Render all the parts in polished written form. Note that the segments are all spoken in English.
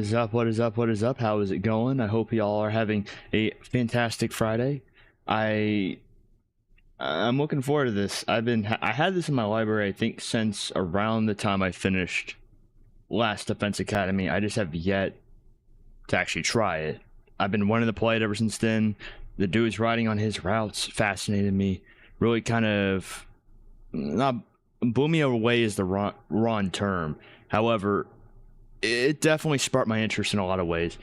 is up? What is up? What is up? How is it going? I hope y'all are having a fantastic Friday. I'm looking forward to this. I had this in my library, I think, since around the time I finished last Defense Academy. I just have yet to actually try it. I've been wanting to play it ever since then. The dudes riding on his routes fascinated me. Really kind of, not blew me away is the wrong term. However, it definitely sparked my interest in a lot of ways.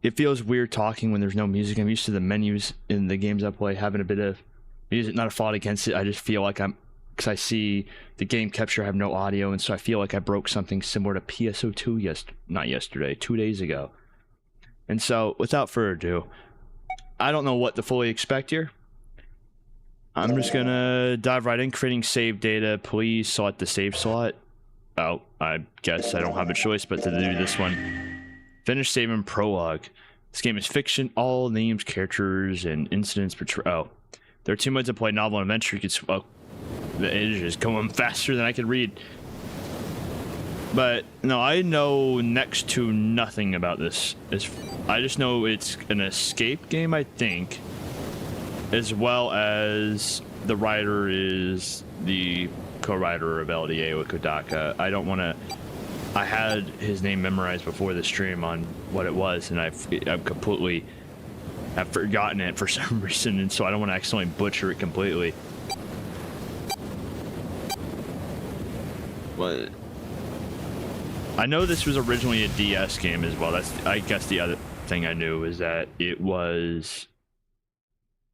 It feels weird talking when there's no music. I'm used to the menus in the games I play having a bit of music. Not a fault against it. I just feel like because I see the game capture have no audio, and so I feel like I broke something similar to PSO2 not yesterday, 2 days ago. And so, without further ado, I don't know what to fully expect here. I'm just gonna dive right in, creating save data. Please select the save slot. Oh, I guess I don't have a choice but to do this one. Finish saving prologue. This game is fiction. All names, characters, and incidents portray. Oh, there are 2 modes to play: novel and adventure. You could. The edge is going faster than I can read. But no, I know next to nothing about this. I just know it's an escape game, I think, as well as the writer is the co-writer of LDA with Kodaka. I don't want to. I had his name memorized before the stream on what it was, and I've completely forgotten it for some reason, and so I don't want to accidentally butcher it completely. But I know this was originally a DS game as well. That's, I guess, the other thing I knew is that it was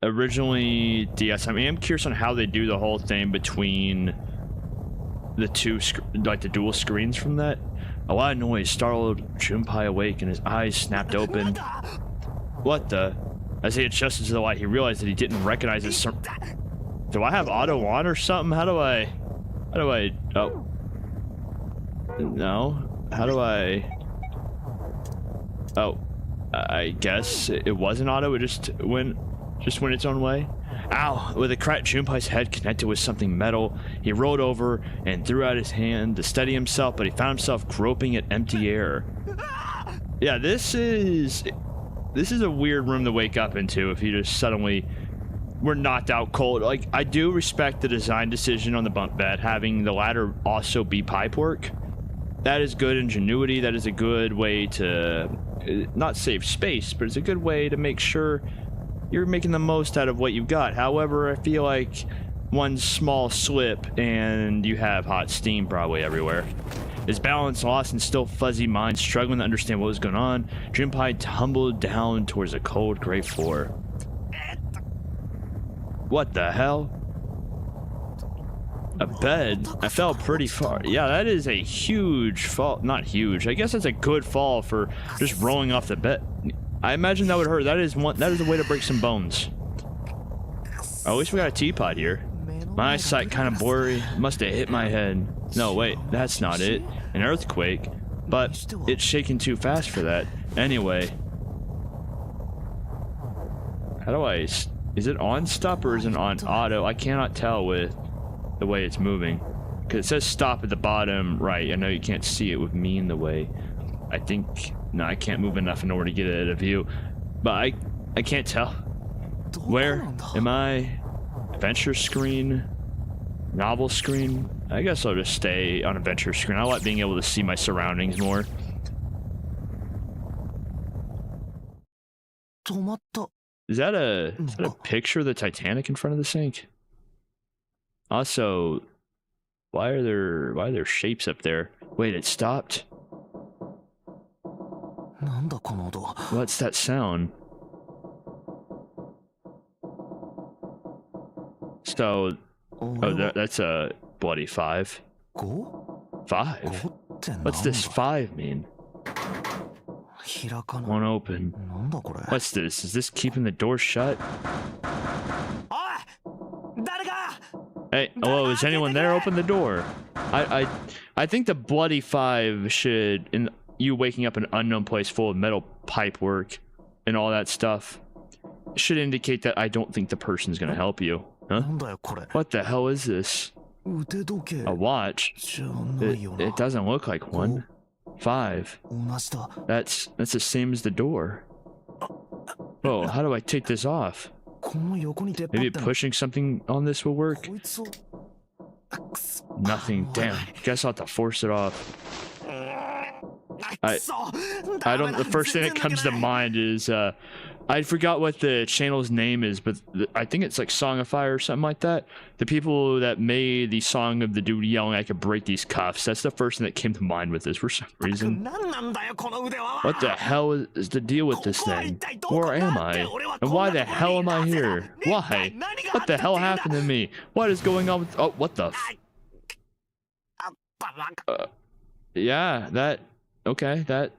originally DS. I mean, I'm curious on how they do the whole thing between the two, like the dual screens from that. A lot of noise startled Junpei awake, and his eyes snapped open. What the? As he adjusted to the light, he realized that he didn't recognize his. Do I have auto on or something? How do I? Oh. No. How do I? Oh. I guess it wasn't auto. It just went its own way. Ow! With a crack, Junpei's head connected with something metal. He rolled over and threw out his hand to steady himself, but he found himself groping at empty air. Yeah, this is a weird room to wake up into if you just suddenly were knocked out cold. Like, I do respect the design decision on the bunk bed, having the ladder also be pipework. That is good ingenuity. That is a good way to not save space, but it's a good way to make sure you're making the most out of what you've got. However, I feel like one small slip and you have hot steam probably everywhere. His balance lost and still fuzzy mind struggling to understand what was going on, Junpei tumbled down towards a cold gray floor. What the hell? A bed? I fell pretty far. Yeah, that is a huge fall. Not huge. I guess that's a good fall for just rolling off the bed. I imagine that would hurt. That is a way to break some bones. Oh, at least we got a teapot here. My eyesight kind of blurry. Must have hit my head. No, wait, that's not it. An earthquake. But it's shaking too fast for that. Anyway. How do I... Is it on stop or is it on auto? I cannot tell with the way it's moving. Because it says stop at the bottom right. I know you can't see it with me in the way. I think... No, I can't move enough in order to get it at a view. But I can't tell. Where am I? Adventure screen? Novel screen? I guess I'll just stay on adventure screen. I like being able to see my surroundings more. Is that a picture of the Titanic in front of the sink? Also, why are there shapes up there? Wait, it stopped? What's that sound? So, oh, that's a bloody 5. 5? What's this 5 mean? Won't open. What's this? Is this keeping the door shut? Hey, hello, is anyone there? Open the door. I think the bloody 5 should, in you waking up in an unknown place full of metal pipework and all that stuff, should indicate that I don't think the person's gonna help you. Huh? What the hell is this? A watch? It doesn't look like one. 5. That's the same as the door. Oh, how do I take this off? Maybe pushing something on this will work? Nothing. Damn. Guess I'll have to force it off. I don't. The first thing that comes to mind is I forgot what the channel's name is, but I think it's like Song of Fire or something like that. The people that made the song of the dude yelling, "I could break these cuffs." That's the first thing that came to mind with this for some reason. What the hell is the deal with this thing? Where am I? And why the hell am I here? Why? What the hell happened to me? What is going on with... Oh, what the yeah, that... Okay, that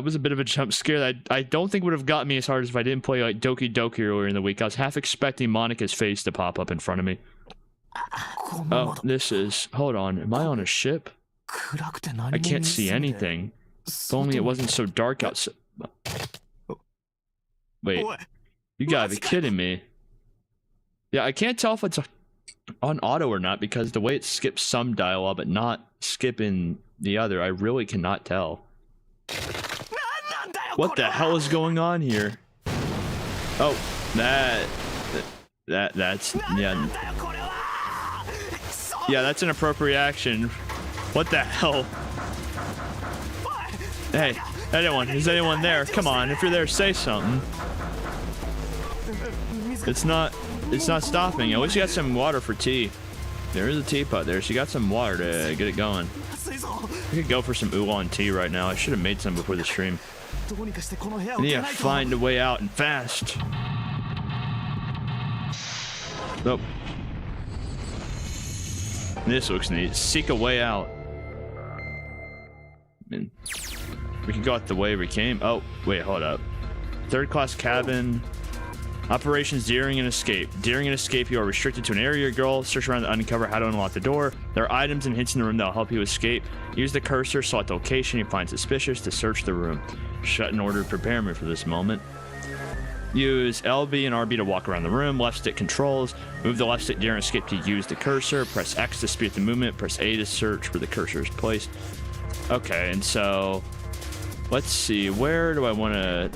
was a bit of a jump scare that I don't think would have got me as hard as if I didn't play like Doki Doki earlier in the week. I was half expecting Monica's face to pop up in front of me. Oh, this is... Hold on, am I on a ship? I can't see anything. If only it wasn't so dark outside. Wait, you gotta be kidding me. Yeah, I can't tell if it's on auto or not because the way it skips some dialogue but not skipping the other, I really cannot tell. What the hell is going on here? Oh, that's yeah. Yeah, that's an appropriate reaction. What the hell? Hey, anyone? Is anyone there? Come on, if you're there, say something. It's not stopping. At least you got some water for tea. There is a teapot there, so you got some water to get it going. I could go for some oolong tea right now. I should have made some before the stream. I need to find a way out and fast. Nope. This looks neat. Seek a way out. And we can go out the way we came. Oh, wait, hold up. Third class cabin. Operations during an escape. During an escape, you are restricted to an area or goal. Search around to uncover how to unlock the door. There are items and hints in the room that will help you escape. Use the cursor, select the location you find suspicious to search the room. Shut in order to prepare me for this moment. Use LB and RB to walk around the room. Left stick controls. Move the left stick during escape to use the cursor. Press X to speed the movement. Press A to search where the cursor is placed. Okay, and so... Let's see, where do I want to...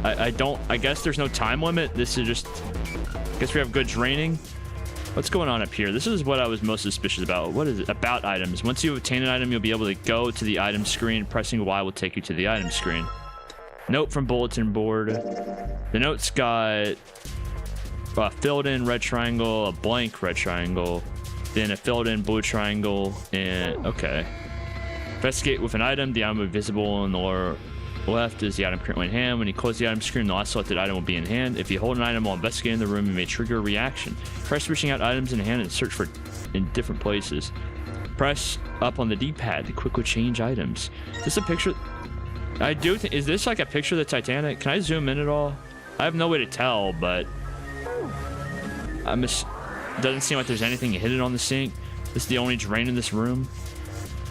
I guess there's no time limit. This is just... I guess we have good draining. What's going on up here? This is what I was most suspicious about. What is it? About items. Once you obtain an item, you'll be able to go to the item screen. Pressing Y will take you to the item screen. Note from bulletin board. The note's got a filled in red triangle, a blank red triangle, then a filled in blue triangle, and... Okay. Investigate with an item. The item will be visible in the lower left is the item currently in hand. When you close the item screen, the last selected item will be in hand. If you hold an item while investigating the room, you may trigger a reaction. Try switching out items in hand and search for in different places. Press up on the D-pad to quickly change items. Is this a picture? I do think... Is this like a picture of the Titanic? Can I zoom in at all? I have no way to tell, but... Doesn't seem like there's anything hidden on the sink. This is the only drain in this room.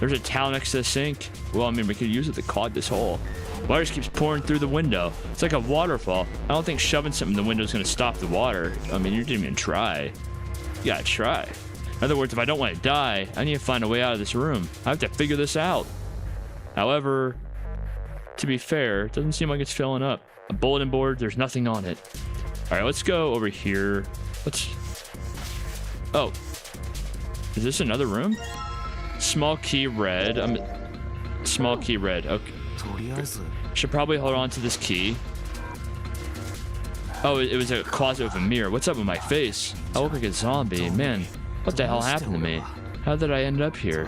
There's a towel next to the sink. Well, I mean, we could use it to clog this hole. Water just keeps pouring through the window. It's like a waterfall. I don't think shoving something in the window is going to stop the water. I mean, you didn't even try. You gotta try. In other words, if I don't want to die, I need to find a way out of this room. I have to figure this out. However, to be fair, it doesn't seem like it's filling up. A bulletin board, there's nothing on it. All right, let's go over here. Oh. Is this another room? Small key red. Small key red. Okay. Should probably hold on to this key. Oh, it was a closet with a mirror. What's up with my face? I look like a zombie. Man, what the hell happened to me? How did I end up here?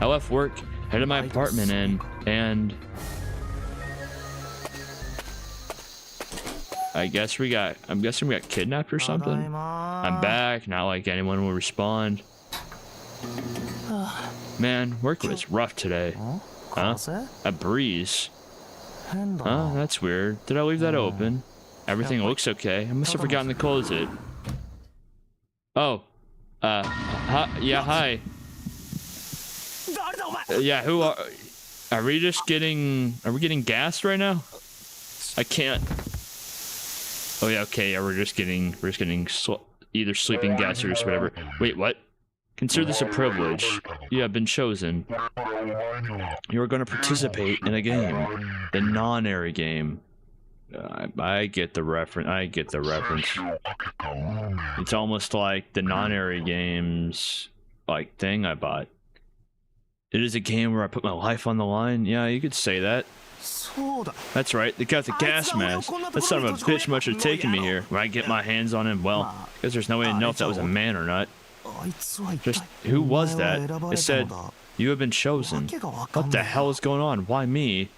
I left work, headed to my apartment, and I'm guessing we got kidnapped or something. I'm back. Not like anyone will respond. Man, work was rough today. Huh? A breeze. Huh? That's weird. Did I leave that open? Everything looks okay. I must have forgotten to close it. Oh. Yeah, hi. Yeah, who are we getting gassed right now? I can't. Oh yeah, okay, yeah, we're just getting either sleeping gas or just whatever. Wait, what? Consider this a privilege. You have been chosen. You are going to participate in a game. The non-airy game. I get the reference. It's almost like the non-airy games like thing I bought. It is a game where I put my life on the line. Yeah, you could say that. That's right, they got the gas mask. That son of a bitch must have taken me here. When I get my hands on him, well, because there's no way to know if that was a man or not. Just, who was that? It said, you have been chosen. What the hell is going on? Why me?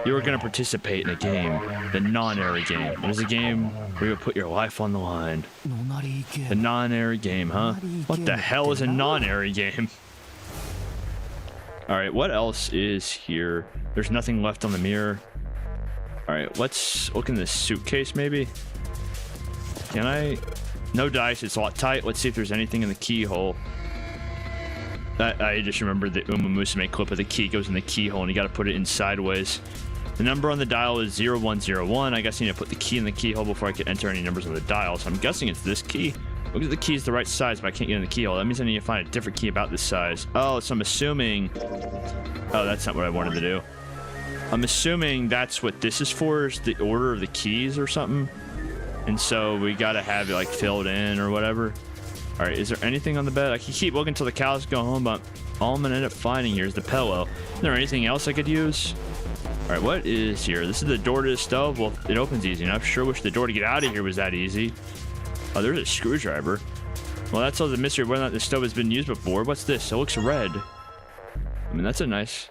You are going to participate in a game. The non-airy game. It is a game where you put your life on the line. The non-airy game, huh? What the hell is a non-airy game? Alright, what else is here? There's nothing left on the mirror. Alright, let's look in this suitcase, maybe? Can I? No dice, it's a lot tight. Let's see if there's anything in the keyhole. I just remembered the Uma Musume clip of the key goes in the keyhole and you gotta put it in sideways. The number on the dial is 0101. I guess I need to put the key in the keyhole before I can enter any numbers on the dial, so I'm guessing it's this key. Look at the key is the right size, but I can't get in the keyhole. That means I need to find a different key about this size. Oh, so I'm assuming... Oh, that's not what I wanted to do. I'm assuming that's what this is for, is the order of the keys or something. And so we gotta have it like filled in or whatever. Alright, is there anything on the bed? I can keep looking until the cows go home, but all I'm gonna end up finding here is the pillow. Is there anything else I could use? Alright, what is here? This is the door to the stove. Well, it opens easy enough. Sure wish the door to get out of here was that easy. Oh, there's a screwdriver. Well, that's all the mystery of whether or not the stove has been used before. What's this? It looks red. I mean, that's a nice...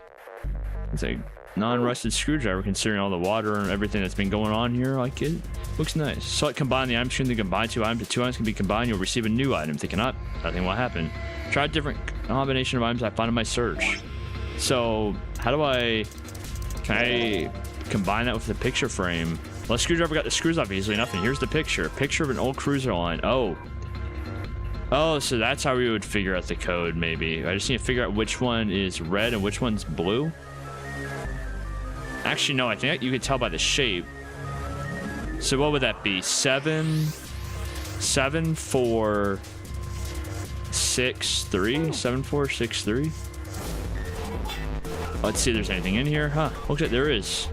It's a non-rusted screwdriver considering all the water and everything that's been going on here. Like, it looks nice. Select combine the item screen to combine two items. If two items can be combined, you'll receive a new item. If they cannot, nothing will happen. Try a different combination of items I find in my search. So, how do I... Can I combine that with the picture frame? Well, the screwdriver got the screws off easily enough, and here's the picture. Picture of an old cruiser line. Oh. Oh, so that's how we would figure out the code, maybe. I just need to figure out which one is red and which one's blue. Actually, no, I think you could tell by the shape. So what would that be? 7, 4, 6, 3? 7, 4, 6, 3? Let's see if there's anything in here. Huh, looks like there is.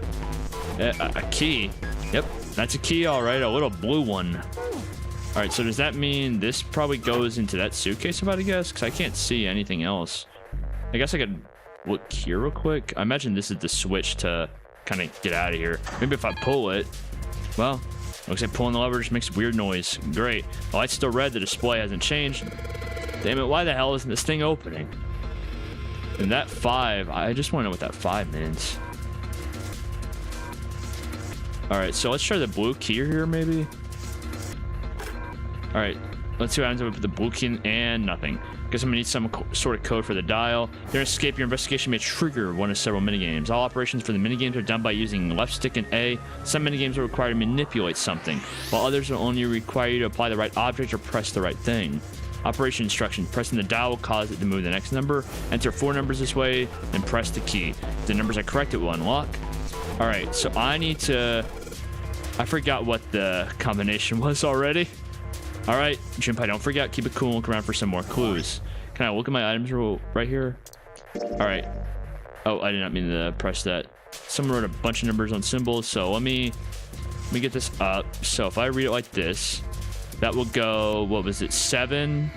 A key. Yep, that's a key, all right, a little blue one. All right, so does that mean this probably goes into that suitcase, I'm about to guess? Because I can't see anything else. I guess I could look here real quick. I imagine this is the switch to kind of get out of here. Maybe if I pull it, well, looks like pulling the lever just makes weird noise. Great. The light's still red, the display hasn't changed. Damn it, why the hell isn't this thing opening? And that 5, I just want to know what that 5 means. Alright, so let's try the blue key here, maybe? Alright, let's see what happens with the blue key and nothing. Guess I'm gonna need some sort of code for the dial. During escape, your investigation may trigger one of several minigames. All operations for the minigames are done by using left stick and A. Some minigames will require you to manipulate something, while others will only require you to apply the right object or press the right thing. Operation instruction. Pressing the dial will cause it to move the next number. Enter 4 numbers this way, then press the key. If the numbers are correct, it will unlock. Alright, so I need to... I forgot what the combination was already. Alright, Junpei, don't forget. Keep it cool and look around for some more clues. Can I look at my items right here? Alright. Oh, I did not mean to press that. Someone wrote a bunch of numbers on symbols, so let me get this up. So if I read it like this, that will go, what was it, 7,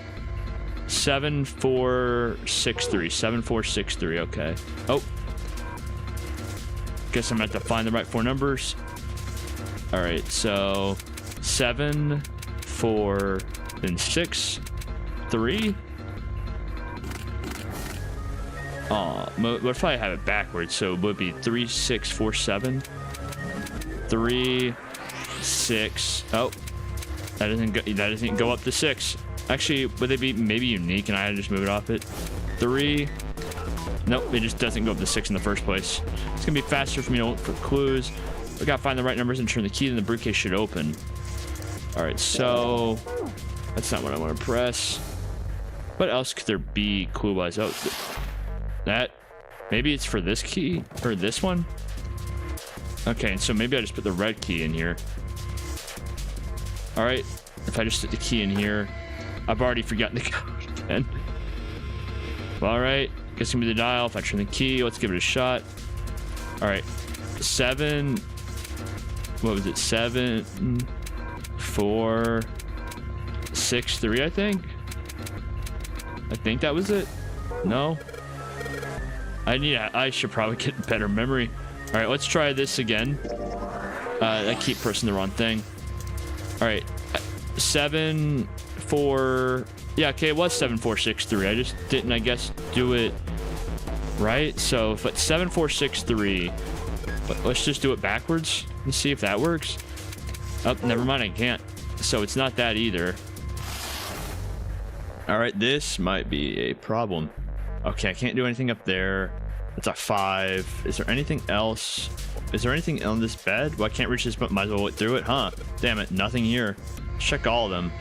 4, 6, 3. 7, 4, 6, 3, okay. Oh. Guess I'm gonna have to find the right 4 numbers. Alright, so 7, 4, then 6, 3. Oh, what if I have it backwards? So it would be 3, 6, 4, 7. 3, 6. Oh, that doesn't go up to 6. Actually, would they be maybe unique and I just move it off it? 3. Nope, it just doesn't go up to 6 in the first place. It's gonna be faster for me to look for clues. We gotta find the right numbers and turn the key, and the briefcase should open. Alright, so that's not what I want to press. What else could there be clue-wise? Oh, that. Maybe it's for this key or this one. Okay, so maybe I just put the red key in here. Alright, if I just put the key in here, I've already forgotten the code again. All right, guess give me the dial. If I turn the key, let's give it a shot. All right, 7. What was it? 7, 4, 6, 3. I think that was it. No. I should probably get better memory. All right, let's try this again. I keep pressing the wrong thing. All right, 7, 4. Yeah, okay, it was 7, 4, 6, 3. I just didn't, I guess, do it right. So if it's 7, 4, 6, 3, let's just do it backwards and see if that works. Oh, never mind, I can't. So it's not that either. All right, this might be a problem. Okay, I can't do anything up there. It's a 5. Is there anything else? Is there anything on this bed? Well, I can't reach this, but might as well look through it, huh? Damn it, nothing here. Check all of them.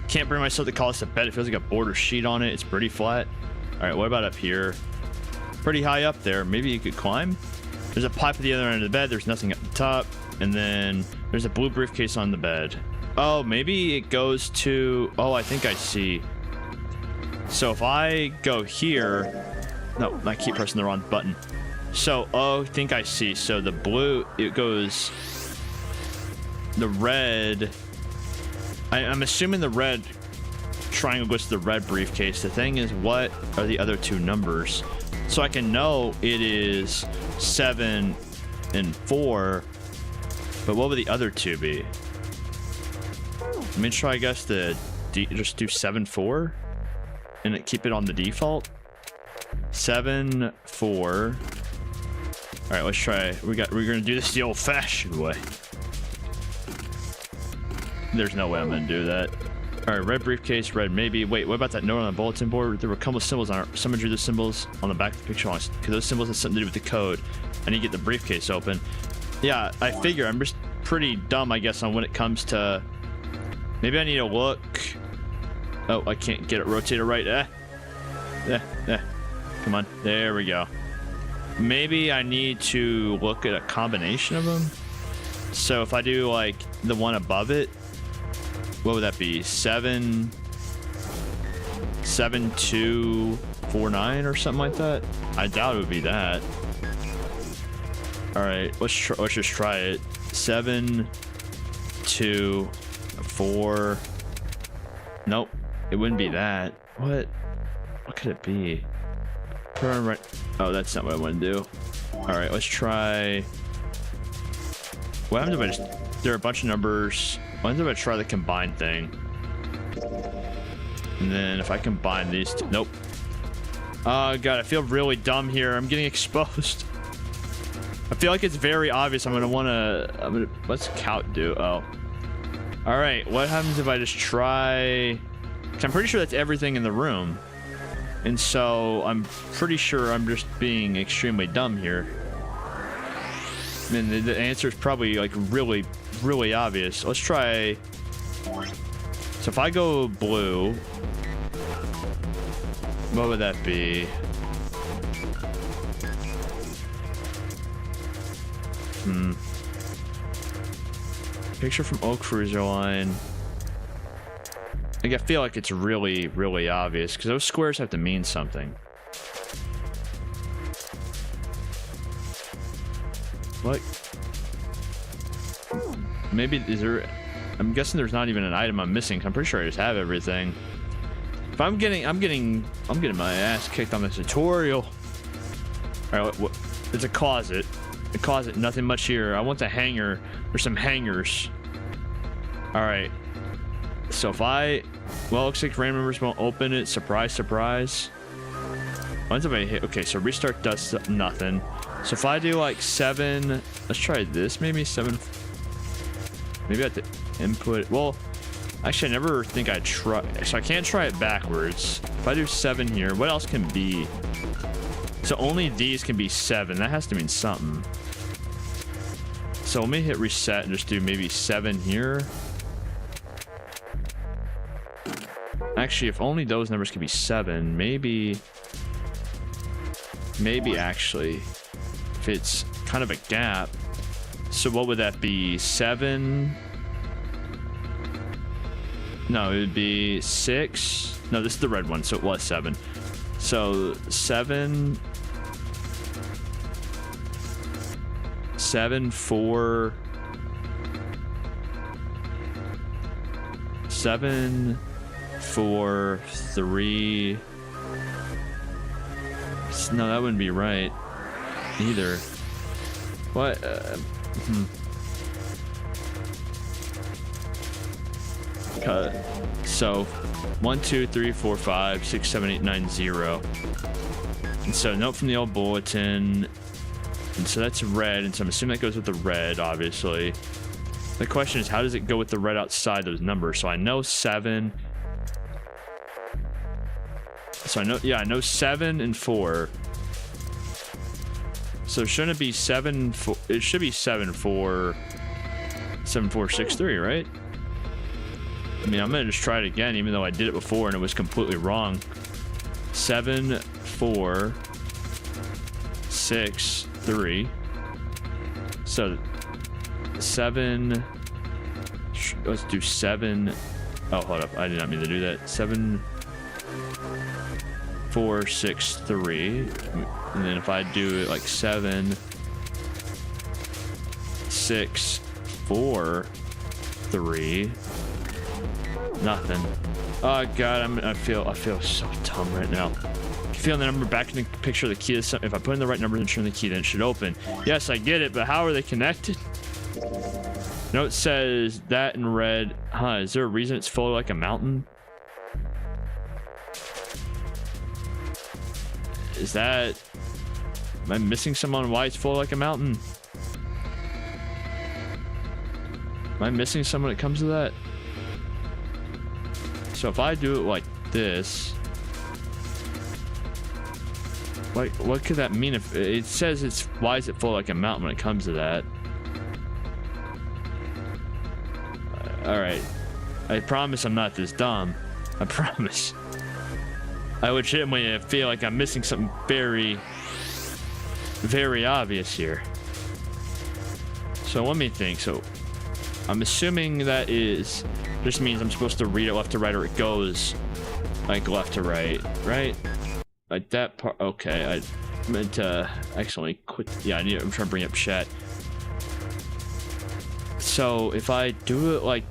Can't bring myself to call this a bed. It feels like a border sheet on it. It's pretty flat. All right, what about up here? Pretty high up there. Maybe you could climb? There's a pipe at the other end of the bed. There's nothing at the top. And then there's a blue briefcase on the bed. Oh, maybe it goes to... Oh, I think I see. So if I go here... No, I keep pressing the wrong button. So, oh, I think I see. So the blue, it goes... The red... I'm assuming the red triangle goes to the red briefcase. The thing is, what are the other 2 numbers? So I can know it is 7 and 4, but what would the other 2 be? Let me try, I guess, just do 7, 4 and keep it on the default. 7, 4. All right, let's try. We're gonna do this the old-fashioned way. There's no way I'm gonna do that. All right, red briefcase, red maybe. Wait, what about that note on the bulletin board? There were a couple of symbols on it. Someone drew the symbols on the back of the picture. Because those symbols have something to do with the code. I need to get the briefcase open. Yeah, I figure I'm just pretty dumb, I guess, on when it comes to... Maybe I need to look... Oh, I can't get it rotated right. Come on, there we go. Maybe I need to look at a combination of them. So if I do like the one above it, what would that be? 7, 7, 2, 4, 9 or something like that? I doubt it would be that. All right, let's just try it. 7, 2, 4. Nope, it wouldn't be that. What could it be? Turn right. Oh, that's not what I want to do. All right, let's try. What happens if I just... There are a bunch of numbers. What happens if I try the combine thing? And then if I combine these two... Nope. Oh, God, I feel really dumb here. I'm getting exposed. I feel like it's very obvious. I'm going to... What's count do? Oh. All right, what happens if I just try... 'Cause I'm pretty sure that's everything in the room. And so I'm pretty sure I'm just being extremely dumb here. I mean, the answer is probably like really, really obvious. Let's try. So if I go blue, what would that be? Picture from Oak Cruiser Line. Like, I feel like it's really, really obvious because those squares have to mean something. What? Maybe is there? I'm guessing there's not even an item I'm missing. I'm pretty sure I just have everything. If I'm getting my ass kicked on this tutorial. All right, what? It's a closet. A closet. Nothing much here. I want the hanger. There's some hangers. All right. So if I, well, it looks like random numbers won't open it. Surprise, surprise. Once if I hit, okay, so restart does nothing. So if I do like 7, let's try this, maybe 7. Maybe I have to input, well, actually I never think I'd try, so I can't try it backwards. If I do 7 here, what else can be? So only these can be 7. That has to mean something. So let me hit reset and just do maybe 7 here. Actually, if only those numbers could be 7, maybe actually, if it's kind of a gap. So what would that be? 7? No, it would be 6. No, this is the red one, so it was 7. So 7, 7, 4, 7, 4, 3. No, that wouldn't be right either. What? So 1, 2, 3, 4, 5, 6, 7, 8, 9, 0. And so note from the old bulletin. And so that's red, and so I'm assuming that goes with the red, obviously. The question is, how does it go with the red outside those numbers? So I know 7. So I know, yeah, I know 7 and 4. So shouldn't it be 7, 4? It should be 7, 4, 7, 4, 6, 3, right? I mean, I'm gonna just try it again, even though I did it before and it was completely wrong. 7, 4, 6, 3. So 7. Let's do 7. Oh, hold up. I did not mean to do that. 7, 4, 6, 3. And then if I do it like 7, 6, 4, 3. Nothing. Oh god, I feel so dumb right now. Feeling the number back in the picture of the key. If I put in the right numbers and turn the key, then it should open. Yes, I get it, but how are they connected? Note says that in red. Huh, is there a reason it's full like a mountain? Is that... Am I missing someone on why it's full like a mountain? Am I missing someone when it comes to that? So if I do it like this... Like, what could that mean? If it says it's... Why is it full like a mountain when it comes to that? Alright. I promise I'm not this dumb. I promise. I legitimately feel like I'm missing something very, very obvious here. So let me think. So I'm assuming that is just means I'm supposed to read it left to right, or it goes like left to right, right? Like that part. Okay, I meant to accidentally quit. Yeah, I'm trying to bring up chat. So if I do it like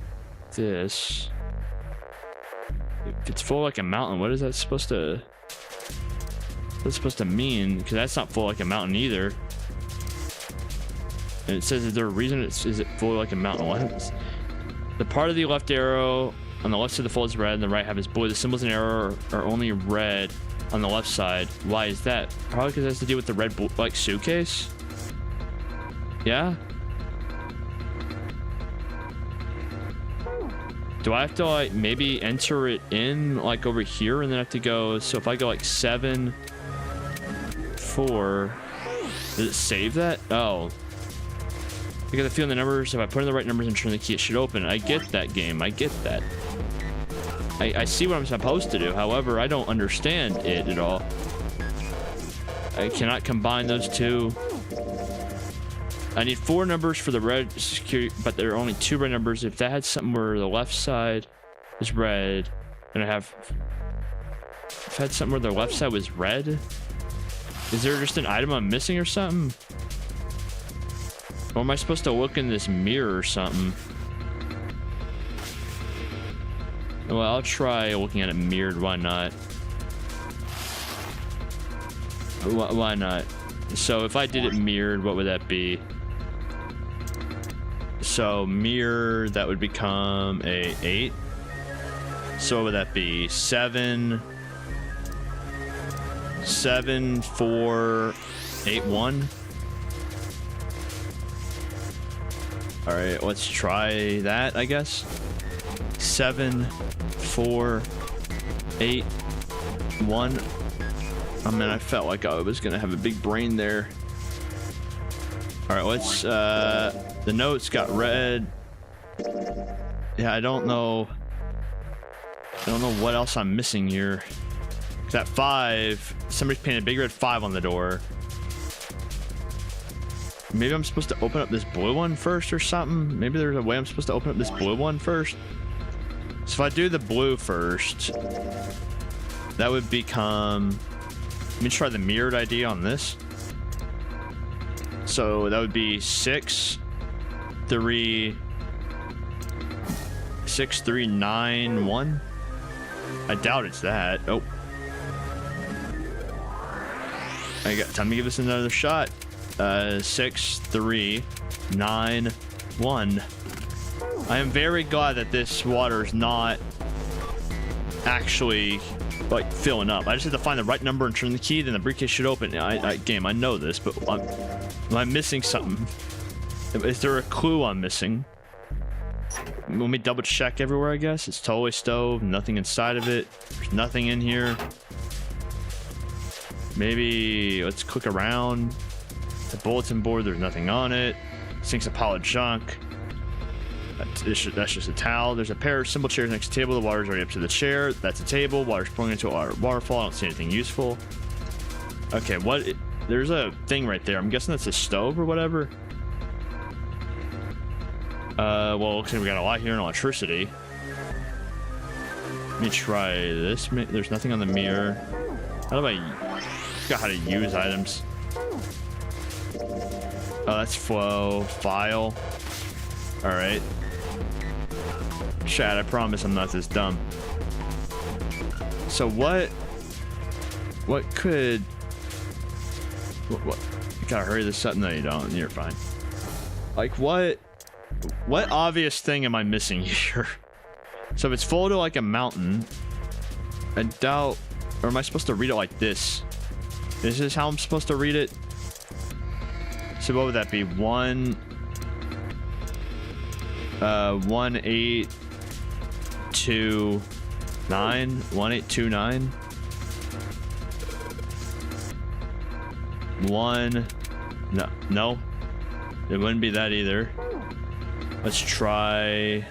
this, if it's full like a mountain, what is that supposed to... What's that supposed to mean? Because that's not full like a mountain either. And it says, is there a reason is it full like a mountain? What is the part of the left arrow on the left side of the fold is red and the right half is blue? The symbols in arrow are only red on the left side. Why is that? Probably because it has to do with the red like suitcase. Yeah. Do I have to like maybe enter it in like over here and then have to go? So if I go like 7, 4, does it save that? Oh, I got the feeling the numbers. If I put in the right numbers and turn the key, it should open. I get that game. I get that. I see what I'm supposed to do. However, I don't understand it at all. I cannot combine those two. I need 4 numbers for the red security, but there are only 2 red numbers. If that had something where the left side is red, and if I had something where the left side was red, is there just an item I'm missing or something? Or am I supposed to look in this mirror or something? Well, I'll try looking at it mirrored. Why not? Why not? So if I did it mirrored, what would that be? So mirror, that would become a 8. So what would that be? 7, 7, 4, 8, 1. All right, let's try that, I guess. 7, 4, 8, 1. I mean, I felt like I was gonna have a big brain there. All right, let's, the notes got red. Yeah, I don't know what else I'm missing here. That 5, somebody's painted a big red 5 on the door. Maybe I'm supposed to open up this blue one first or something. Maybe there's a way I'm supposed to open up this blue one first. So if I do the blue first, that would become Let me try the mirrored ID on this. So that would be 6 3 6 3 9 1. I doubt it's that. Oh, I got time to give this another shot. 6 3 9 1. I am very glad that this water is not actually like filling up. I just have to find the right number and turn the key, then the briefcase should open. Game, I know this, but am I missing something? Is there a clue I'm missing? Let me double check everywhere, I guess. It's totally stove, nothing inside of it. There's nothing in here. Maybe let's click around. The bulletin board, there's nothing on it. Sink's a pile of junk. That's just a towel. There's a pair of simple chairs next to the table. The water's already up to the chair. That's a table. Water's pouring into a waterfall. I don't see anything useful. Okay, there's a thing right there. I'm guessing that's a stove or whatever. Well, looks like we got a lot here in electricity. Let me try this. There's nothing on the mirror. How do I forgot how to use items? Oh, that's flow. File. Alright. Chat, I promise I'm not this dumb. So what could... What? You gotta hurry this up. No, you don't. You're fine. Like, what obvious thing am I missing here? So if it's full to like a mountain, I doubt... Or am I supposed to read it like this? This is how I'm supposed to read it? So what would that be? 1 8 2 9 1 8 2 9 1. No, it wouldn't be that either. Let's try,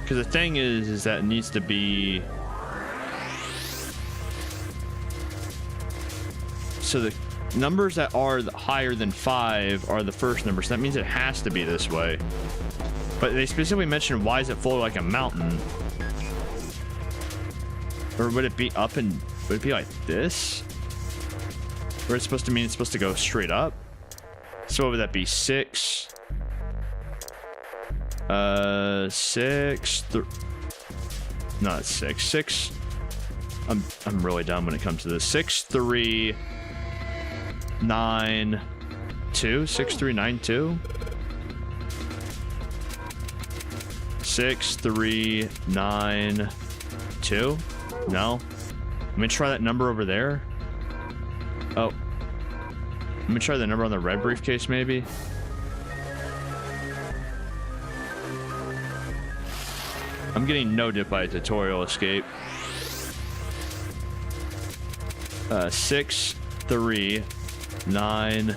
because the thing is that it needs to be, so the numbers that are higher than 5 are the first numbers. So that means it has to be this way. But they specifically mentioned, why is it full like a mountain? Or would it be up and would it be like this? Or it's supposed to mean it's supposed to go straight up? So what would that be? 6 6 not 6 6. I'm really dumb when it comes to this. 6 3 9 2 6 3 9 2 6 3 9 2. No, let me try that number over there. Oh, let me try the number on the red briefcase maybe. I'm getting no dip by a tutorial escape. 6 3 9.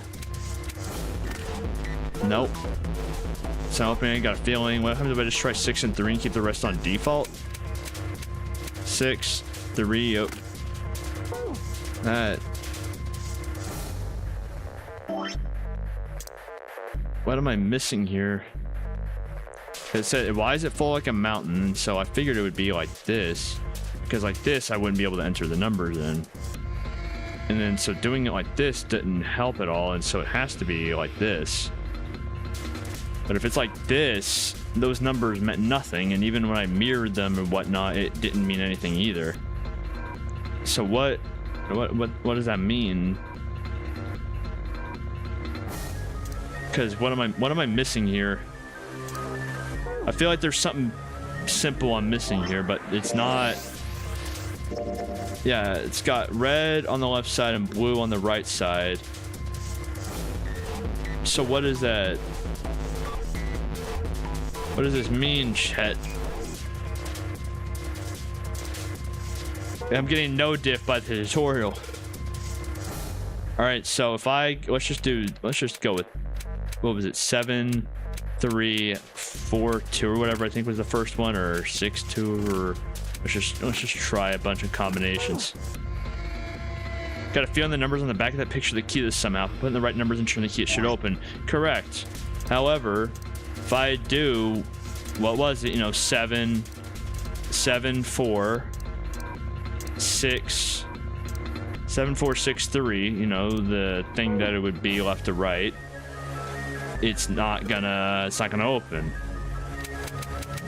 Nope. It's not opening. I got a feeling. What happens if I just try 6 and 3 and keep the rest on default? 6 3. Oh. That. What am I missing here? It said, why is it full like a mountain? So I figured it would be like this, because like this I wouldn't be able to enter the numbers in. And then so doing it like this didn't help at all, and so it has to be like this. But if it's like this, those numbers meant nothing, and even when I mirrored them or whatnot, it didn't mean anything either. So what does that mean? Because what am I missing here? I feel like there's something simple I'm missing here, but it's not. Yeah, it's got red on the left side and blue on the right side. So what is that? What does this mean, Chet? I'm getting no diff by the tutorial. All right, so if let's just go with, what was it? 7 3 4 2 or whatever I think was the first one, or 6 2, or let's just try a bunch of combinations. Got a feeling the numbers on the back of that picture the key to this somehow. Putting the right numbers and turn the key, it should open. Correct. However, if I do, what was it? 7 7 4 6, 7, 4, 6, 3, you know, the thing that it would be left to right, it's not gonna open.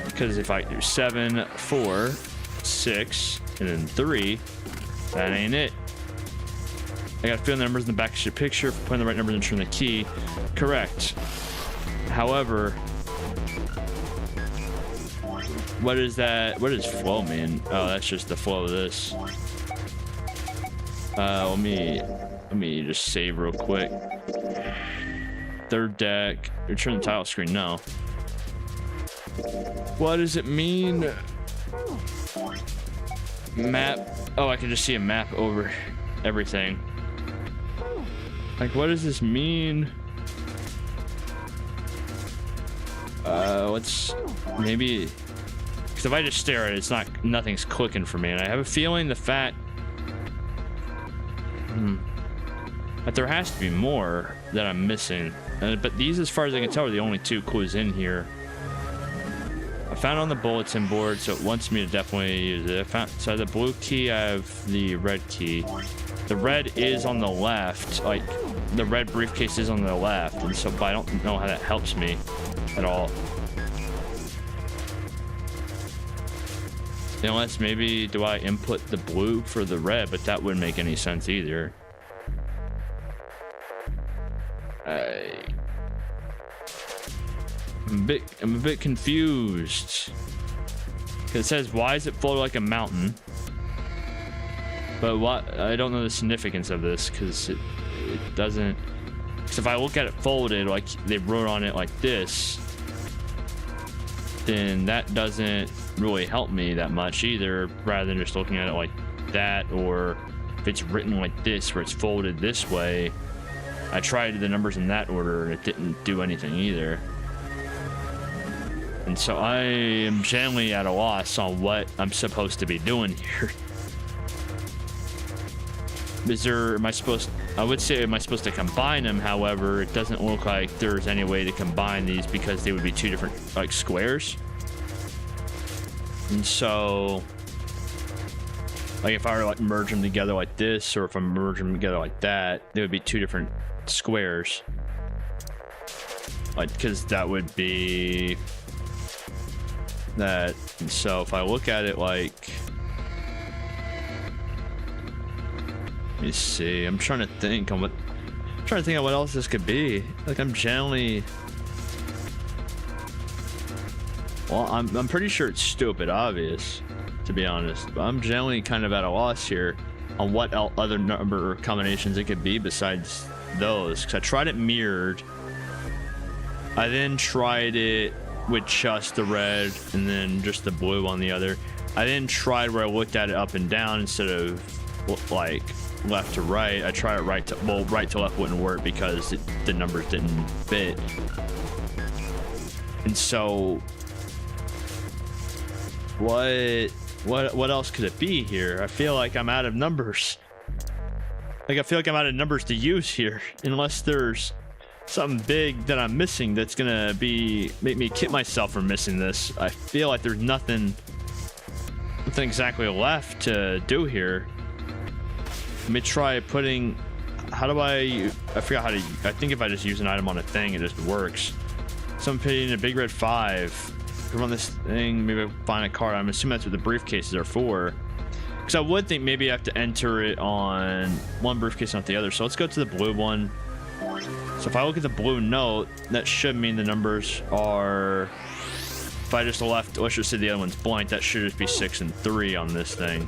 Because if I do 7, 4, 6, and then 3, that ain't it. I gotta fill in the numbers in the back of your picture, put in the right numbers and turn the key. Correct. However, what is that? What does flow mean? Oh, that's just the flow of this. Let me just save real quick. Third deck. Return the title screen. No. What does it mean? Map. Oh, I can just see a map over everything. Like, what does this mean? What's maybe? Because if I just stare at it, it's not, nothing's clicking for me, and I have a feeling the fact that there has to be more that I'm missing. But these, as far as I can tell, are the only 2 clues in here. I found it on the bulletin board, so it wants me to definitely use it. So I have the blue key, I have the red key. The red is on the left, like the red briefcase is on the left, and so, but I don't know how that helps me at all. Unless maybe, do I input the blue for the red, but that wouldn't make any sense either. I'm a bit confused. It says, why is it floated like a mountain? But what, I don't know the significance of this, because it doesn't, because if I look at it folded, like they wrote on it like this, then that doesn't really help me that much either, rather than just looking at it like that. Or if it's written like this, where it's folded this way. I tried the numbers in that order and it didn't do anything either. And so I am generally at a loss on what I'm supposed to be doing here. Am I supposed to combine them? However, it doesn't look like there's any way to combine these, because they would be 2 different, like, squares. And so, like, if I were to, like, merge them together like this, or if I merge them together like that, they would be 2 different squares. Like, because that would be that. And so if I look at it like, let me see, I'm trying to think of what else this could be. Like, I'm generally, well, I'm pretty sure it's stupid obvious, to be honest, but I'm generally kind of at a loss here on what other number combinations it could be besides those. Because I tried it mirrored, I then tried it with just the red and then just the blue on the other. I then tried where I looked at it up and down instead of like left to right. I tried it right to left wouldn't work because the numbers didn't fit. And so what else could it be here? I feel like I'm out of numbers. Like, I feel like I'm out of numbers to use here, unless there's something big that I'm missing that's gonna make me kid myself for missing this. I feel like there's nothing exactly left to do here. Let me try putting, I forgot how to, I think if I just use an item on a thing, it just works. So I'm putting a big red 5. Run this thing, maybe find a card. I'm assuming that's what the briefcases are for. Because I would think maybe I have to enter it on one briefcase, not the other. So let's go to the blue one. So if I look at the blue note, that should mean the numbers are, if I just left, let's just say the other one's blank, that should just be 6 and 3 on this thing.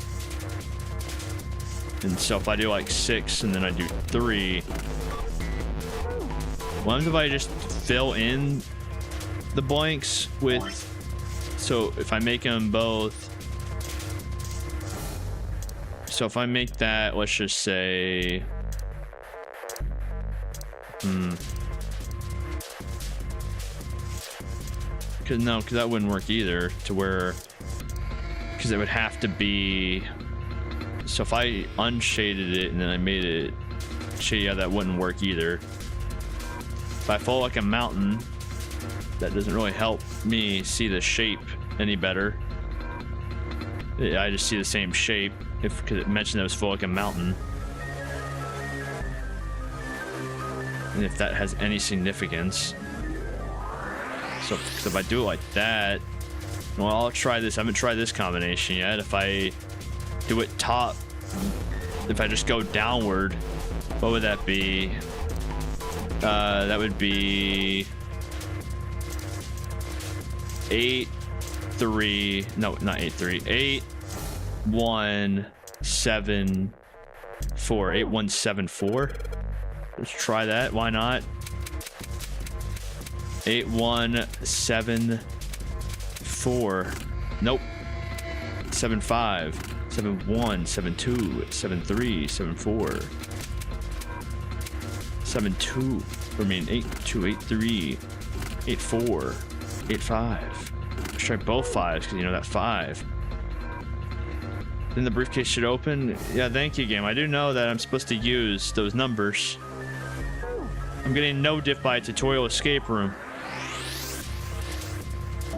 And so if I do like 6 and then I do 3, what if I just fill in the blanks with, so if I make them both, so if I make that, let's just say, because that wouldn't work either, to where, because it would have to be, so if I unshaded it and then I made it shady, yeah, that wouldn't work either. If I fall like a mountain, that doesn't really help me see the shape any better. I just see the same shape. because it mentioned that it was full like a mountain. And if that has any significance. So if I do it like that, well, I'll try this. I haven't tried this combination yet. If I do it top, if I just go downward, what would that be? That would be 8 3. No, not 8 3. 8 1 7 4. 8 1 7 4. Let's try that. Why not? 8 1 7 4. Nope. 7 5 7 1 7 2 7 3 7 4 7 2. I mean 8 2 8 3 8 4 8 5. Let's try both fives because you know that 5. Then the briefcase should open. Yeah, thank you, game. I do know that I'm supposed to use those numbers. I'm getting no diff by a tutorial escape room.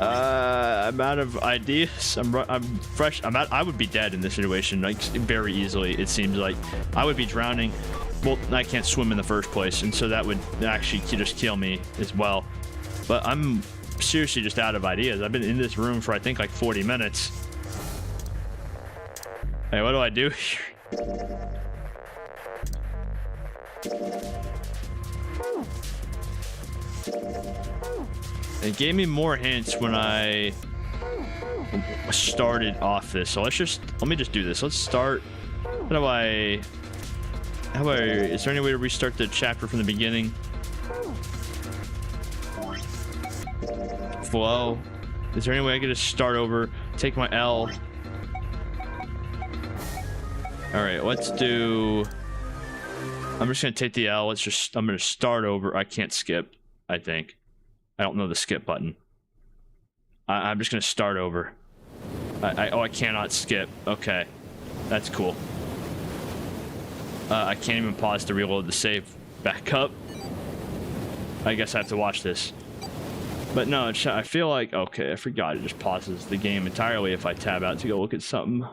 I'm out of ideas. I'm fresh. I would be dead in this situation, like very easily. It seems like I would be drowning. Well, I can't swim in the first place, and so that would actually just kill me as well. But I'm seriously just out of ideas. I've been in this room for I think like 40 minutes. Hey, what do I do here? It gave me more hints when I started off this, so let me just do this. Let's start. Is there any way to restart the chapter from the beginning? Flow. Is there any way I could just start over, take my L? All right, let's do. I'm just gonna take the L. I'm gonna start over. I can't skip, I think. I don't know the skip button. I'm just gonna start over. I cannot skip. Okay, that's cool. I can't even pause to reload the save back up. I guess I have to watch this. But no, I feel like, okay, I forgot it just pauses the game entirely if I tab out to go look at something.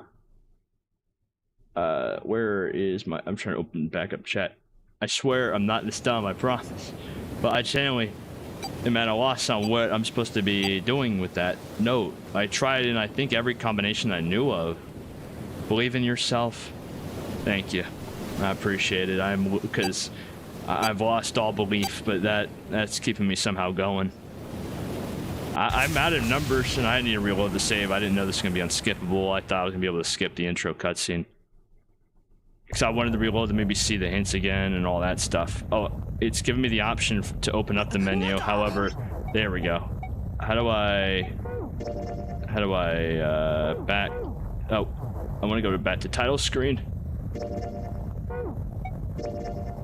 Where is my, I'm trying to open back up chat. I swear I'm not this dumb, I promise. But I genuinely am at a loss on what I'm supposed to be doing with that note. I tried in I think every combination I knew of. Believe in yourself. Thank you. I appreciate it. Because I've lost all belief, but that's keeping me somehow going. I'm out of numbers and I need to reload the save. I didn't know this was gonna be unskippable. I thought I was gonna be able to skip the intro cutscene. Because I wanted to reload to maybe see the hints again and all that stuff. Oh, it's giving me the option to open up the menu. However, there we go. How do I back? Oh, I want to go back to title screen.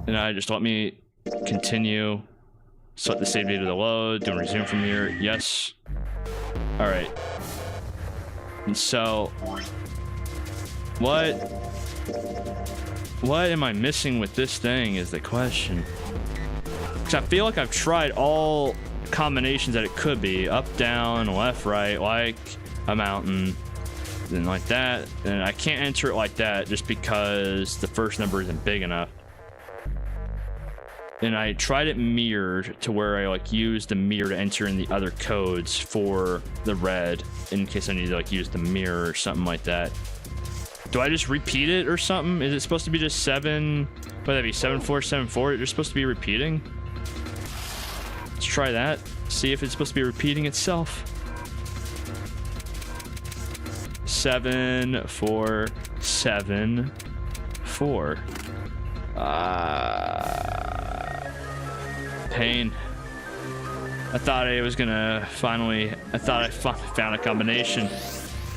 And I just let me continue. Select the save data to load. Do resume from here. Yes. All right. And so, what am I missing with this thing is the question. Because I feel like I've tried all combinations that it could be. Up, down, left, right, like a mountain, and like that. And I can't enter it like that just because the first number isn't big enough. And I tried it mirrored to where I like used the mirror to enter in the other codes for the red in case I need to like use the mirror or something like that. Do I just repeat it or something? Is it supposed to be just 7? Would that be 7 4 7 4? It's supposed to be repeating. Let's try that. See if it's supposed to be repeating itself. 7 4 7 4. Pain. I thought I was gonna finally. I thought I found a combination.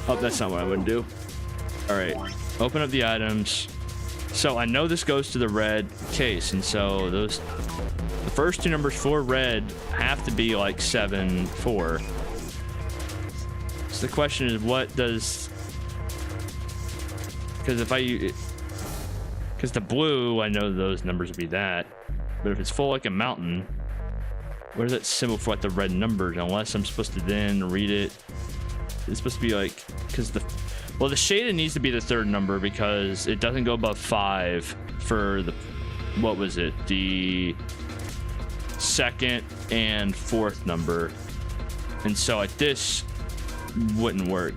Oh, that's not what I would do. All right, open up the items. So I know this goes to the red case, and so the first two numbers for red have to be like 7 4. So the question is, what does? Because because the blue, I know those numbers would be that. But if it's full like a mountain, what is that symbol for like the red numbers? Unless I'm supposed to then read it. It's supposed to be like, because Well, the shaded needs to be the third number because it doesn't go above 5 for the, what was it, the second and fourth number. And so like this wouldn't work.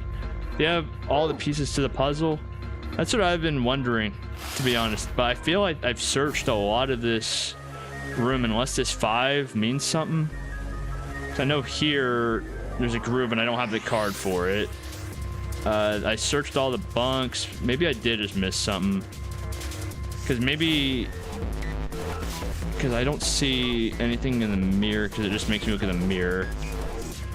They have all the pieces to the puzzle. That's what I've been wondering, to be honest. But I feel like I've searched a lot of this room unless this 5 means something. So I know here there's a groove and I don't have the card for it. I searched all the bunks. Maybe I did just miss something. Because I don't see anything in the mirror because it just makes me look in the mirror.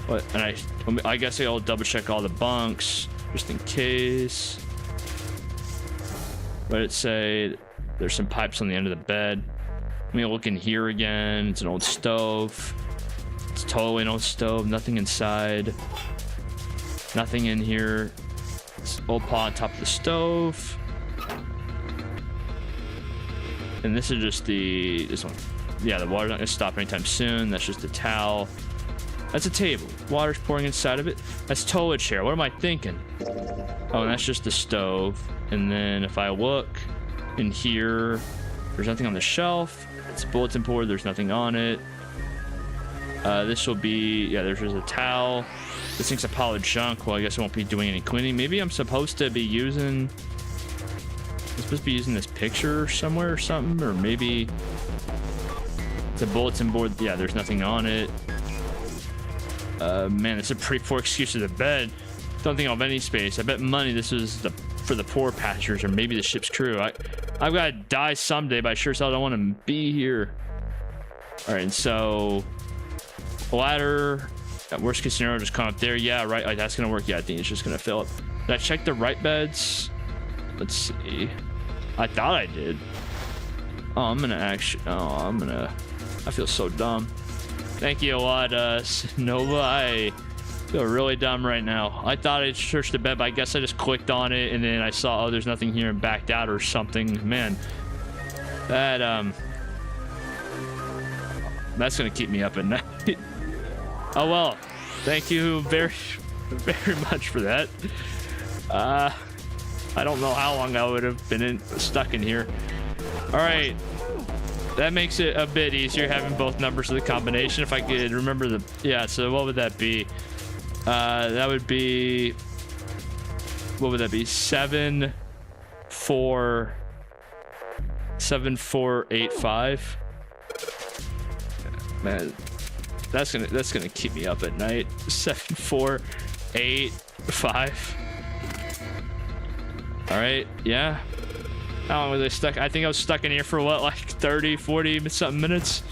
But, and I guess I'll double check all the bunks just in case. Let it say there's some pipes on the end of the bed. Let me look in here again. It's an old stove. It's totally an old stove. Nothing inside. Nothing in here. It's old pot on top of the stove. And this is just this one. Yeah, the water's not gonna stop anytime soon. That's just a towel. That's a table. Water's pouring inside of it. That's totally a chair. What am I thinking? Oh, and that's just the stove. And then if I look in here, there's nothing on the shelf. It's a bulletin board. There's nothing on it. This will be, yeah, there's just a towel. This thing's a pile of junk. Well, I guess I won't be doing any cleaning. Maybe I'm supposed to be using this picture somewhere or something, or maybe it's a bulletin board. Yeah, there's nothing on it. Man, it's a pretty poor excuse to the bed. Don't think I'll have any space. I bet money this is for the poor passengers, or maybe the ship's crew. I've got to die someday, but I sure as hell don't want to be here. All right, and so ladder. At worst case scenario, just come up there. Yeah, right. Like that's gonna work. Yeah, I think it's just gonna fill up. Did I check the right beds? Let's see. I thought I did. Oh, I feel so dumb. Thank you a lot, Nova. I feel really dumb right now. I thought I searched the bed, but I guess I just clicked on it and then I saw, oh, there's nothing here and backed out or something. Man, that's gonna keep me up at night. Oh well, thank you very, very much for that. I don't know how long I would have been stuck in here. All right, that makes it a bit easier having both numbers of the combination. If I could remember yeah, so what would that be? That would be, what would that be? 7485. Man, that's gonna keep me up at night. 7485. All right, yeah. How long was I stuck? I think I was stuck in here for what, like 30, 40 something minutes.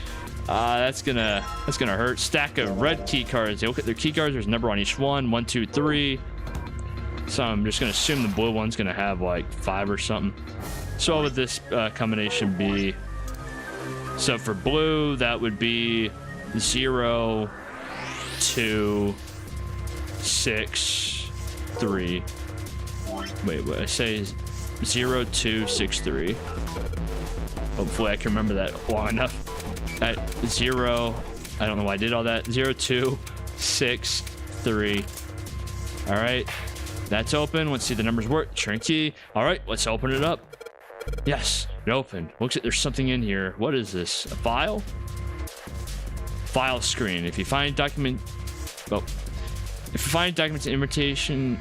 That's gonna hurt. Stack of red key cards. They look at their key cards. There's a number on each one. 1, 2, 3. So I'm just gonna assume the blue one's gonna have like 5 or something. So what would this combination be? So for blue, that would be 0, 2, 6, 3. Wait, what I say? 0, 2, 6, 3. Hopefully I can remember that long enough. At 0, I don't know why I did all that. 0, 2, 6, 3. All right, that's open. Let's see the numbers work. Turn key. All right, let's open it up. Yes, it opened. Looks like there's something in here. What is this? A file? File screen. If you find document, well, if you find documents and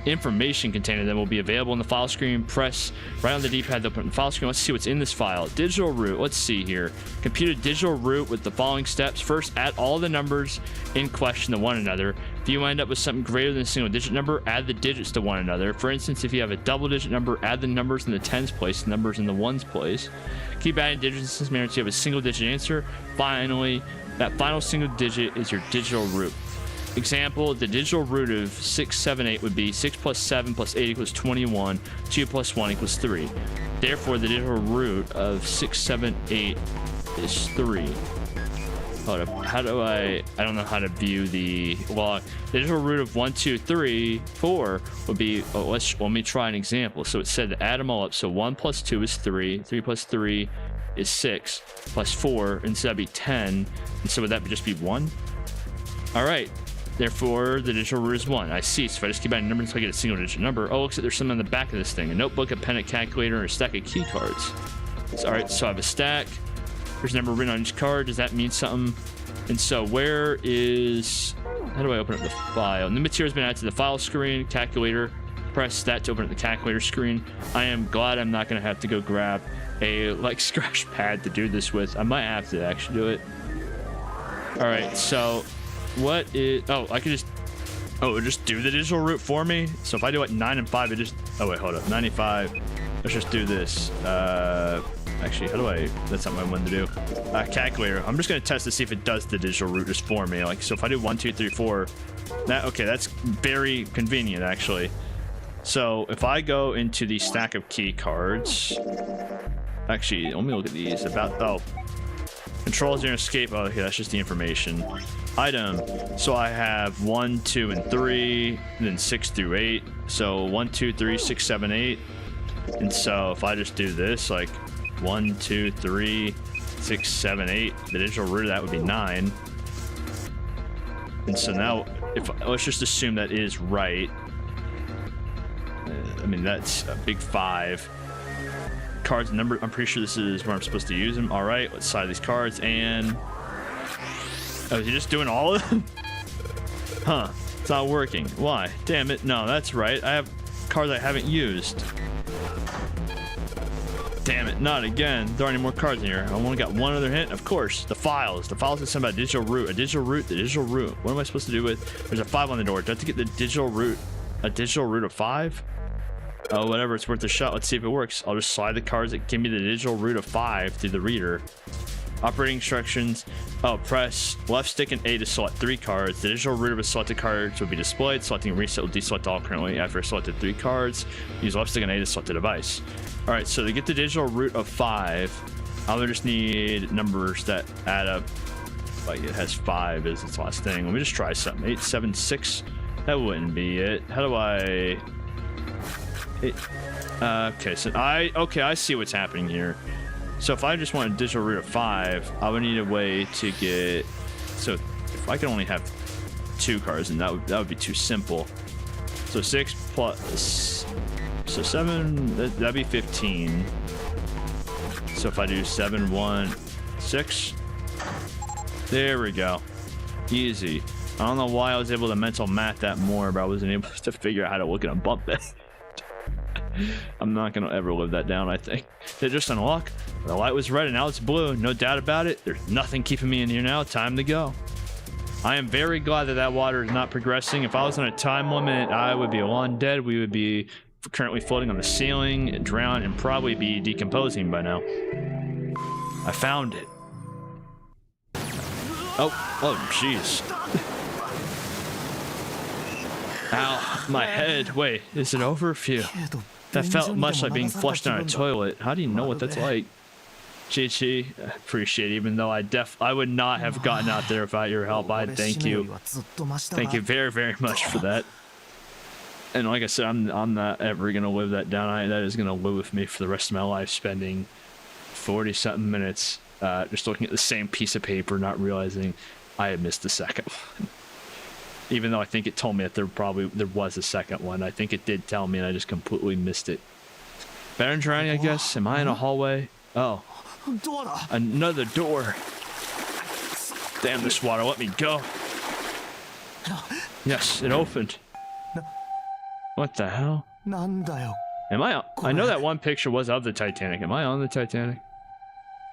information container that will be available in the file screen, press right on the D-pad to open the file screen. Let's see what's in this file. Digital root. Let's see here. Compute a digital root with the following steps. First, add all the numbers in question to one another. If you end up with something greater than a single digit number, add the digits to one another. For instance, if you have a double digit number, add the numbers in the tens place, the numbers in the ones place. Keep adding digits in this manner until you have a single digit answer. Finally, that final single digit is your digital root. Example, the digital root of 678 would be 6 plus 7 plus 8 equals 21. 2 plus 1 equals 3. Therefore, the digital root of 678 is 3. Hold up. How do I don't know how to view the log. The digital root of 1, 2, 3, 4 would be, let me try an example. So it said to add them all up. So 1 plus 2 is 3. 3 plus 3 is 6. Plus 4, and so that'd be 10. And so would that just be 1? All right. Therefore, the digital root is 1. I see. So if I just keep adding numbers until I get a single digit number. Oh, looks like there's something on the back of this thing. A notebook, a pen, a calculator, and a stack of key cards. All right, so I have a stack. There's a number written on each card. Does that mean something? And so where is... How do I open up the file? And the material's been added to the file screen. Calculator. Press that to open up the calculator screen. I am glad I'm not going to have to go grab a scratch pad to do this with. I might have to actually do it. All right, so what is... Oh, I could just... Oh, it just do the digital root for me? So if I do it 9 and 5, it just... Oh, wait, hold up. 95. Let's just do this. Actually, how do I... That's not what I wanted to do. Calculator. I'm just going to test to see if it does the digital root just for me. Like, so if I do 1, 2, 3, 4... That, okay, that's very convenient, actually. So if I go into the stack of key cards... Actually, let me look at these. Oh. Control 0 escape. Oh, okay, that's just the information. Item. So I have 1, 2, and 3, and then 6 through 8. So 1, 2, 3, 6, 7, 8. And so if I just do this, like 1, 2, 3, 6, 7, 8, the digital root of that would be 9. And so now, let's just assume that is right. I mean, that's a big 5. Cards and number. I'm pretty sure this is where I'm supposed to use them. All right, let's side these cards and... Oh, is he just doing all of them? Huh, it's not working. Why? Damn it. No, that's right. I have cards I haven't used. Damn it, not again. There aren't any more cards in here. I only got one other hint. Of course, the files. The files is something about digital root. A digital root, the digital root. What am I supposed to do with... There's a 5 on the door. Do I have to get the digital root? A digital root of 5? Oh, whatever, it's worth a shot. Let's see if it works. I'll just slide the cards that give me the digital root of 5 through the reader. Operating instructions. Oh, press left stick and A to select 3 cards. The digital root of a selected card will be displayed. Selecting reset will deselect all currently after I selected 3 cards. Use left stick and A to select the device. All right, so to get the digital root of 5, I would just need numbers that add up. Like it has 5 as its last thing. Let me just try something. 8, 7, 6. That wouldn't be it. How do I... okay, so I see what's happening here. So if I just want a digital root of 5, I would need a way to get... So if I could only have 2 cards, then that would be too simple. So 6 plus... So 7, that'd be 15. So if I do 7, 1, 6... There we go. Easy. I don't know why I was able to mental math that more, but I wasn't able to figure out how to look at a bump that. I'm not gonna ever live that down, I think. They just unlock. The light was red and now it's blue. No doubt about it. There's nothing keeping me in here now. Time to go. I am very glad that that water is not progressing. If I was on a time limit, I would be long dead. We would be currently floating on the ceiling, drown, and probably be decomposing by now. I found it. Oh, jeez. Ow, my head. Wait, is it over? Phew. That felt much like being flushed down a toilet. How do you know what that's like? Chi-Chi, I appreciate it, even though I would not have gotten out there without your help. I thank you. Thank you very, very much for that. And like I said, I'm not ever going to live that down. That is going to live with me for the rest of my life, spending 40-something minutes just looking at the same piece of paper, not realizing I had missed the second one. Even though I think it told me that there was a second one. I think it did tell me and I just completely missed it. Better than drowning, I guess. Am I in a hallway? Oh. Another door. Damn, this water let me go. Yes, it opened. What the hell? Am I know that one picture was of the Titanic. Am I on the Titanic?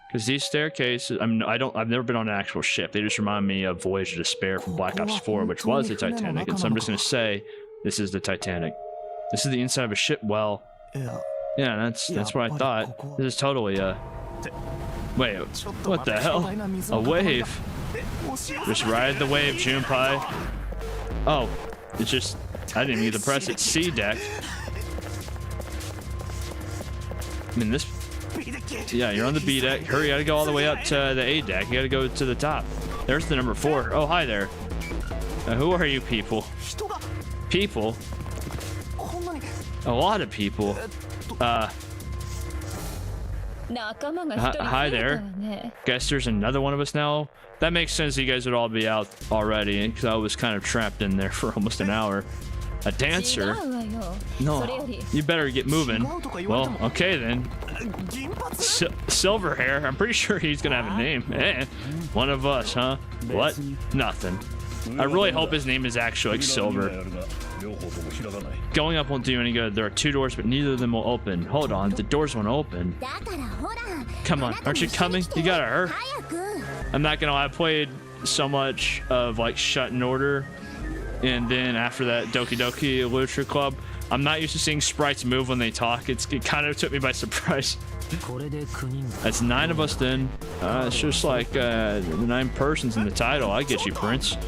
Because these staircases, I've never been on an actual ship. They just remind me of Voyage of Despair from Black Ops 4, which was the Titanic. And so I'm just going to say, this is the Titanic. This is the inside of a ship. Well, yeah, that's what I thought. This is totally a... Wait, what the hell? A wave. Just ride the wave, Junpei. Oh, it's just... I didn't even get to press it. C deck. I mean, this... Yeah, you're on the B deck. Hurry, you gotta go all the way up to the A deck. You gotta go to the top. There's the number 4. Oh, hi there. Who are you people? People? A lot of people. Hi there. Guess there's another one of us now. That makes sense. You guys would all be out already because I was kind of trapped in there for almost an hour. A dancer? No, you better get moving. Well, okay then. Silver hair. I'm pretty sure he's gonna have a name. Eh, one of us, huh? What? Nothing. I really hope his name is actually like Silver. Going up won't do any good. There are 2 doors, but neither of them will open. Hold on, the doors won't open. Come on, aren't you coming? You gotta hurry. I'm not gonna lie, I played so much of like Shut in Order, and then after that Doki Doki Literature Club, I'm not used to seeing sprites move when they talk. It kind of took me by surprise. That's 9 of us then. It's just like the 9 persons in the title. I get you, Prince.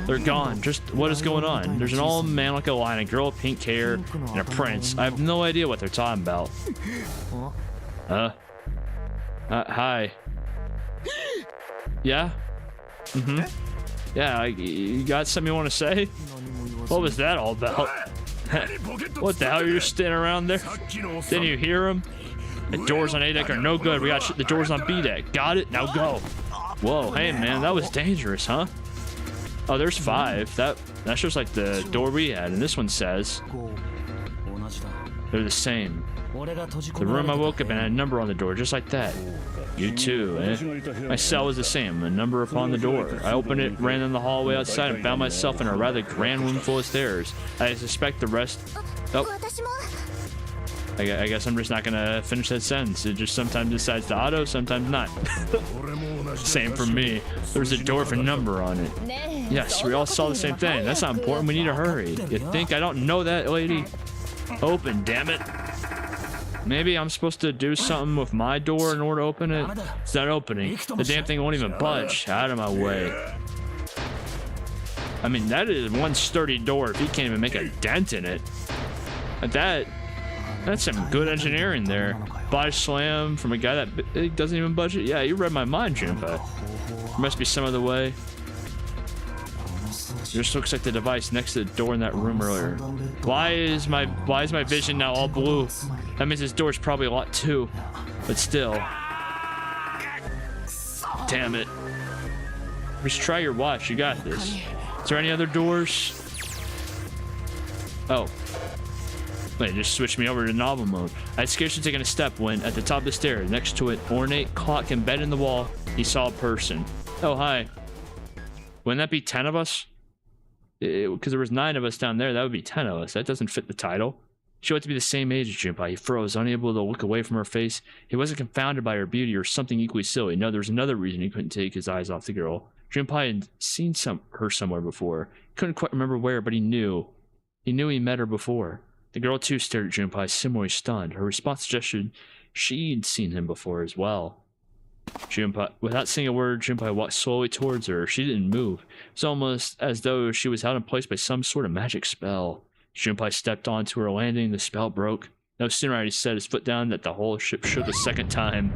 They're gone. Just what is going on? There's an old man like a lion, a girl with pink hair, and a prince. I have no idea what they're talking about. Hi. Yeah? Yeah, you got something you want to say? What was that all about? What the hell? You're just standing around there? Didn't you hear him? The doors on A deck are no good. We got the doors on B deck. Got it? Now go. Whoa, hey man, that was dangerous, huh? Oh, there's 5. That's just like the door we had, and this one says they're the same. The room I woke up in had a number on the door, just like that. You too, eh? My cell was the same, a number upon the door. I opened it, ran in the hallway outside, and found myself in a rather grand room full of stairs. I suspect the rest... Oh. I guess I'm just not gonna finish that sentence. It just sometimes decides to auto, sometimes not. Same for me. There's a door with a number on it. Yes, we all saw the same thing. That's not important. We need to hurry. You think I don't know that, lady? Open, damn it. Maybe I'm supposed to do something with my door in order to open it? It's not opening. The damn thing won't even budge. Out of my way. I mean, that is one sturdy door if he can't even make a dent in it. That's some good engineering there. Body slam from a guy that doesn't even budge it. Yeah, you read my mind, Junpei. There must be some other way. It just looks like the device next to the door in that room earlier. Why is my vision now all blue? That means this door's probably locked too. But still. Damn it. Just try your watch. You got this. Is there any other doors? Oh. Wait, just switched me over to novel mode. I'd scarcely taken a step when, at the top of the stairs, next to an ornate clock embedded in the wall, he saw a person. Oh, hi. Wouldn't that be 10 of us? Because there was 9 of us down there, that would be 10 of us. That doesn't fit the title. She ought to be the same age as Junpei. He froze, unable to look away from her face. He wasn't confounded by her beauty or something equally silly. No, there was another reason he couldn't take his eyes off the girl. Junpei had seen her somewhere before. He couldn't quite remember where, but he knew. He knew he met her before. The girl too stared at Junpei, similarly stunned. Her response suggested she'd seen him before as well. Junpei, without saying a word, Junpei walked slowly towards her. She didn't move. It was almost as though she was held in place by some sort of magic spell. Junpei stepped onto her landing. The spell broke. No sooner had he set his foot down that the whole ship shook a second time.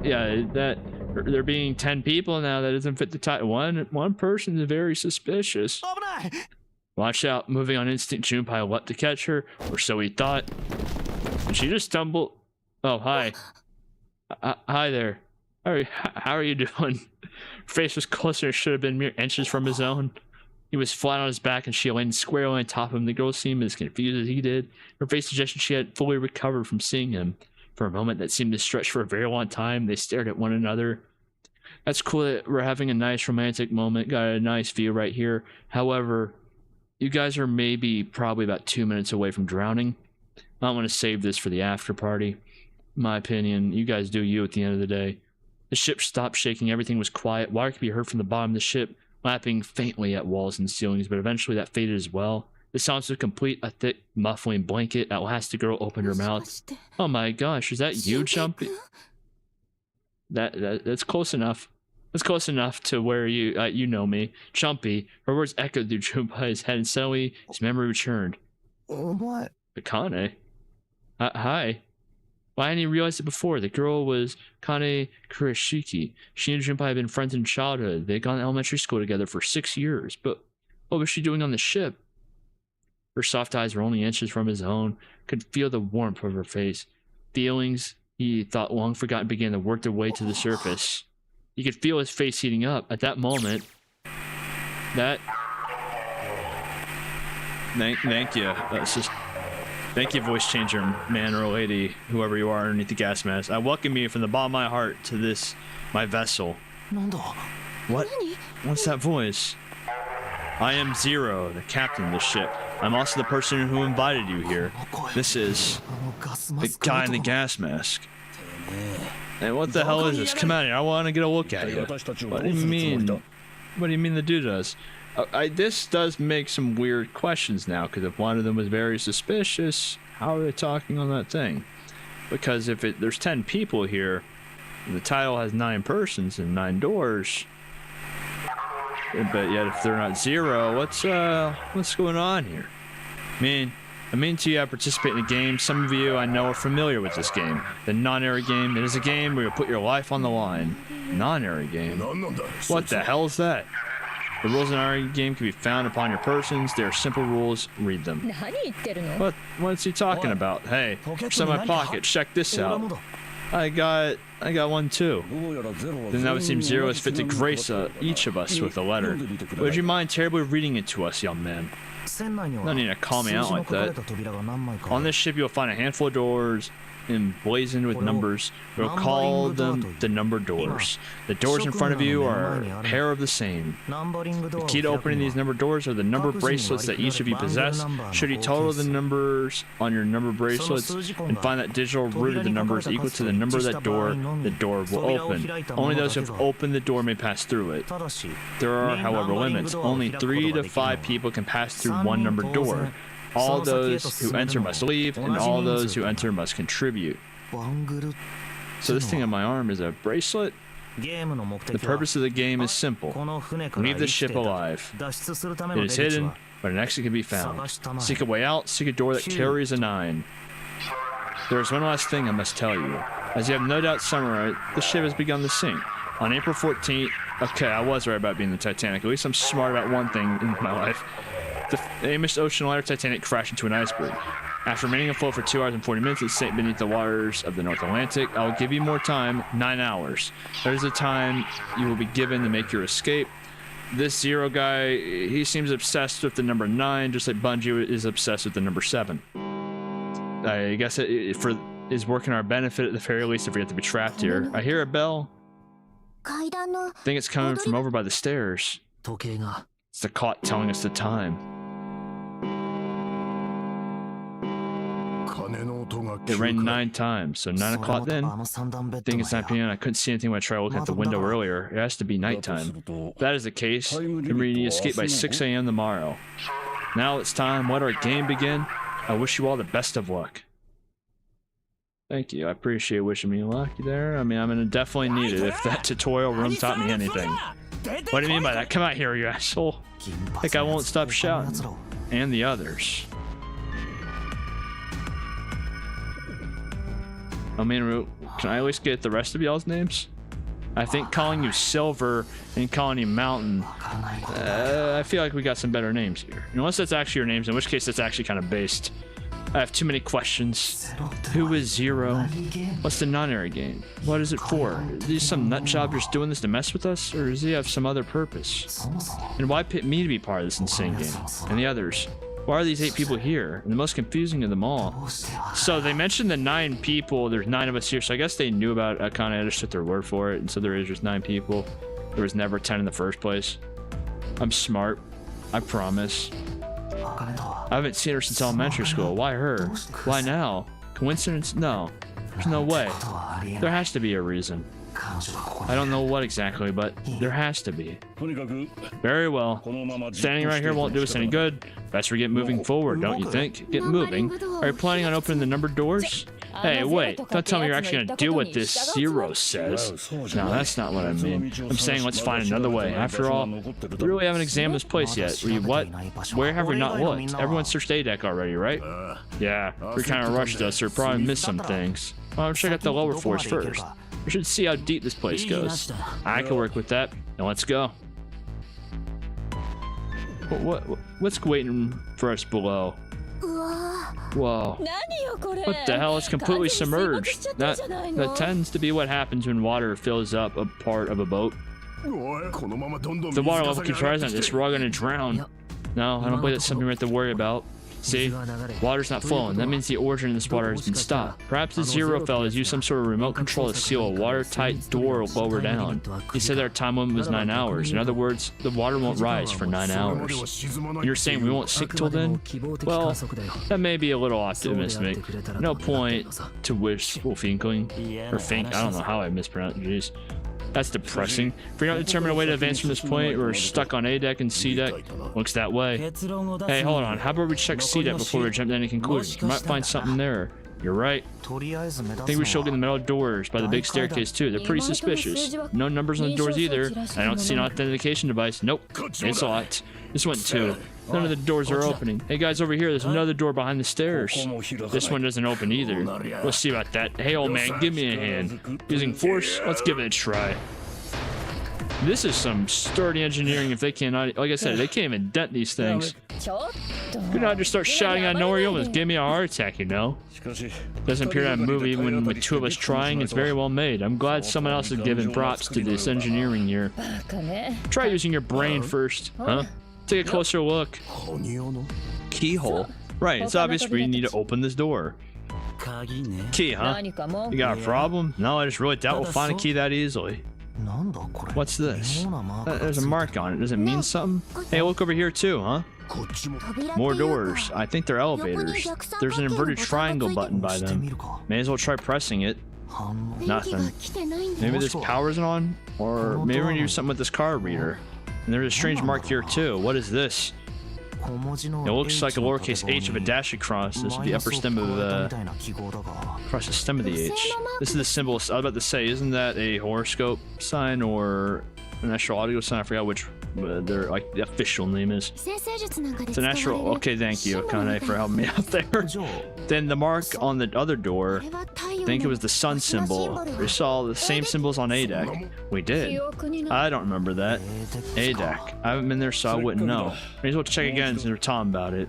Yeah, there being 10 people now, that doesn't fit the title. One person is very suspicious. Watch out. Moving on instinct, Junpei leapt to catch her, or so he thought. And she just stumbled. Oh, hi. Hi there. How are you doing? Her face was closer and should have been mere inches from his own. He was flat on his back and she landed squarely on top of him. The girl seemed as confused as he did. Her face suggested she had fully recovered from seeing him. For a moment that seemed to stretch for a very long time, they stared at one another. That's cool that we're having a nice romantic moment. Got a nice view right here. However, you guys are probably about 2 minutes away from drowning. I want to save this for the after party. My opinion, you guys do you at the end of the day. The ship stopped shaking. Everything was quiet. Water could be heard from the bottom of the ship, lapping faintly at walls and ceilings, but eventually that faded as well. The silence was complete, a thick, muffling blanket. At last, the girl opened her mouth. Oh my gosh, is that you, Jumpy? That's close enough. That's close enough to where you know me. Chumpy. Her words echoed through Junpei's head, and suddenly his memory returned. What? Akane? Hi. Why hadn't he realized it before? The girl was Kane Kurashiki. She and Junpei had been friends in childhood. They had gone to elementary school together for 6 years. But what was she doing on the ship? Her soft eyes were only inches from his own. Could feel the warmth of her face. Feelings he thought long forgotten began to work their way to the surface. You could feel his face heating up. At that moment, Thank you. Thank you, voice changer man or lady, whoever you are underneath the gas mask. I welcome you from the bottom of my heart to this, my vessel. What? What's that voice? I am Zero, the captain of the ship. I'm also the person who invited you here. This is the guy in the gas mask. And what the hell is this? Come out here, I want to get a look at you. What do you mean? What do you mean the dude does? This does make some weird questions now, because if one of them was very suspicious, how are they talking on that thing? Because if there's 10 people here, the title has 9 persons and 9 doors, but yet if they're not Zero, what's going on here? I mean to you, I participate in a game. Some of you I know are familiar with this game. The non-airy game. It is a game where you put your life on the line. Non-airy game? What the hell is that? The rules in our game can be found upon your persons. They are simple rules. Read them. What's he talking about? Hey, it's in my pocket. Check this out. I got one too. Then that would seem Zero is fit to grace each of us with a letter. Would you mind terribly reading it to us, young man? No need to call me out like that. On this ship, you'll find a handful of doors emblazoned with numbers. We'll call them the number doors. The doors in front of you are a pair of the same. The key to opening these number doors are the number bracelets that each of you possess. Should you total the numbers on your number bracelets and find that digital root of the numbers equal to the number of that door, the door will open. Only those who have opened the door may pass through it. There are, however, limits. Only 3 to 5 people can pass through one numbered door. All those who enter must leave, and all those who enter must contribute. So this thing on my arm is a bracelet? The purpose of the game is simple. Leave the ship alive. It is hidden, but an exit can be found. Seek a way out, seek a door that carries a 9. There is one last thing I must tell you. As you have no doubt summarized, the ship has begun to sink. On April 14th, okay, I was right about being the Titanic. At least I'm smart about one thing in my life. The famous ocean liner Titanic crashed into an iceberg. After remaining afloat for 2 hours and 40 minutes, it sank beneath the waters of the North Atlantic. I will give you more time, 9 hours. That is the time you will be given to make your escape. This Zero guy, he seems obsessed with the number 9, just like Bungie is obsessed with the number 7. I guess it is working our benefit at the very least if we have to be trapped here. I hear a bell. I think it's coming from over by the stairs. It's the clock telling us the time. It rang 9 times, so 9 o'clock then. I think it's 9 p.m. I couldn't see anything when I tried looking at the window earlier. It has to be nighttime. If that is the case, then we need to escape by 6 a.m. tomorrow. Now it's time. Let our game begin. I wish you all the best of luck. Thank you. I appreciate wishing me luck there. I mean, I'm gonna definitely need it if that tutorial room taught me anything. What do you mean by that? Come out here, you asshole. Like I won't stop shouting. And the others. I mean, can I at least get the rest of y'all's names? I think calling you Silver and calling you Mountain, I feel like we got some better names here. Unless that's actually your names, in which case that's actually kind of based. I have too many questions. Who is Zero? What's the non-airy game? What is it for? Is he some nut job just doing this to mess with us? Or does he have some other purpose? And why pick me to be part of this insane game? And the others? Why are these 8 people here? And the most confusing of them all. So they mentioned the 9 people. There's 9 of us here. So I guess they knew about it. I kind of just took their word for it. And so there is just 9 people. There was never 10 in the first place. I'm smart. I promise. I haven't seen her since elementary school. Why her? Why now? Coincidence? No. There's no way. There has to be a reason. I don't know what exactly, but there has to be. Very well. Standing right here won't do us any good. Best we get moving forward, don't you think? Get moving? Are you planning on opening the numbered doors? Hey, wait. Don't tell me you're actually gonna do what this Zero says. No, that's not what I mean. I'm saying let's find another way. After all, we really haven't examined this place yet. What? Where have we not looked? Everyone searched A deck already, right? Yeah, we kind of rushed us, or probably missed some things. Well, I'll check out the lower floors first. We should see how deep this place goes. I can work with that. Now let's go. What's waiting for us below? Whoa. What the hell? It's completely submerged. That tends to be what happens when water fills up a part of a boat. If the water level keeps rising like this, we're all gonna drown. No, I don't believe that's something we have to worry about. See? Water's not flowing. That means the origin of this water has been stopped. Perhaps the Zero Fella has used some sort of remote control to seal a watertight door lower down. He said our time limit was 9 hours. In other words, the water won't rise for 9 hours. You're saying we won't sink till then? Well, that may be a little optimistic. No point to wishful thinking. Or think. I don't know how I mispronounced it. Jeez. That's depressing. If we don't determine a way to advance from this point, we're stuck on A deck and C deck. Looks that way. Hey, hold on. How about we check C deck before we jump to any conclusions? We might find something there. You're right. I think we should look at the metal doors by the big staircase too. They're pretty suspicious. No numbers on the doors either. I don't see an authentication device. Nope. It's locked. This one too. None of the doors are opening. Hey guys, over here, there's another door behind the stairs. This one doesn't open either. We'll see about that. Hey old man, give me a hand. Using force? Let's give it a try. This is some sturdy engineering if they cannot, like I said, they can't even dent these things. Could not just start shouting out of nowhere, you almost gave me a heart attack, you know? Doesn't appear to have a movie even with two of us trying. It's very well made. I'm glad someone else is giving props to this engineering here. Try using your brain first, huh? Take a closer look. Keyhole. Right, it's obvious we need to open this door. Key, huh? You got a problem? No, I just really doubt we'll find a key that easily. What's this? There's a mark on it. Does it mean something? Hey, look over here too, huh? More doors. I think they're elevators. There's an inverted triangle button by them. May as well try pressing it. Nothing. Maybe this power isn't on? Or maybe we need to do something with this card reader. And there's a strange mark here too. What is this? It looks like a lowercase h of a dash across. This is the upper stem of across the stem of the H. This is the symbol. I was about to say, isn't that a horoscope sign or an astral audio sign? I forgot which their like the official name is. It's an astral. Okay, thank you, Akane, for helping me out there. Then the mark on the other door, I think it was the sun symbol. We saw the same symbols on A deck. We did. I don't remember that. A deck. I haven't been there, so I wouldn't know. May as well check again since we're talking about it.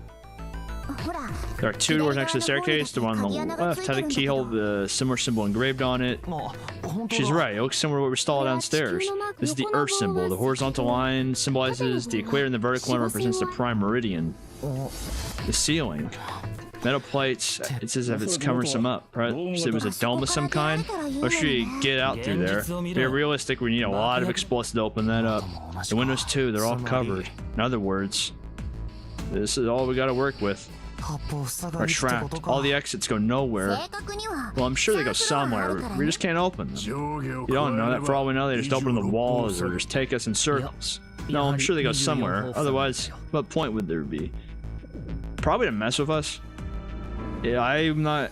There are two doors next to the staircase. The one on the left had a keyhole, the similar symbol engraved on it. She's right. It looks similar to what we saw downstairs. This is the Earth symbol. The horizontal line symbolizes the equator, and the vertical one represents the prime meridian. The ceiling. Metal plates. It's as if it's covering some up. Perhaps it was a dome of some kind. Or should we get out through there? To be realistic, we need a lot of explosives to open that up. The windows too. They're all covered. In other words, this is all we got to work with. Are trapped. All the exits go nowhere. Well, I'm sure they go somewhere. We just can't open them. You don't know that. For all we know, they just open the walls or just take us in circles. No, I'm sure they go somewhere. Otherwise, what point would there be? Probably to mess with us. Yeah, I'm not.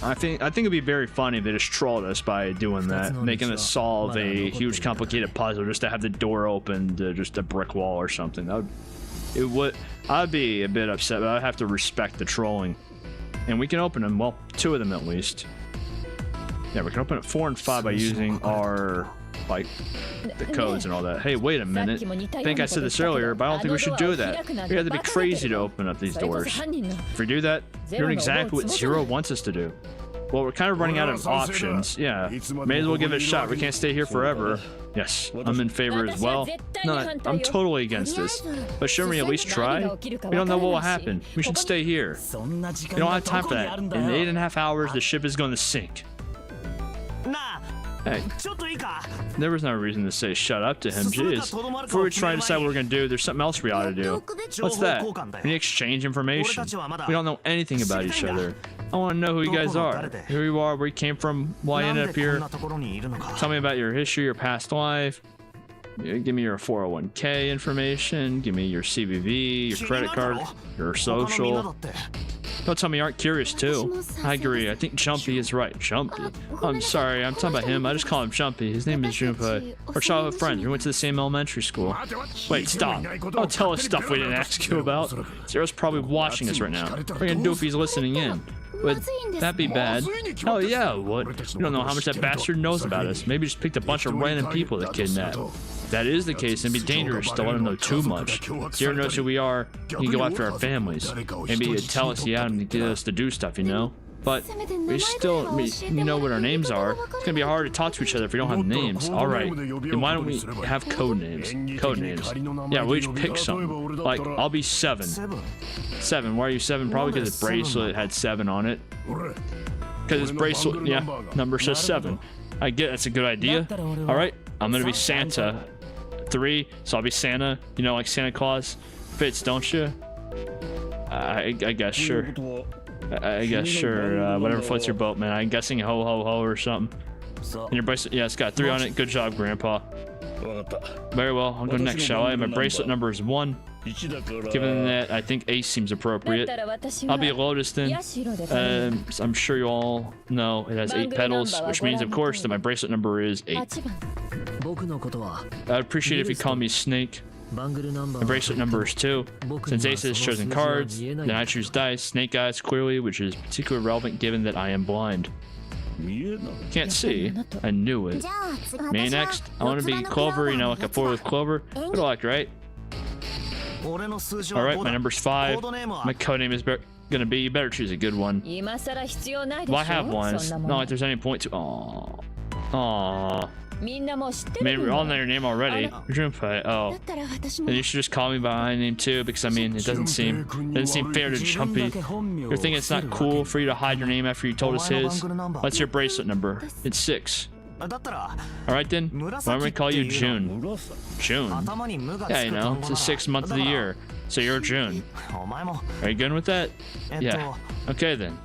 I think it'd be very funny if they just trolled us by doing that, making us solve a huge, complicated puzzle just to have the door open to just a brick wall or something. I'd be a bit upset, but I'd have to respect the trolling. And we can open them, well, 2 of them at least. Yeah, we can open it 4 and 5 by using our, like, the codes and all that. Hey, wait a minute. I think I said this earlier, but I don't think we should do that. We have to be crazy to open up these doors. If we do that, we're doing exactly what Zero wants us to do. Well, we're kind of running out of options. Yeah, may as well give it a shot. We can't stay here forever. Yes, I'm in favor as well. No, I'm totally against this. But shouldn't we at least try? We don't know what will happen. We should stay here. We don't have time for that. In 8.5 hours, the ship is going to sink. Hey, there was no reason to say shut up to him. Jeez. Before we try to decide what we're going to do, there's something else we ought to do. What's that? We need to exchange information. We don't know anything about each other. I want to know who you guys are. Who you are, where you came from, why you ended up here. Tell me about your history, your past life. Give me your 401k information. Give me your CVV, your credit card, your social. Don't tell me you aren't curious too. I agree. I think Jumpy is right. Jumpy. I'm sorry. I'm talking about him. I just call him Jumpy. His name is Junpei. We're childhood friends. We went to the same elementary school. Wait, stop. Don't tell us stuff we didn't ask you about. Zero's probably watching us right now. What are you gonna do if he's listening in? Would that be bad? Oh yeah, what? We don't know how much that bastard knows about us. Maybe just picked a bunch of random people to kidnap. If that is the case, it'd be dangerous to let him know too much. Zero knows who we are, he can go after our families. Maybe he'd tell us, yeah, and get us to do stuff, you know? But we know what our names are. It's gonna be hard to talk to each other if we don't have names. Alright, then why don't we have code names? Code names. Yeah, we'll each pick some. Like, I'll be 7. 7, why are you 7? Probably because his bracelet had 7 on it. Because his bracelet, yeah, number says 7. I get that's a good idea. Alright, I'm gonna be Santa. 3, so I'll be Santa. You know, like Santa Claus. Fits, don't you? I guess, sure. I guess, sure. Whatever floats your boat, man. I'm guessing ho ho ho or something. And your bracelet, yeah, it's got 3 on it. Good job, Grandpa. Very well, I'll go next, shall I? My bracelet number is 1. Given that, I think Ace seems appropriate. I'll be a Lotus then. I'm sure you all know it has 8 petals, which means, of course, that my bracelet number is 8. I'd appreciate it if you call me Snake. My bracelet number is 2. Since Ace has chosen cards, then I choose dice, Snake Eyes clearly, which is particularly relevant given that I am blind. Can't see. I knew it. Me next. I want to be Clover, you know, like a 4-leaf clover. Good luck, right? Alright, my number's 5. My codename is gonna be, you better choose a good one. Well, I have one. Not like there's any point to. Aww. Aww. I mean, we all know your name already. Junpei. Oh. Then you should just call me by my name too, because I mean, it doesn't seem fair to Jumpy. You're thinking it's not cool for you to hide your name after you told us his? What's your bracelet number? It's 6. Alright then, why don't we call you June? June? Yeah, you know, it's the 6th month of the year, so you're June. Are you good with that? Yeah. Okay then.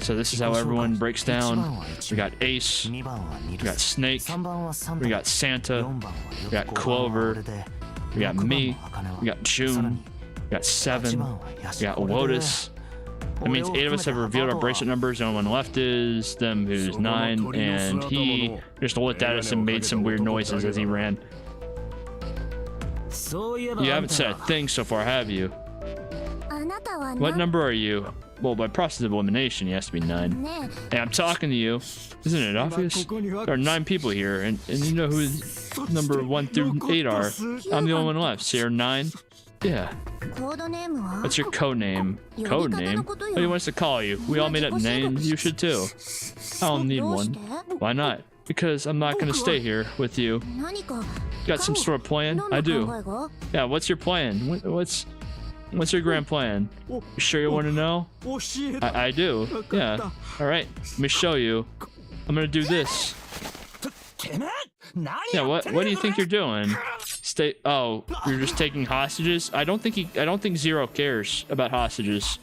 So this is how everyone breaks down. We got Ace, we got Snake, we got Santa, we got Clover, we got me, we got June, we got 7, we got Lotus. That means 8 of us have revealed our bracelet numbers. The only one left is them, who's 9, and he just looked at us and made some weird noises as he ran. You haven't said a thing so far, have you? What number are you? Well, by process of elimination, he has to be 9. Hey, I'm talking to you. Isn't it obvious? There are 9 people here, and you know who number 1 through 8 are. I'm the only one left, so you're 9? Yeah. What's your code name? Code name? What do you want us to call you? We all made up names. You should too. I don't need one. Why not? Because I'm not gonna stay here with you. Got some sort of plan? I do. Yeah, what's your plan? What's your grand plan? You sure you want to know? I do. Yeah. Alright, let me show you. I'm gonna do this. Yeah, what do you think you're doing? Oh, you're just taking hostages? I don't think Zero cares about hostages.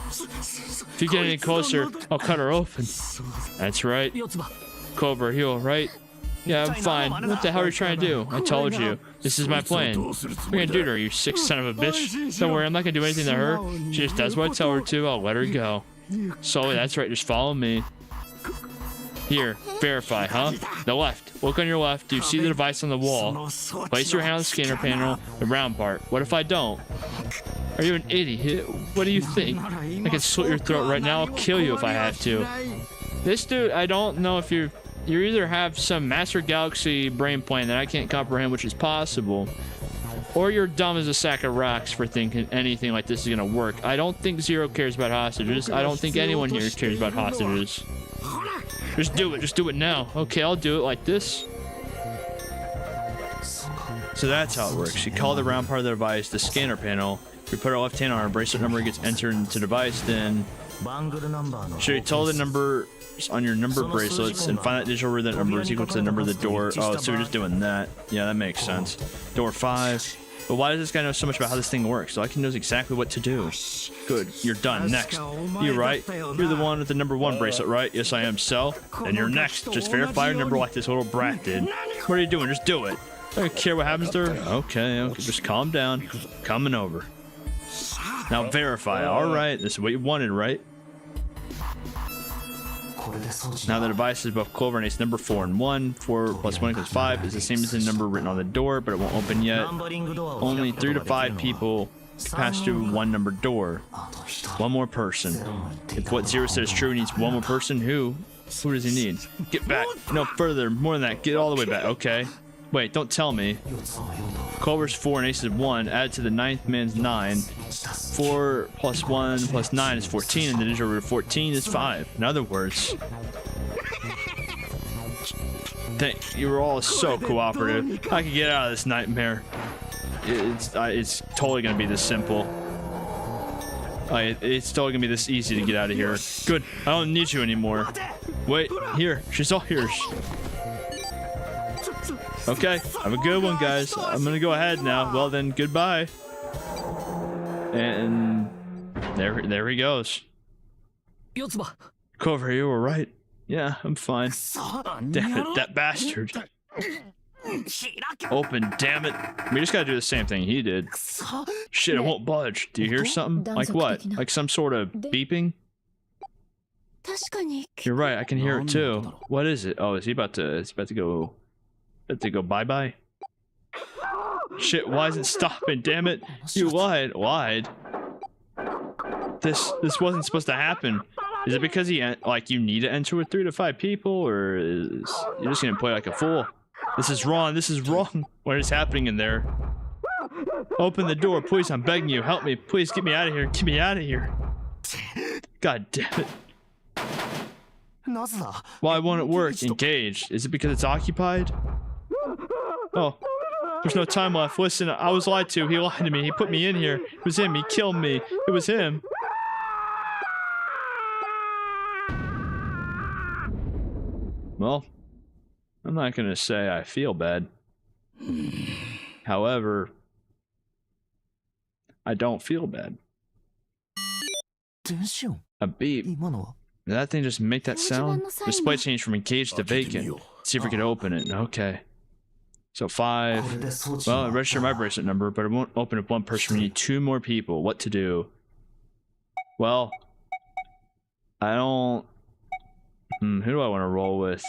If you get any closer, I'll cut her open. That's right. Clover, heal, right? Yeah, I'm fine. What the hell are you trying to do? I told you. This is my plan. What are you gonna do to her, you sick son of a bitch? Don't worry, I'm not gonna do anything to her. She just does what I tell her to. I'll let her go. So, that's right, just follow me. Here, verify, huh? The left. Look on your left. Do you see the device on the wall? Place your hand on the scanner panel, the round part. What if I don't? Are you an idiot? What do you think? I can slit your throat right now. I'll kill you if I have to. This dude, I don't know if you either have some Master Galaxy brain plan that I can't comprehend, which is possible, or you're dumb as a sack of rocks for thinking anything like this is gonna work. I don't think Zero cares about hostages. I don't think anyone here cares about hostages. Just do it. Just do it now. Okay, I'll do it like this. So that's how it works. You call the round part of the device the scanner panel. If you put our left hand on our bracelet number, it gets entered into the device. Then should you tell the number on your number bracelets and find that digital where that number is equal to the number of the door. Oh, so we're just doing that. Yeah, that makes sense. Door 5. But why does this guy know so much about how this thing works? So I can know exactly what to do. Good, you're done. Next. You're right. You're the one with the number 1 bracelet, right? Yes, I am. So, then you're next. Just verify your number like this little brat did. What are you doing? Just do it. I don't care what happens to her. Okay, just calm down. Coming over. Now verify. Alright, this is what you wanted, right? Now the device is both Clover and Ace number 4 and 1. 4 plus 1 equals 5 is the same as the number written on the door, but it won't open yet. Only 3 to 5 people to pass through one numbered door. One more person. If what Zero said is true, he needs one more person. Who does he need? Get back. No further. More than that. Get all the way back. Okay. Wait, don't tell me. Clover's 4 and Ace is 1. Add to the ninth man's 9. 4 plus 1 plus 9 is 14, and the digital root of 14 is 5. In other words, you were all so cooperative. I can get out of this nightmare. It's totally gonna be this simple. It's totally gonna be this easy to get out of here. Good. I don't need you anymore. Wait, here. She's all yours. Okay, have a good one, guys. I'm gonna go ahead now. Well then, goodbye. And there he goes. Clover, you were right. Yeah, I'm fine. Damn it, that bastard. Open, damn it. We just gotta do the same thing he did. Shit, it won't budge. Do you hear something? Like what? Like some sort of beeping? You're right, I can hear it too. What is it? Oh, is he about to go... bye-bye? Shit, why isn't it stopping? Damn it. You lied. Lied? This wasn't supposed to happen. Is it because you need to enter with 3 to 5 people, or you're just gonna play like a fool? This is wrong. This is wrong. What is happening in there? Open the door, please. I'm begging you. Help me. Please get me out of here. Get me out of here. God damn it. Why won't it work? Engaged. Is it because it's occupied? Oh, there's no time left. Listen, I was lied to. He lied to me. He put me in here. It was him. He killed me. It was him. Well, I'm not gonna say I feel bad. However, I don't feel bad. A beep. Did that thing just make that sound? Display changed from engaged to vacant. Let's see if we can open it. Okay. So 5. Well, I registered my bracelet number, but it won't open if one person. We need 2 more people. What to do? Well, I don't... who do I want to roll with?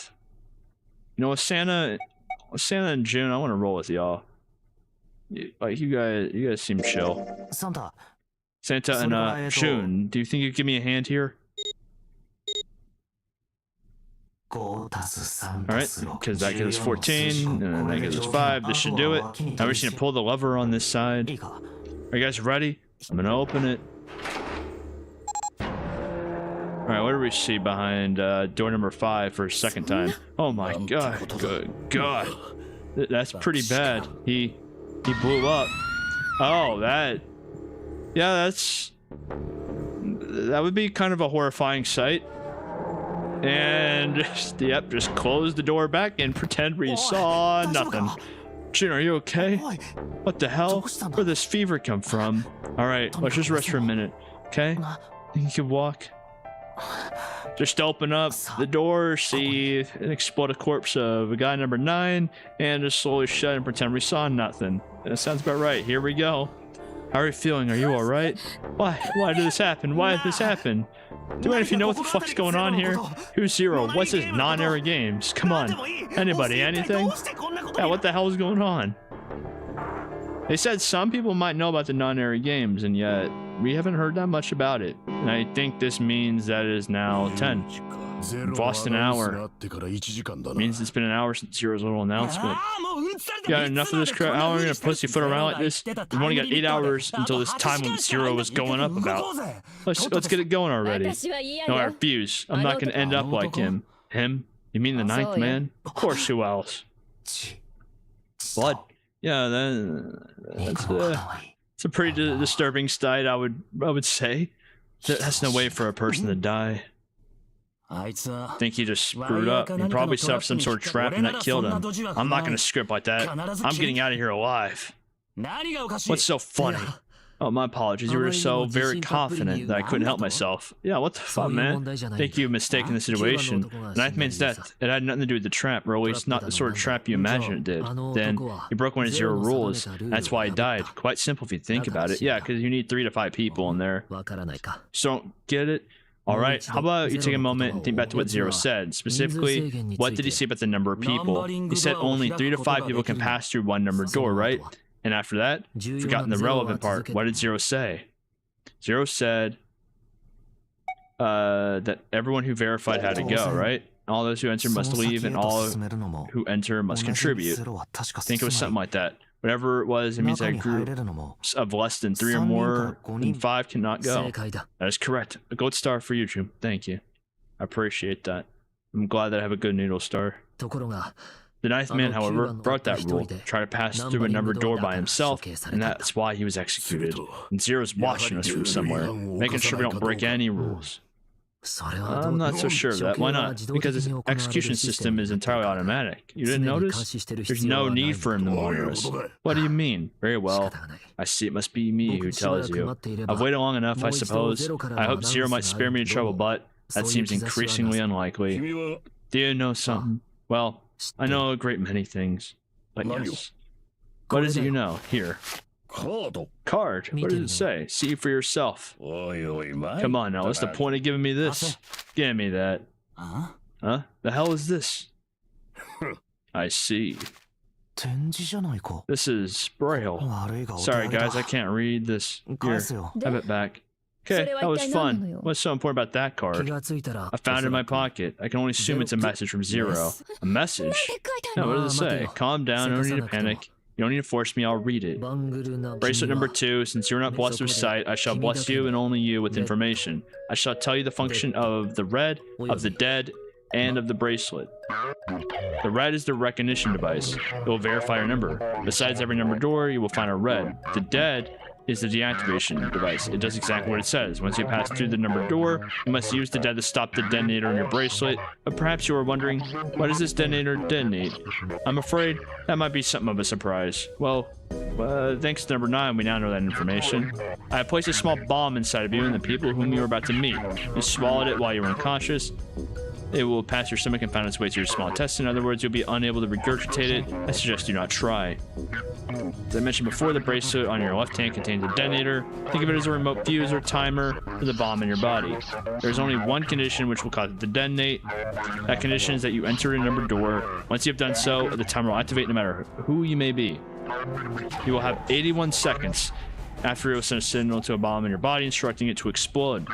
You know, with Santa and June, I want to roll with y'all. Like, you guys seem chill. Santa and June, do you think you could give me a hand here? Alright, because that gives us 14, and that gives us 5. This should do it. Now we're just gonna pull the lever on this side. Are you guys ready? I'm gonna open it. Alright, what do we see behind door number 5 for a second time? Oh my god. Good god. That's pretty bad. He blew up. Oh, that would be kind of a horrifying sight. And yep, just close the door back and pretend we saw nothing. Jin, are you okay? What the hell? Where'd this fever come from? Alright, let's just rest for a minute. Okay? Think you can walk? Just open up the door, see an exploded corpse of a guy number 9, and just slowly shut and pretend we saw nothing. That sounds about right. Here we go. How are you feeling? Are you alright? Why did this happen? Why did this happen? Do any of you know what the fuck's going on here? Who's Zero? What's this non-era games? Come on. Anybody, anything? Yeah, what the hell is going on? They said some people might know about the non-era games, and yet we haven't heard that much about it. And I think this means that it is now 10. We've lost an hour. It means it's been an hour since Zero's little announcement. Yeah, enough of this crap. How are we gonna pussyfoot around like this? We've only got 8 hours until this time when Zero was going up about. Let's get it going already. No, I refuse. I'm not gonna end up like him. Him? You mean the 9th man? Of course, who else? Blood. Yeah, that's a pretty disturbing sight, I would say. That's no way for a person to die. I think he just screwed up. He probably set up some sort of trap and that killed him. I'm not gonna script like that. I'm getting out of here alive. What's so funny? Oh, my apologies. You were so very confident that I couldn't help myself. Yeah, what the fuck, man? I think you've mistaken the situation. The 9th man's death, it had nothing to do with the trap, or at least not the sort of trap you imagine it did. Then, he broke one of Zero rules. That's why he died. Quite simple if you think about it. Yeah, because you need 3 to 5 people in there. So, don't get it? Alright, how about you take a moment and think back to what Zero said. Specifically, what did he say about the number of people? He said only 3 to 5 people can pass through one numbered door, right? And after that, forgotten the relevant part. What did Zero say? Zero said that everyone who verified had to go, right? All those who enter must leave, and all who enter must contribute. I think it was something like that. Whatever it was, it means that a group of less than 3 or more than 5 cannot go. That is correct. A gold star for you, Jim. Thank you. I appreciate that. I'm glad that I have a good noodle star. The 9th man, however, broke that rule, tried to pass through a numbered door by himself, and that's why he was executed. And Zero's watching us from somewhere, making sure we don't break any rules. I'm not so sure of that. Why not? Because his execution system is entirely automatic. You didn't notice? There's no need for him to monitor us. What do you mean? Very well. I see it must be me who tells you. I've waited long enough, I suppose. I hope Zero might spare me the trouble, but that seems increasingly unlikely. Do you know something? Well, I know a great many things. But yes. What is it you know? Here. Card. What does it say? See for yourself. Come on now, what's the point of giving me this? Give me that. Huh? The hell is this? I see. This is Braille. Sorry guys, I can't read this. Here, have it back. Okay, that was fun. What's so important about that card? I found it in my pocket. I can only assume it's a message from Zero. A message? No, what does it say? Calm down, no need to panic. You don't need to force me, I'll read it. Bracelet number 2, since you're not blessed with sight, I shall bless you and only you with information. I shall tell you the function of the red, of the dead, and of the bracelet. The red is the recognition device. It will verify your number. Besides every number door, you will find a red. The dead is the deactivation device. It does exactly what it says. Once you pass through the number door, you must use the dead to stop the detonator in your bracelet. But perhaps you are wondering, why does this detonator detonate? I'm afraid that might be something of a surprise. Well, thanks to number 9, we now know that information. I have placed a small bomb inside of you and the people whom you are about to meet. You swallowed it while you were unconscious. It will pass your stomach and find its way to your small intestine. In other words, you'll be unable to regurgitate it. I suggest you not try. As I mentioned before, the bracelet on your left hand contains a detonator. Think of it as a remote fuse or timer for the bomb in your body. There's only one condition which will cause it to detonate. That condition is that you enter a numbered door. Once you have done so, the timer will activate no matter who you may be. You will have 81 seconds after it will send a signal to a bomb in your body, instructing it to explode.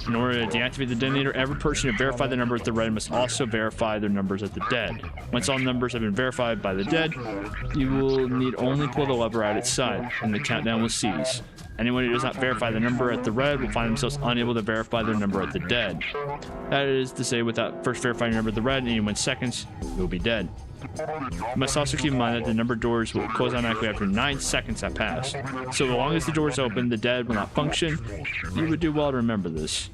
In order to deactivate the detonator, every person who verified the number at the red must also verify their numbers at the dead. Once all numbers have been verified by the dead, you will need only pull the lever at its side, and the countdown will cease. Anyone who does not verify the number at the red will find themselves unable to verify their number at the dead. That is to say, without first verifying your number at the red in 81 seconds, you will be dead. You must also keep in mind that the numbered doors will close automatically after 9 seconds have passed. So as long as the doors open, the dead will not function. You would do well to remember this.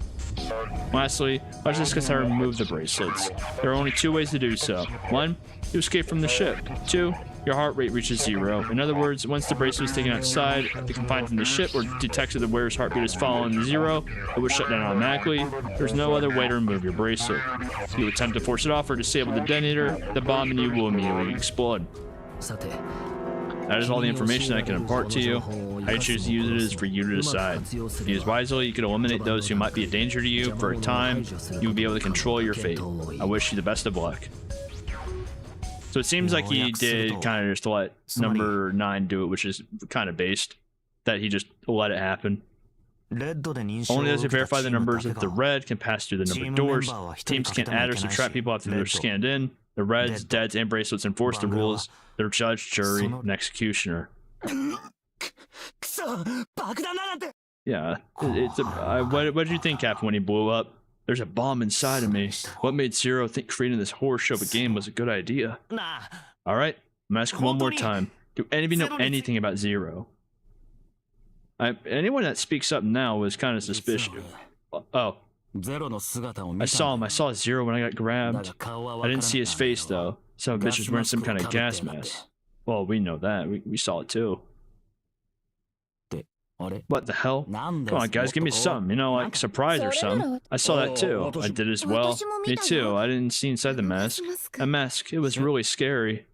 Lastly, let's discuss how to remove the bracelets. There are only 2 ways to do so. 1, you escape from the ship. 2, your heart rate reaches 0. In other words, once the bracelet is taken outside the confines of the ship or detects that the wearer's heartbeat has fallen to 0, it will shut down automatically. There's no other way to remove your bracelet. If you attempt to force it off or disable the detonator, the bomb in you will immediately explode. That is all the information I can impart to you. How you choose to use it is for you to decide. If you use wisely, you can eliminate those who might be a danger to you for a time. You will be able to control your fate. I wish you the best of luck. So it seems like he did kind of just let number 9 do it, which is kind of based that he just let it happen. Only those who verify the numbers of the red can pass through the numbered doors. Teams can't add or subtract people after they're scanned in. The reds, deads, and bracelets enforce the rules. They're judge, jury, and executioner. Yeah, what did you think, Captain, when he blew up? There's a bomb inside of me. What made Zero think creating this horror show of a game was a good idea? Alright, I'm asking one more time. Do any of you know anything about Zero? Anyone that speaks up now was kind of suspicious. Oh. I saw him. I saw Zero when I got grabbed. I didn't see his face, though. Some bitch was wearing some kind of gas mask. Well, we know that. We saw it, too. What the hell? Come on, guys, give me something. You know, like surprise or something. I saw that too. I did as well. Me too. I didn't see inside the mask. A mask. It was really scary.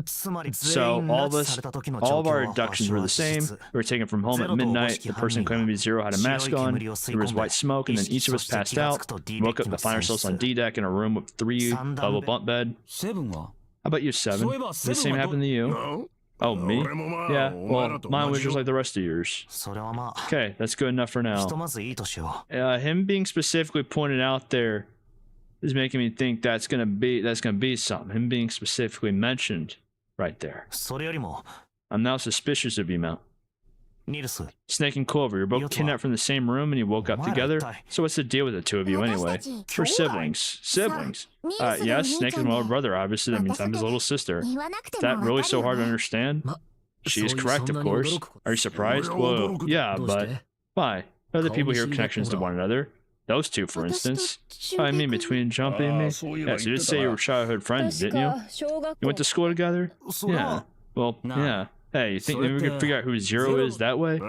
So all of our abductions were the same. We were taken from home at midnight. The person claiming to be Zero had a mask on. There was white smoke, and then each of us passed out. We woke up to find ourselves on D-deck in a room with 3 double bunk bed. How about you, 7? Did the same happen to you? Oh, me? Yeah, well, mine was just like the rest of yours. Okay, that's good enough for now. Him being specifically pointed out there is making me think that's gonna be something. Him being specifically mentioned right there. I'm now suspicious of you, Mount. Snake and Clover, you're both kidnapped from the same room and you woke up together? So what's the deal with the two of you anyway? We're siblings. Siblings? Yes, Snake is my older brother, obviously. That means I'm his little sister. Is that really so hard to understand? She is correct, of course. Are you surprised? Whoa, yeah, but... Why? Other people here have connections to one another. Those two, for instance. I mean, between Jumpy and me. Yes, you did say you were childhood friends, didn't you? You went to school together? Yeah. Well, yeah. Hey, you think maybe we can figure out who Zero is that way?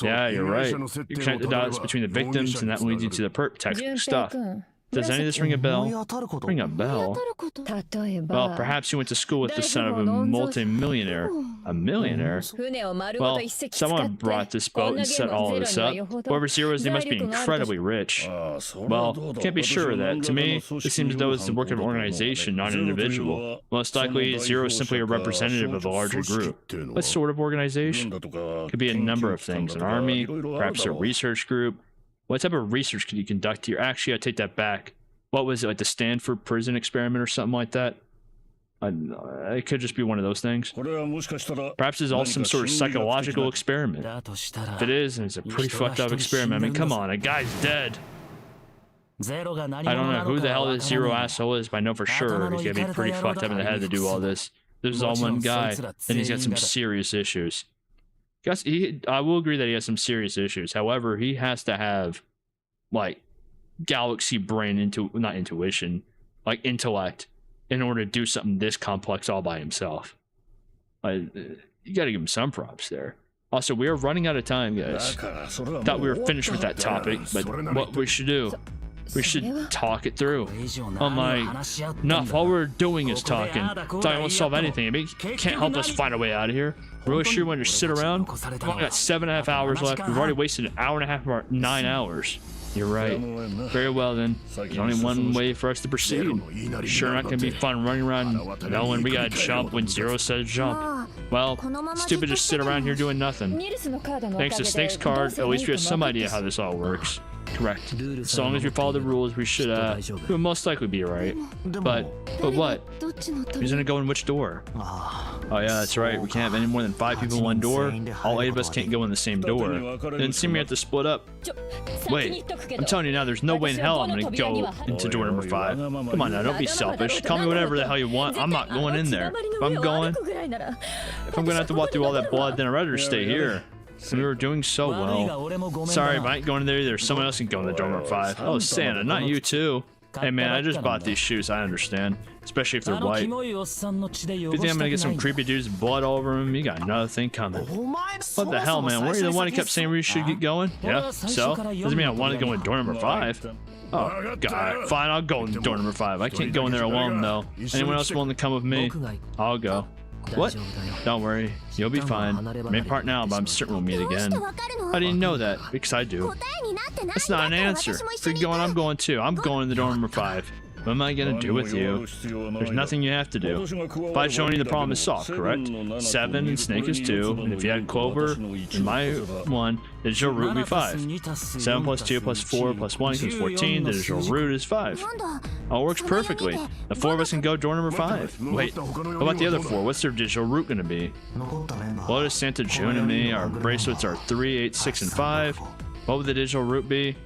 Yeah, you're right. You connect the dots between the victims, and that leads you to the perp tech stuff. Does any of this ring a bell? Ring a bell? Well, perhaps you went to school with the son of a multi-millionaire. A millionaire? Well, someone brought this boat and set all of this up. Whoever Zero is, they must be incredibly rich. Well, can't be sure of that. To me, it seems as though it's the work of an organization, not an individual. Most likely, Zero is simply a representative of a larger group. What sort of organization? Could be a number of things. An army, perhaps a research group. What type of research could you conduct here? Actually, I take that back. What was it, like the Stanford prison experiment or something like that? It could just be one of those things. Perhaps it's all some sort of psychological experiment. If it is, and it's a pretty fucked up experiment. I mean, come on, a guy's dead. I don't know who the hell this Zero asshole is, but I know for sure he's gonna be pretty fucked up in the head to do all this. This is all one guy, and he's got some serious issues. I will agree that he has some serious issues. However, he has to have, like, galaxy brain not intuition, like intellect, in order to do something this complex all by himself. You gotta give him some props there. Also, we are running out of time, guys. Thought we were finished with that topic, but what we should do, we should talk it through. Oh my, enough. All we're doing is talking. Talking won't solve anything. I mean, can't help us find a way out of here. Really sure you want to sit around? We've only got 7.5 hours left. We've already wasted an hour and a half of our 9 hours. You're right. Very well then. There's only one way for us to proceed. Sure not gonna be fun running around knowing we gotta jump when Zero says jump. Well, stupid just sit around here doing nothing. Thanks to Snake's card, at least we have some idea how this all works. Correct. As long as we follow the rules, we should, we'll most likely be right. But what? Who's gonna go in which door? Oh yeah, that's right. We can't have any more than 5 people in one door. All 8 of us can't go in the same door. Then seem we have to split up. Wait, I'm telling you now, there's no way in hell I'm gonna go into door number 5. Come on now, don't be selfish. Call me whatever the hell you want. I'm not going in there. If I'm gonna have to walk through all that blood, then I'd rather stay here. We were doing so well. Sorry, but I ain't going in there either. Someone else can go in the door number 5. Oh, Santa, not you too. Hey man, I just bought these shoes, I understand. Especially if they're white. If you think I'm gonna get some creepy dude's blood all over him, you got another thing coming. What the hell, man? Weren't you the one who kept saying we should get going? Yeah, so? Doesn't mean I want to go in door number 5. Oh, God. Fine, I'll go in door number 5. I can't go in there alone, though. Anyone else willing to come with me? I'll go. What? Don't worry, you'll be fine. May part now, but I'm certain we'll meet again. How do you know that? Because I do. That's not an answer. If you're going, I'm going too. I'm going in the door number 5. What am I gonna do with you? There's nothing you have to do. By showing you the problem is solved, correct? 7 and Snake is 2, and if you had Clover and my 1, the digital root would be 5. 7 plus 2 plus 4 plus 1 equals 14, the digital root is 5. All works perfectly. The 4 of us can go door number 5. Wait, what about the other 4? What's their digital root gonna be? Lotus, Santa, June, and me, our bracelets are 3, 8, 6, and 5. What would the digital root be?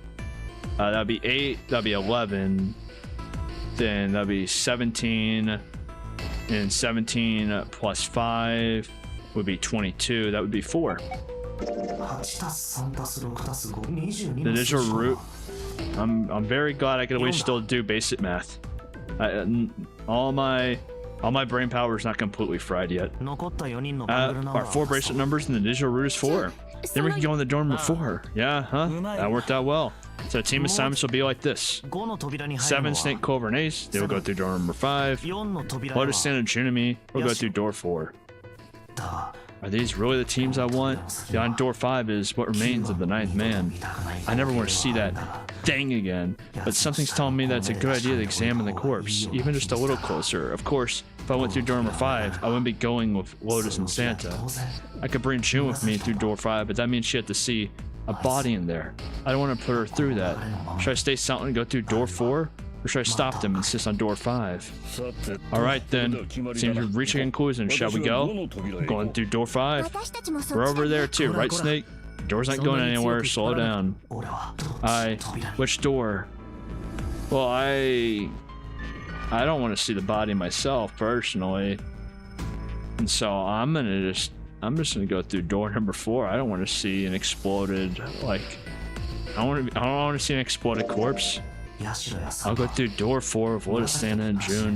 That'd be 8, that'd be 11. Then that'd be 17, and 17 plus 5 would be 22. That would be 4. The digital root. I'm very glad I could at least still do basic math. All my brain power is not completely fried yet. Our 4 bracelet numbers and the digital root is 4. Then we can go in the door number 4. Yeah, huh? That worked out well. So team assignments will be like this. 7, Snake, Clover, and Ace. They will go through door number 5. Lotus, Santa, June, and me will go through door 4. Are these really the teams I want? Beyond door 5 is what remains of the 9th man. I never want to see that thing again, but something's telling me that it's a good idea to examine the corpse, even just a little closer. Of course, if I went through door number 5, I wouldn't be going with Lotus and Santa. I could bring June with me through door 5, but that means she had to see a body in there. I don't want to put her through that. Should I stay silent and go through door 4? Or should I stop them and insist on door 5? Alright then, seems we've reached a conclusion. Shall we go? Going through door 5. We're over there too, right Snake? Doors aren't going anywhere, slow down. Which door? Well, I don't want to see the body myself personally. And so I'm just gonna go through door number 4. I don't want to see an exploded, like, I don't want to see an exploded corpse. I'll go through door 4 of Lotus, Santa, and June.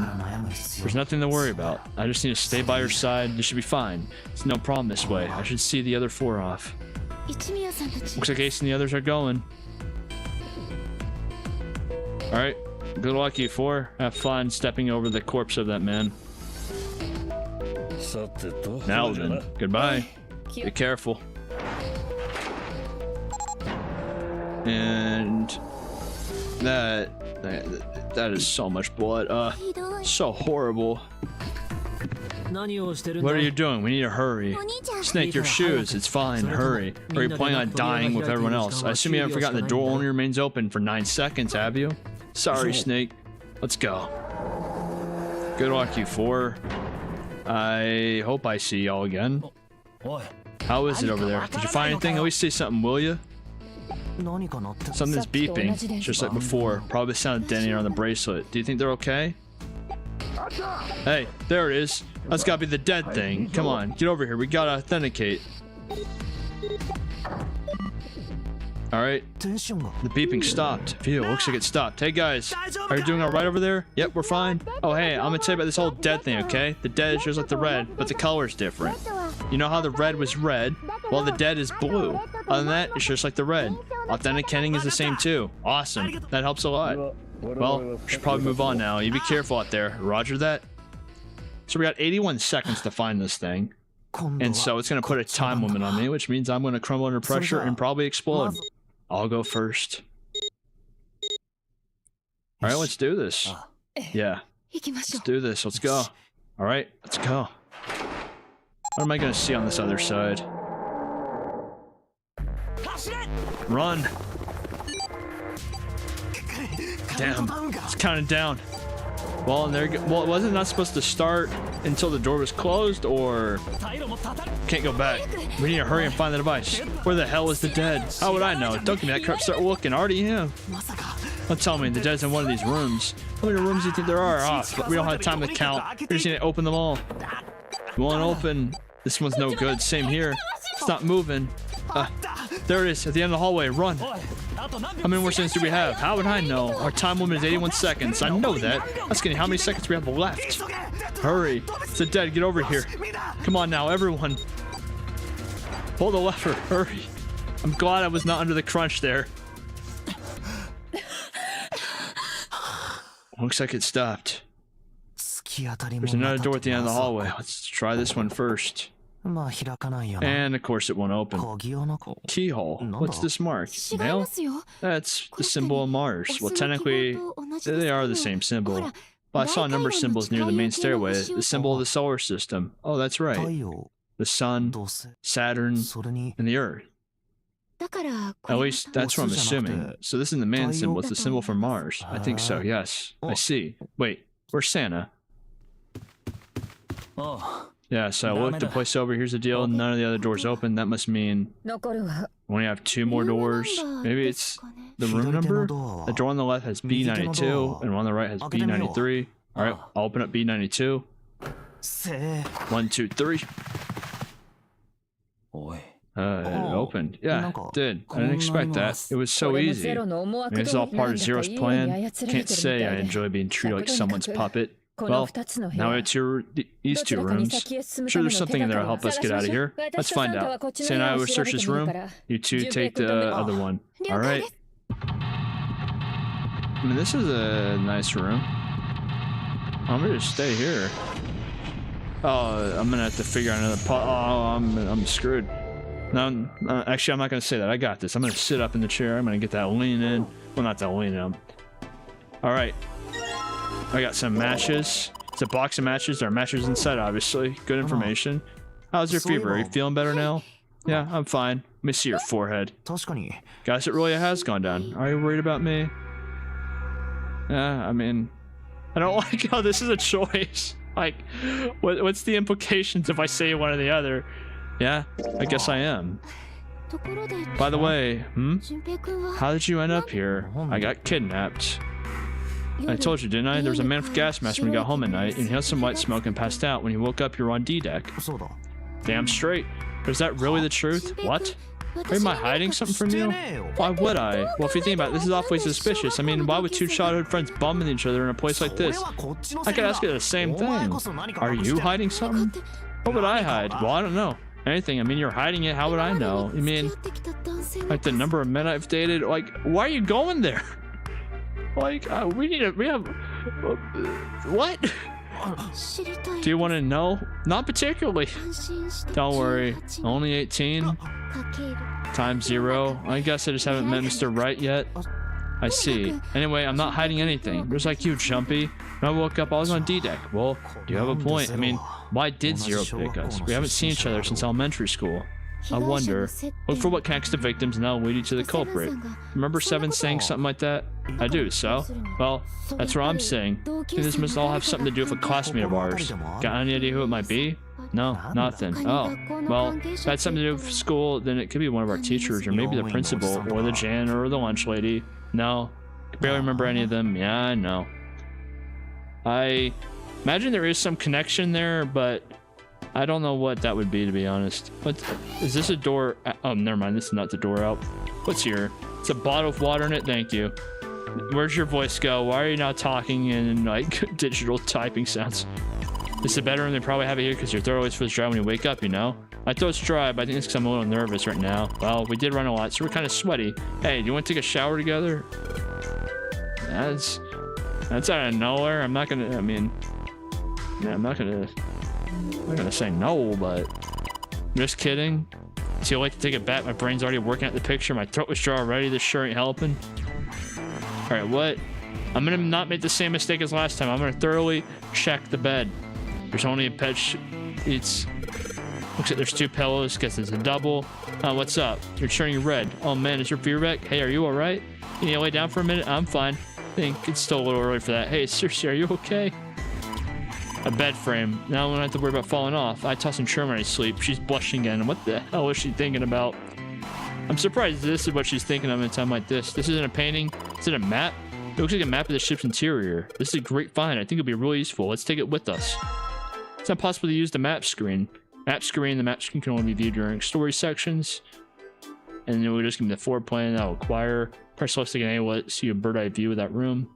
There's nothing to worry about. I just need to stay by your side. This should be fine. It's no problem this way. I should see the other 4 off. Looks like Ace and the others are going. Alright. Good luck, you 4. Have fun stepping over the corpse of that man. Now then, goodbye. Be careful. And that is so much blood. So horrible. What are you doing? We need to hurry. Snake, your shoes. It's fine. Hurry. Or are you planning on dying with everyone else? I assume you haven't forgotten the door only remains open for 9 seconds, have you? Sorry, Snake. Let's go. Good luck, you 4. I hope I see y'all again. How is it over there? Did you find anything? At least say something, will you? Something's beeping, just like before. Probably the sound of detonator on the bracelet. Do you think they're okay? Hey, there it is. That's gotta be the dead thing. Come on, get over here. We gotta authenticate. Alright. The beeping stopped. Phew, looks like it stopped. Hey guys, are you doing alright over there? Yep, we're fine. Oh hey, I'm gonna tell you about this whole dead thing, okay? The dead is just like the red, but the color's different. You know how the red was red? Well, the dead is blue. Other than that, it's just like the red. Authenticating is the same too. Awesome. That helps a lot. Well, we should probably move on now. You be careful out there. Roger that. So we got 81 seconds to find this thing. And so it's going to put a time limit on me, which means I'm going to crumble under pressure and probably explode. I'll go first. Alright, let's do this. Yeah. Let's do this. Let's go. Alright, let's go. What am I going to see on this other side? Run! Damn, it's counting down. Well, and there. Well, wasn't that supposed to start until the door was closed, or can't go back? We need to hurry and find the device. Where the hell is the dead? How would I know? Don't give me that crap. Start looking. Already am. Don't tell me the dead's in one of these rooms. How many rooms do you think there are? But we don't have time to count. We just need to open them all. One open. This one's no good. Same here. Stop moving. There it is, at the end of the hallway. Run. How many more seconds do we have? How would I know? Our time limit is 81 seconds. I know that. Asking how many seconds we have left. Hurry. It's a dead. Get over here. Come on now, everyone. Pull the lever. Hurry. I'm glad I was not under the crunch there. Looks like it stopped. There's another door at the end of the hallway. Let's try this one first. And of course it won't open. Keyhole. What's this mark? Nail? That's the symbol of Mars. Well, technically, they are the same symbol. Well, I saw number symbols near the main stairway. The symbol of the solar system. Oh, that's right. The sun, Saturn, and the Earth. At least, that's what I'm assuming. So this isn't the man symbol, it's the symbol for Mars. I think so, yes. I see. Wait, where's Santa? Yeah, so I looked the place over. Here's the deal. None of the other doors open. That must mean we only have 2 more doors. Maybe it's the room number? The door on the left has B92, and one on the right has B93. Alright, I'll open up B92. 1, 2, 3. It opened. Yeah, it did. I didn't expect that. It was so easy. Maybe it's all part of Zero's plan. Can't say I enjoy being treated like someone's puppet. Well, now it's these 2 rooms. I'm sure there's something in there to help us get out of here. Let's find out. Say and I will search this room. You 2 take the other one. Alright. I mean, this is a nice room. I'm gonna just stay here. Oh, I'm gonna have to figure out another Oh, I'm screwed. No, actually, I'm not gonna say that. I got this. I'm gonna sit up in the chair. I'm gonna get that lean in. Well, not that lean in. All right. I got some matches. It's a box of matches. There are matches inside, obviously. Good information. How's your fever? Are you feeling better now? Yeah, I'm fine. Let me see your forehead. Guys, it really has gone down. Are you worried about me? Yeah, I mean, I don't like how this is a choice. Like, what's the implications if I say one or the other? Yeah, I guess I am. By the way, how did you end up here? I got kidnapped. I told you, didn't I? There was a man with a gas mask when he got home at night, and he had some white smoke and passed out. When he woke up, you were on D-deck. Damn straight. But is that really the truth? What? Am I hiding something from you? Why would I? Well, if you think about it, this is awfully suspicious. I mean, why would two childhood friends bumming each other in a place like this? I could ask you the same thing. Are you hiding something? What would I hide? Well, I don't know. Anything. I mean, you're hiding it. How would I know? You mean, like the number of men I've dated? Like, why are you going there? Like, we have... what? Do you want to know? Not particularly. Don't worry. Only 18? Times 0. I guess I just haven't met Mr. Right yet. I see. Anyway, I'm not hiding anything. Just like you, Jumpy. When I woke up, I was on D-deck. Well, you have a point. I mean, why did Zero pick us? We haven't seen each other since elementary school. I wonder. Look for what connects the victims and that'll lead you to the culprit. Remember Seven saying something like that? I do, so? Well, that's what I'm saying. I think this must all have something to do with a classmate of ours. Got any idea who it might be? No, nothing. Oh, well, if that's something to do with school, then it could be one of our teachers, or maybe the principal, or the janitor, or the lunch lady. No, I barely remember any of them. Yeah, I know. I imagine there is some connection there, but I don't know what that would be, to be honest. What is this, a door? Oh, never mind. This is not the door out. What's here? It's a bottle of water in it. Thank you. Where's your voice go? Why are you not talking in like digital typing sounds? This is a bedroom. They probably have it here because your throat always feels dry when you wake up, you know? My throat's dry, but I think it's because I'm a little nervous right now. Well, we did run a lot, so we're kind of sweaty. Hey, do you want to take a shower together? That's out of nowhere. I'm not gonna, I mean, yeah, I'm not gonna say no, but I'm just kidding. See, I like to take it back. My brain's already working at the picture. My throat was dry already. This sure ain't helping. All right, what? I'm gonna not make the same mistake as last time. I'm gonna thoroughly check the bed. There's only a bed it's looks like there's 2 pillows. Guess it's a double. What's up? You're turning red. Oh man, is your fever back? Hey, are you all right? Can you lay down for a minute? I'm fine. I think it's still a little early for that. Hey, seriously, are you okay? A bed frame. Now I don't have to worry about falling off. I toss and turn when I sleep. She's blushing again. What the hell is she thinking about? I'm surprised this is what she's thinking of in a time like this. This isn't a painting. Is it a map? It looks like a map of the ship's interior. This is a great find. I think it'll be really useful. Let's take it with us. It's not possible to use the map screen. The map screen can only be viewed during story sections. And then we'll just give me the floor plan that will acquire. Press left to enable it, see a bird eye view of that room.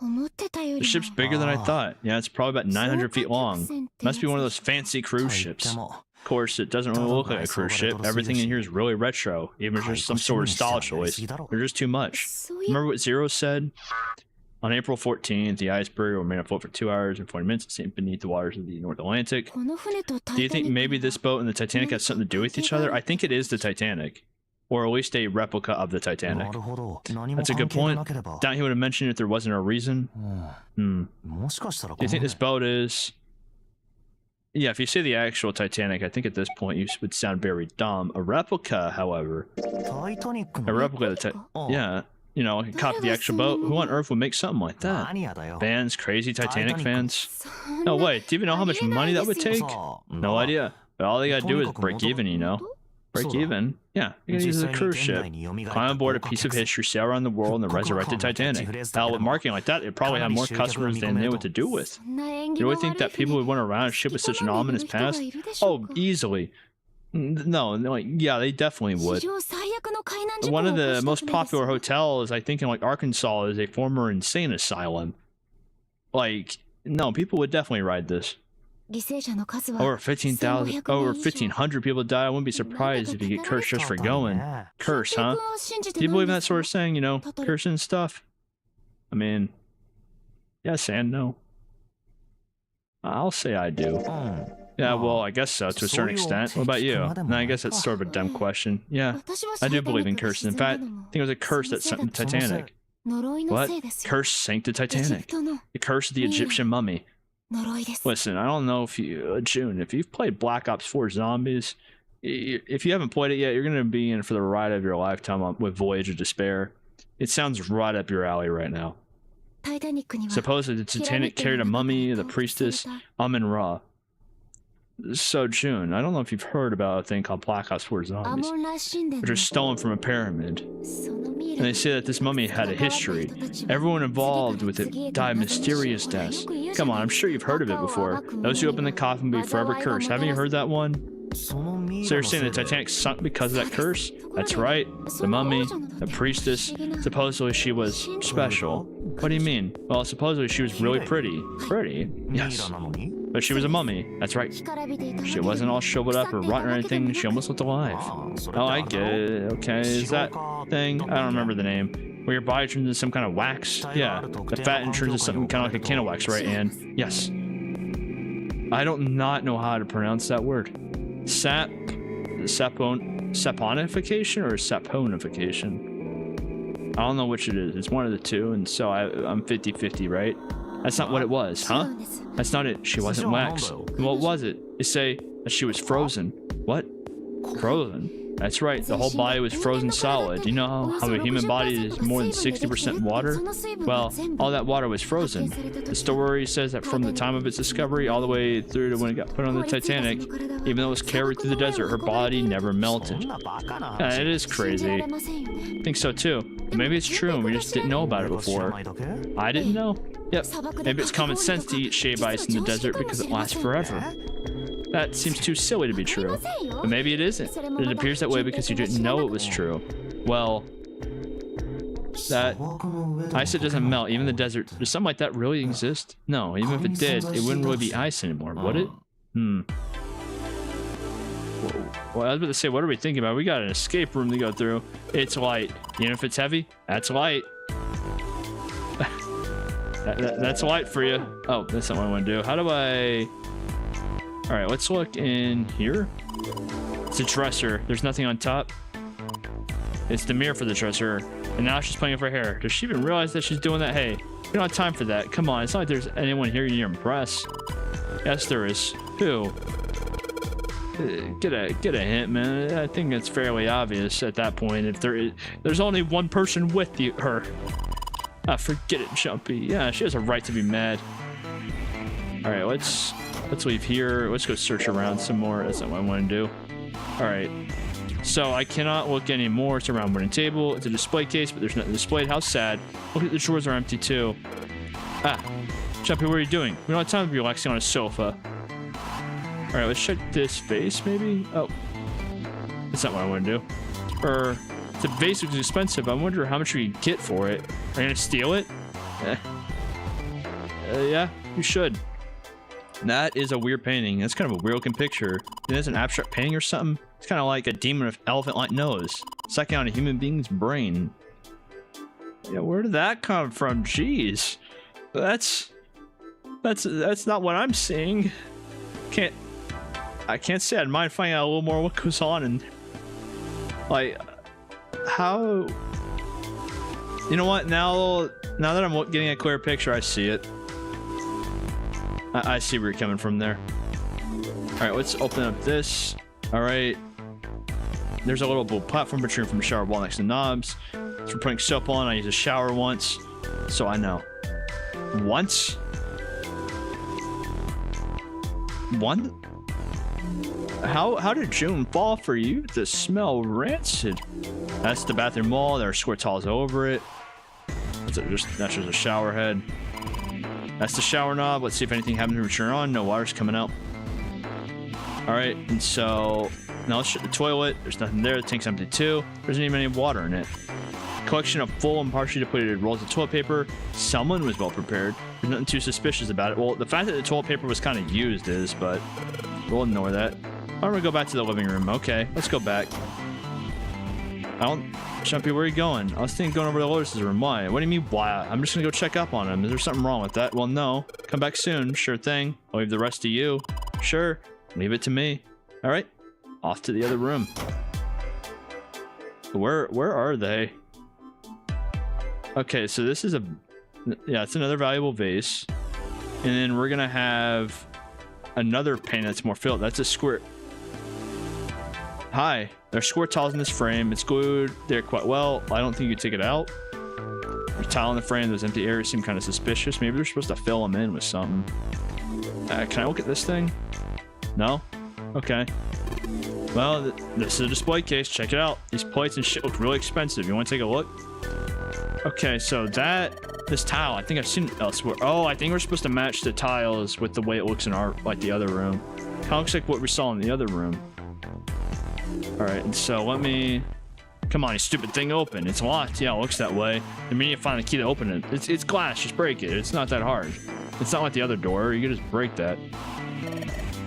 The ship's bigger than I thought. Yeah, it's probably about 900 feet long. Must be one of those fancy cruise ships. Of course, it doesn't really look like a cruise ship. Everything in here is really retro. Even if there's some sort of style choice, there's just too much. Remember what Zero said? On April 14th, the iceberg will remain afloat for 2 hours and 40 minutes, sink beneath the waters of the North Atlantic. Do you think maybe this boat and the Titanic has something to do with each other? I think it is the Titanic. Or at least a replica of the Titanic. That's a good point. Doubt he would have mentioned it if there wasn't a reason. Do you think this boat is... Yeah, if you say the actual Titanic, I think at this point you would sound very dumb. A replica, however. A replica of the yeah, you know, like a copy of the actual boat. Who on earth would make something like that? Fans, crazy Titanic fans? No way. Do you even know how much money that would take? No idea. But all they gotta do is break even, you know? Break even? Yeah, you're gonna use a cruise ship. Climb aboard a piece of history, sail around the world in the resurrected Titanic. Hell, with marketing like that, it probably had more customers than they knew what to do with. You really think that people would want to run a ship with such an ominous past? Oh, easily. No, like, yeah, they definitely would. One of the most popular hotels, I think, in like Arkansas is a former insane asylum. Like, no, people would definely ride this. Over 15,000, over 1,500 people die. I wouldn't be surprised if you get cursed just for going. Curse, huh? Do you believe in that sort of saying, you know, cursing and stuff? I mean, yes and no. I'll say I do. Yeah, well, I guess so, to a certain extent. What about you? No, I guess that's sort of a dumb question. Yeah, I do believe in curses. In fact, I think it was a curse that sank the Titanic. What? Curse sank the Titanic. The curse of the Egyptian mummy. Listen, I don't know if you, June, if you've played Black Ops 4 Zombies, if you haven't played it yet, you're going to be in for the ride of your lifetime with Voyage of Despair. It sounds right up your alley right now. Supposedly the Titanic carried a mummy, the priestess, Amun-Ra. So, June, I don't know if you've heard about a thing called Black Ops 4 Zombies, which are stolen from a pyramid. And they say that this mummy had a history. Everyone involved with it died mysterious deaths. Come on, I'm sure you've heard of it before. Those who open the coffin will be forever cursed. Haven't you heard that one? So you're saying the Titanic sunk because of that curse? That's right. The mummy, the priestess, supposedly she was special. What do you mean? Well, supposedly she was really pretty. Pretty? Yes. But she was a mummy. That's right. She wasn't all shriveled up or rotten or anything. She almost looked alive. Oh, I get it. Okay, is that thing? I don't remember the name. Where your body turns into some kind of wax? Yeah. The fat turns into something kind of like a can of wax, right, Anne? Yes. I don't not know how to pronounce that word. Saponification or saponification? I don't know which it is. It's one of the two, and so I'm 50-50, right? That's not what it was, huh? That's not it. She wasn't wax. What was it? They say that she was frozen. What? Frozen? That's right. The whole body was frozen solid. You know how a human body is more than 60% water? Well, all that water was frozen. The story says that from the time of its discovery all the way through to when it got put on the Titanic, even though it was carried through the desert, her body never melted. It is crazy. I think so too. But maybe it's true and we just didn't know about it before. I didn't know. Yep. Maybe it's common sense to eat shave ice in the desert because it lasts forever. That seems too silly to be true. But maybe it isn't. It appears that way because you didn't know it was true. Well, that ice, it doesn't melt. Even the desert. Does something like that really exist? No, even if it did, it wouldn't really be ice anymore, would it? Well, I was about to say, what are we thinking about? We got an escape room to go through. It's light. Even if it's heavy, that's light. That's light for you. Oh, that's not what I want to do. How do I... All right, let's look in here. It's a dresser. There's nothing on top. It's the mirror for the dresser. And now she's playing with her hair. Does she even realize that she's doing that? Hey, we don't have time for that. Come on, it's not like there's anyone here you impress. Yes, there is. Who? Get a hint, man. I think it's fairly obvious at that point. If there's only one person with her. Ah, forget it, Jumpy. Yeah, she has a right to be mad. All right, let's leave here. Let's go search around some more. That's not what I want to do. All right. So I cannot look anymore. It's a round wooden table. It's a display case, but there's nothing displayed. How sad. Look at the drawers are empty too. Ah, Jumpy, what are you doing? We don't have time to be relaxing on a sofa. All right, let's check this vase, maybe. Oh, that's not what I want to do. Or the vase was expensive. I wonder how much we could get for it. Are you gonna steal it? Yeah, you should. That is a weird painting. That's kind of a weird looking picture. It's an abstract painting or something. It's kind of like a demon with elephant-like nose, sucking on a human being's brain. Yeah, where did that come from? Jeez, that's not what I'm seeing. I can't say I'd mind finding out a little more what goes on and like how. You know what? Now that I'm getting a clear picture, I see it. I see where you're coming from there. All right, let's open up this. All right. There's a little platform protruding from the shower wall next to knobs. So for putting soap on, I used a shower once, so I know. Once? One? How did June fall for you to smell rancid? That's the bathroom wall. There are squirt towels over it. That's just a shower head. That's the shower knob. Let's see if anything happens when we turn on. No water's coming out. All right, and so now let's shut the toilet. There's nothing there. The tank's empty too. There isn't even any water in it. Collection of full and partially depleted rolls of toilet paper. Someone was well prepared. There's nothing too suspicious about it. Well, the fact that the toilet paper was kind of used is, but we'll ignore that. I'm gonna go back to the living room. Okay, let's go back. I don't... Chumpy, where are you going? I was thinking going over to Lotus's room. Why? What do you mean, why? I'm just gonna go check up on him. Is there something wrong with that? Well, no. Come back soon. Sure thing. I'll leave the rest to you. Sure. Leave it to me. All right. Off to the other room. Where are they? Okay, so this is a... Yeah, it's another valuable vase. And then we're gonna have another painting that's more filled. That's a square... Hi. There's square tiles in this frame. It's glued there quite well. I don't think you take it out. There's tile in the frame. Those empty areas seem kind of suspicious. Maybe they're supposed to fill them in with something. Can I look at this thing? No? Okay. Well, this is a display case. Check it out. These plates and shit look really expensive. You want to take a look? Okay, so this tile, I think I've seen it elsewhere. Oh, I think we're supposed to match the tiles with the way it looks in our, like, the other room. Kind of looks like what we saw in the other room. All right, and so let me... Come on, you stupid thing, open. It's locked. Yeah, it looks that way. The minute you find the key to open it, it's glass. Just break it. It's not that hard. It's not like the other door. You can just break that.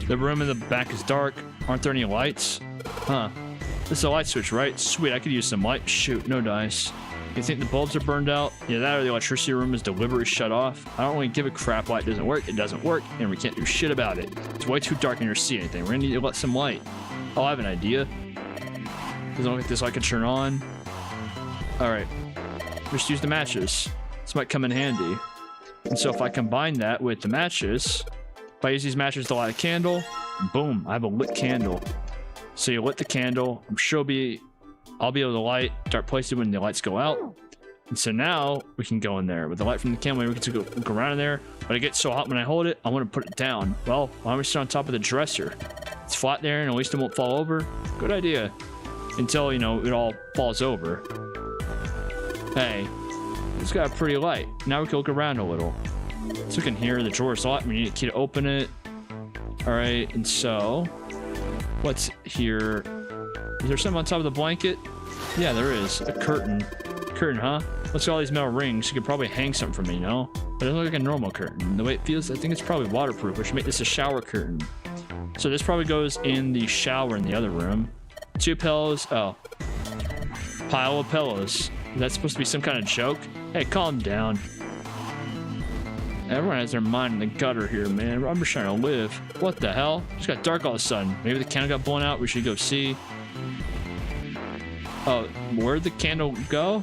The room in the back is dark. Aren't there any lights? Huh. This is a light switch, right? Sweet, I could use some light. Shoot, no dice. You think the bulbs are burned out? Yeah, that or the electricity room is deliberately shut off. I don't really give a crap why it doesn't work. It doesn't work, and we can't do shit about it. It's way too dark in here to see anything. We're gonna need to let some light. Oh, I have an idea. Doesn't look like this I can turn on. Alright. Just use the matches. This might come in handy. And so if I combine that with the matches, if I use these matches to light a candle, boom, I have a lit candle. So you lit the candle. I'm sure I'll be able to light dark places when the lights go out. And so now we can go in there. With the light from the candle, we can go around in there. But it gets so hot when I hold it, I want to put it down. Well, why don't we sit on top of the dresser? It's flat there and at least it won't fall over. Good idea. Until, you know, it all falls over. Hey, it's got a pretty light. Now we can look around a little. Let's look in here. The drawer's locked. We need a key to open it. All right, and so what's here? Is there something on top of the blanket? Yeah, there is. A curtain. Curtain, huh? Let's get all these metal rings. You could probably hang something from me, you know? But it doesn't look like a normal curtain. The way it feels, I think it's probably waterproof. We should make this a shower curtain. So this probably goes in the shower in the other room. 2 pillows. Oh. Pile of pillows. Is that supposed to be some kind of joke? Hey, calm down. Everyone has their mind in the gutter here, man. I'm just trying to live. What the hell? It just got dark all of a sudden. Maybe the candle got blown out. We should go see. Oh, where'd the candle go?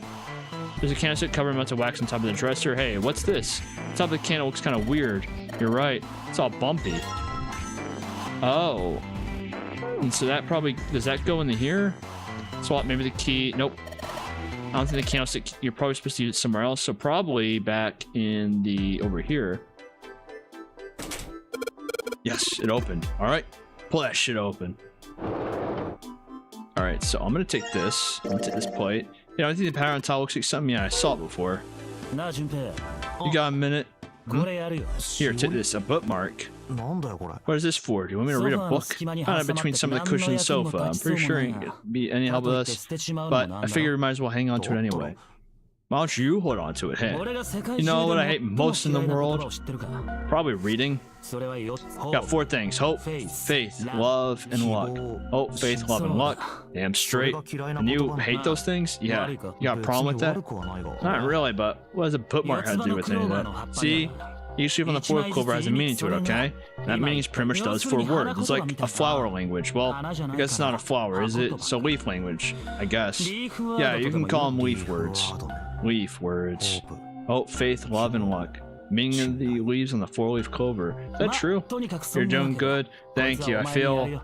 There's a candlestick covered in melted wax on top of the dresser. Hey, what's this? The top of the candle looks kind of weird. You're right. It's all bumpy. Oh. And so that probably... Does that go into here? Swap maybe the key. Nope. I don't think the candlestick... You're probably supposed to use it somewhere else. So probably back in the... Over here. Yes, it opened. All right. Pull that shit open. All right, so I'm going to take this. I'm going to take this plate. Yeah, I think the pattern on top looks like something. Yeah, I saw it before. You got a minute? Here, take this. A bookmark. What is this for? Do you want me to read a book? Kind of between some of the cushions and sofa. I'm pretty sure it can be any help with us, but I figured we might as well hang on to it anyway. Why don't you hold on to it? Hey, you know what I hate most in the world? Probably reading. Got 4 things: hope, faith, love, and luck. Hope, faith, love, and luck. Damn straight. And you hate those things? Yeah. You got a problem with that? Not really, but what does a bookmark have to do with any of that? See? Each leaf on the 4th clover has a meaning to it, okay? And that meaning is pretty much those 4 words. It's like a flower language. Well, I guess it's not a flower, is it? So leaf language, I guess. Yeah, you can call them leaf words. Leaf words. Hope, faith, love, and luck. Meaning of the leaves on the 4-leaf clover. Is that true? You're doing good. Thank you. I feel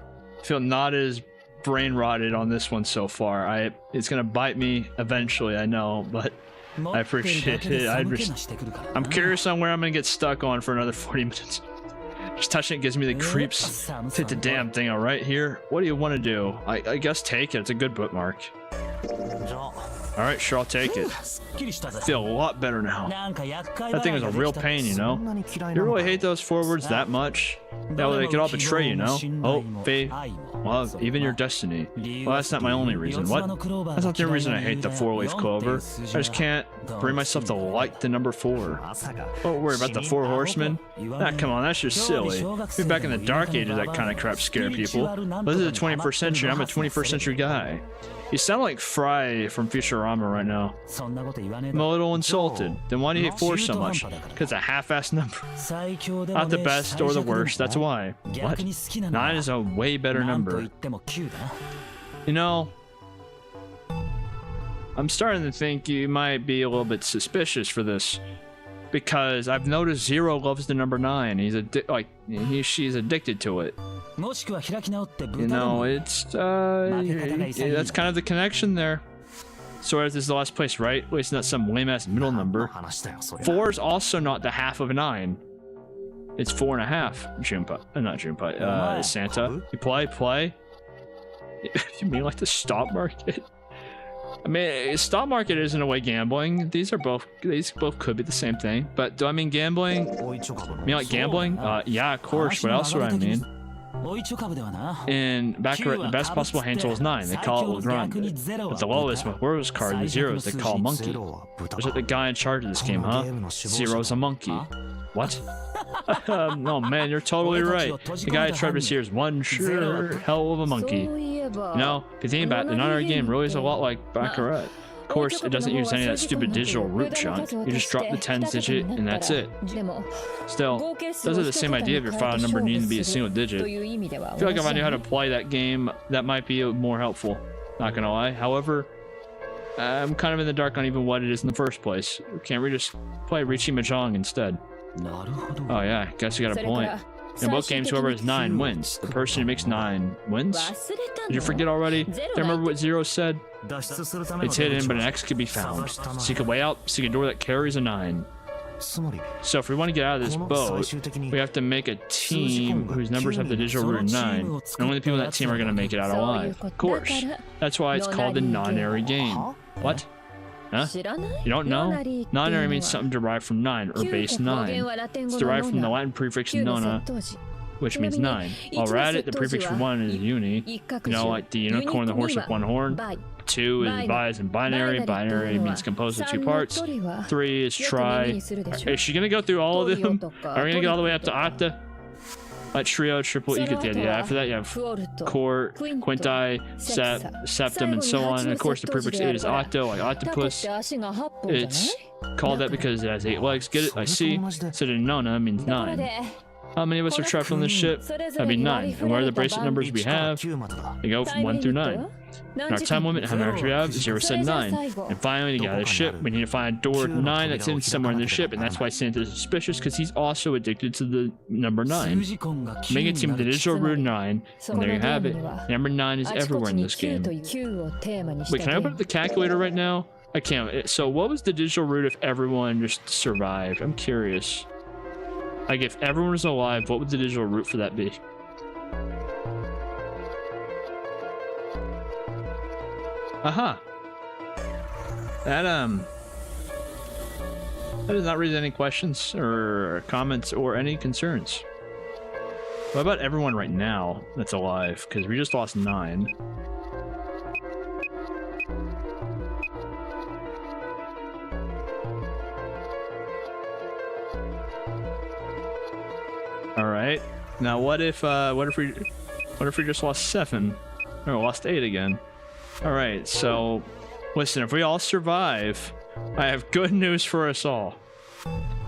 not as brain rotted on this one so far. It's gonna bite me eventually, I know, but I appreciate it. I'm curious on where I'm gonna get stuck on for another 40 minutes. Just touching it gives me the creeps. Hit the damn thing all right here. What do you want to do? I guess take it. It's a good bookmark. All right, sure, I'll take it. I feel a lot better now. That thing was a real pain, you know? You really hate those forwards that much? Yeah, well, they could all betray, you know? Oh, faith, love, even your destiny. Well, that's not my only reason. What? That's not the only reason I hate the 4-leaf clover. I just can't bring myself to like the number 4. Oh, worry about the 4 horsemen? Nah, come on, that's just silly. Maybe back in the Dark Ages, that kind of crap scared people. But this is the 21st century. I'm a 21st century guy. You sound like Fry from Futurama right now. I'm a little insulted. Then why do you hate 4 so much? Because a half-assed number. Not the best or the worst, that's why. What? 9 is a way better number. You know, I'm starting to think you might be a little bit suspicious for this. Because I've noticed Zero loves the number 9. She's addicted to it. You know, it's that's kind of the connection there. So this is the last place, right? At least not some lame-ass middle number. 4 is also not the half of a 9. It's 4.5. Junpa, not Junpa. Santa. You play. You mean like the stock market? I mean, stock market is in a way gambling. These both could be the same thing. But do I mean gambling? You mean like gambling? Yeah, of course. What else would I mean? In Baccarat, the best possible hand tool is 9. They call it Legrand. But the lowest World's card, the zeros, they call Monkey. Was it the guy in charge of this game, huh? Zero's a monkey. What? Oh man, you're totally right. The guy in charge of this here is one sure hell of a monkey. You know, if you think about it, the non-art game really is a lot like Baccarat. Of course, it doesn't use any of that stupid digital root junk. You just drop the 10s digit and that's it. Still, those are the same idea of your file number needing to be a single digit. I feel like if I knew how to play that game, that might be more helpful. Not gonna lie. However, I'm kind of in the dark on even what it is in the first place. Can't we just play Riichi Mahjong instead? Oh yeah, I guess you got a point. In both games, whoever has 9 wins. The person who makes 9 wins? Did you forget already? Do you remember what Zero said? It's hidden, but an X can be found. Seek a way out, seek a door that carries a 9. So if we want to get out of this boat, we have to make a team whose numbers have the digital root 9. And only the people in that team are going to make it out alive. Of course. That's why it's called the non-airy game. What? Huh? You don't know? Non-airy means something derived from 9, or base 9. It's derived from the Latin prefix nona, which means 9. While we're at it, the prefix for 1 is uni. You know, like the unicorn, the horse with 1 horn. 2 is bi as in binary. Binary means composed of 2 parts. 3 is tri. Is she gonna go through all of them? Are we gonna get all the way up to octa? Like trio, triple, you get the idea. After that, you have quart, quinti, septum, and so on. And of course, the prefix 8 is octo, like octopus. It's called that because it has 8 legs. Get it? I see. So the nona means 9. How many of us are trapped on this ship? That'd be 9. And what are the bracelet numbers we have? They go from 1 through 9. And our time limit, how many numbers we have? 0 said 9. And finally, to get out of the ship, we need to find a door 9 that's in somewhere in the ship. And that's why Santa's suspicious, because he's also addicted to the number 9. Make a team with the digital root 9, and there you have it. Number 9 is everywhere in this game. Wait, can I open up the calculator right now? I can't. So what was the digital root if everyone just survived? I'm curious. Like, if everyone was alive, what would the digital root for that be? Aha! That does not raise any questions or comments or any concerns. What about everyone right now that's alive? Because we just lost 9. All right. Now, what if we just lost 7, or lost 8 again? All right. So, listen. If we all survive, I have good news for us all.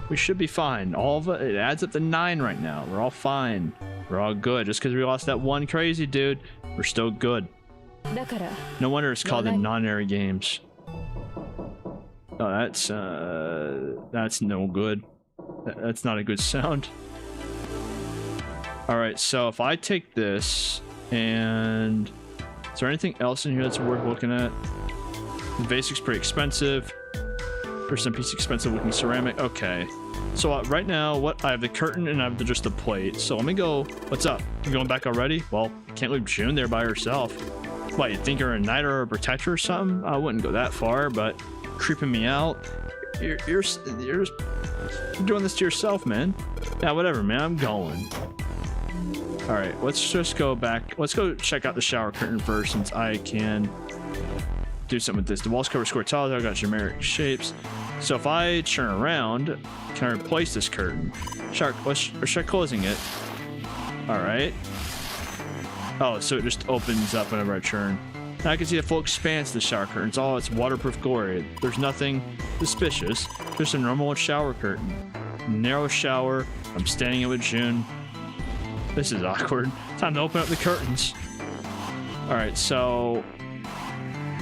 We should be fine. It adds up to 9 right now. We're all fine. We're all good. Just because we lost that one crazy dude, we're still good. No wonder it's called the non-airy games. Oh, that's no good. That's not a good sound. Alright, so if I take this, and is there anything else in here that's worth looking at? The basic's pretty expensive. There's some piece of expensive looking ceramic. Okay. So right now, I have the curtain and I have just the plate. So let me go. What's up? You going back already? Well, can't leave June there by herself. What, you think you're a knight or a protector or something? I wouldn't go that far, but creeping me out. You're doing this to yourself, man. Yeah, whatever, man. I'm going. All right, let's just go back. Let's go check out the shower curtain first, since I can do something with this. The walls cover square tiles. I've got generic shapes. So if I turn around, can I replace this curtain? Let's try closing it. All right. Oh, so it just opens up whenever I turn. Now I can see the full expanse of the shower curtain. It's waterproof glory. There's nothing suspicious. Just a normal shower curtain. Narrow shower. I'm standing in with June. This is awkward. Time to open up the curtains. All right, so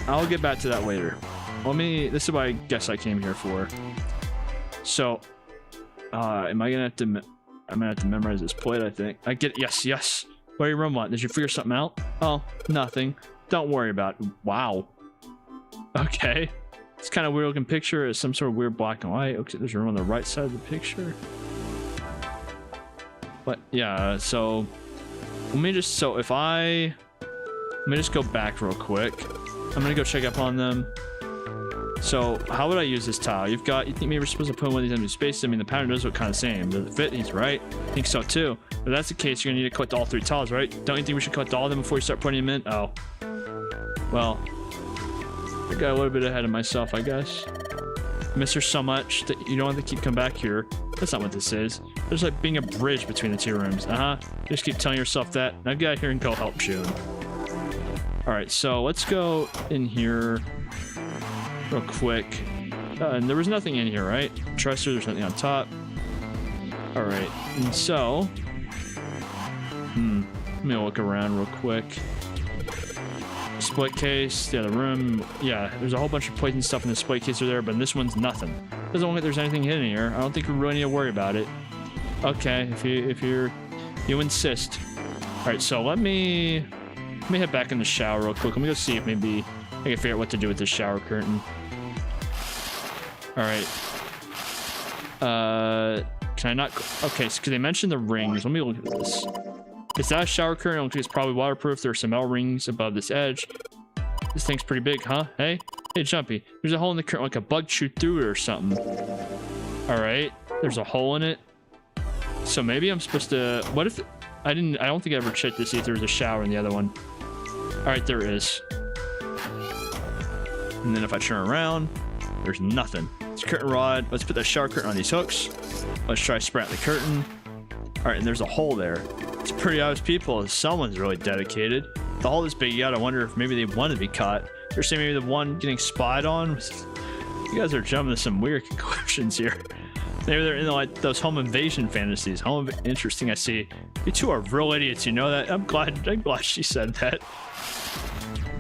I'll get back to that later. This is what I guess I came here for. So, I'm gonna have to memorize this plate, I think. I get it. Yes. What do you run want? Did you figure something out? Oh, nothing. Don't worry about it. Wow. Okay. It's kind of weird looking picture. It's some sort of weird black and white. Okay, there's a room on the right side of the picture. But yeah, so let me just go back real quick. I'm gonna go check up on them. So how would I use this tile? You think maybe we're supposed to put one of these empty spaces? I mean, the pattern does look kind of the same. Does it fit? He's right. I think so too. If that's the case, you're gonna need to collect all 3 tiles, right? Don't you think we should collect all of them before you start putting them in? Oh. Well, I got a little bit ahead of myself, I guess. I miss her so much that you don't have to keep coming back here. That's not what this is. There's like being a bridge between the 2 rooms. Just keep telling yourself that. Now get out here and go help June. Alright, so let's go in here real quick. And there was nothing in here, right? Dresser, there's nothing on top. Alright, and so... let me look around real quick. Split case, the other room. Yeah, there's a whole bunch of poison stuff in the split case there, but in this one's nothing. Doesn't look like there's anything hidden here. I don't think we really need to worry about it. Okay, if you insist. Alright, so let me head back in the shower real quick. Let me go see if maybe I can figure out what to do with this shower curtain. Alright. Can I not... Okay, so because they mentioned the rings. Let me look at this. Is that a shower curtain? It's probably waterproof. There are some metal rings above this edge. This thing's pretty big, huh? Hey, Jumpy. There's a hole in the curtain, like a bug chewed through it or something. Alright. There's a hole in it. So maybe I'm supposed to... What if... I don't think I ever checked to see if there was a shower in the other one. Alright, there is. And then if I turn around, there's nothing. It's a curtain rod. Let's put that shower curtain on these hooks. Let's try spraying the curtain. Alright, and there's a hole there. It's pretty obvious people. Someone's really dedicated. The hole this big out, I wonder if maybe they want to be caught. They're saying maybe the one getting spied on. You guys are jumping to some weird conclusions here. Maybe they're into like those home invasion fantasies. Interesting, I see. You two are real idiots, you know that? I'm glad she said that.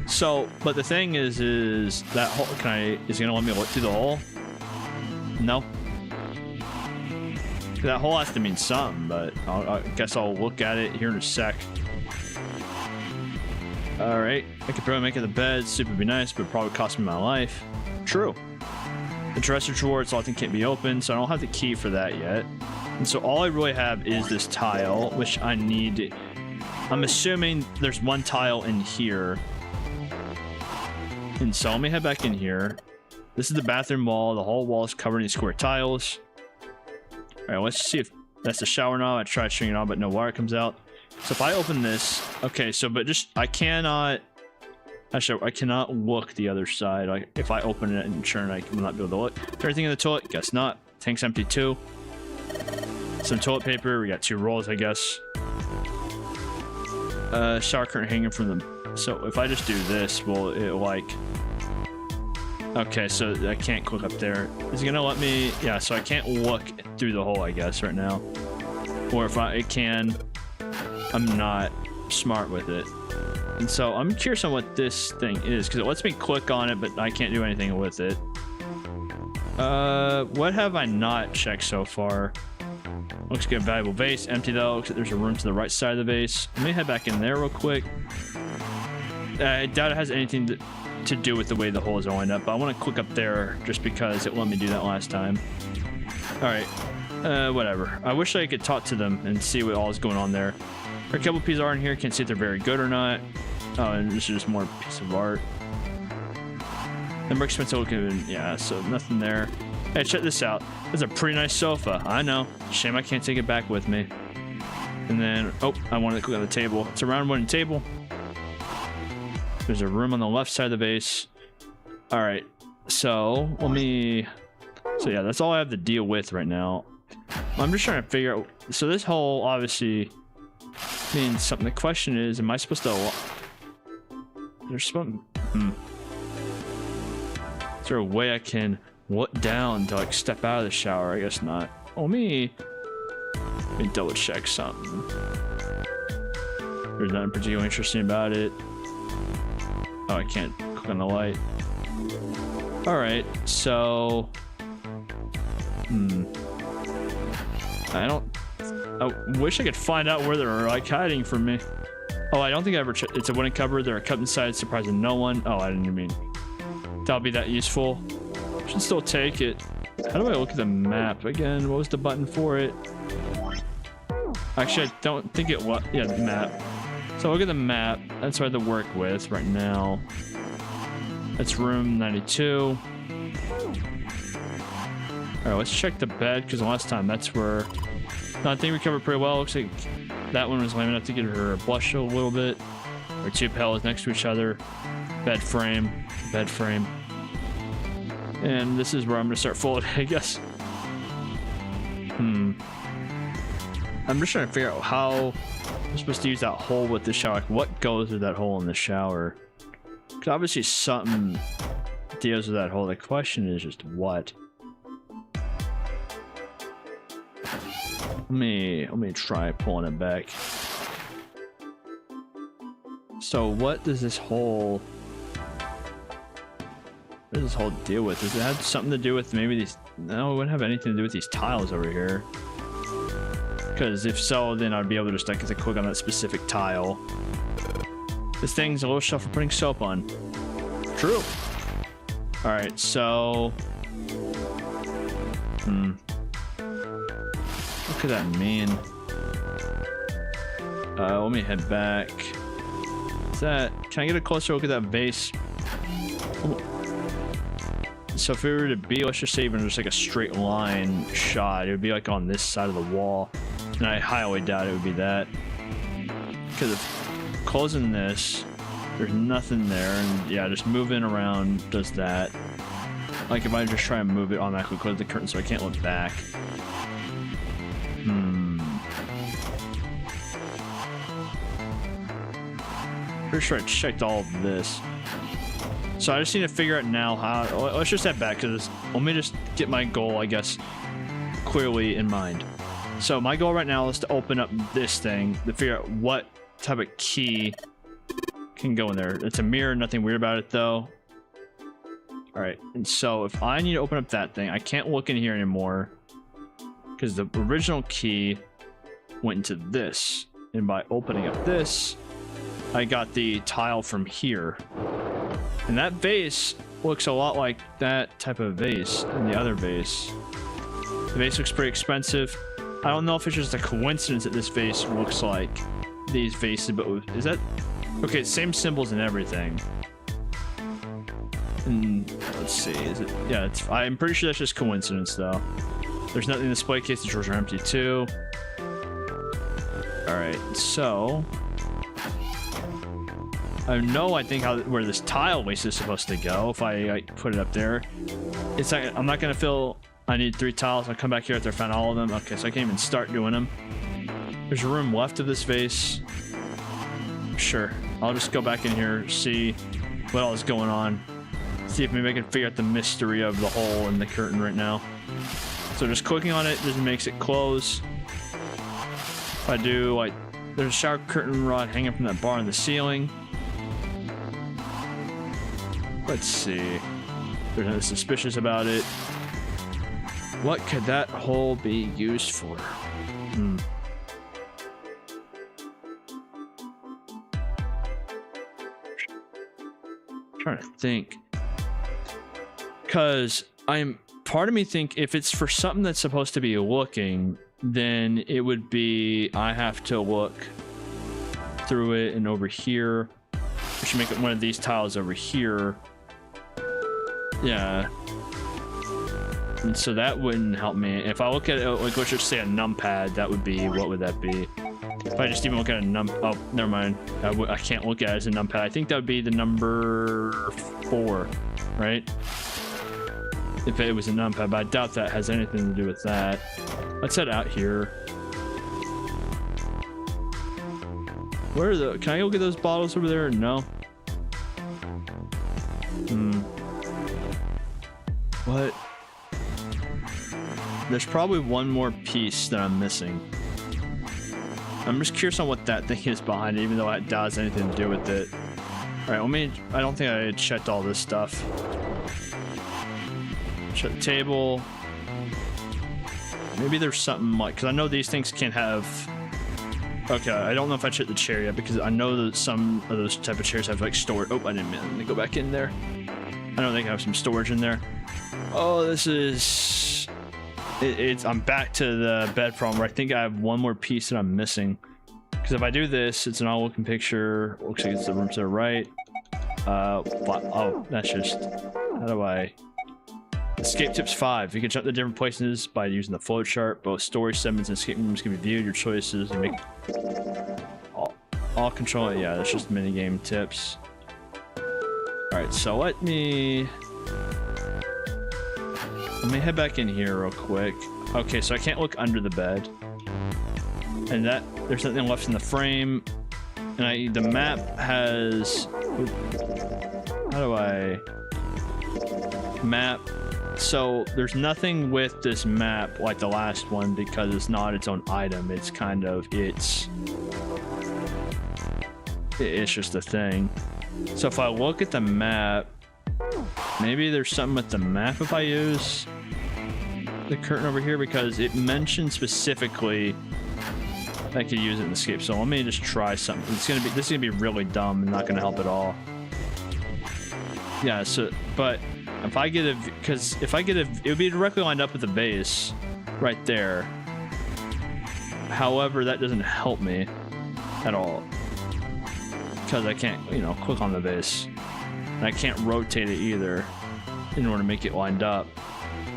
So, but the thing is that hole, is it gonna let me look through the hole? No. That hole has to mean something, but I guess I'll look at it here in a sec. Alright, I could probably make it the bed. Soup would be nice, but it'd probably cost me my life. True. The dresser drawer, it's all I think can't be opened, so I don't have the key for that yet. And so all I really have is this tile, which I need. I'm assuming there's one tile in here. And so let me head back in here. This is the bathroom wall. The whole wall is covered in these square tiles. Alright, let's see if that's the shower knob. I tried shutting it on, but no wire comes out. So if I open this, okay, so but just I cannot look the other side. Like if I open it and turn, I will not be able to look. Everything in the toilet? Guess not. Tank's empty too. Some toilet paper. We got 2 rolls, I guess. Shower curtain hanging from them. So if I just do this, will it like? Okay, so I can't click up there. Is it gonna let me? Yeah, so I can't look through the hole, I guess, right now. Or if it can, I'm not smart with it. And so I'm curious on what this thing is, because it lets me click on it, but I can't do anything with it. What have I not checked so far? Looks good. Valuable vase. Empty though. Looks like there's a room to the right side of the vase. Let me head back in there real quick. I doubt it has anything to do with the way the hole is lined up, but I want to click up there just because it let me do that last time. Alright. Whatever. I wish I could talk to them and see what all is going on there. There are a couple pieces are in here. Can't see if they're very good or not. Oh, and this is just more piece of art. And more expensive looking, yeah, so nothing there. Hey, check this out. That's a pretty nice sofa. I know. Shame I can't take it back with me. And then, oh, I wanted to click on the table. It's a round wooden table. There's a room on the left side of the base. All right, so let me. So yeah, that's all I have to deal with right now. I'm just trying to figure out. So this hole obviously means something. The question is, am I supposed to? There's some. Is there a way I can look down to like step out of the shower? I guess not. Oh, let me double check something. There's nothing particularly interesting about it. Oh, I can't click on the light. All right, so I wish I could find out where they're like hiding from me. Oh, I don't think I ever checked. It's a wooden cupboard. They're kept inside, surprising no one. Oh, I didn't mean that'll be that useful. Should still take it. How do I look at the map again? What was the button for it? Actually, I don't think it was. Yeah, the map. So look at the map. That's what I have to work with right now. That's room 92. All right, let's check the bed because last time that's where. No, I think we covered pretty well. Looks like that one was lame enough to get her blush a little bit. Our two pillows next to each other. Bed frame. And this is where I'm gonna start folding, I guess. I'm just trying to figure out how I'm supposed to use that hole with the shower. Like, what goes with that hole in the shower? Because obviously something deals with that hole. The question is just what. Let me try pulling it back. So what does this hole? What does this hole deal with? Does it have something to do with maybe these? No, it wouldn't have anything to do with these tiles over here. Because if so, then I'd be able to just like click on that specific tile. This thing's a little shelf for putting soap on. True. All right, so. What could that mean? Let me head back. Is that? Can I get a closer look at that base? So if it were to be, let's just say even just like a straight line shot, it would be like on this side of the wall. And I highly doubt it would be that. Because if closing this, there's nothing there. And yeah, just moving around does that. Like if I just try and move it, automatically close the curtain so I can't look back. Pretty sure I checked all of this. So I just need to figure out now how. Let's just head back because let me just get my goal, I guess, clearly in mind. So my goal right now is to open up this thing to figure out what type of key can go in there. It's a mirror, nothing weird about it though. All right, and so if I need to open up that thing, I can't look in here anymore because the original key went into this, and by opening up this, I got the tile from here. And that vase looks a lot like that type of vase in the other vase. The vase looks pretty expensive. I don't know if it's just a coincidence that this vase looks like these vases, but is that... Okay, same symbols and everything. And let's see, is it... Yeah, it's... I'm pretty sure that's just coincidence, though. There's nothing in the display case. The drawers are empty, too. Alright, so... I think where this tile waste is supposed to go if I like, put it up there. It's like, I'm not gonna feel I need 3 tiles. I'll come back here after I find all of them. Okay, so I can't even start doing them. There's a room left of this vase. Sure, I'll just go back in here, see what all is going on. See if maybe I can figure out the mystery of the hole in the curtain right now. So just clicking on it just makes it close. If I do, like, there's a shower curtain rod hanging from that bar on the ceiling. Let's see. There's nothing suspicious about it. What could that hole be used for? Trying to think. Because part of me think if it's for something that's supposed to be looking, then it would be I have to look through it and over here. We should make it one of these tiles over here. Yeah. And so that wouldn't help me. If I look at it, like, let's just say a numpad, that would be, what would that be? If I just even look at a oh, never mind. I can't look at it as a numpad. I think that would be the number 4, right? If it was a numpad, but I doubt that has anything to do with that. Let's head out here. Where are the... Can I go get those bottles over there? No. What? There's probably one more piece that I'm missing. I'm just curious on what that thing is behind it, even though it does anything to do with it. Alright, let me... I don't think I checked all this stuff. Check the table. Maybe there's something like... Because I know these things can have... Okay, I don't know if I checked the chair yet, because I know that some of those type of chairs have, like, storage. Oh, I didn't mean to go back in there. I know they can have some storage in there. Oh, this is... I'm back to the bed problem where I think I have one more piece that I'm missing. Because if I do this, it's an all-looking picture. Looks like it's the room to the right. Oh, that's just... How do I... Escape tips 5. You can jump to different places by using the flow chart. Both storage segments and escape rooms can be viewed. Your choices. You make... All control... Yeah, that's just minigame tips. Alright, so let me head back in here real quick. Okay, so I can't look under the bed. And that... There's nothing left in the frame. And the map has... How do I... Map... So there's nothing with this map like the last one because it's not its own item. It's kind of... It's just a thing. So if I look at the map... Maybe there's something with the map if I use the curtain over here, because it mentioned specifically I could use it in Escape. So let me just try something. This is gonna be really dumb and not gonna help at all. Yeah, so but if I get it would be directly lined up with the base right there. However, that doesn't help me at all because I can't, click on the base. And I can't rotate it either in order to make it lined up.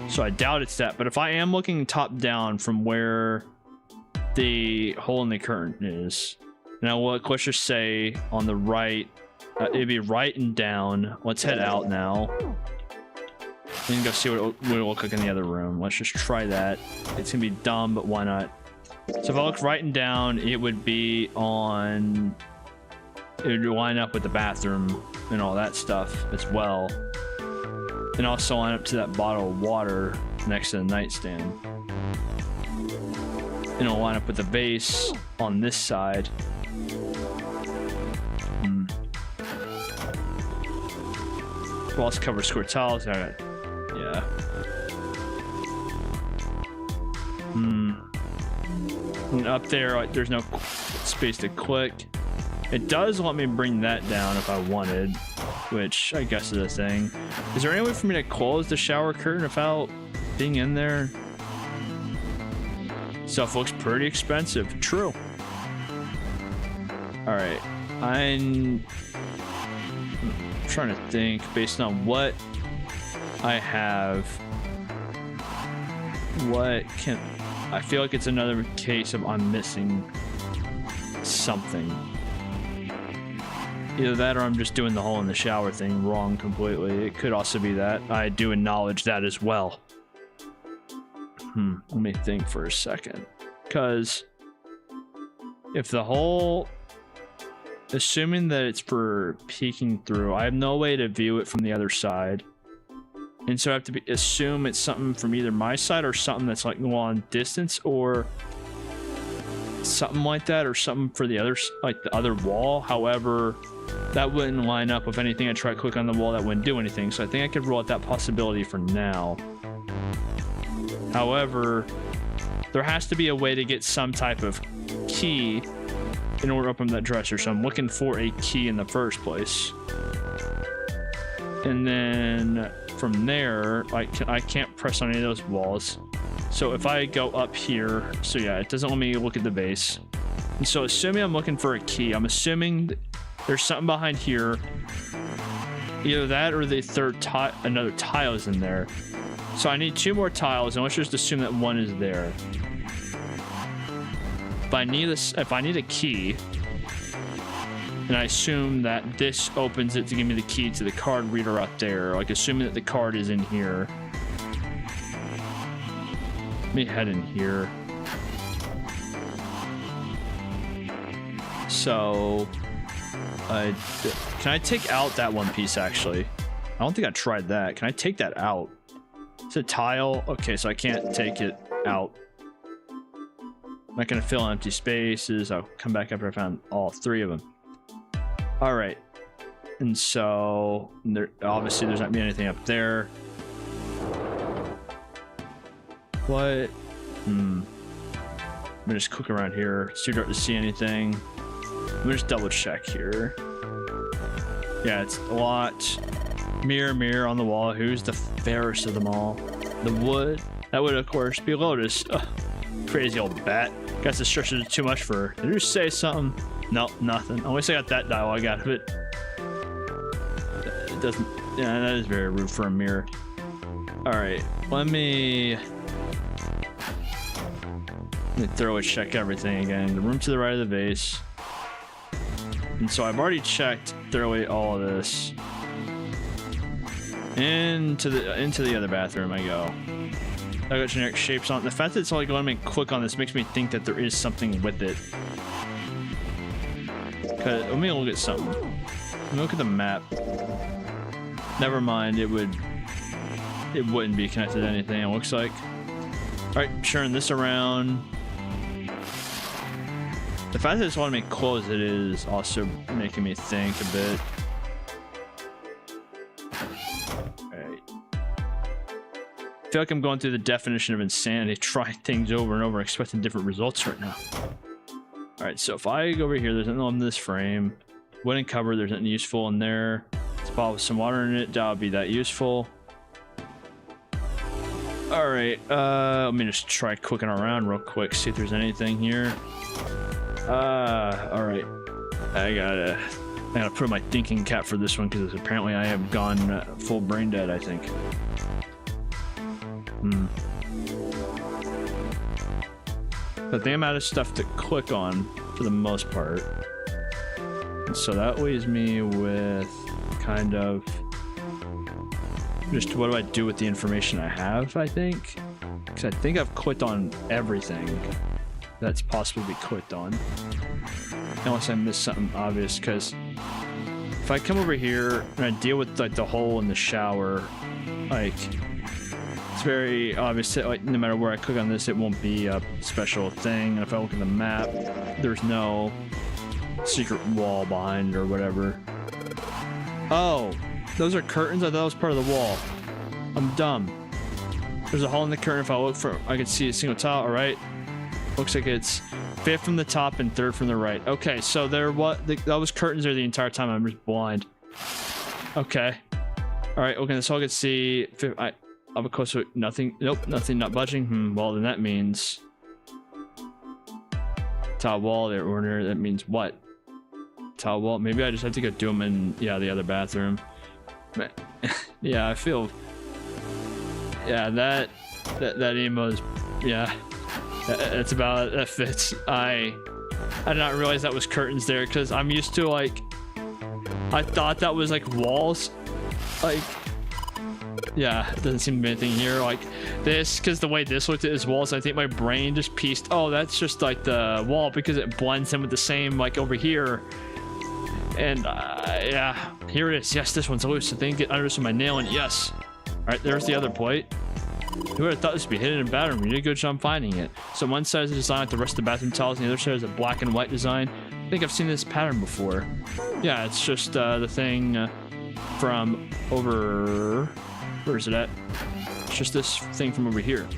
So I doubt it's that. But if I am looking top down from where the hole in the curtain is, now let's just say on the right, it'd be right and down. Let's head out now and go see what it will look like in the other room. Let's just try that. It's gonna be dumb, but why not? So if I look right and down, it would be on... It would line up with the bathroom and all that stuff as well. And also line up to that bottle of water next to the nightstand. And it'll line up with the base on this side. Walls cover square tiles. Alright. Yeah. And up there, like, there's no space to click. It does let me bring that down if I wanted, which I guess is a thing. Is there any way for me to close the shower curtain without being in there? Stuff looks pretty expensive. True. Alright. I'm trying to think based on what I have. I feel like it's another case of I'm missing something. Either that or I'm just doing the hole in the shower thing wrong completely. It could also be that. I do acknowledge that as well. Let me think for a second. Because if the hole... Assuming that it's for peeking through, I have no way to view it from the other side. And so I have to assume it's something from either my side or something that's like long distance or something like that, or something for the other, like the other wall. However, that wouldn't line up with anything I try to click on the wall. That wouldn't do anything. So I think I could rule out that possibility for now. However, there has to be a way to get some type of key in order to open that dresser. So I'm looking for a key in the first place. And then from there, I can't press on any of those walls. So if I go up here, so yeah, it doesn't let me look at the base. And so assuming I'm looking for a key, I'm assuming There's something behind here. Either that or the third tile, another tile is in there. So I need 2 more tiles, and let's just assume that 1 is there. If I need a key, and I assume that this opens it to give me the key to the card reader up there, like assuming that the card is in here. Let me head in here. So, can I take out that one piece, actually? I don't think I tried that. Can I take that out? It's a tile. Okay, so I can't take it out. I'm not going to fill empty spaces. I'll come back after I found all 3 of them. All right. And so, obviously, there's not going to be anything up there. What? I'm gonna just cook around here. It's too dark to see anything. Let me just double check here. Yeah, it's a lot. Mirror, mirror on the wall. Who's the fairest of them all? The wood. That would, of course, be Lotus. Ugh, crazy old bat. Guess the structure is too much for her. Did you say something? Nope, nothing. At least I got that dialogue out of it. It doesn't. Yeah, that is very rude for a mirror. All right, let me thoroughly check everything again. The room to the right of the vase. And so I've already checked thoroughly all of this. Into the other bathroom I go. I got generic shapes on it. The fact that it's only letting me click on this makes me think that there is something with it. Let me look at something. Let me look at the map. Never mind, it wouldn't be connected to anything, it looks like. Alright, turn this around. The fact that it's wanting me to close it is also making me think a bit. Alright. I feel like I'm going through the definition of insanity, trying things over and over, expecting different results right now. Alright, so if I go over here, there's nothing on this frame. Wooden cupboard, there's nothing useful in there. It's a bottle with some water in it, that would be that useful. Alright, let me just try clicking around real quick, see if there's anything here. Alright. I gotta put my thinking cap for this one because apparently I have gone full brain dead, I think. I think I'm out of stuff to click on for the most part. And so that leaves me with kind of just what do I do with the information I have, I think. Because I think I've clicked on everything that's possible to be clicked on. Unless I missed something obvious, because if I come over here and I deal with like the hole in the shower, like it's very obvious that like no matter where I click on this, it won't be a special thing. And if I look at the map, there's no secret wall behind it or whatever. Oh, those are curtains? I thought that was part of the wall. I'm dumb. There's a hole in the curtain. If I look for, I can see a single tile. All right. Looks like it's 5th from the top and 3rd from the right. Okay, so there that was curtains there the entire time. I'm just blind. Okay. All right. Okay, so I can see. I'll be close to nothing. Nope, nothing. Not budging. Well, then that means tile wall there. Order. That means what? Tile wall. Maybe I just have to go do them in the other bathroom. Yeah, I feel. Yeah, that emo's. Yeah. That's about it. That fits. I did not realize that was curtains there because I'm used to like I thought that was like walls. Like yeah, it doesn't seem to be anything here like this because the way this looked at as walls, I think my brain just pieced. Oh, that's just like the wall because it blends in with the same like over here. And yeah, here it is. Yes, this one's loose. I think get under this with my nail and yes. All right, there's the other plate. Who would have thought this would be hidden in a bathroom? You did a good job finding it. So one side is a design like the rest of the bathroom tiles, and the other side is a black and white design. I think I've seen this pattern before. Yeah, it's just the thing from over... Where is it at? It's just this thing from over here.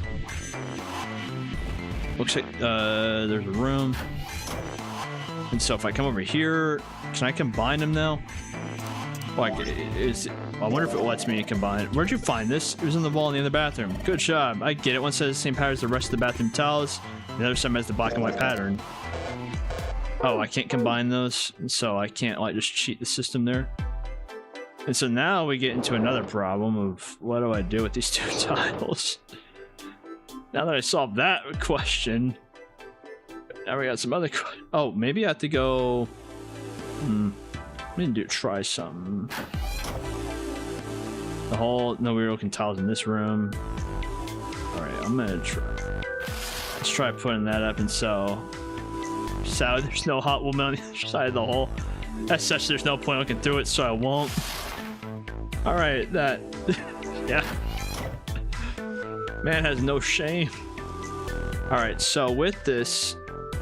Looks like there's a room. And so if I come over here, can I combine them now? Like, I wonder if it lets me combine. Where'd you find this? It was on the wall in the other bathroom. Good job. I get it. One says the same pattern as the rest of the bathroom tiles. The other side has the black and white pattern. Oh, I can't combine those, so I can't like just cheat the system there. And so now we get into another problem of what do I do with these two tiles? Now that I solved that question, now we got some other. Oh, maybe I have to go. I'm gonna try something. The whole no broken tiles in this room. All right, I'm gonna try. Let's try putting that up, and so there's no hot woman on the other side of the hole. As such, there's no point looking through it, so I won't. All right, that yeah. Man has no shame. All right, so with this,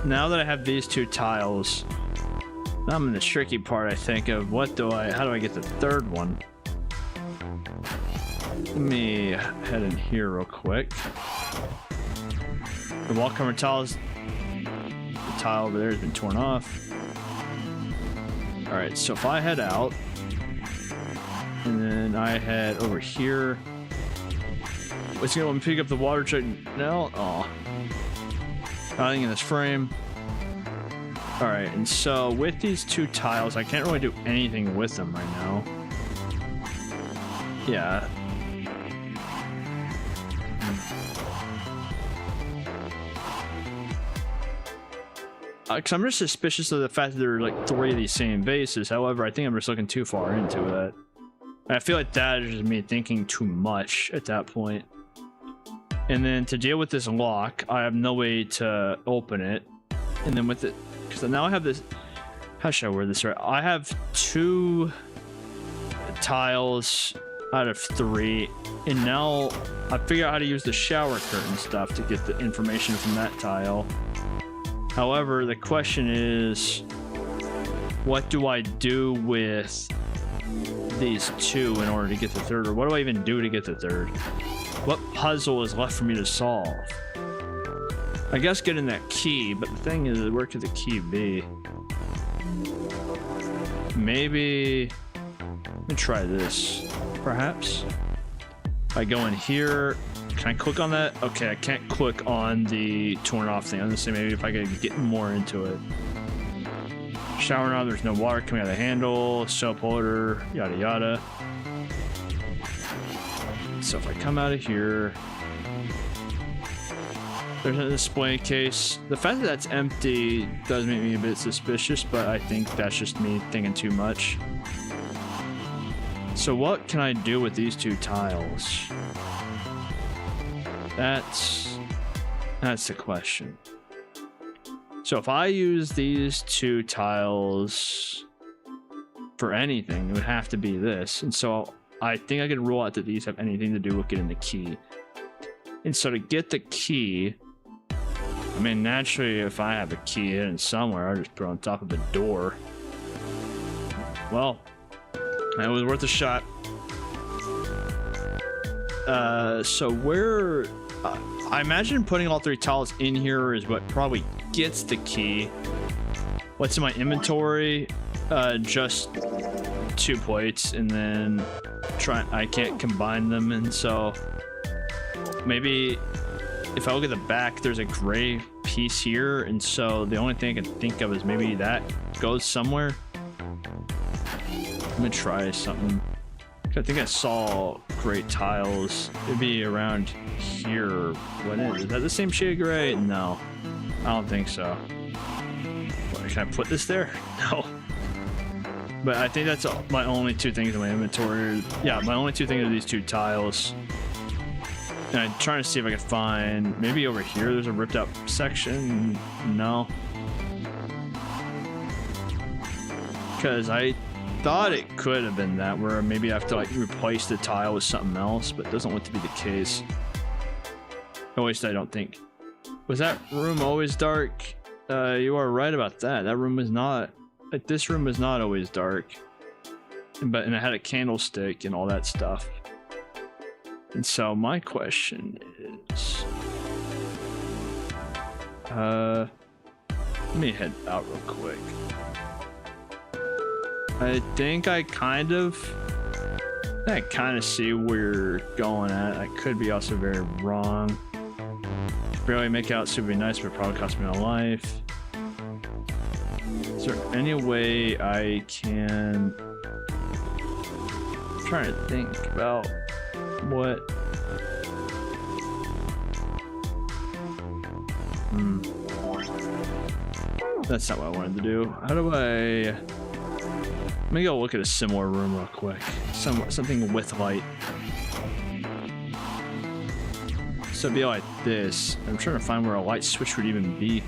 now that I have these two tiles, now I'm in the tricky part, I think, of how do I get the third one? Let me head in here real quick. The wall cover tiles, the tile over there has been torn off. All right, so if I head out, and then I head over here, what's gonna let me pick up the water jug now? Oh, nothing in this frame. All right, and so with these two tiles, I can't really do anything with them right now. Yeah. Because I'm just suspicious of the fact that there are like 3 of these same bases. However, I think I'm just looking too far into that. I feel like that is just me thinking too much at that point. And then to deal with this lock, I have no way to open it. And then with it, because now I have this, how should I word this right? I have 2 tiles out of 3, and now I figure out how to use the shower curtain stuff to get the information from that tile. However, the question is, what do I do with these 2 in order to get the third, or what do I even do to get the third? What puzzle is left for me to solve? I guess getting that key, but the thing is, where could the key be? Maybe, let me try this, perhaps. If I go in here, can I click on that? Okay, I can't click on the torn off thing. I'm gonna say maybe if I could get more into it. Shower knob, there's no water coming out of the handle, soap holder, yada yada. So if I come out of here, there's a display case. The fact that that's empty does make me a bit suspicious, but I think that's just me thinking too much. So what can I do with these 2 tiles? That's the question. So if I use these 2 tiles for anything, it would have to be this. And so I think I can rule out that these have anything to do with getting the key. And so to get the key, I mean, naturally, if I have a key hidden somewhere, I'll just put it on top of the door. Well, that was worth a shot. So where... I imagine putting all 3 tiles in here is what probably gets the key. What's in my inventory? Just 2 plates, and then I can't combine them, and so maybe if I look at the back, there's a gray piece here, and so the only thing I can think of is maybe that goes somewhere. Let me try something. I think I saw gray tiles. It'd be around here. What is that? The same shade of gray? No, I don't think so. What, can I put this there? No. But I think that's my only 2 things in my inventory. Yeah, my only 2 things are these 2 tiles. And I'm trying to see if I can find, maybe over here there's a ripped out section. No. Because I thought it could have been that, where maybe I have to like replace the tile with something else, but it doesn't look to be the case. At least I don't think. Was that room always dark? You are right about that. That room was not, like this room was not always dark. And it had a candlestick and all that stuff. And so my question is, let me head out real quick. I think I kind of see where you're going at. I could be also very wrong. Barely make out, so it'd be nice, but it probably cost me my life. Is there any way I can... I'm trying to think about what... That's not what I wanted to do. How do I... Let me go look at a similar room real quick. Something with light. So it'd be like this. I'm trying to find where a light switch would even be.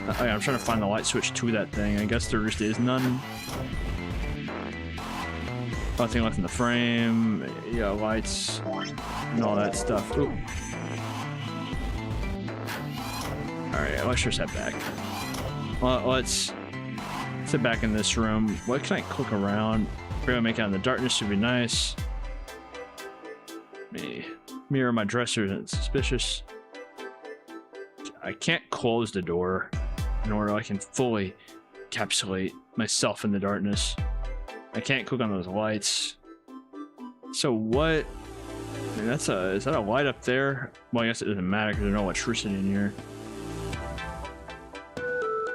Oh yeah, I'm trying to find the light switch to that thing. I guess there just is none. Nothing left in the frame. Yeah, lights and all that stuff. Ooh. Alright, let's just head back. Well, let's sit back in this room. What can I click around? Maybe make out in the darkness should be nice. Me mirror my dresser isn't suspicious. I can't close the door in order I can fully encapsulate myself in the darkness. I can't click on those lights. So what? I mean, is that a light up there? Well, I guess it doesn't matter because there's no electricity in here.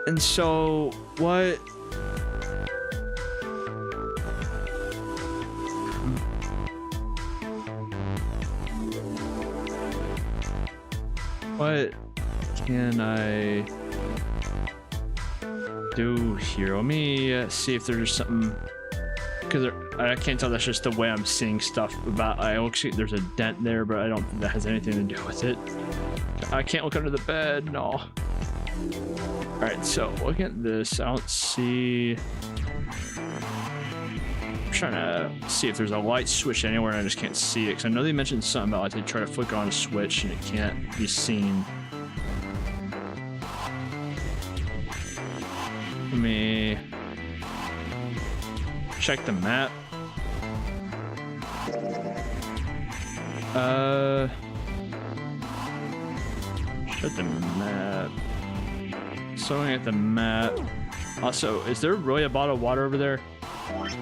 And so what? What can I do here? Let me see if there's something, because I can't tell. That's just the way I'm seeing stuff about. I actually there's a dent there, but I don't think that has anything to do with it. I can't look under the bed. No. All right, so looking at this, I don't see. I'm trying to see if there's a light switch anywhere, and I just can't see it. Because I know they mentioned something about like they try to flick on a switch and it can't be seen. Let me check the map. Check the map. So looking at the map. Also, is there really a bottle of water over there?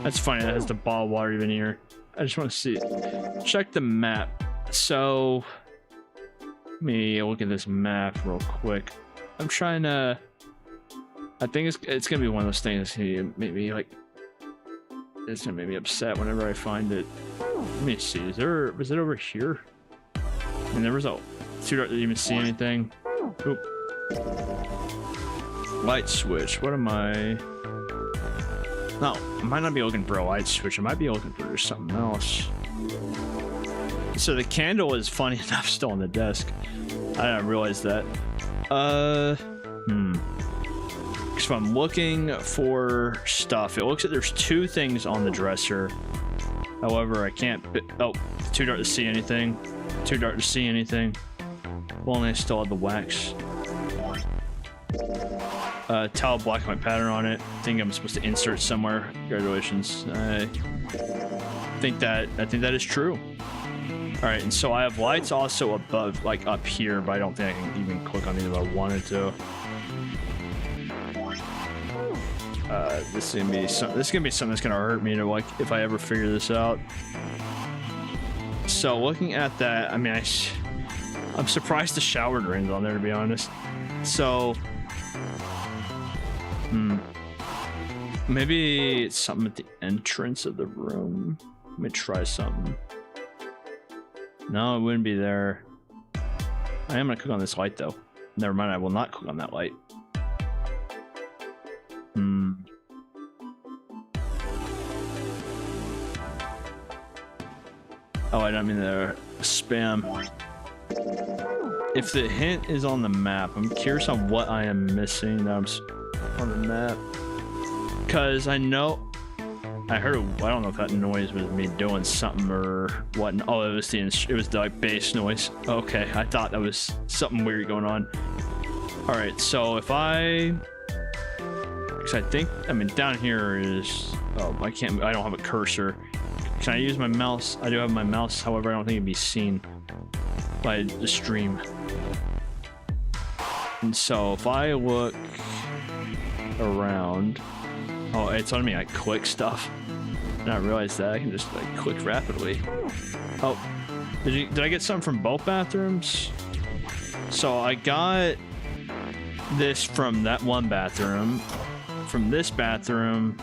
That's funny, that has the bottle of water even here. I just want to see it. Check the map. So, let me look at this map real quick. I'm trying to... I think it's gonna be one of those things that maybe like... It's gonna make me upset whenever I find it. Let me see, was it over here? I mean, there was a... Too dark to even see anything. Oop. Light switch, what am I... No, I might not be looking for a light switch. I might be looking for something else. So the candle is funny enough still on the desk. I didn't realize that. So I'm looking for stuff. It looks like there's two things on the dresser. However, I can't... Oh, too dark to see anything. Too dark to see anything. Well, only I still have the wax. Towel black and white pattern on it. I think I'm supposed to insert somewhere. Congratulations. I think that is true. All right, and so I have lights also above, like up here, but I don't think I can even click on these if I wanted to. This is gonna be something that's gonna hurt me to like if I ever figure this out. So looking at that, I mean, I'm surprised the shower drain's on there, to be honest. So. Maybe it's something at the entrance of the room. Let me try something. No, it wouldn't be there. I am gonna click on this light though. Never mind, I will not click on that light. Oh, I don't mean the spam. If the hint is on the map, I'm curious on what I am missing that I'm on the map. Because I know I heard I don't know if that noise was me doing something or what. Oh, it was the like bass noise. Okay, I thought that was something weird going on. All right, so if because I think, I mean, down here is, oh, I don't have a cursor. Can I use my mouse? I do have my mouse, however, I don't think it'd be seen by the stream. And so if I look around, oh, it's on me, I click stuff. I didn't realize that. I can just like click rapidly. Oh, did I get something from both bathrooms? So I got this from that one bathroom. From this bathroom,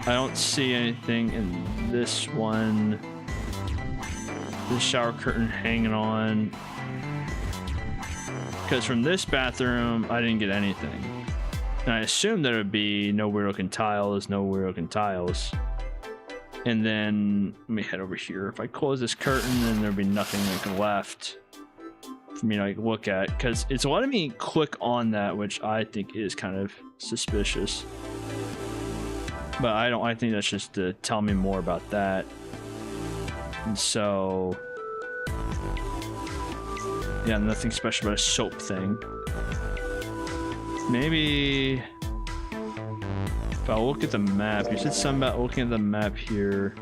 I don't see anything in this one. The shower curtain hanging on. Because from this bathroom, I didn't get anything. And I assumed there would be no weird looking tiles, no weird looking tiles. And then let me head over here. If I close this curtain, then there'd be nothing like left for me to like look at. Because it's letting me click on that, which I think is kind of suspicious. But I think that's just to tell me more about that. And so, yeah, nothing special about a soap thing. Maybe if I look at the map, you said something about looking at the map here.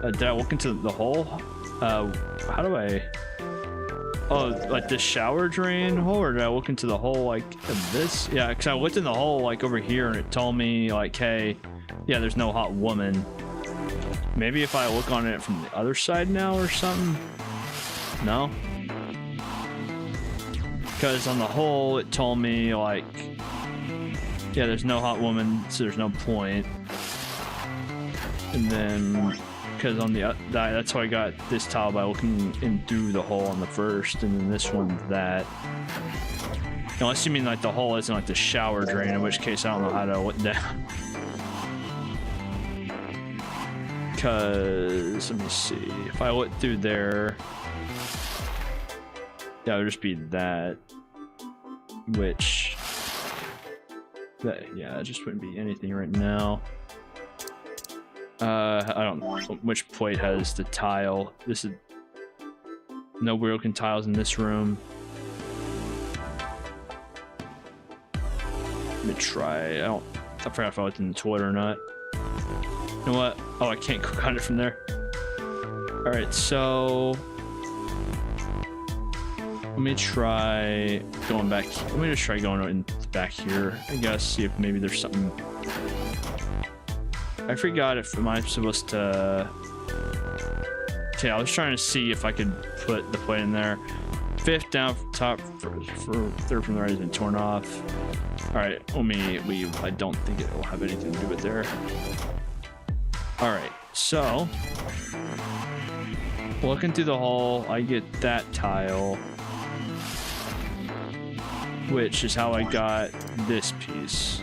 Did I look into the hole? How do I? Oh, like the shower drain hole, or did I look into the hole like this? Yeah, because I looked in the hole like over here, and it told me like, hey, yeah, there's no hot woman. Maybe if I look on it from the other side now or something? No? Because on the hole, it told me like, yeah, there's no hot woman, so there's no point. And then, because on the that's how I got this tile, by looking in through the hole on the first, and then this one's that. Unless you mean like the hole isn't like the shower drain, in which case I don't know how to look down. Because, let me see, if I look through there, yeah, it would just be that, which, yeah, it just wouldn't be anything right now. I don't know which plate has the tile. This is no weird looking tiles in this room. Let me try. I forgot if I looked in the toilet or not. You know what? Oh, I can't click on it from there. All right, so let me try going back. Let me just try going in back here, I guess, see if maybe there's something. I forgot if am I supposed to. Okay, I was trying to see if I could put the plate in there. Fifth down from top, for third from the right has been torn off. All right, let me leave. I don't think it will have anything to do with there. All right, so looking through the hole, I get that tile, which is how I got this piece.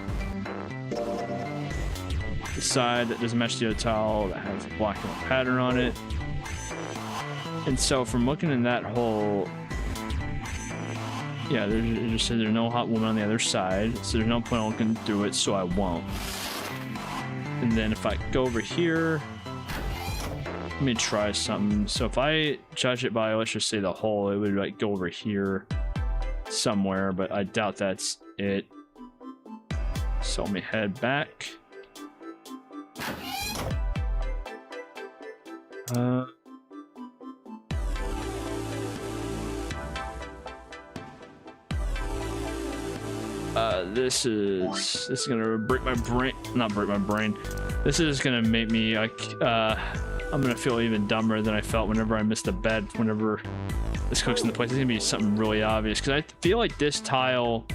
The side that doesn't match the other tile that has a black and white pattern on it. And so from looking in that hole, yeah, it just said there's no hot woman on the other side, so there's no point in looking through it, so I won't. And then if I go over here, let me try something. So if I judge it by, let's just say the hole, it would like go over here somewhere, but I doubt that's it. So let me head back. This is gonna break my brain. Not break my brain. This is gonna make me like I'm gonna feel even dumber than I felt whenever I missed a bed. Whenever this cooks into place, it's gonna be something really obvious. Because I feel like this tile,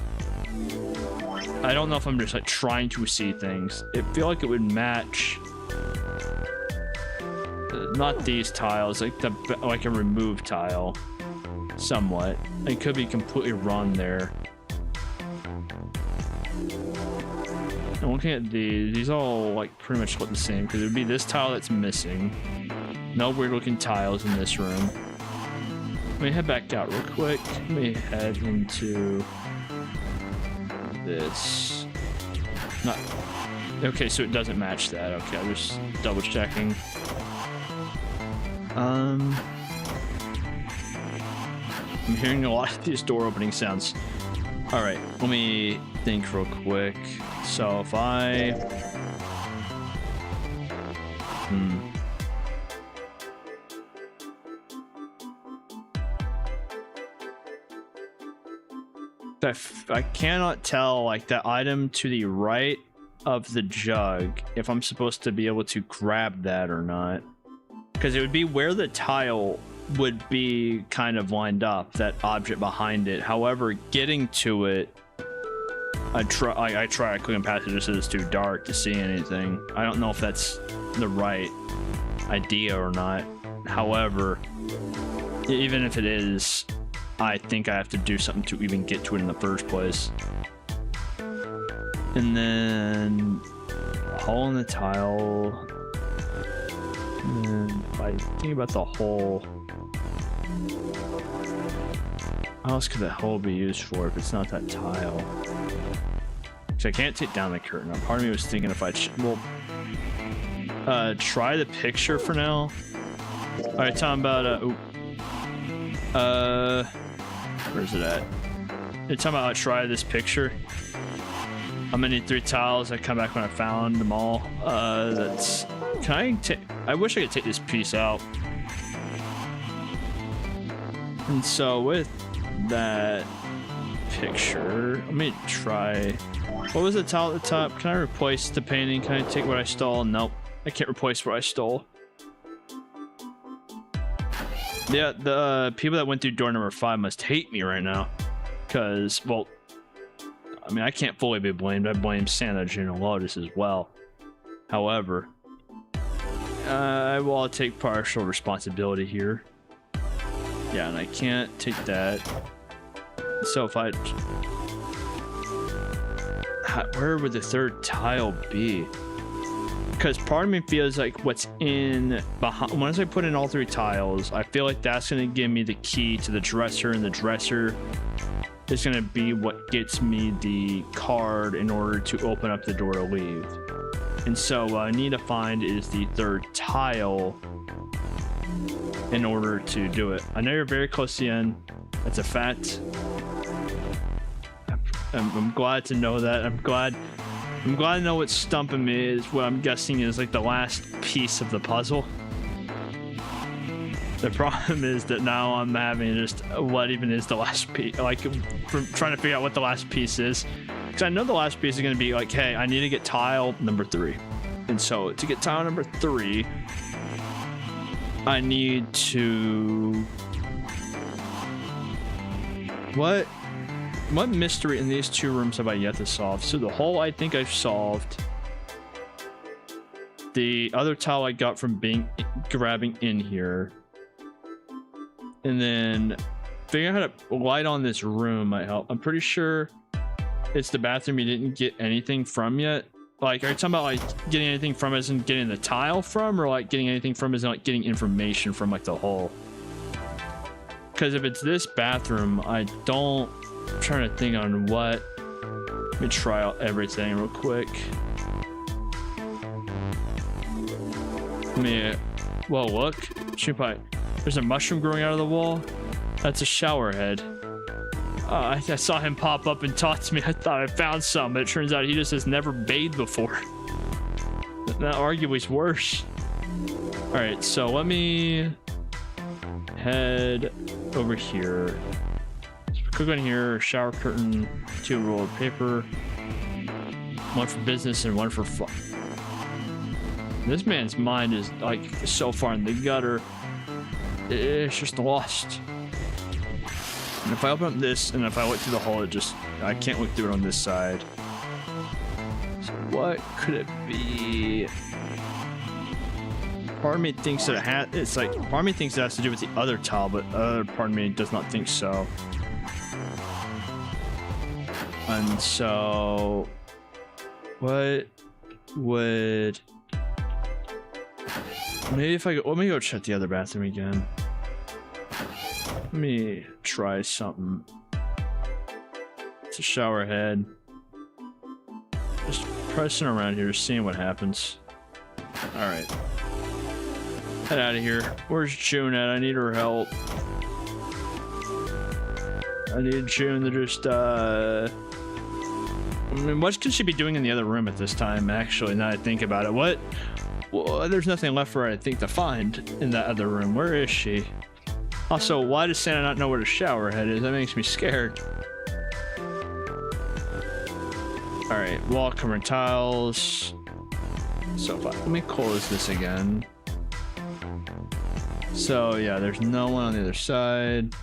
I don't know if I'm just like trying to see things. It feel like it would match. Not these tiles, like a remove tile, somewhat. I could be completely wrong there. And looking at these all like pretty much look the same, because it would be this tile that's missing. No weird looking tiles in this room. Let me head back out real quick. Let me head into this. Not okay, so it doesn't match that. Okay, I'm just double checking. I'm hearing a lot of these door opening sounds. All right, let me think real quick. So if I I cannot tell like that item to the right of the jug if I'm supposed to be able to grab that or not. Because it would be where the tile would be kind of lined up, that object behind it. However, getting to it, I clicking past it just as it's too dark to see anything. I don't know if that's the right idea or not. However, even if it is, I think I have to do something to even get to it in the first place. And then hole in the tile. And then if I think about the hole, what else could that hole be used for if it's not that tile? So I can't take down the curtain. Part of me was thinking if I try the picture for now. All right, talking about where's it at? You're talking about try this picture. I'm gonna need 3 tiles. I come back when I found them all. I wish I could take this piece out. And so with that picture, let me try. What was the tile at the top? Can I replace the painting? Can I take what I stole? Nope, I can't replace what I stole. Yeah, the people that went through door number 5 must hate me right now. Because, well, I mean, I can't fully be blamed. I blame Santa General Lotus as well. However, I will take partial responsibility here. Yeah, and I can't take that. So if where would the 3rd tile be? Because part of me feels like what's in behind, once I put in all 3 tiles, I feel like that's going to give me the key to the dresser, and the dresser is going to be what gets me the card in order to open up the door to leave. And so what I need to find is the 3rd tile in order to do it. I know you're very close to the end. That's a fact. I'm glad to know that. I'm glad to know what's stumping me is what I'm guessing is like the last piece of the puzzle. The problem is that now I'm having just what even is the last piece, like trying to figure out what the last piece is. Because I know the last piece is going to be like, hey, I need to get tile number 3. And so to get tile number 3, I need to... What mystery in these 2 rooms have I yet to solve? So the hole I think I've solved. The other tile I got from grabbing in here. And then figuring out how to light on this room might help. I'm pretty sure it's the bathroom you didn't get anything from yet. Like, are you talking about like getting anything from as in getting the tile from, or like getting anything from as in like getting information from like the hole? Because if it's this bathroom, I'm trying to think on what. Let me try out everything real quick. Whoa, look. Shoot pipe. There's a mushroom growing out of the wall. That's a shower head. I saw him pop up and talk to me. I thought I found some, but it turns out he just has never bathed before. That arguably is worse. All right, so let me head over here. Click on here, shower curtain, 2 roll of paper, 1 for business and 1 for fun. This man's mind is like so far in the gutter. It's just lost. And if I open up this and if I look through the hole, I can't look through it on this side. So what could it be? Part of me thinks that part of me thinks it has to do with the other tile, but other part of me does not think so. And so what would, maybe if let me go check the other bathroom again. Let me try something. It's a shower head. Just pressing around here, seeing what happens. Alright. Head out of here. Where's June at? I need her help. I need June to just, I mean, what could she be doing in the other room at this time, actually, now that I think about it? What? Well, there's nothing left for her, I think, to find in that other room. Where is she? Also, why does Santa not know where the shower head is? That makes me scared. Alright, wall covering tiles. So let me close this again. So yeah, there's no one on the other side.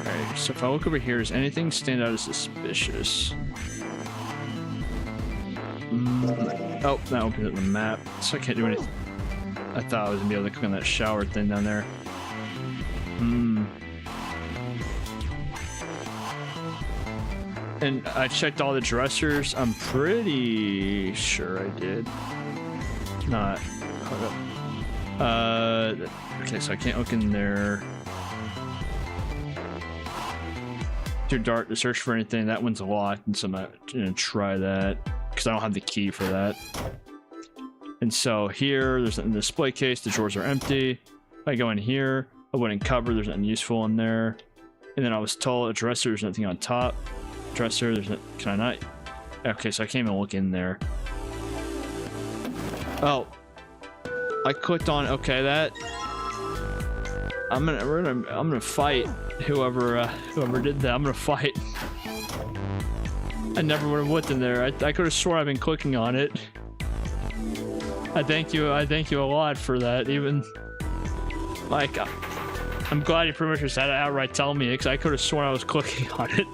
Alright, so if I look over here, does anything stand out as suspicious? Oh, that opens up the map, so I can't do anything. I thought I was gonna be able to click on that shower thing down there. And I checked all the dressers. I'm pretty sure I did. Not. Okay, so I can't look in there. Too dark to search for anything. That one's locked, and so I'm not gonna try that because I don't have the key for that. And so here, there's nothing in the display case. The drawers are empty. If I go in here, I went in cover. There's nothing useful in there. And then I was told a dresser. There's nothing on top. Dresser. There's no. Can I not? Okay, so I can't even look in there. Oh, I clicked on. Okay, that. I'm gonna fight whoever did that. I'm gonna fight. I never would have looked in there. I could have sworn I've been clicking on it. I thank you a lot for that. Even like, I'm glad you pretty much just had to outright tell me, because I could have sworn I was clicking on it.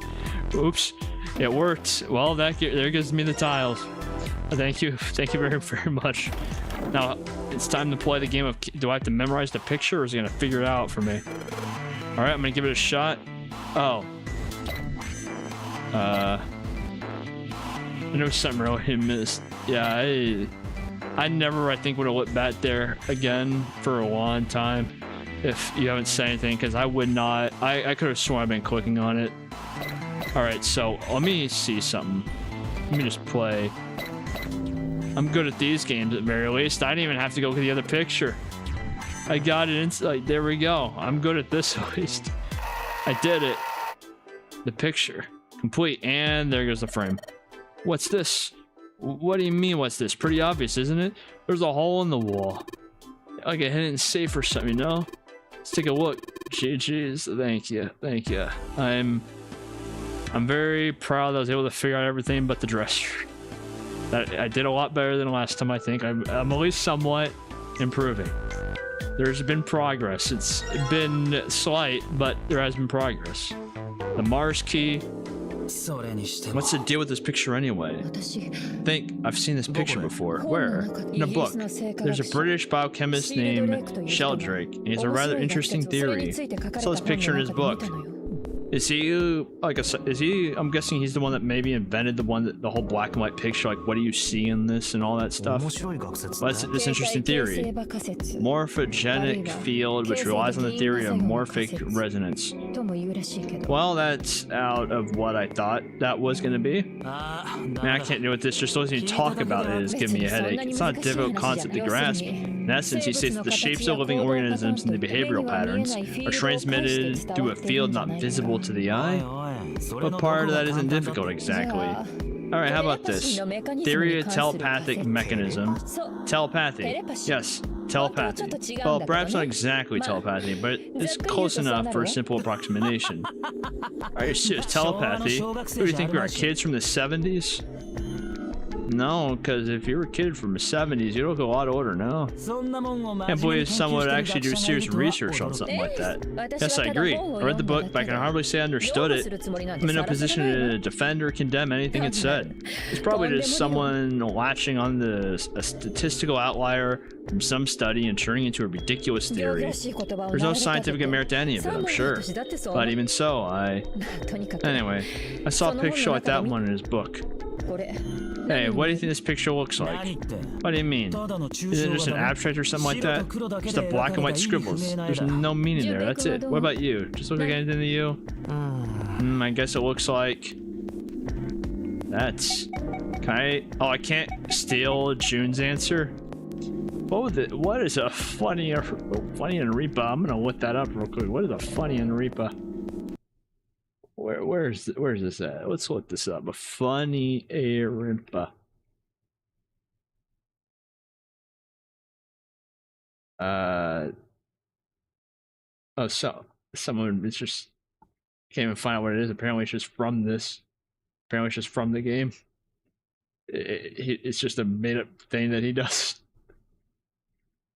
Oops, it worked. Well, there gives me the tiles. Thank you very, very much. Now it's time to play the game of. Do I have to memorize the picture, or is it gonna figure it out for me? All right, I'm gonna give it a shot. Oh. I know something really missed. Yeah, I never, I think, would have looked back there again for a long time if you haven't said anything, because I would not. I could have sworn I've been clicking on it. All right, so let me see something. Let me just play. I'm good at these games at the very least. I didn't even have to go to the other picture. I got it. Like, there we go. I'm good at this at least. I did it. The picture complete, and there goes the frame. What's this? What do you mean, what's this? Pretty obvious, isn't it? There's a hole in the wall. Like a hidden safe or something, you know? Let's take a look. GG's. Thank you. Thank you. I'm very proud that I was able to figure out everything but the dresser. That I did a lot better than last time, I think. I'm at least somewhat improving. There's been progress. It's been slight, but there has been progress. The Mars key. What's the deal with this picture anyway? Think I've seen this picture before. Where? In a book. There's a British biochemist named Sheldrake, and he has a rather interesting theory. I saw this picture in his book. Is he like is he? I'm guessing he's the one that maybe invented the whole black and white picture. Like, what do you see in this and all that stuff? Well, that's this interesting theory. Morphogenic field, which relies on the theory of morphic resonance. Well, that's out of what I thought that was going to be. Man, I can't do it. This just listening to talk about it is giving me a headache. It's not a difficult concept to grasp. In essence, he states that the shapes of living organisms and the behavioral patterns are transmitted through a field not visible to the eye. But part of that isn't difficult exactly. Alright, how about this? Theory of telepathic mechanism. Telepathy. Yes, telepathy. Well, perhaps not exactly telepathy, but it's close enough for a simple approximation. Are you serious? Telepathy? What do you think we are, kids from the 70s? No, because if you were a kid from the 70s, you look a lot older now. Can't believe someone would actually do serious research on something like that. Yes, I agree. I read the book, but I can hardly say I understood it. I'm in no position to defend or condemn anything it said. It's probably just someone latching on a statistical outlier from some study and turning into a ridiculous theory. There's no scientific merit to any of it, I'm sure. But even so, Anyway, I saw a picture like that one in his book. Hey, what do you think this picture looks like? What do you mean? Is it just an abstract or something like that? Just a black and white scribbles. There's no meaning there, that's it. What about you? Just look like anything to you? I guess it looks like... That's... Can I... Oh, I can't steal June's answer? What is a funny and Reaper? I'm gonna look that up real quick. What is a funny and Reaper? Where's this at? Let's look this up. A funny Arimpa. Oh, so someone is just can't even find out what it is. Apparently, it's just from this. Apparently, it's just from the game. It's just a made-up thing that he does.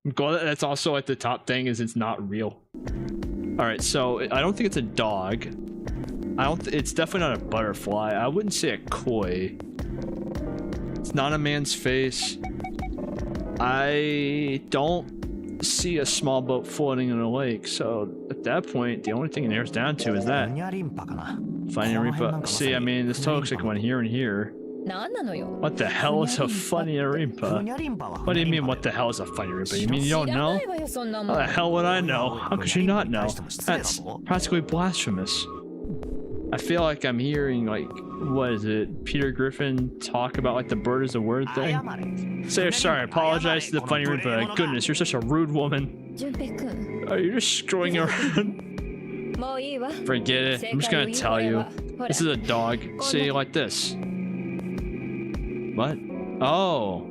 I'm glad that's also like the top thing is it's not real. All right, so I don't think it's a dog. It's definitely not a butterfly. I wouldn't say a koi. It's not a man's face. I don't see a small boat floating in a lake. So at that point, the only thing it narrows down to is that. Finding a rimpa. See, I mean, this totally looks like one here and here. What the hell is a funny rimpa? What do you mean, what the hell is a funny rimpa? You mean you don't know? How the hell would I know? How could you not know? That's practically blasphemous. I feel like I'm hearing, like, what is it? Peter Griffin talk about, like, the bird is a word thing? Say sorry, apologize to the funny rimpa. Goodness, you're such a rude woman. Are you just screwing around? Forget it. I'm just gonna tell you. This is a dog. See, like this. What? Oh.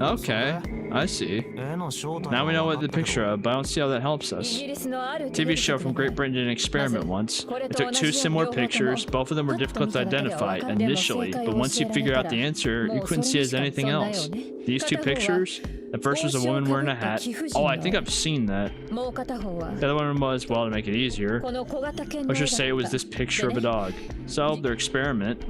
Okay. I see. Now we know what the picture of, but I don't see how that helps us. TV show from Great Britain did an experiment once. It took two similar pictures. Both of them were difficult to identify initially, but once you figured out the answer, you couldn't see it as anything else. These two pictures, the first was a woman wearing a hat. Oh, I think I've seen that. The other one was, well, to make it easier, let's just say it was this picture of a dog. So, their experiment.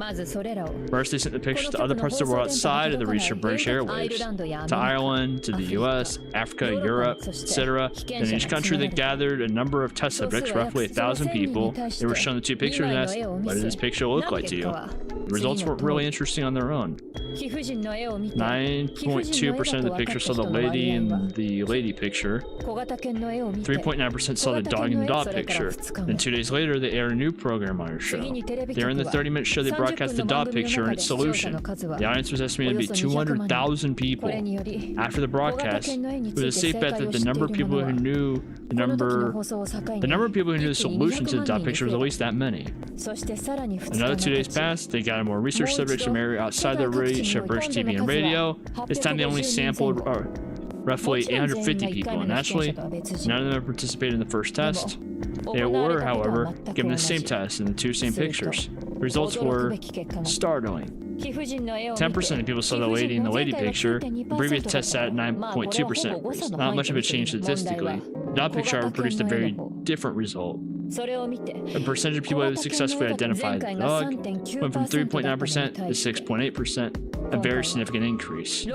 First, they sent the pictures to other parts of the world outside of the reach of British airwaves. To Ireland, to the US, Africa, Europe, etc. Then in each country they gathered a number of test subjects, roughly 1,000 people. They were shown the two pictures and asked, what does this picture look like to you? The results were really interesting on their own. 9.2% of the pictures saw the lady in the lady picture. 3.9% saw the dog in the dog picture. Then 2 days later, they aired a new program on our show. During the 30-minute show, they broadcast the dog picture and its solution. The audience was estimated to be 200,000 people. After the broadcast, it was a safe bet that the number of people who knew the number of people who knew the solution to the dog picture was at least that many. Another 2 days passed. They got more research subjects from area outside their reach of British TV and radio. This time they only sampled roughly 850 people, and naturally, none of them participated in the first test. They were, however, given the same test and the two same pictures. The results were startling. 10% of people saw the lady in the lady picture. The previous test sat at 9.2%. Not much of a change statistically. The dog picture, however, produced a very different result. A percentage of people who successfully identified the dog went from 3.9% to 6.8%, a very significant increase.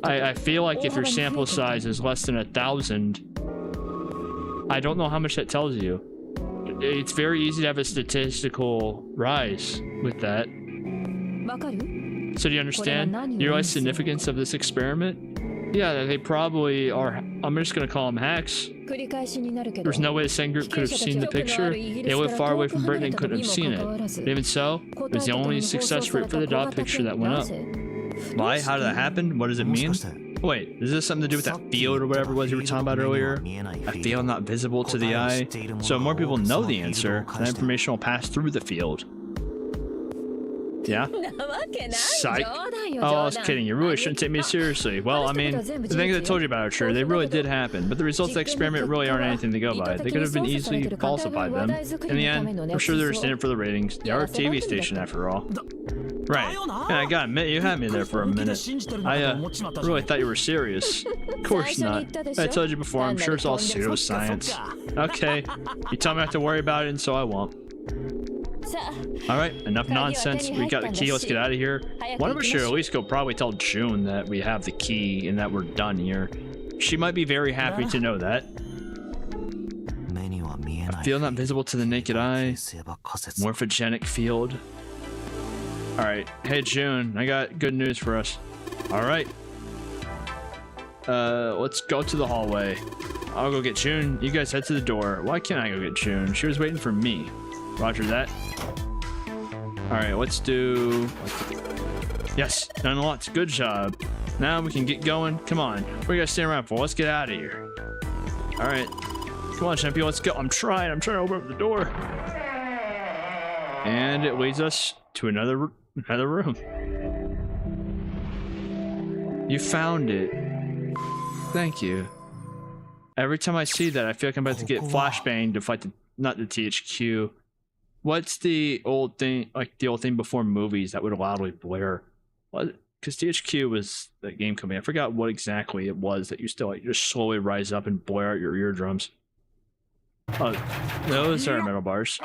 I feel like if your sample size is less than 1,000, I don't know how much that tells you. It's very easy to have a statistical rise with that. So do you understand? You realize the significance of this experiment? Yeah, they probably are. I'm just gonna call them hacks. There's no way the same group could have seen the picture. They lived far away from Britain and couldn't have seen it. But even so, it was the only success rate for the dog picture that went up. Why? How did that happen? What does it mean? Wait, is this something to do with that field or whatever it was you were talking about earlier? A field not visible to the eye. So more people know the answer, that information will pass through the field. Yeah? Psych. Oh, I was kidding. You really shouldn't take me seriously. Well, I mean, the things I told you about are true. They really did happen. But the results of the experiment really aren't anything to go by. They could have been easily falsified them. In the end, I'm sure they're just in it for the ratings. They are a TV station after all. Right. And I gotta admit, you had me there for a minute. I really thought you were serious. Of course not. I told you before, I'm sure it's all pseudoscience. Okay. You tell me not to worry about it, and so I won't. Alright, enough nonsense. We got the key, let's get out of here. One of us should at least go probably tell June that we have the key and that we're done here. She might be very happy to know that. A field not visible to the naked eye. Morphogenic field. Alright, hey June, I got good news for us. Alright. Let's go to the hallway. I'll go get June. You guys head to the door. Why can't I go get June? She was waiting for me. Roger that. Alright, let's do... Yes, unlocked. Good job. Now we can get going. Come on. What are you guys standing around for? Let's get out of here. Alright. Come on, champion. Let's go. I'm trying to open up the door. And it leads us to another room. You found it. Thank you. Every time I see that, I feel like I'm about to get flashbanged to fight the... Not the THQ. What's the old thing, like the old thing before movies that would loudly blare? What? because THQ was that game company. I forgot what exactly it was that you still like, you just slowly rise up and blare out your eardrums. Oh, those are metal bars.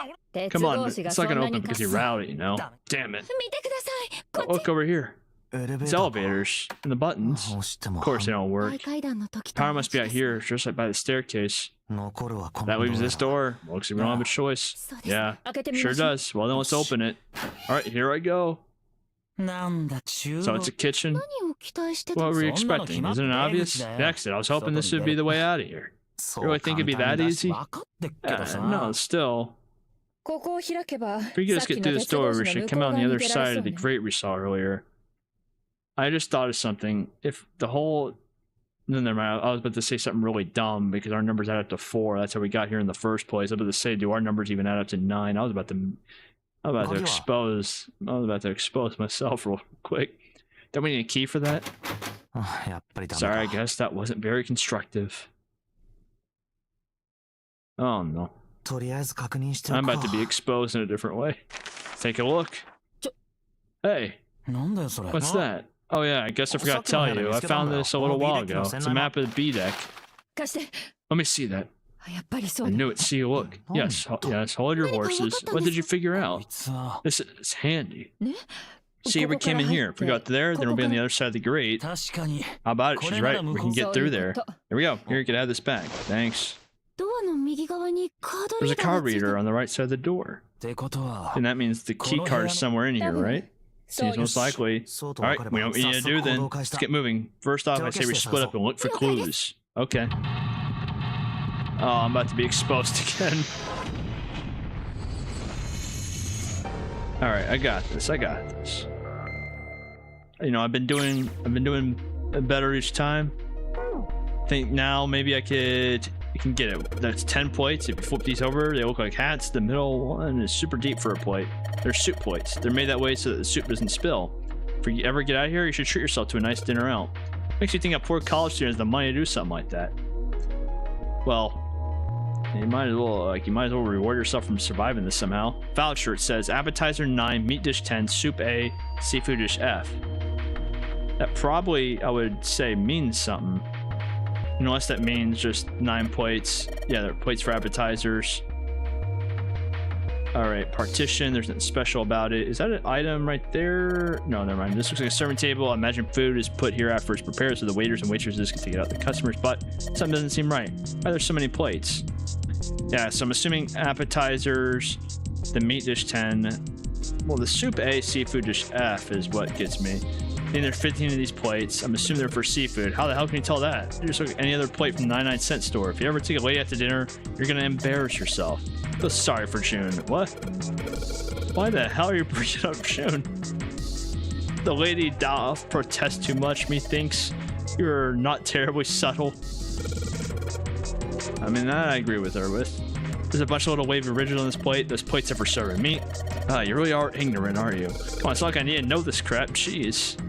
Come on, it's not gonna open because you're rowdy, you know? Damn it. Oh, look over here. It's elevators and the buttons. Of course they don't work. Power must be out here, just like by the staircase. That leaves this door. Looks like we don't have a choice. Yeah, sure does. Well, then let's open it. Alright, here I go. So it's a kitchen. What were you expecting? Isn't it obvious? The exit. I was hoping this would be the way out of here. You really think it'd be that easy? No, still. If we could just get through this door, we should come out on the other side of the grate we saw earlier. I just thought of something. If the whole... No, never mind. I was about to say something really dumb because our numbers add up to 4. That's how we got here in the first place. I was about to say, do our numbers even add up to 9? I was about to expose myself real quick. Don't we need a key for that? Sorry, I guess that wasn't very constructive. Oh no. I'm about to be exposed in a different way. Take a look. Hey, what's that? Oh yeah, I guess I forgot to tell you. I found this a little while ago. It's a map of the B deck. Let me see that. I knew it. See, look. Yes, yes. Hold your horses. What did you figure out? This is handy. See, we came in here. If we go out there, then we'll be on the other side of the grate. How about it? She's right. We can get through there. Here we go. Here, you can have this back. Thanks. There's a card reader on the right side of the door. And that means the key card is somewhere in here, right? Seems most likely. Alright, we know what we need to do then. Let's get moving. First off, I say we split up and look for clues. Okay. Oh, I'm about to be exposed again. Alright, I got this. You know, I've been doing better each time. I think now maybe you can get it. That's 10 plates. If you flip these over, they look like hats. The middle one is super deep for a plate. They're soup plates. They're made that way so that the soup doesn't spill. If you ever get out of here, you should treat yourself to a nice dinner out. Makes you think a poor college student has the money to do something like that. Well, you might as well reward yourself from surviving this somehow. Voucher, it says appetizer 9, meat dish 10, soup A, seafood dish F. That probably, I would say, means something. Unless that means just 9 plates. Yeah, they're plates for appetizers. Alright, partition. There's nothing special about it. Is that an item right there? No, never mind. This looks like a serving table. I imagine food is put here after it's prepared so the waiters and waitresses can take it out to the customers, but something doesn't seem right. Why there's so many plates? Yeah, so I'm assuming appetizers, the meat dish 10. Well, the soup A, seafood dish F is what gets me. I think there's 15 of these plates. I'm assuming they're for seafood. How the hell can you tell that? You're just like any other plate from the 99-cent store. If you ever take a lady out to dinner, you're gonna embarrass yourself. Feel sorry for June. What? Why the hell are you bringing up June? The lady doth protest too much, methinks. You're not terribly subtle. I mean, that I agree with her with. There's a bunch of little wave original on this plate. Those plates are for serving meat. You really are ignorant, aren't you? Come on, it's not like I need to know this crap. Jeez.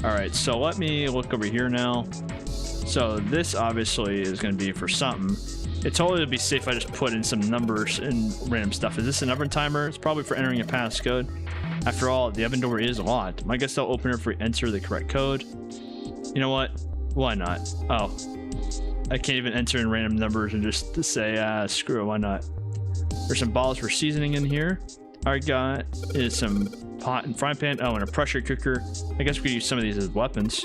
Alright, so let me look over here now. So this obviously is going to be for something. It totally would be safe if I just put in some numbers and random stuff. Is this an oven timer? It's probably for entering a passcode. After all, the oven door is locked. I guess I'll open it if we enter the correct code. You know what? Why not? Oh. I can't even enter in random numbers and just to say, screw it, why not? There's some bottles for seasoning in here. All I got is some pot and frying pan. Oh, and a pressure cooker. I guess we could use some of these as weapons.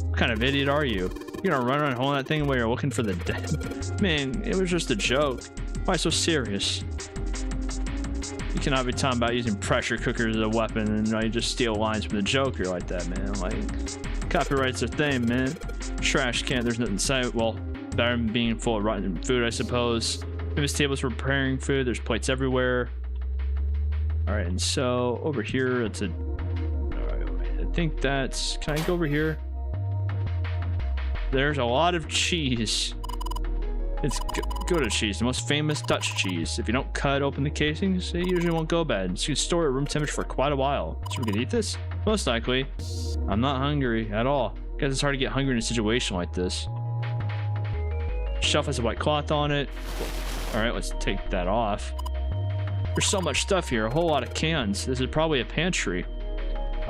What kind of idiot are you? You're gonna run around holding that thing while you're looking for the dead? Man, it was just a joke. Why so serious? You cannot be talking about using pressure cookers as a weapon and you just steal lines from the Joker like that, man. Like, copyright's a thing, man. Trash can, there's nothing to say. Well, better than being full of rotten food, I suppose. Famous tables for preparing food. There's plates everywhere. All right, and so over here, it's a. All right, I think that's. Can I go over here? There's a lot of cheese. It's Gouda cheese, the most famous Dutch cheese. If you don't cut open the casings, it usually won't go bad. So you can store it at room temperature for quite a while. So we can eat this? Most likely. I'm not hungry at all. Guess it's hard to get hungry in a situation like this. Shelf has a white cloth on it. All right, let's take that off. There's so much stuff here, a whole lot of cans. This is probably a pantry.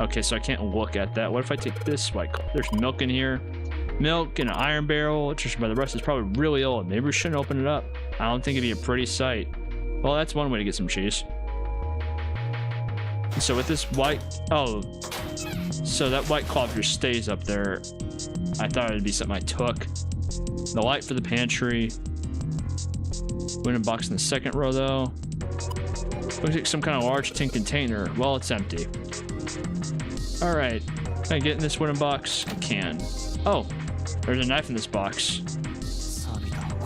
Okay, so I can't look at that. What if I take this? Like, there's milk in here. Milk in an iron barrel. Just by the rest, it's probably really old. Maybe we shouldn't open it up. I don't think it'd be a pretty sight. Well, that's one way to get some cheese. So with this white... Oh. So that white cloth just stays up there. I thought it'd be something I took. The light for the pantry. Window box in the second row, though. Looks like some kind of large tin container. Well, it's empty. Alright. Can I get in this wooden box? I can. Oh, there's a knife in this box.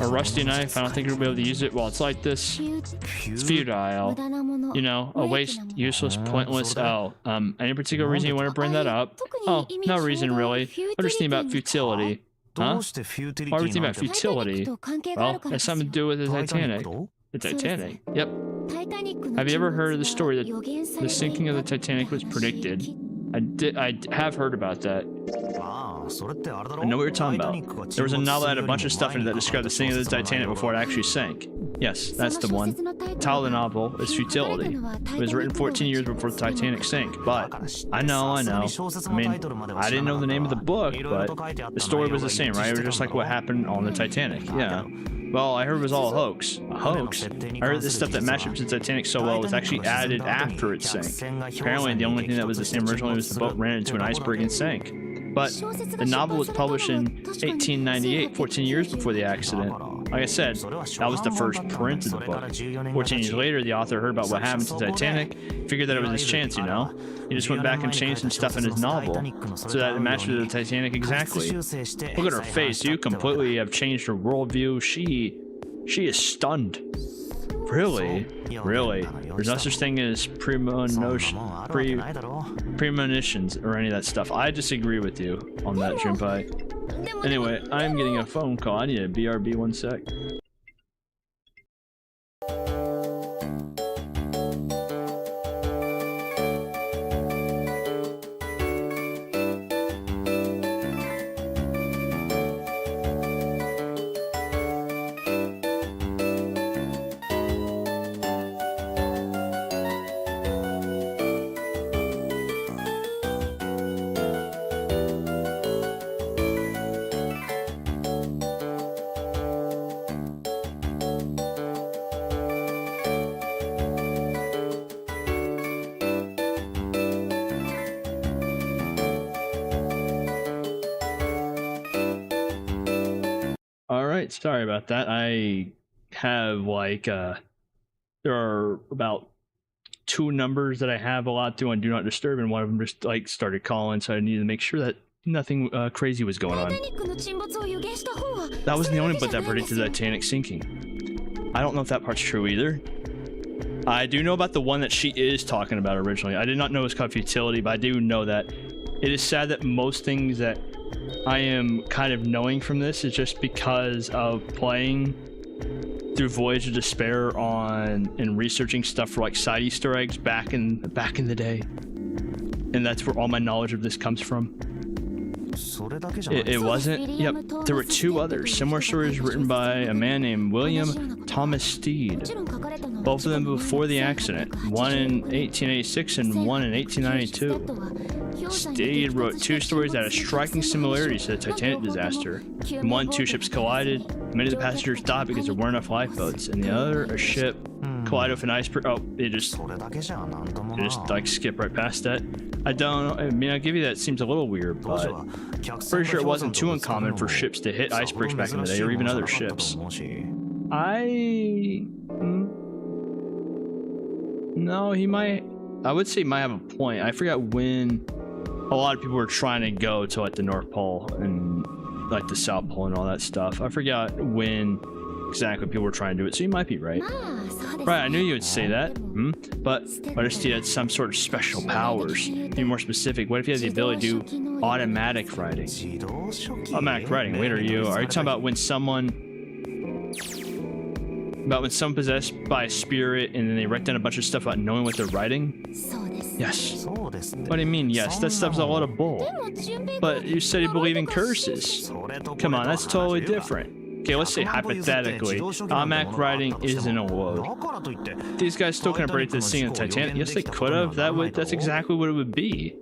A rusty knife. I don't think we'll be able to use it while it's like this. It's futile. You know, a waste, useless, pointless. Oh, any particular reason you want to bring that up? Oh, no reason really. I'm just thinking about futility. Huh? Why are we thinking about futility? Well, it has something to do with the Titanic. The Titanic? Yep. Have you ever heard of the story that the sinking of the Titanic was predicted? I have heard about that. I know what you're talking about. There was a novel that had a bunch of stuff in it that described the sinking of the Titanic before it actually sank. Yes, that's the one. The title of the novel is Futility. It was written 14 years before the Titanic sank, but I know. I mean, I didn't know the name of the book, but the story was the same, right? It was just like what happened on the Titanic. Yeah. Well, I heard it was all a hoax. A hoax? I heard this stuff that matched up to the Titanic so well was actually added after it sank. Apparently, the only thing that was the same originally was the boat ran into an iceberg and sank. But the novel was published in 1898, 14 years before the accident. Like I said, that was the first print of the book. 14 years later, the author heard about what happened to the Titanic, figured that it was his chance, you know? He just went back and changed some stuff in his novel so that it matched with the Titanic exactly. Look at her face. You completely have changed her worldview. She is stunned. Really? Really? There's no such thing as premonitions or any of that stuff. I disagree with you on that, Junpei. Anyway, I'm getting a phone call. I need a BRB 1 sec. Alright, sorry about that. I have like there are about 2 numbers that I have a lot to on Do Not Disturb, and one of them just like started calling, so I needed to make sure that nothing crazy was going on. That wasn't the only book that predicted the Titanic sinking. I don't know if that part's true either. I do know about the one that she is talking about originally. I did not know it was called Futility, but I do know that it is sad that most things that I am kind of knowing from this is just because of playing through Voyage of Despair and researching stuff for like side Easter eggs back in the day, and that's where all my knowledge of this comes from. It wasn't. Yep, there were 2 others. Similar stories written by a man named William Thomas Steed. Both of them before the accident. One in 1886 and one in 1892. Steed wrote 2 stories that had striking similarities to the Titanic disaster. In one, 2 ships collided. Many of the passengers died because there weren't enough lifeboats. In the other, a ship collided with an iceberg. Oh, it just like skip right past that. I don't know. I mean, I'll give you that. It seems a little weird, but pretty sure it wasn't too uncommon for ships to hit icebergs back in the day, or even other ships. No, he might. I would say he might have a point. I forgot when a lot of people were trying to go to like the North Pole and like the South Pole and all that stuff. I forgot when exactly people were trying to do it, so you might be right. Right, I knew you would say that. But what if he had some sort of special powers? Be more specific. What if he had the ability to do automatic writing? Automatic writing. Wait, are you talking about when someone possessed by a spirit and then they write down a bunch of stuff about knowing what they're writing? Yes. What do you mean, yes? That stuff's a lot of bull. But you said you believe in curses. Come on, that's totally different. Okay, let's say hypothetically, automatic writing isn't a load. These guys still couldn't predict the sinking of the Titanic. Yes, they could have. That's exactly what it would be.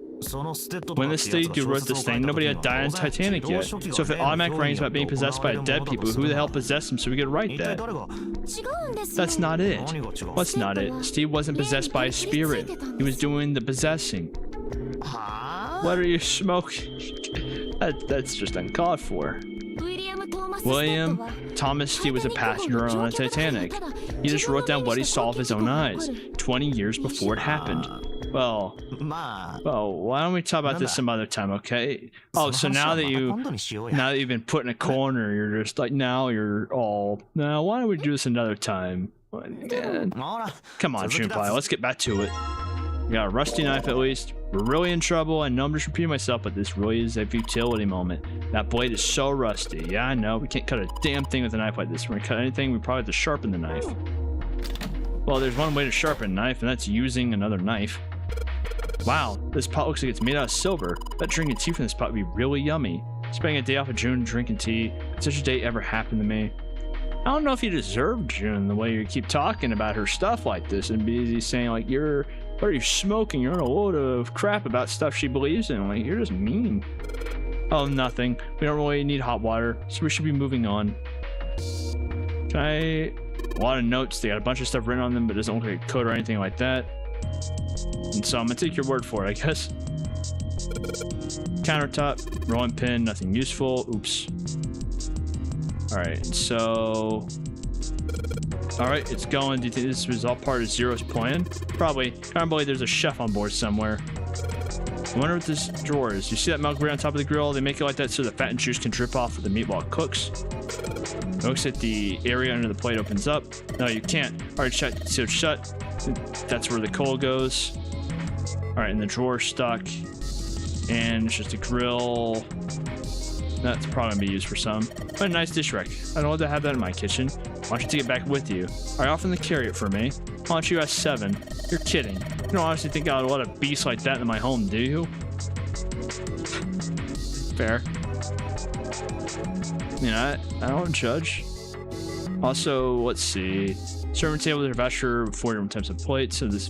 When the study dude wrote this thing, nobody had died on Titanic yet. So if it automatic ranks about being possessed by dead people, who the hell possessed them so we could write that? That's not it. What's not it? Steve wasn't possessed by a spirit. He was doing the possessing. What are you smoking? That's just uncalled for. William Thomas Steve was a passenger on the Titanic. He just wrote down what he saw with his own eyes 20 years before it happened. Well, why don't we talk about this some other time, okay? Oh, so now that you've been put in a corner, you're just like, now why don't we do this another time? Man. Come on, Junpei, let's get back to it. We got a rusty knife at least. We're really in trouble. I know I'm just repeating myself, but this really is a futility moment. That blade is so rusty. Yeah, I know. We can't cut a damn thing with a knife like this. If we're gonna cut anything, we probably have to sharpen the knife. Well, there's one way to sharpen a knife, and that's using another knife. Wow, this pot looks like it's made out of silver. Bet drinking tea from this pot would be really yummy. Spending a day off of June drinking tea. If such a day ever happened to me. I don't know if you deserve June the way you keep talking about her stuff like this and busy saying like what are you smoking? You're in a load of crap about stuff she believes in. Like, you're just mean. Oh, nothing. We don't really need hot water, so we should be moving on. A lot of notes. They got a bunch of stuff written on them, but it doesn't look like a code or anything like that. And so I'm gonna take your word for it, I guess. Countertop, rolling pin, nothing useful. Oops. Alright, so... Alright, it's going. Do you think this was all part of Zero's plan? Probably. I don't believe there's a chef on board somewhere. I wonder what this drawer is. You see that milk right on top of the grill? They make it like that so the fat and juice can drip off of the meat while it cooks. It looks like the area under the plate opens up. No, you can't. Alright, sealed shut. That's where the coal goes. Alright, and the drawer's stuck. And it's just a grill. That's probably gonna be used for some. But a nice dish rack. I don't want to have that in my kitchen. Why don't you take it back with you? Are you offering to carry it for me? Why don't you ask 7? You're kidding. You don't honestly think I would let a beast like that in my home, do you? Fair. I mean, I don't judge. Also, let's see. Serving table, there's a voucher with 4 different types of plates. So this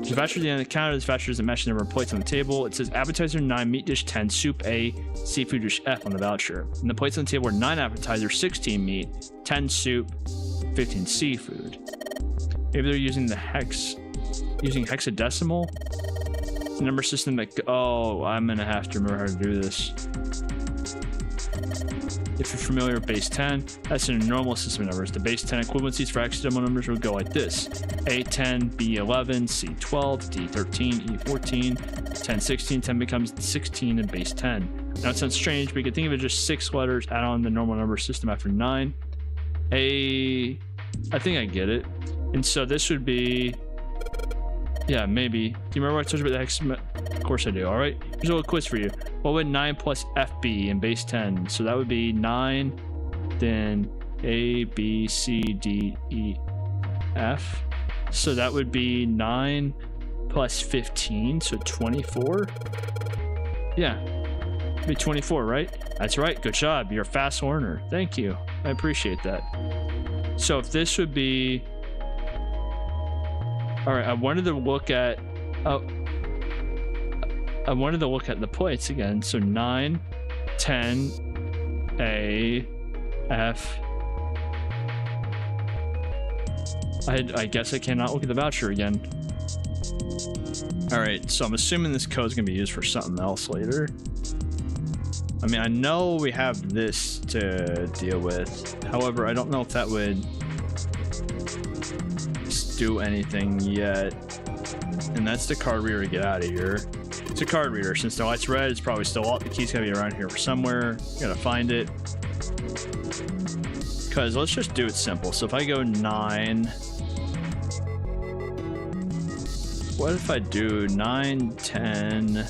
voucher at the end of the counter. This voucher doesn't match the number of plates on the table. It says appetizer 9, meat dish 10, soup A, seafood dish F on the voucher. And the plates on the table are 9 appetizers, 16 meat, 10 soup, 15 seafood. Maybe they're using the hexadecimal. The number system that. Oh, I'm gonna have to remember how to do this. If you're familiar with base 10, that's a normal system of numbers. The base 10 equivalencies for hexadecimal numbers would go like this: A10, B11, C12, D13, E14, 1016. 10 becomes 16 in base 10. Now it sounds strange, but you can think of it just 6 letters, add on the normal number system after 9. I think I get it. And so this would be, yeah, maybe. Do you remember what I told you about the hexadecimal? Of course I do. All right. Here's a little quiz for you. What would 9 plus F be in base 10? So that would be 9, then A, B, C, D, E, F. So that would be 9 plus 15, so 24. Yeah, it'd be 24, right? That's right. Good job. You're a fast learner. Thank you. I appreciate that. So if this would be... All right, I wanted to look at... I wanted to look at the plates again. So 9, 10, A, F. I guess I cannot look at the voucher again. All right, so I'm assuming this code is gonna be used for something else later. I mean, I know we have this to deal with. However, I don't know if that would do anything yet. And that's the card reader to get out of here. It's a card reader. Since the light's red, it's probably still up. The key's gotta be around here somewhere. You gotta find it. Because let's just do it simple. So if I go 9, what if I do 9, 10,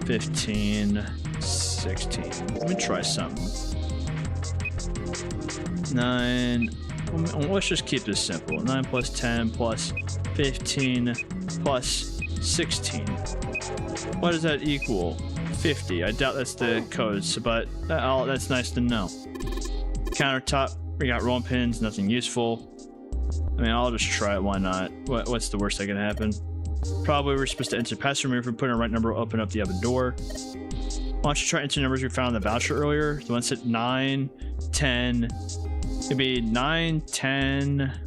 15, 16? Let me try something. 9. Let's just keep this simple. 9 plus 10 plus 15 plus 16. What does that equal? 50. I doubt that's the codes, but that's nice to know. Countertop. We got rolling pins. Nothing useful. I mean, I'll just try it. Why not? What's the worst that can happen? Probably we're supposed to enter pass room. If we put in the right number, we'll open up the other door. Why don't you try enter numbers we found in the voucher earlier? The one that said 9, 10. It'd be 9, 10.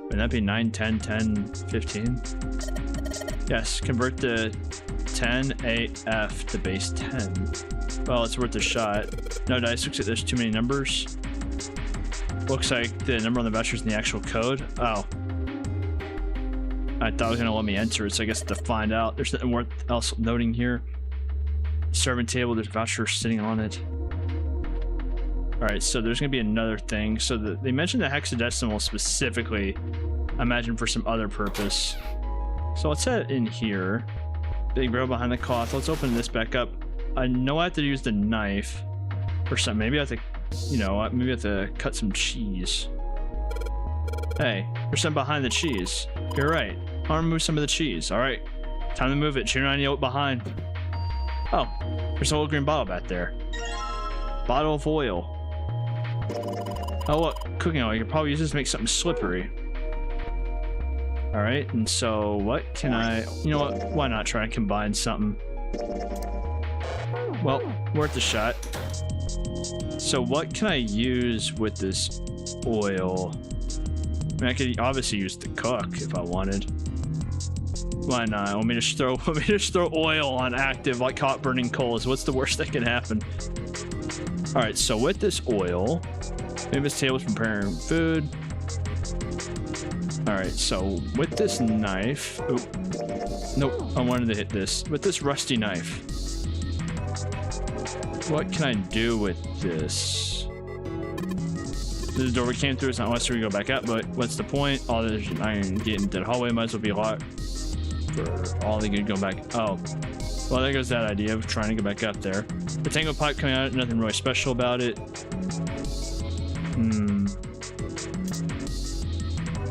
Would that be 9, 10, 10, 15? Yes, convert the 10 AF to base 10. Well, it's worth a shot. No dice, looks like there's too many numbers. Looks like the number on the voucher is in the actual code. Oh. I thought it was gonna let me enter it, so I guess to find out. There's nothing worth else noting here. Serving table, there's a voucher sitting on it. Alright, so there's gonna be another thing. So they mentioned the hexadecimal specifically, I imagine for some other purpose. So let's set it in here. Big bro behind the cloth. Let's open this back up. I know I have to use the knife or something. Maybe I have to, you know, maybe I have to cut some cheese. Hey, there's something behind the cheese. You're right. I want to move some of the cheese. All right, time to move it. Cheer on you behind. Oh, there's a whole green bottle back there. Bottle of oil. Oh, look, cooking oil. You could probably use this to make something slippery. All right, and so what can I, you know what, why not try and combine something? Well, worth a shot. So what can I use with this oil? I mean, I could obviously use the cook if I wanted. Why not? Let me just throw oil on active like hot burning coals. What's the worst that can happen? All right, so with this oil, maybe this table's preparing food. All right, so with this knife, oh, nope, I wanted to hit this. With this rusty knife, what can I do with this? The door we came through is not unless we go back up, but what's the point? All this iron getting into the hallway might as well be locked for all they could go back. Oh, well, there goes that idea of trying to go back up there. The tangled pipe coming out, nothing really special about it.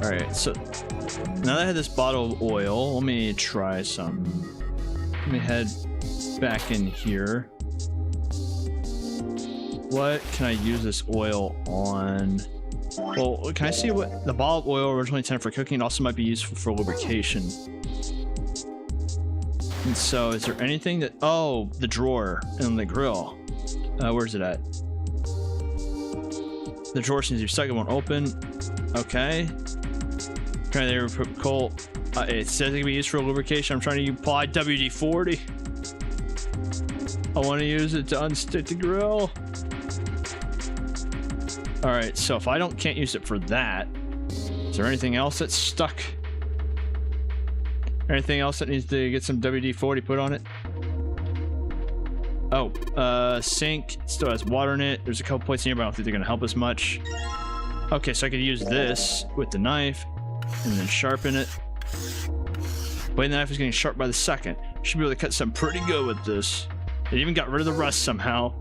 All right, so now that I have this bottle of oil, let me try some. Let me head back in here. What can I use this oil on? Well, can I see what the bottle of oil originally intended for cooking also might be useful for lubrication? And so, is there anything that? Oh, the drawer and the grill. Where's it at? The drawer seems to be stuck. It won't open. Okay. Trying to put coal. It says it can be used for lubrication. I'm trying to apply WD-40. I want to use it to unstick the grill. All right, so if I can't use it for that, is there anything else that's stuck? Anything else that needs to get some WD-40 put on it? Oh, sink still has water in it. There's a couple places in here, but I don't think they're gonna help us much. Okay, so I could use this with the knife and then sharpen it. Blade knife is getting sharp by the second. Should be able to cut something pretty good with this. It even got rid of the rust somehow.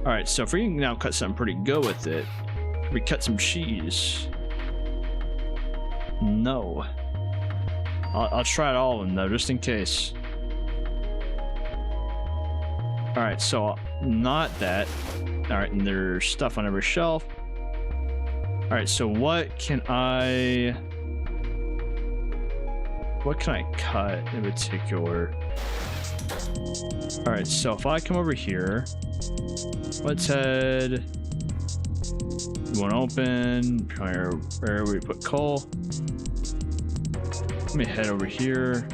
All right, so if we can now cut something pretty good with it, we cut some cheese. No. I'll try it all of them though, just in case. All right, so not that. All right, and there's stuff on every shelf. All right, so what can I cut in particular? All right, so if I come over here, let's head. You want to open? Where we put coal? Let me head over here.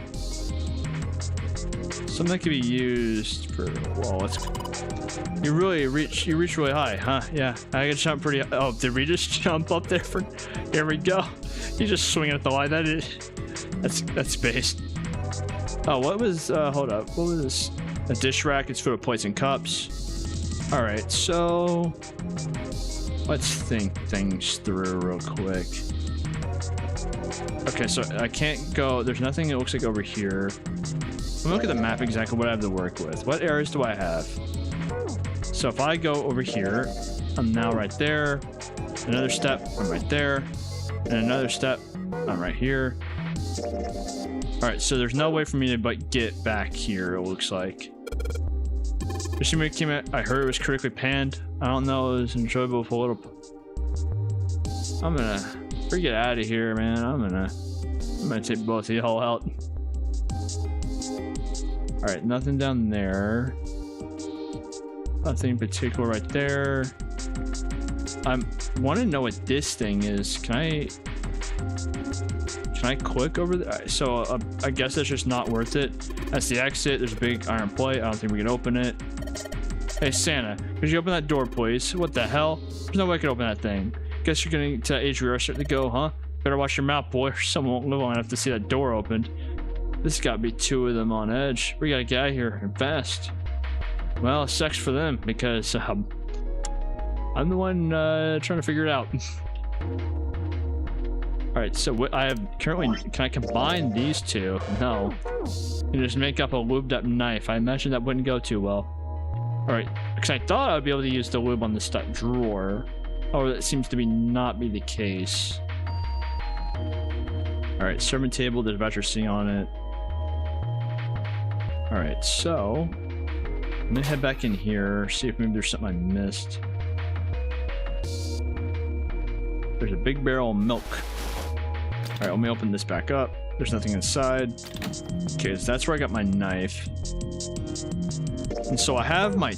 Something that could be used for. Well, let's. You reach really high, huh? Yeah, I can jump pretty. Oh, did we just jump up there? Here we go. You just swing at the line. That's based. Oh, what was? Hold up. What was this? A dish rack. It's full of plates and cups. All right, so let's think things through real quick. Okay, so I can't go. There's nothing. It looks like over here. Let me look at the map exactly what I have to work with. What areas do I have? So if I go over here, I'm now right there. Another step, I'm right there. And another step, I'm right here. All right, so there's no way for me to get back here, it looks like. I heard it was critically panned. I don't know, it was enjoyable for a little. I'm gonna get out of here, man. I'm gonna I'm gonna take both of y'all out. Alright, nothing down there. Nothing in particular right there. I want to know what this thing is. Can I click over there? So I guess that's just not worth it. That's the exit. There's a big iron plate. I don't think we can open it. Hey Santa, could you open that door, please? What the hell? There's no way I can open that thing. Guess you're getting to age where you're starting to go, huh? Better watch your mouth, boy, or someone won't live long enough to see that door opened. This gotta be two of them on edge. We gotta get out of here and fast. Well, it sucks for them because I'm the one trying to figure it out. Alright, so what I have currently, can I combine these two? No. And just make up a lubed up knife. I imagine that wouldn't go too well. Alright, because I thought I would be able to use the lube on this drawer. Oh, that seems to not be the case. Alright, serving table, there's voucher C on it. Alright, so I'm gonna head back in here, see if maybe there's something I missed. There's a big barrel of milk. Alright, let me open this back up. There's nothing inside. Okay, so that's where I got my knife. And so I have my,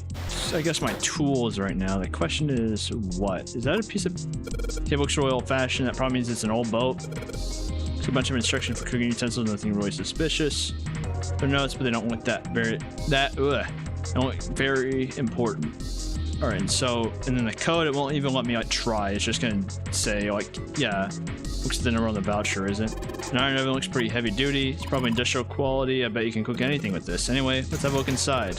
I guess, my tools right now. The question is, what? Is that a piece of table soil old-fashioned? That probably means it's an old boat. It's a bunch of instructions for cooking utensils, nothing really suspicious. They're notes, but they don't look very important. All right, and so, and then the code, it won't even let me like try. It's just gonna say like, yeah, looks at the number on the voucher, isn't? And iron oven looks pretty heavy duty. It's probably industrial quality. I bet you can cook anything with this. Anyway, let's have a look inside.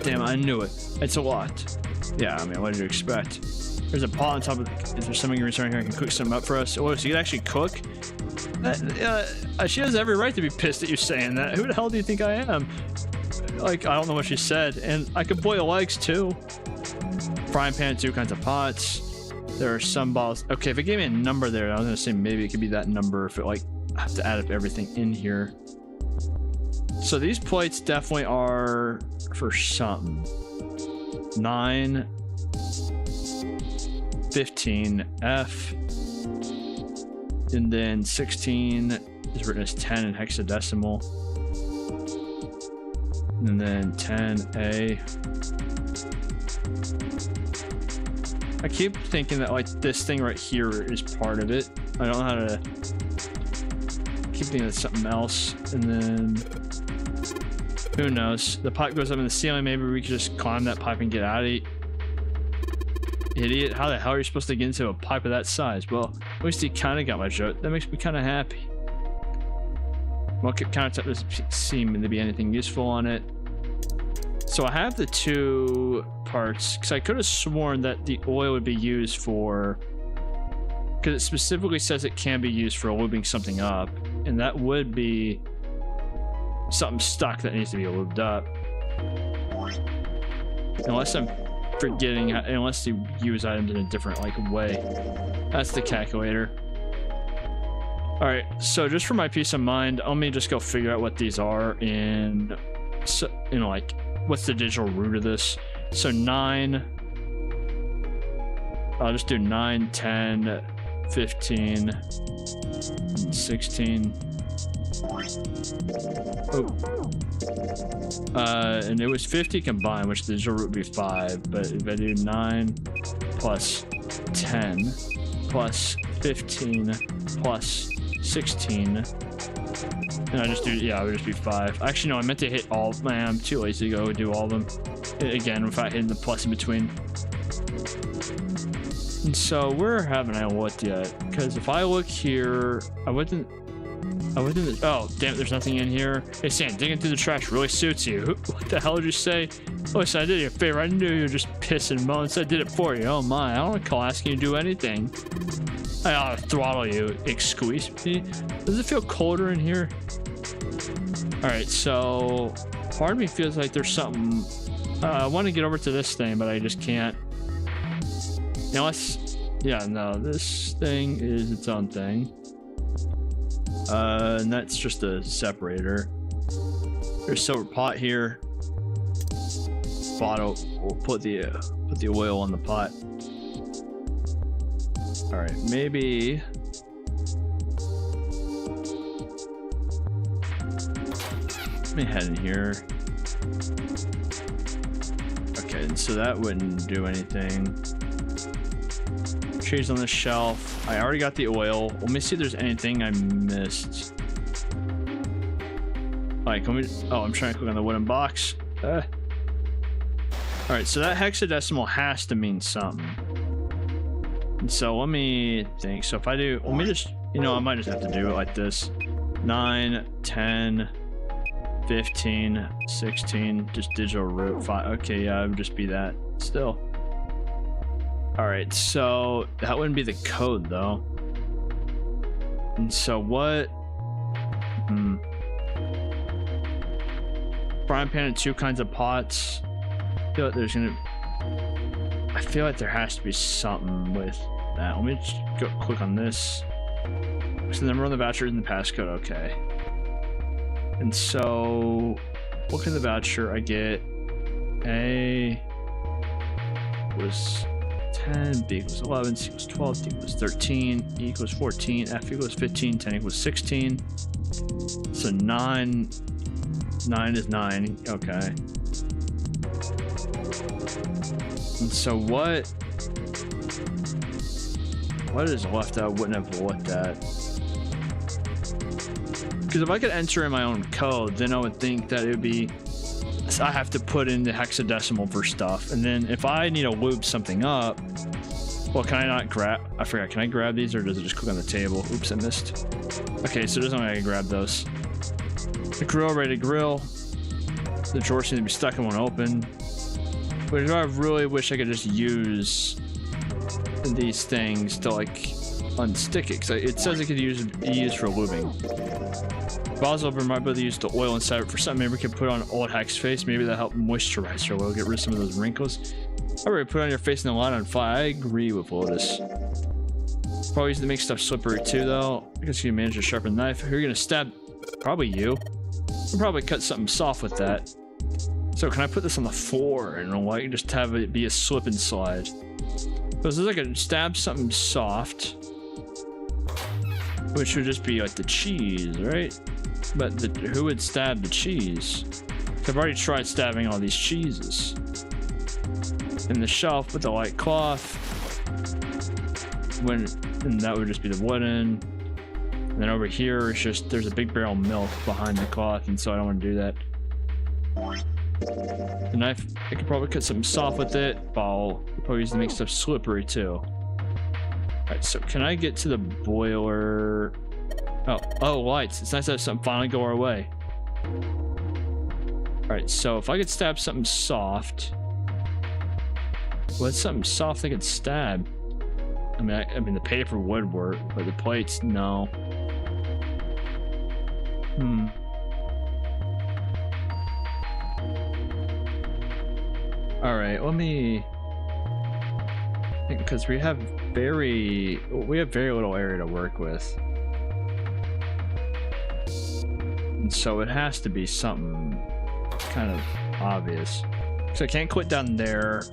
Damn, I knew it. It's a lot. Yeah, I mean, what did you expect? There's a pot on top of the, is there some ingredients around here I can cook something up for us? Oh, so you can actually cook? She has every right to be pissed at you saying that. Who the hell do you think I am? Like, I don't know what she said. And I could boil eggs too. Frying pan, 2 kinds of pots. There are some bottles. Okay, if it gave me a number there, I was gonna say maybe it could be that number if it like, I have to add up everything in here. So these plates definitely are for something. 9, 15, F. And then 16 is written as 10 in hexadecimal. And then 10A. I keep thinking that like this thing right here is part of it. I don't know how to keep thinking it's something else. And then who knows? The pipe goes up in the ceiling. Maybe we could just climb that pipe and get out of it. Idiot, how the hell are you supposed to get into a pipe of that size? Well, at least he kind of got my joke. That makes me kind of happy. Market countertop doesn't seem to be anything useful on it. So I have the 2 parts, because I could have sworn that the oil would be used for, because it specifically says it can be used for lubing something up, and that would be something stuck that needs to be lubed up. Unless I'm forgetting, unless you use items in a different like way. That's the calculator. All right, so just for my peace of mind, let me just go figure out what these are in, so, you know, like what's the digital root of this. So 9, I'll just do 9, 10, 15, 16. Oh. And it was 50 combined, which the digital root would be 5, but if I do 9 plus 10 plus 15 plus 16, and I just do, yeah, it would just be 5. Actually, no, I meant to hit all, man, I'm too lazy to go do all of them again without hitting the plus in between. And so where haven't I looked yet? Because if I look here, I wouldn't, oh, damn it, there's nothing in here. Hey, Sam, digging through the trash really suits you. What the hell did you say? Listen, I did you a favor. I knew you were just pissing moans. I did it for you. Oh, my. I don't recall asking you to do anything. I ought to throttle you. Excuse me? Does it feel colder in here? All right, so part of me feels like there's something. I want to get over to this thing, but I just can't. Unless, yeah, no, this thing is its own thing. And that's just a separator. There's a silver pot here. Bottle. We'll put the oil on the pot. All right, maybe me head in here. Okay, so that wouldn't do anything. Cheese on the shelf. I already got the oil. Let me see if there's anything I missed. Like, let me. Oh, I'm trying to click on the wooden box. All right, so that hexadecimal has to mean something. And so let me think. So if I do, let me just, you know, I might just have to do it like this. 9, 10, 15, 16, just digital root 5. Okay, yeah, it would just be that still. All right, so that wouldn't be the code though. And so what? Frying pan and 2 kinds of pots. I feel like there's gonna. I feel like there has to be something with that. Let me just go click on this. So the number on the voucher is in the passcode. Okay. And so, what kind of voucher I get? A was 10, B equals 11, C equals 12, D equals 13, E equals 14, F equals 15, 10 equals 16. So 9 is 9. Okay. And so what is left that I wouldn't have looked at? Because if I could enter in my own code, then I would think that it would be, I have to put in the hexadecimal for stuff. And then if I need to lube something up, well, can I not grab, I forgot, can I grab these or does it just click on the table? Oops, I missed. Okay, so there's no way I can grab those. The grill, ready to grill. The drawers seem to be stuck in one open. But I really wish I could just use these things to like unstick it, because it says it could be used for lubing. Bottles open, might be able to use the oil inside it for something. Maybe we could put on old Hex face. Maybe that'll help moisturize your oil, get rid of some of those wrinkles. Alright, put on your face and the light on fire. I agree with Lotus. Probably use to make stuff slippery too, though. I guess you can manage a sharpened knife. Who are you gonna stab? Probably you. We'll probably cut something soft with that. So can I put this on the floor and like just have it be a slip and slide? Because I could stab something soft, which would just be like the cheese, right? But who would stab the cheese? I've already tried stabbing all these cheeses. In the shelf with the light cloth, and that would just be the wooden. And then over here, it's just there's a big barrel of milk behind the cloth, and so I don't want to do that. The knife, I could probably cut something soft with it. Ball, probably use to make stuff slippery too. Alright, so can I get to the boiler? Oh, lights. It's nice to have something finally go our way. Alright, so if I could stab something soft. What's something soft I could stab? I mean the paper would work, but the plates, no. Alright, let me think, because we have very little area to work with. And so it has to be something kind of obvious. So I can't quit down there.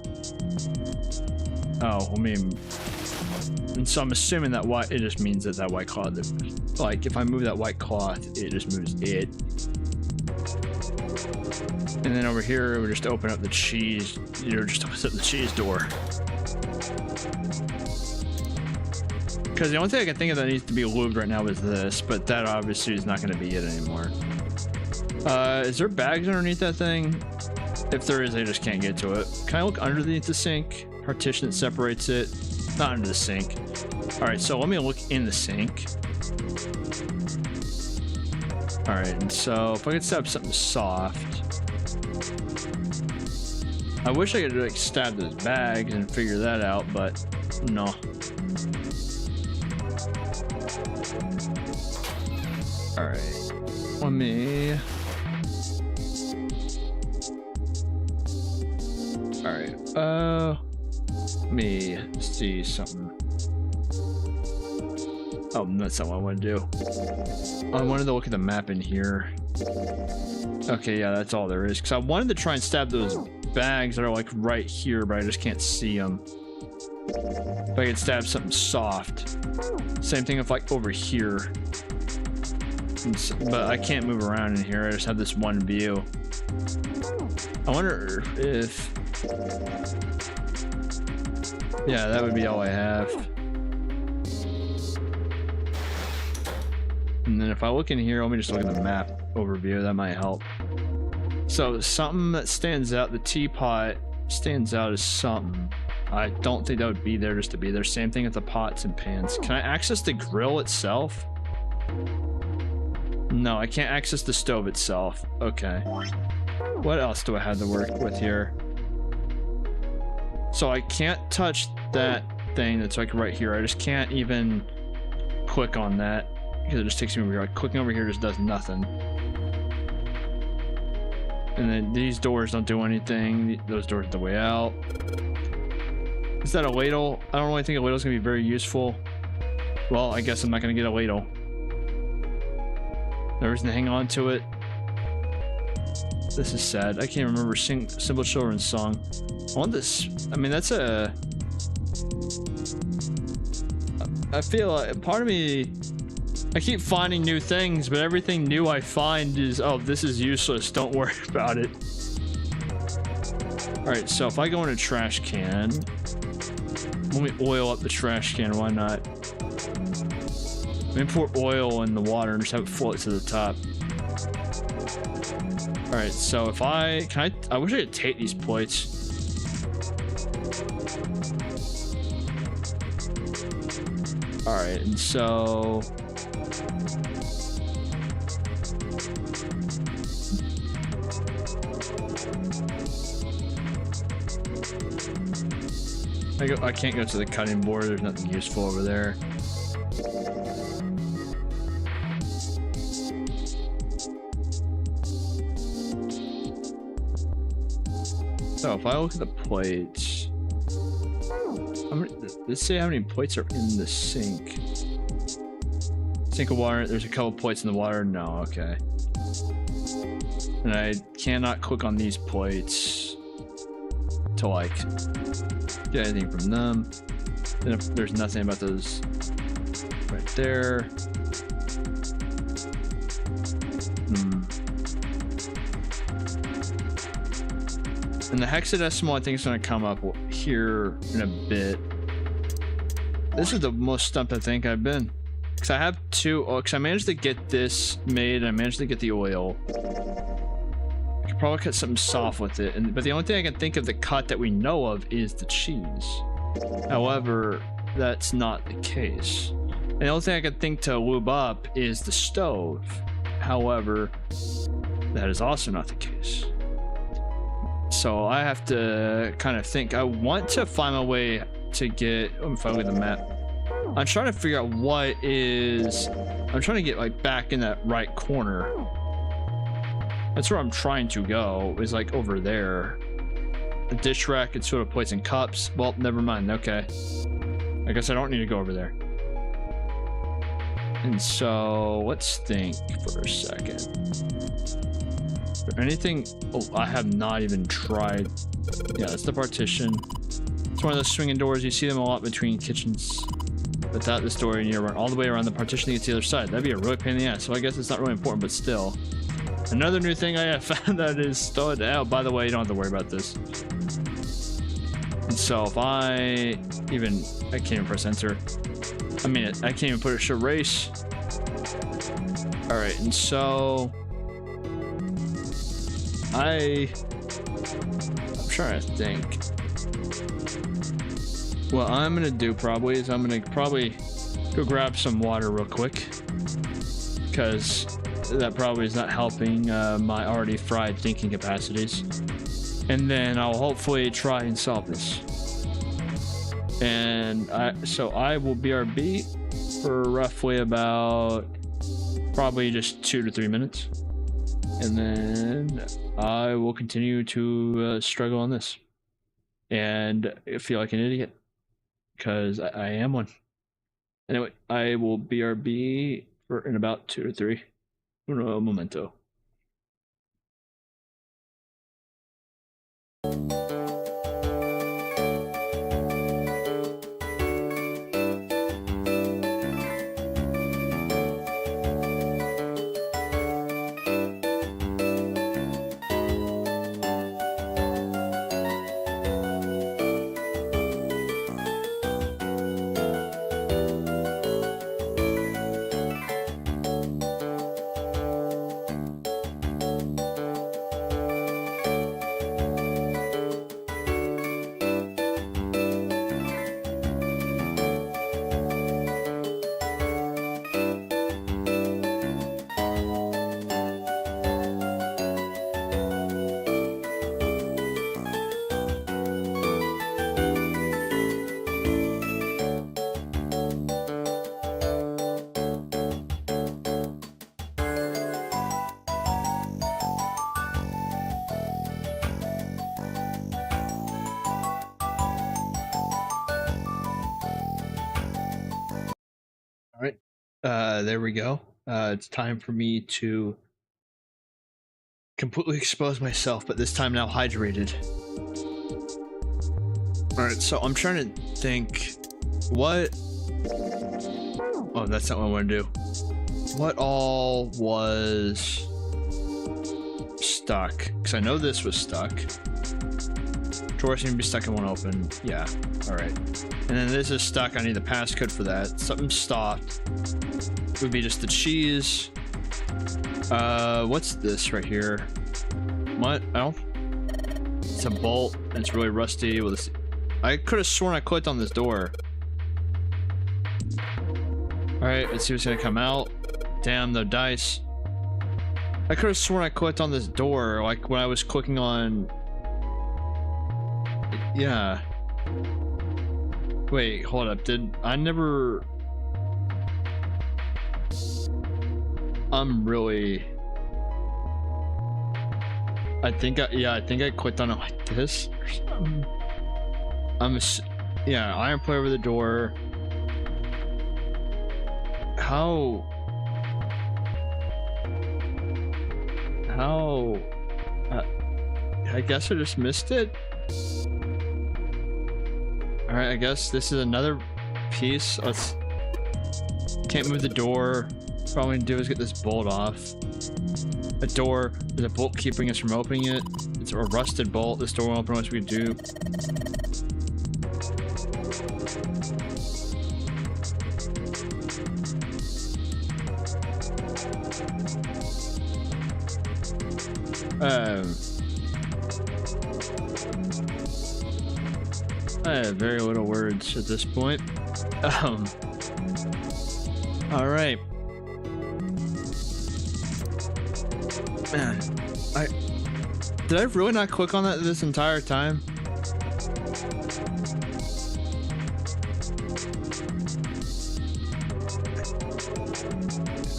Oh, I mean, and so I'm assuming that white, it just means that white cloth, like if I move that white cloth, it just moves it. And then over here, it would just open up the cheese, just opens up the cheese door. Because the only thing I can think of that needs to be lubed right now is this, but that obviously is not going to be it anymore. Is there bags underneath that thing? If there is, I just can't get to it. Can I look underneath the sink? Partition that separates it. Not under the sink. Alright, so let me look in the sink. Alright, and so if I could stab something soft. I wish I could like stab those bags and figure that out, but no. Alright. Let me... Alright, let me see something. Oh, that's not what I want to do. I wanted to look at the map in here. Okay, yeah, that's all there is. Because I wanted to try and stab those bags that are like right here, but I just can't see them. If I could stab something soft. Same thing if like over here. But I can't move around in here. I just have this one view. I wonder if... Yeah, that would be all I have. And then if I look in here, let me just look at the map overview. That might help. So something that stands out, the teapot stands out as something. I don't think that would be there just to be there. Same thing with the pots and pans. Can I access the grill itself? No, I can't access the stove itself. Okay. What else do I have to work with here? So I can't touch that thing that's like right here. I just can't even click on that because it just takes me over here. Like clicking over here just does nothing. And then these doors don't do anything. Those doors are the way out. Is that a ladle? I don't really think a ladle's gonna be very useful. Well, I guess I'm not gonna get a ladle. No reason to hang on to it. This is sad. I can't remember Simple Children's song. I want this. I mean, that's a... I feel like part of me... I keep finding new things, but everything new I find is, oh, this is useless. Don't worry about it. Alright, so if I go in a trash can... Let me oil up the trash can, why not? Let me pour oil in the water and just have it float to the top. Alright, so if I wish I could take these plates. Alright, and so I can't go to the cutting board, there's nothing useful over there. So if I look at the plates, let's see how many plates are in the sink. Sink of water, there's a couple plates in the water. No, okay. And I cannot click on these plates to like get anything from them. Then if there's nothing about those right there. And the hexadecimal I think is going to come up here in a bit. This is the most stumped I think I've been. Because I have two, because I managed to get this made and I managed to get the oil. I could probably cut something soft with it, but the only thing I can think of the cut that we know of is the cheese. However, that's not the case. And the only thing I can think to lube up is the stove. However, that is also not the case. So I have to kind of think. I want to find a way to get, if I look at the map, I'm trying to figure out what is, I'm trying to get like back in that right corner. That's where I'm trying to go, is like over there. The dish rack, it's sort of plates and cups. Well, never mind, okay. I guess I don't need to go over there. And so, let's think for a second. Is there anything, oh, I have not even tried. Yeah, that's the partition. It's one of those swinging doors. You see them a lot between kitchens. Without this door, and you run all the way around the partition to get to the other side. That'd be a really pain in the ass. So I guess it's not really important, but still. Another new thing I have found that is stowed out. By the way, you don't have to worry about this. And so if I can't even press enter. I mean, I can't even put it should race. All right, and so I'm trying to think. What I'm gonna do probably is I'm gonna probably go grab some water real quick, because that probably is not helping my already fried thinking capacities. And then I'll hopefully try and solve this. And so I will BRB for roughly about probably just 2 to 3 minutes, and then I will continue to struggle on this and feel like an idiot, because I am one. Anyway, I will BRB for in about 2 to 3. Uno momento. There we go. It's time for me to completely expose myself, but this time now hydrated. Alright, so I'm trying to think what... Oh, that's not what I want to do. What all was stuck? Because I know this was stuck. Drawers seem to be stuck in one open. Yeah, alright. And then this is stuck. I need the passcode for that. Something stopped. It would be just the cheese. What's this right here? What? I don't... It's a bolt, and it's really rusty. With this... I could have sworn I clicked on this door. Alright, let's see what's gonna come out. Damn, the dice. I could have sworn I clicked on this door, like when I was clicking on... Yeah. Wait, hold up. Did I never... I'm really... I think I clicked on it like this or something. Yeah, iron plate over the door. How? I guess I just missed it. Alright, I guess this is another piece. Let's... Can't move the door. All we need to do is get this bolt off. A door. There's a bolt keeping us from opening it. It's a rusted bolt. This door won't open unless we do. I have very little words at this point. Alright. Man, did I really not click on that this entire time?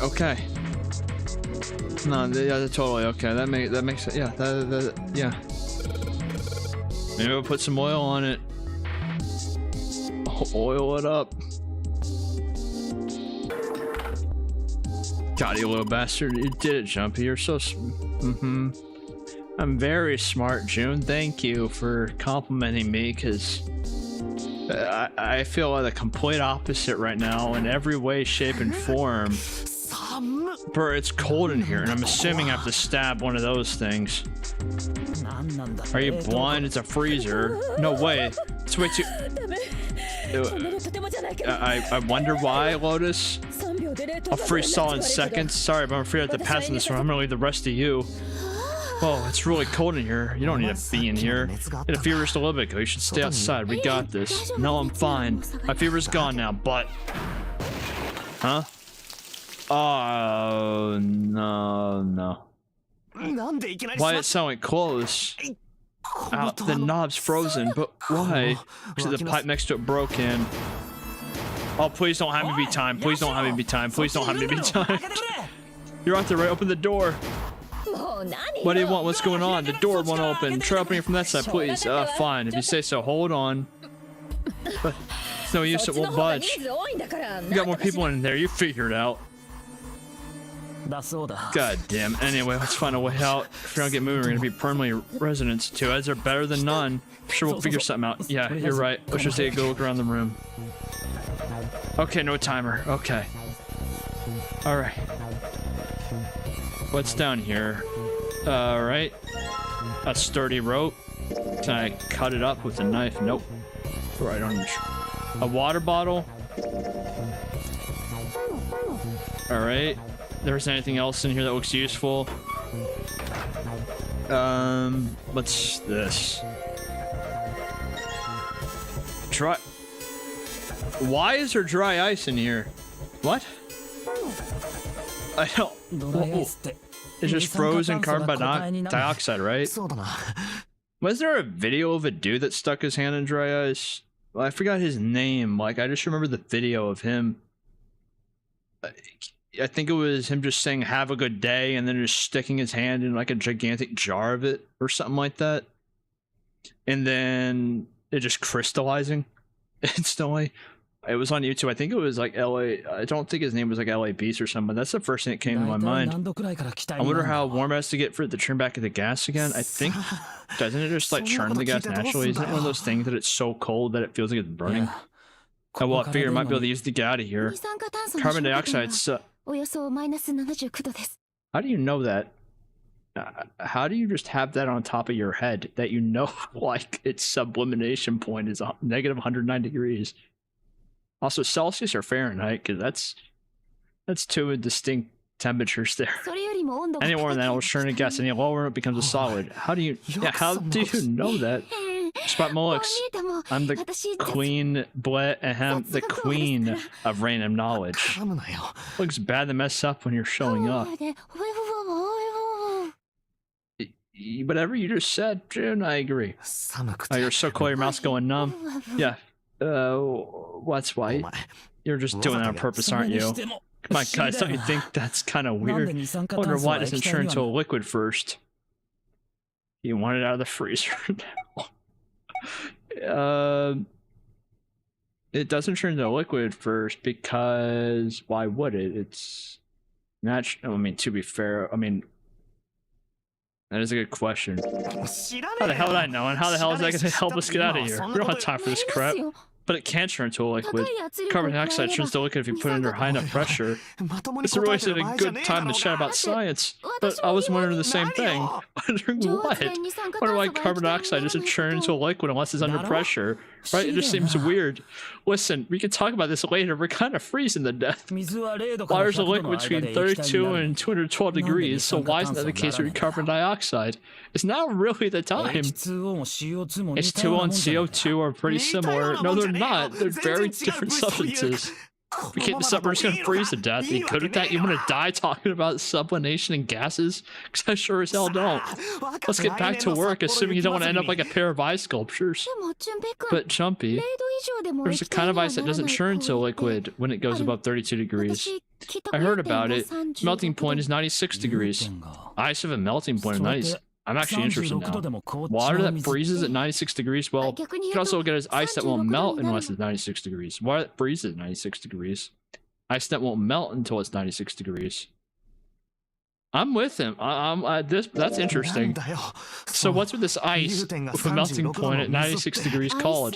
Okay. No, yeah, totally okay. That makes it. Yeah, yeah. Maybe I'll put some oil on it. Oil it up. God, you little bastard! You did it, Jumpy. You're so. I'm very smart, June. Thank you for complimenting me, because I feel like the complete opposite right now in every way, shape, and form. Bro, it's cold in here, and I'm assuming I have to stab one of those things. Are you blind? It's a freezer. No way. It's way too... I wonder why, Lotus. I'll freeze solid in seconds. Sorry, but I'm afraid I have to pass on this one. I'm gonna leave the rest to you. Oh, it's really cold in here. You don't need to be in here. It a fever just a little bit ago. You should stay outside. We got this. No, I'm fine. My fever's gone now, but... Huh? Oh, no. Why it sound like close? Ow, the knob's frozen, but why? Because the pipe next to it broke in. Oh, please don't have me be time. Please don't have me be time. Please don't have me be time. You're out there, right? Open the door. What do you want? What's going on? The door won't open. Try opening it from that side, please. Fine. If you say so, hold on. But it's no use, it won't budge. You got more people in there. You figure it out. God damn. Anyway, let's find a way out. If we don't get moving, we're gonna be permanently residents. Two heads are better than none. I'm sure we'll figure something out. Yeah, you're right. Let's just take a good look around the room. Okay, no timer. Okay. Alright. What's down here? Alright. A sturdy rope. Can I cut it up with a knife? Nope. Right on the... A water bottle. Alright. There's anything else in here that looks useful? What's this? Dry... Why is there dry ice in here? What? I don't... It's just frozen carbon dioxide, right? Was there a video of a dude that stuck his hand in dry ice? Well, I forgot his name. Like, I just remember the video of him. I think it was him just saying, have a good day, and then just sticking his hand in like a gigantic jar of it or something like that. And then it just crystallizing instantly. It was on YouTube. I think it was like LA. I don't think his name was like LA Beast or something. That's the first thing that came to my mind. I wonder how warm it has to get for it to turn back into gas again. I think, doesn't it just like churn the gas naturally? Isn't it one of those things that it's so cold that it feels like it's burning? Oh, well, I figure I might be able to use to get out of here. Carbon dioxide. How do you know that? How do you just have that on top of your head that you know like its sublimation point is negative 109 degrees? Also, Celsius or Fahrenheit, because that's two distinct temperatures there. Any more than that will churn a gas. Any lower, it becomes a solid. How do you know that? Spot Molix. I'm the queen, the queen of random knowledge. Looks bad to mess up when you're showing up. Whatever you just said, June, I agree. Oh, you're so cold, your mouth's going numb. Yeah. What's white? You're just doing that on purpose, aren't you? Come on, guys, don't you think that's kind of weird? I wonder why it doesn't turn into a liquid first. You want it out of the freezer now. It doesn't turn into a liquid first because why would it? It's natural. I mean, to be fair, I mean, that is a good question. How the hell would I know? And how the hell is that going to help us get out of here? We don't have time for this crap. But it can turn into a liquid. Carbon dioxide turns to a liquid if you put it under high enough pressure. It's really a good time to chat about science. But I was wondering the same thing. Wondering what? Wonder why carbon dioxide doesn't turn into a liquid unless it's under pressure. Right? It just seems weird. Listen, we can talk about this later. We're kind of freezing to death. Water's a liquid between 32 and 212 degrees, so why isn't that the case with carbon dioxide? It's not really the time. H2O and CO2 are pretty similar. No, they're not. They're very different substances. We keep this up, we're just gonna freeze to death. Are you good at that? You wanna die talking about sublimation and gases? Because I sure as hell don't. Let's get back to work, assuming you don't want to end up like a pair of ice sculptures. But Jumpy, there's a kind of ice that doesn't churn to a liquid when it goes above 32 degrees. I heard about it. Melting point is 96 degrees. Ice have a melting point of 96. I'm actually interested now. Water that freezes at 96 degrees, well, you can also get as ice that won't melt unless it's 96 degrees. Water that freezes at 96 degrees. Ice that won't melt until it's 96 degrees. I'm with him. That's interesting. So what's with this ice with a melting point at 96 degrees called?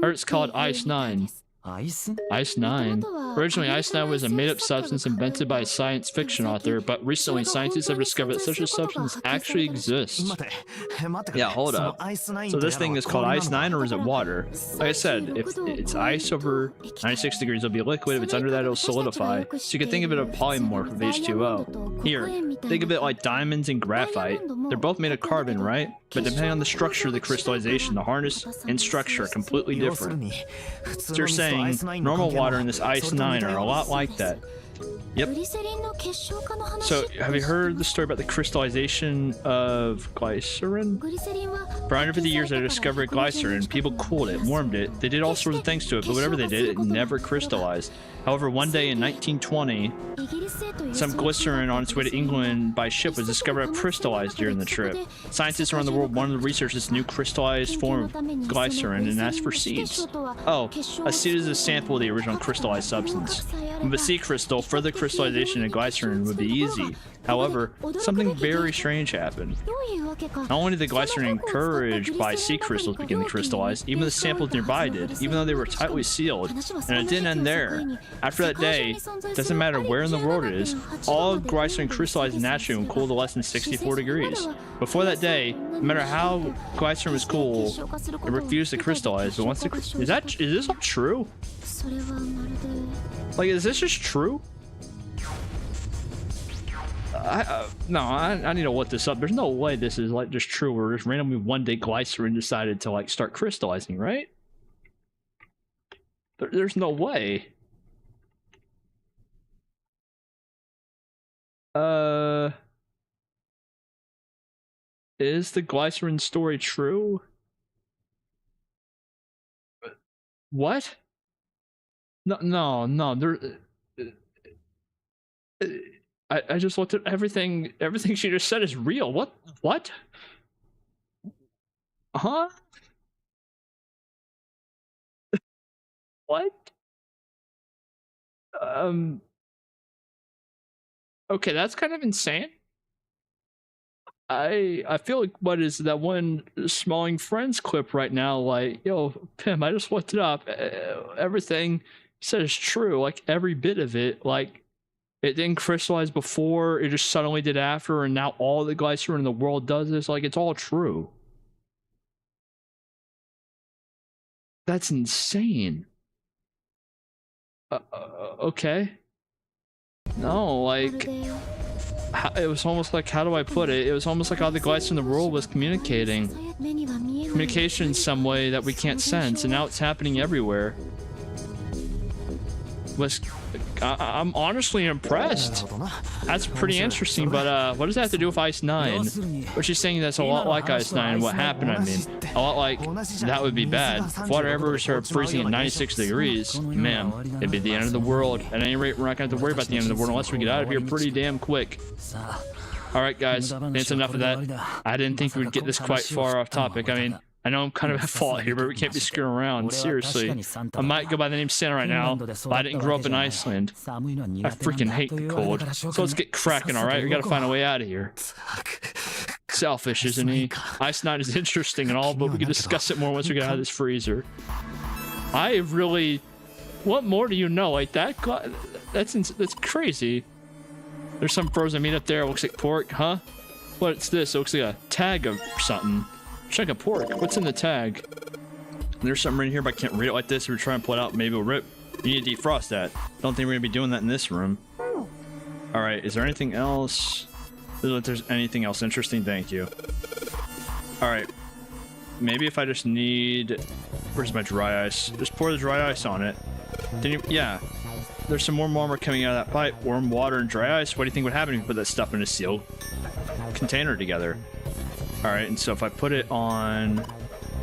Or it's called Ice 9. Ice 9. Originally, Ice 9 was a made-up substance invented by a science fiction author, but recently scientists have discovered that such a substance actually exists. Yeah, hold up. So this thing is called Ice 9, or is it water? Like I said, if it's ice over 96 degrees, it'll be liquid. If it's under that, it'll solidify. So you can think of it as a polymorph of H2O. Here, think of it like diamonds and graphite. They're both made of carbon, right? But depending on the structure of the crystallization, the harness and structure are completely different. So you're saying normal water and this Ice 9 are a lot like that. Yep. So, have you heard the story about the crystallization of glycerin? For 150 years, they discovered glycerin. People cooled it, warmed it. They did all sorts of things to it, but whatever they did, it never crystallized. However, one day in 1920, some glycerin on its way to England by ship was discovered and crystallized during the trip. Scientists around the world wanted to research this new crystallized form of glycerin and asked for seeds. Oh, a seed is a sample of the original crystallized substance. With a seed crystal, further crystallization of glycerin would be easy. However, something very strange happened. Not only did the glycerin encouraged by sea crystals begin to crystallize, even the samples nearby did, even though they were tightly sealed. And it didn't end there. After that day, doesn't matter where in the world it is, all glycerin crystallized naturally when cooled to less than 64 degrees. Before that day, no matter how glycerin was cool, it refused to crystallize. But once is this all true? Like, is this just true? No, I need to look this up. There's no way this is like just true, or just randomly one day glycerin decided to like start crystallizing, right? There's no way. Is the glycerin story true? What? No. I just looked at everything. Everything she just said is real. What? Huh? What? Um. Okay, that's kind of insane. I feel like what is that one Smalling Friends clip right now? Like, yo, Pim, I just looked it up. Everything says true, like every bit of it. Like, it didn't crystallize before, it just suddenly did after, and now all the glycerin in the world does this. Like, it's all true. That's insane. Okay. No, like, it was almost like, how do I put it? It was almost like all the glycerin in the world was communicating. Communication in some way that we can't sense, and now it's happening everywhere. I'm honestly impressed. That's pretty interesting, but what does that have to do with Ice 9? Which is saying that's a lot like Ice 9 and what happened, I mean. A lot like, that would be bad. If water ever started freezing at 96 degrees, man, it'd be the end of the world. At any rate, we're not going to have to worry about the end of the world unless we get out of here pretty damn quick. Alright guys, that's enough of that. I didn't think we'd get this quite far off topic. I mean, I know I'm kind of at fault here, but we can't be screwing around. Seriously. I might go by the name Santa right now, but I didn't grow up in Iceland. I freaking hate the cold. So let's get cracking, alright? We gotta find a way out of here. Selfish, isn't he? Ice 9 is interesting and all, but we can discuss it more once we get out of this freezer. I really... What more do you know? Like, that's crazy. There's some frozen meat up there. It looks like pork, huh? What's this? It looks like a tag of something. Chunk of pork. What's in the tag? There's something in here, but I can't read it like this. If we're trying to pull it out, maybe it'll rip. You need to defrost that. Don't think we're gonna be doing that in this room. Alright, is there anything else? If there's anything else interesting, thank you. Alright. Maybe if I just need... Where's my dry ice? Just pour the dry ice on it. Yeah. There's some warm water coming out of that pipe. Warm water and dry ice. What do you think would happen if you put that stuff in a sealed container together? Alright, and so if I put it on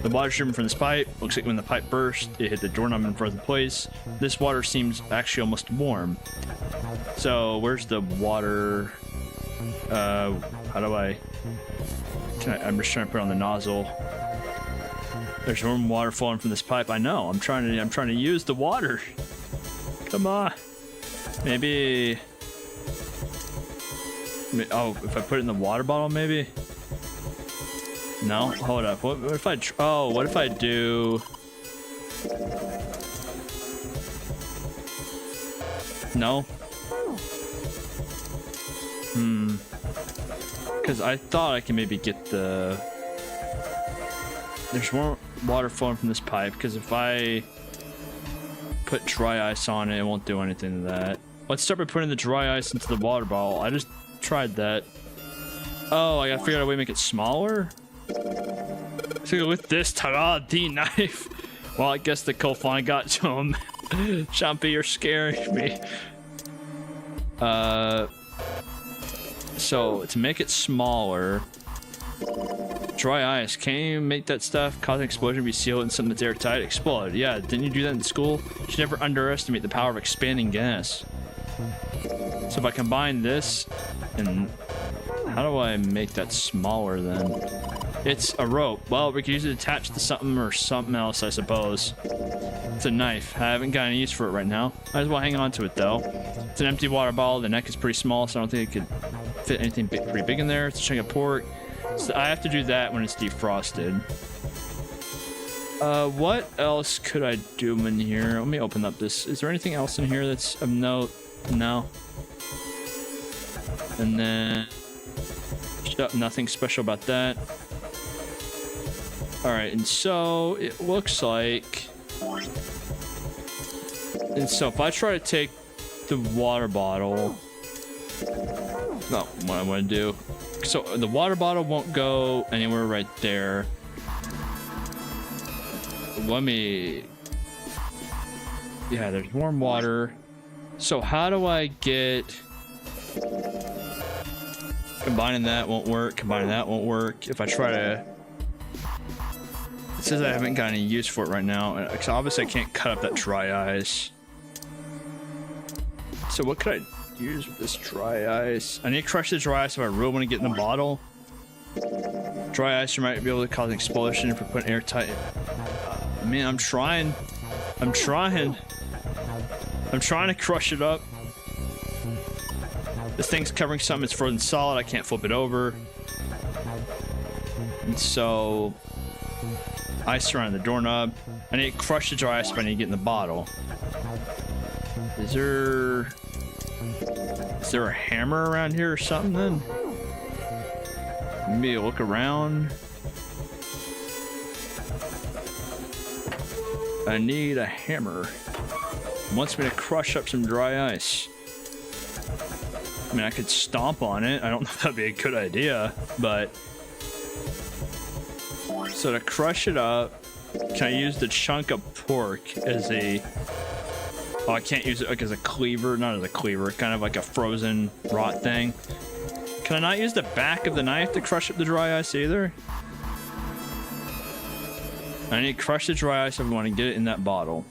the water stream from this pipe, looks like when the pipe burst, it hit the doorknob in front of the place. This water seems actually almost warm. So where's the water? How do I... I'm just trying to put it on the nozzle. There's warm water flowing from this pipe. I know. I'm trying to use the water. Come on. Maybe... Oh, if I put it in the water bottle, maybe? No? Hold up. What if I... Oh, what if I do... No? Because I thought I can maybe get the... There's more water flowing from this pipe, because if I put dry ice on it, it won't do anything to that. Let's start by putting the dry ice into the water bottle. I just tried that. Oh, I gotta figure out a way to make it smaller? So with this the knife. Well, I guess the coal finally got to him. Chompy, you're scaring me. So to make it smaller, dry ice. Can you make that stuff cause an explosion, be sealed in something that's airtight, explode? Yeah, didn't you do that in school? You should never underestimate the power of expanding gas. So if I combine this and how do I make that smaller then? It's a rope. Well, we could use it attached to something or something else, I suppose. It's a knife. I haven't got any use for it right now. Might as well hang on to it, though. It's an empty water bottle. The neck is pretty small, so I don't think it could fit anything pretty big in there. It's a chunk of pork. So I have to do that when it's defrosted. What else could I do in here? Let me open up this. Is there anything else in here that's of note? No. And then... Nothing special about that. Alright, and so it looks like... And so if I try to take the water bottle... No, what I want to do... So the water bottle won't go anywhere right there. Let me... Yeah, there's warm water. So how do I get... Combining that won't work. Combining that won't work. If I try to... It says I haven't got any use for it right now. So obviously I can't cut up that dry ice. So what could I use with this dry ice? I need to crush the dry ice if I really want to get in the bottle. Dry ice might be able to cause an explosion if we put airtight. Man, I'm trying. I'm trying. I'm trying to crush it up. This thing's covering something. It's frozen solid. I can't flip it over. And so, ice around the doorknob. I need to crush the dry ice, but I need to get in the bottle. Is there a hammer around here or something then? Maybe look around. I need a hammer. It wants me to crush up some dry ice. I mean, I could stomp on it. I don't know if that'd be a good idea, but... So to crush it up, can I use the chunk of pork as a... Oh, I can't use it like as a cleaver. Not as a cleaver, kind of like a frozen rot thing. Can I not use the back of the knife to crush up the dry ice either? I need to crush the dry ice if I want to get it in that bottle.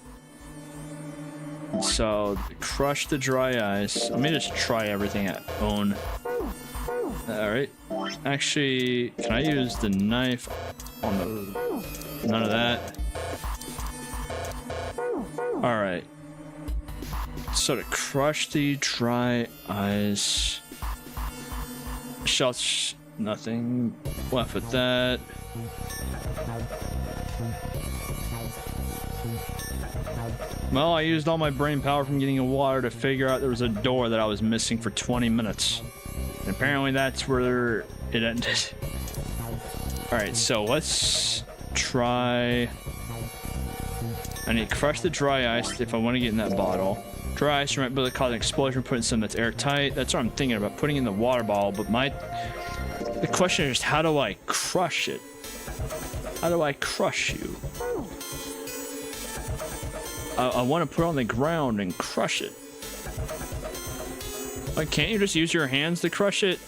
So, crush the dry ice. Let me just try everything I own. Alright. Actually, can I use the knife on the... None of that. Alright. So to crush the dry ice... Shells... Nothing left with that. Well, I used all my brain power from getting in water to figure out there was a door that I was missing for 20 minutes. And apparently that's where it ended. Alright, so let's try... I need to crush the dry ice if I want to get in that bottle. Dry ice, you might be able to cause an explosion, put in something that's airtight. That's what I'm thinking about, putting in the water bottle, but the question is, how do I crush it? How do I crush you? I want to put it on the ground and crush it. Like, can't you just use your hands to crush it?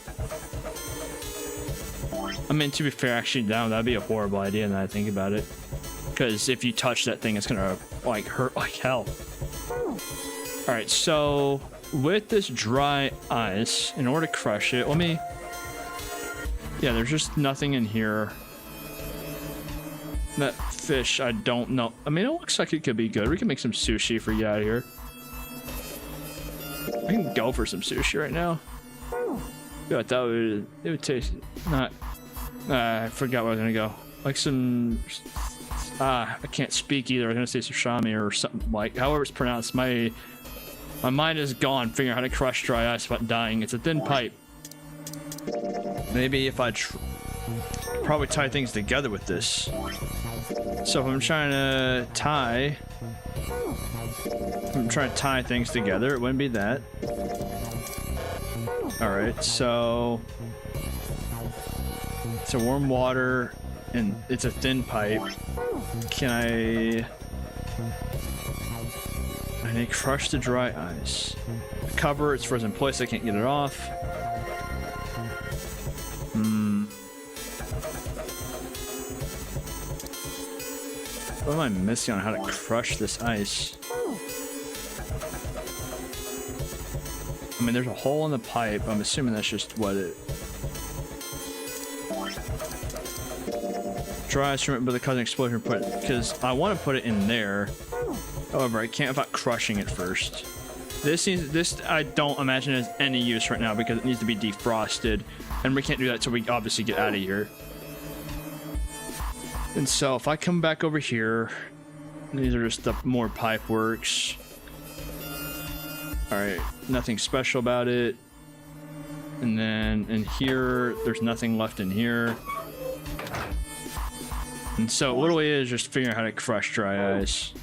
I mean, to be fair, actually, no, that'd be a horrible idea now that I think about it. Because if you touch that thing, it's gonna, like, hurt like hell. Alright, so, with this dry ice, in order to crush it, let me... Yeah, there's just nothing in here. That fish, I don't know. I mean, it looks like it could be good. We can make some sushi if we get out of here. I can go for some sushi right now. Yeah, I thought it would taste not. I forgot where I was gonna go. Like some. I can't speak either. I was gonna say sashimi or something like. However it's pronounced. My mind is gone figuring out how to crush dry ice without dying. It's a thin pipe. Maybe if I probably tie things together with this. So if I'm trying to tie things together, it wouldn't be that. Alright, so it's a warm water and it's a thin pipe. Can I need to crush the dry ice. The cover, it's frozen in place, I can't get it off. What am I missing on how to crush this ice? I mean, there's a hole in the pipe. I'm assuming that's just what it... Dry ice, but the causing explosion, because I want to put it in there. However, I can't without crushing it first. This I don't imagine has any use right now because it needs to be defrosted, and we can't do that until we obviously get out of here. And so if I come back over here, these are just the more pipe works. Alright, nothing special about it. And then in here, there's nothing left in here. And so what it is just figuring out how to crush dry ice.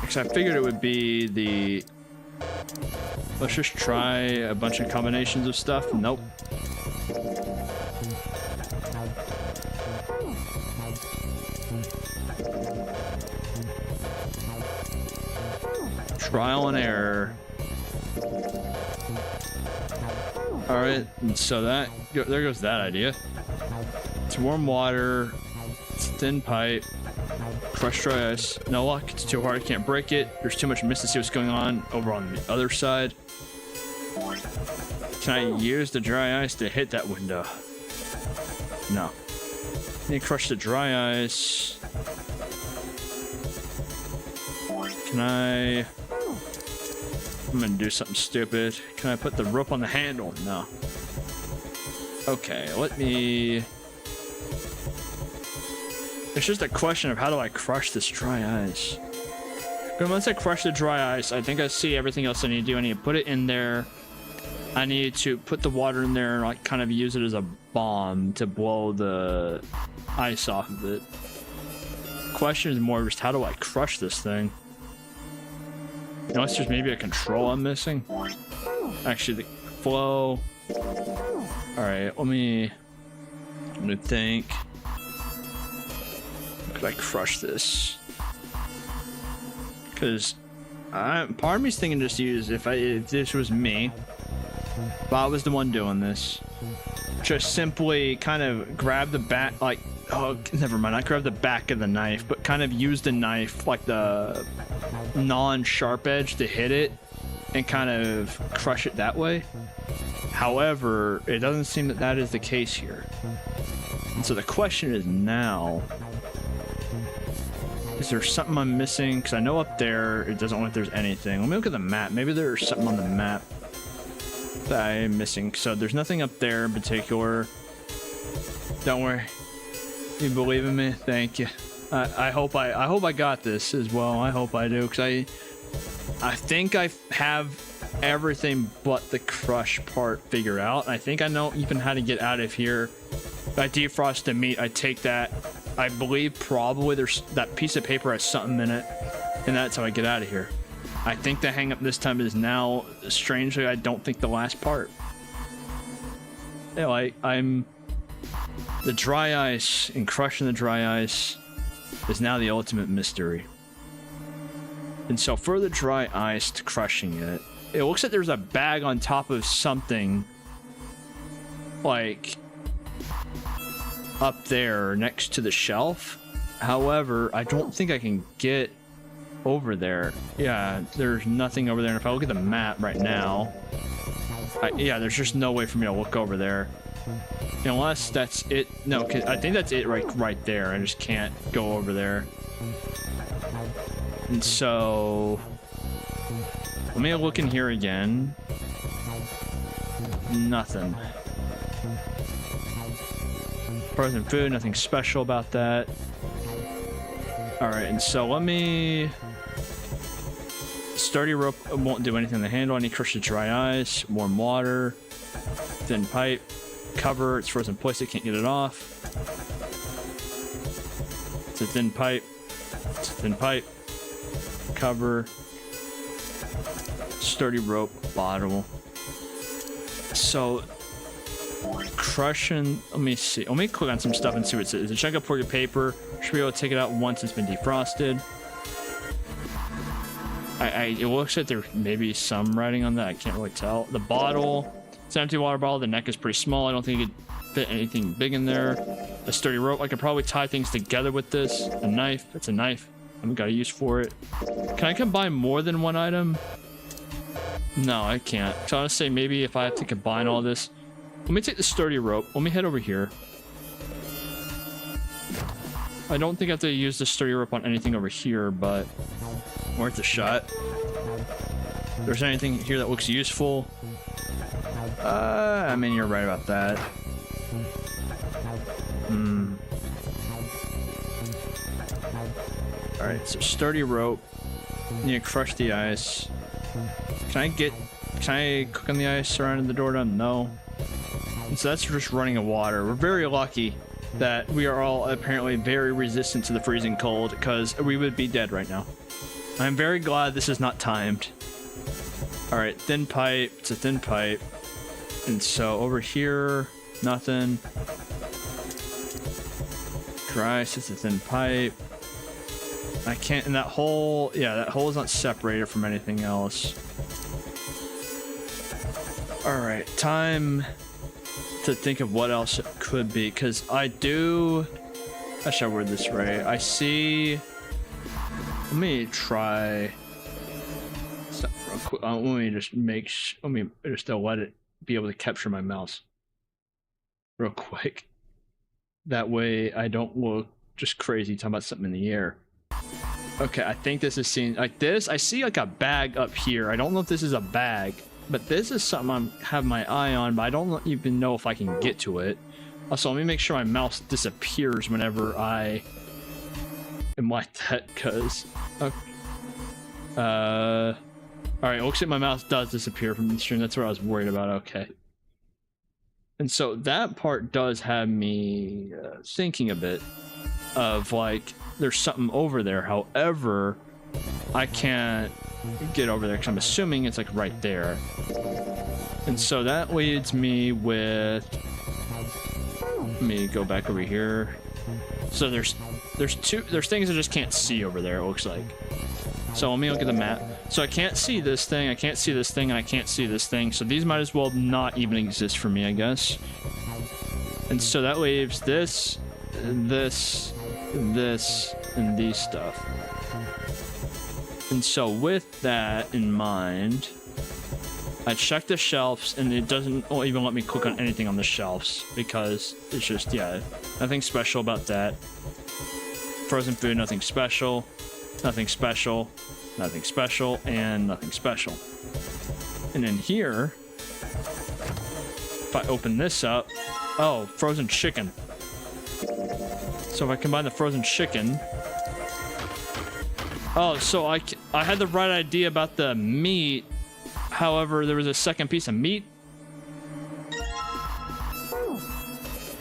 Because I figured it would be the... Let's just try a bunch of combinations of stuff. Nope. Trial and error. Alright, and so there goes that idea. It's warm water, it's thin pipe, crushed dry ice. No luck, it's too hard, I can't break it. There's too much mist to see what's going on over on the other side. Can I use the dry ice to hit that window? No. I need to crush the dry ice. I'm gonna do something stupid. Can I put the rope on the handle? No. Okay, let me... It's just a question of how do I crush this dry ice. But once I crush the dry ice, I think I see everything else I need to do. I need to put it in there. I need to put the water in there and like kind of use it as a bomb to blow the ice off of it. Question is more just how do I crush this thing? Unless there's maybe a control I'm missing. Actually, the flow. Alright, let me think. Could I crush this? Because part of me's thinking just use if this was me, if I was the one doing this, just simply kind of grab the back, like, oh, never mind, I grab the back of the knife, but kind of use the knife, like the non-sharp edge to hit it and kind of crush it that way. However, it doesn't seem that that is the case here. And so the question is now, is there something I'm missing? Because I know up there, it doesn't look like there's anything. Let me look at the map. Maybe there's something on the map that I'm missing. So there's nothing up there in particular. Don't worry. You believe in me? Thank you. I hope I got this as well. I hope I do, because I think I have everything but the crush part figured out. I think I know even how to get out of here. If I defrost the meat, I take that. I believe probably there's that piece of paper has something in it, and that's how I get out of here. I think the hang up this time is now, strangely, I don't think the last part. Yeah, I'm the dry ice, and crushing the dry ice is now the ultimate mystery. And so for the dry ice to crushing it, it looks like there's a bag on top of something, like up there next to the shelf. However, I don't think I can get over there. Yeah, there's nothing over there. And if I look at the map right now, yeah, there's just no way for me to look over there. Unless that's it. No, cause I think that's it right there. I just can't go over there. And so let me look in here again. Nothing. Frozen food, nothing special about that. Alright, and so let me... Sturdy rope won't do anything on the handle. I need crush the dry ice, warm water, thin pipe, cover, it's frozen plastic, can't get it off. It's a thin pipe, it's a thin pipe, cover, sturdy rope, bottle. So crushing, let me see, let me click on some stuff and see what it says. It's a chunk of pork paper, should be able to take it out once it's been defrosted. It looks like there may be some writing on that, I can't really tell. The bottle, it's an empty water bottle, the neck is pretty small, I don't think it could fit anything big in there. A sturdy rope, I could probably tie things together with this. A knife, it's a knife, I haven't got a use for it. Can I combine more than one item? No, I can't. So I want to say maybe if I have to combine all this. Let me take the sturdy rope. Let me head over here. I don't think I have to use the sturdy rope on anything over here, but worth a shot. If there's anything here that looks useful. I mean, you're right about that. Alright, so sturdy rope. Need to crush the ice. Can I cook on the ice surrounding the door done? No. And so that's just running of water. We're very lucky that we are all apparently very resistant to the freezing cold, because we would be dead right now. I'm very glad this is not timed. Alright, thin pipe. It's a thin pipe. And so over here, nothing. Dry ice, it's a thin pipe. I can't, and that hole, yeah, that hole is not separated from anything else. Alright, time to think of what else it could be, because I should word this right. I see, let me try, stop real quick. Let me just let it be able to capture my mouse real quick. That way I don't look just crazy talking about something in the air. Okay, I think this is seen like this. I see like a bag up here. I don't know if this is a bag, but this is something I have my eye on, but I don't even know if I can get to it. Also, let me make sure my mouse disappears whenever I am like that, cause all right, looks like my mouse does disappear from the stream. That's what I was worried about. Okay. And so that part does have me thinking a bit of like there's something over there. However, I can't get over there because I'm assuming it's like right there. And so that leads me with, let me go back over here. So there's things I just can't see over there, it looks like. So let me look at the map. So I can't see this thing, I can't see this thing, and I can't see this thing. So these might as well not even exist for me, I guess. And so that leaves this, this, this, and these stuff. And so with that in mind, I checked the shelves, and it doesn't even let me click on anything on the shelves because it's just, yeah, nothing special about that. Frozen food, nothing special, nothing special, nothing special, and nothing special. And in here, if I open this up, oh, frozen chicken. So if I combine the frozen chicken, oh, so I had the right idea about the meat. However, there was a second piece of meat.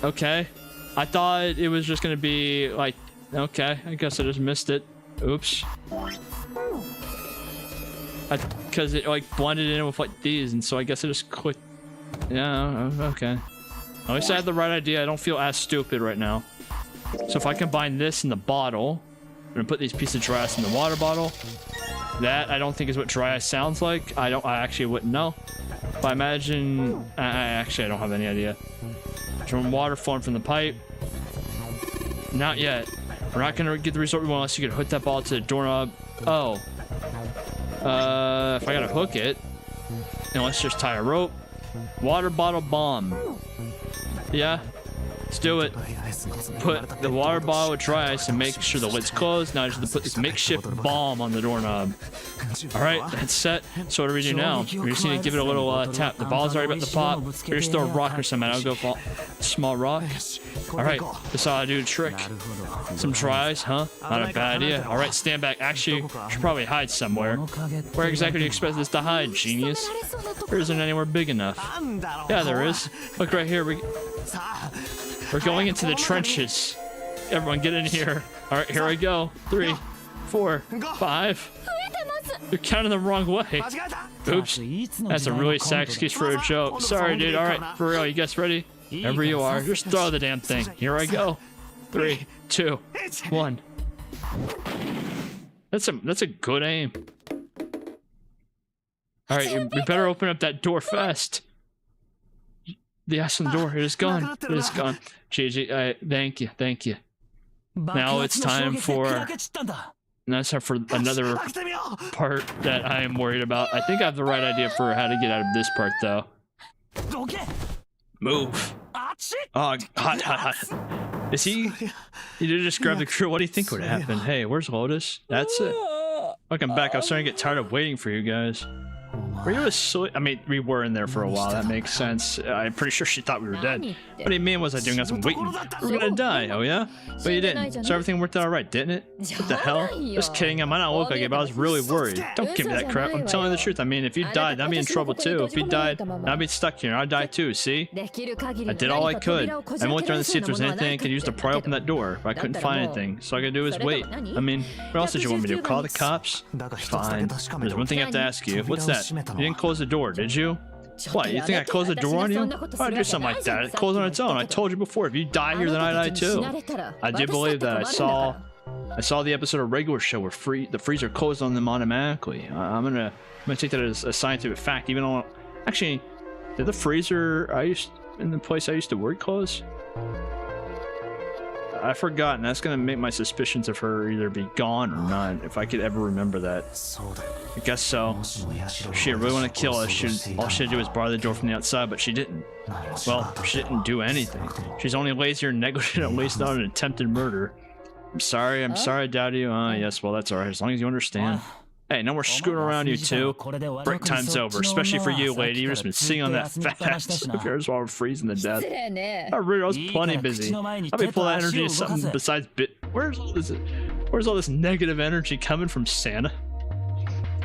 Okay. I thought it was just gonna be like, okay, I guess I just missed it. Oops. Because it like blended in with like these, and so I guess I just clicked. Yeah, okay. At least I had the right idea. I don't feel as stupid right now. So if I combine this in the bottle, I'm gonna put these pieces of dry ice in the water bottle. That I don't think is what dry ice sounds like. I actually wouldn't know. But I imagine, I don't have any idea. From water flowing from the pipe. Not yet. We're not gonna get the result we want unless you can hook that ball to the doorknob. Oh. If I gotta hook it, then let's just tie a rope. Water bottle bomb. Yeah. Let's do it. Put the water bottle with dry ice and make sure the lid's closed. Now I just have to put this makeshift bomb on the doorknob. Alright, that's set. So what do we do now? We just need to give it a little tap. The ball's already about to pop. We're just throw a rock or something. I'll go for small rock. Alright, this ought to do the trick. Some dry ice, huh? Not a bad idea. Alright, stand back. Actually, we should probably hide somewhere. Where exactly do you expect this to hide, genius? There isn't anywhere big enough. Yeah, there is. Look right here. We're going into the trenches. Everyone get in here. All right, here I go. 3, 4, 5. You're counting the wrong way. Oops. That's a really sad excuse for a joke. Sorry, dude. All right, for real. You guys ready? Wherever you are, just throw the damn thing. Here I go. 3, 2, 1. That's a good aim. All right, we better open up that door fast. The ice on the door, it is gone. It is gone. GG, thank you. Now it's time for another part that I am worried about. I think I have the right idea for how to get out of this part, though. Move. Oh, hot. Is he? You did just grab the crew. What do you think would happen? Hey, where's Lotus? That's it. Welcome back. I was starting to get tired of waiting for you guys. Were you asleep? I mean, we were in there for a while. That makes sense. I'm pretty sure she thought we were dead. What do you mean was I doing? I was waiting. We were gonna die. Oh yeah? But you didn't. So everything worked out alright, didn't it? What the hell? Just kidding. I might not look like it, but I was really worried. Don't give me that crap. I'm telling you the truth. I mean, if you died, I'd be in trouble too. If you died, I'd be stuck here. I'd die too. See? I did all I could. I went trying to see if there was anything I could use to pry open that door, but I couldn't find anything. So all I could do is wait. I mean, what else did you want me to do? Call the cops? Fine. There's one thing I have to ask you. What's that? You didn't close the door, did you? What, you think I closed the door on you? Why'd I do something like that? It closed on its own. I told you before, if you die here, then I die too. I did believe that. I saw the episode of Regular Show where the freezer closed on them automatically. I'm gonna take that as a scientific fact, even though actually, did the freezer in the place I used to work close? I forgot, and that's gonna make my suspicions of her either be gone or not, if I could ever remember that. I guess so. If she really want to kill us, all she had to do was bar the door from the outside, but she didn't. Well, she didn't do anything. She's only lazy or negligent, at least not an attempted murder. I'm sorry, I doubted you. Yes, well, that's alright, as long as you understand. Hey, no more screwing around, you two. Break time's over, especially for you, lady. You've just been sitting on that fat ass of yours while we're freezing to death. I was plenty busy. I'll be full of energy to something besides Where's all this negative energy coming from, Santa?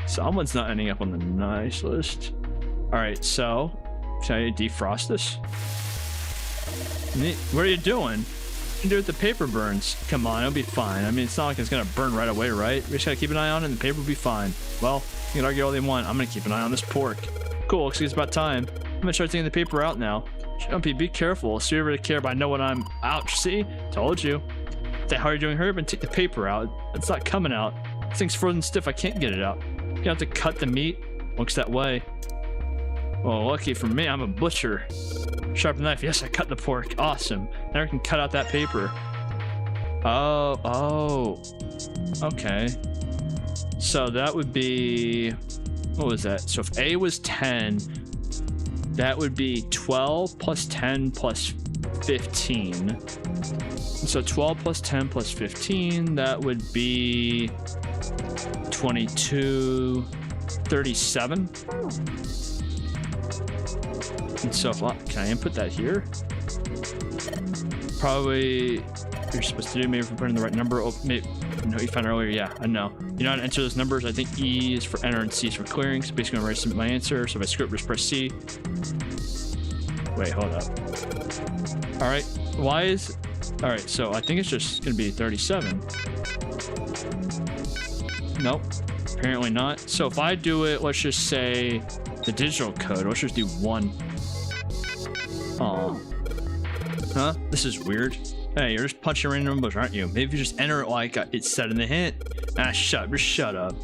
Someone's not ending up on the nice list. Alright, so... Can I defrost this? What are you doing? What do you do with the paper burns? Come on, it'll be fine. I mean, it's not like it's gonna burn right away, right? We just gotta keep an eye on it and the paper will be fine. Well, you can argue all they want. I'm gonna keep an eye on this pork. Cool, looks like it's about time. I'm gonna start taking the paper out now. Jumpy, be careful. So you ever care, but I know when I'm... Ouch, see? Told you. What the hell are you doing? Hurry up and take the paper out. It's not coming out. This thing's frozen stiff. I can't get it out. You have to cut the meat. Looks that way. Well, lucky for me, I'm a butcher. Sharp knife. Yes, I cut the pork. Awesome. Now I can cut out that paper. Oh. Okay. So that would be... What was that? So if A was 10, that would be 12 plus 10 plus 15. So 12 plus 10 plus 15, that would be 22, 37. And so, can I input that here? Probably, you're supposed to do, maybe if we're putting the right number. Oh, maybe, no, you found it earlier. Yeah, I know. You know how to enter those numbers? I think E is for enter and C is for clearing. So basically, I'm ready to submit my answer. So if I script, just press C. Wait, hold up. All right, why is... All right, so I think it's just gonna be 37. Nope, apparently not. So if I do it, let's just say the digital code. Let's just do 1. Oh, huh? This is weird. Hey, you're just punching random numbers, aren't you? Maybe if you just enter it like it said in the hint. Just shut up.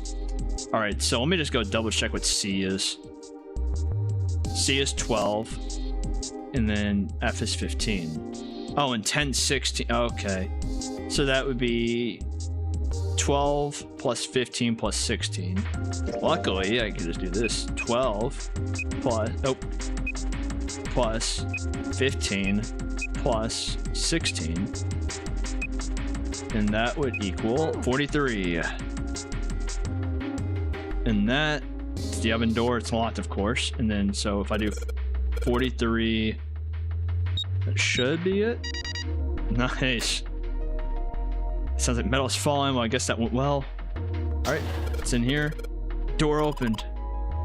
All right, so let me just go double check what C is. C is 12, and then F is 15. Oh, and 10, 16. Okay, so that would be 12 plus 15 plus 16. Luckily, I can just do this. 12 plus... Oh. Plus 15 plus 16, and that would equal 43. And that, it's the oven door, it's locked, of course. And then, so if I do 43, that should be it. Nice. Sounds like metal's falling. Well, I guess that went well. All right, it's in here. Door opened.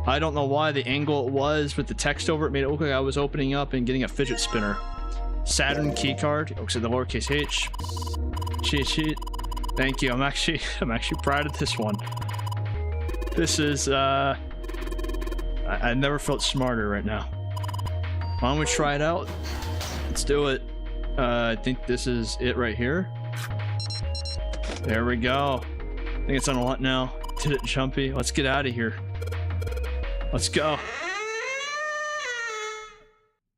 I don't know why the angle it was with the text over it made it look like I was opening up and getting a fidget spinner. Saturn keycard. Looks like the lowercase h. Cheat sheet. Thank you. I'm actually proud of this one. This is I never felt smarter right now. Why don't we try it out? Let's do it. I think this is it right here. There we go. I think it's on a lot now. Did it, Chumpy? Let's get out of here. Let's go.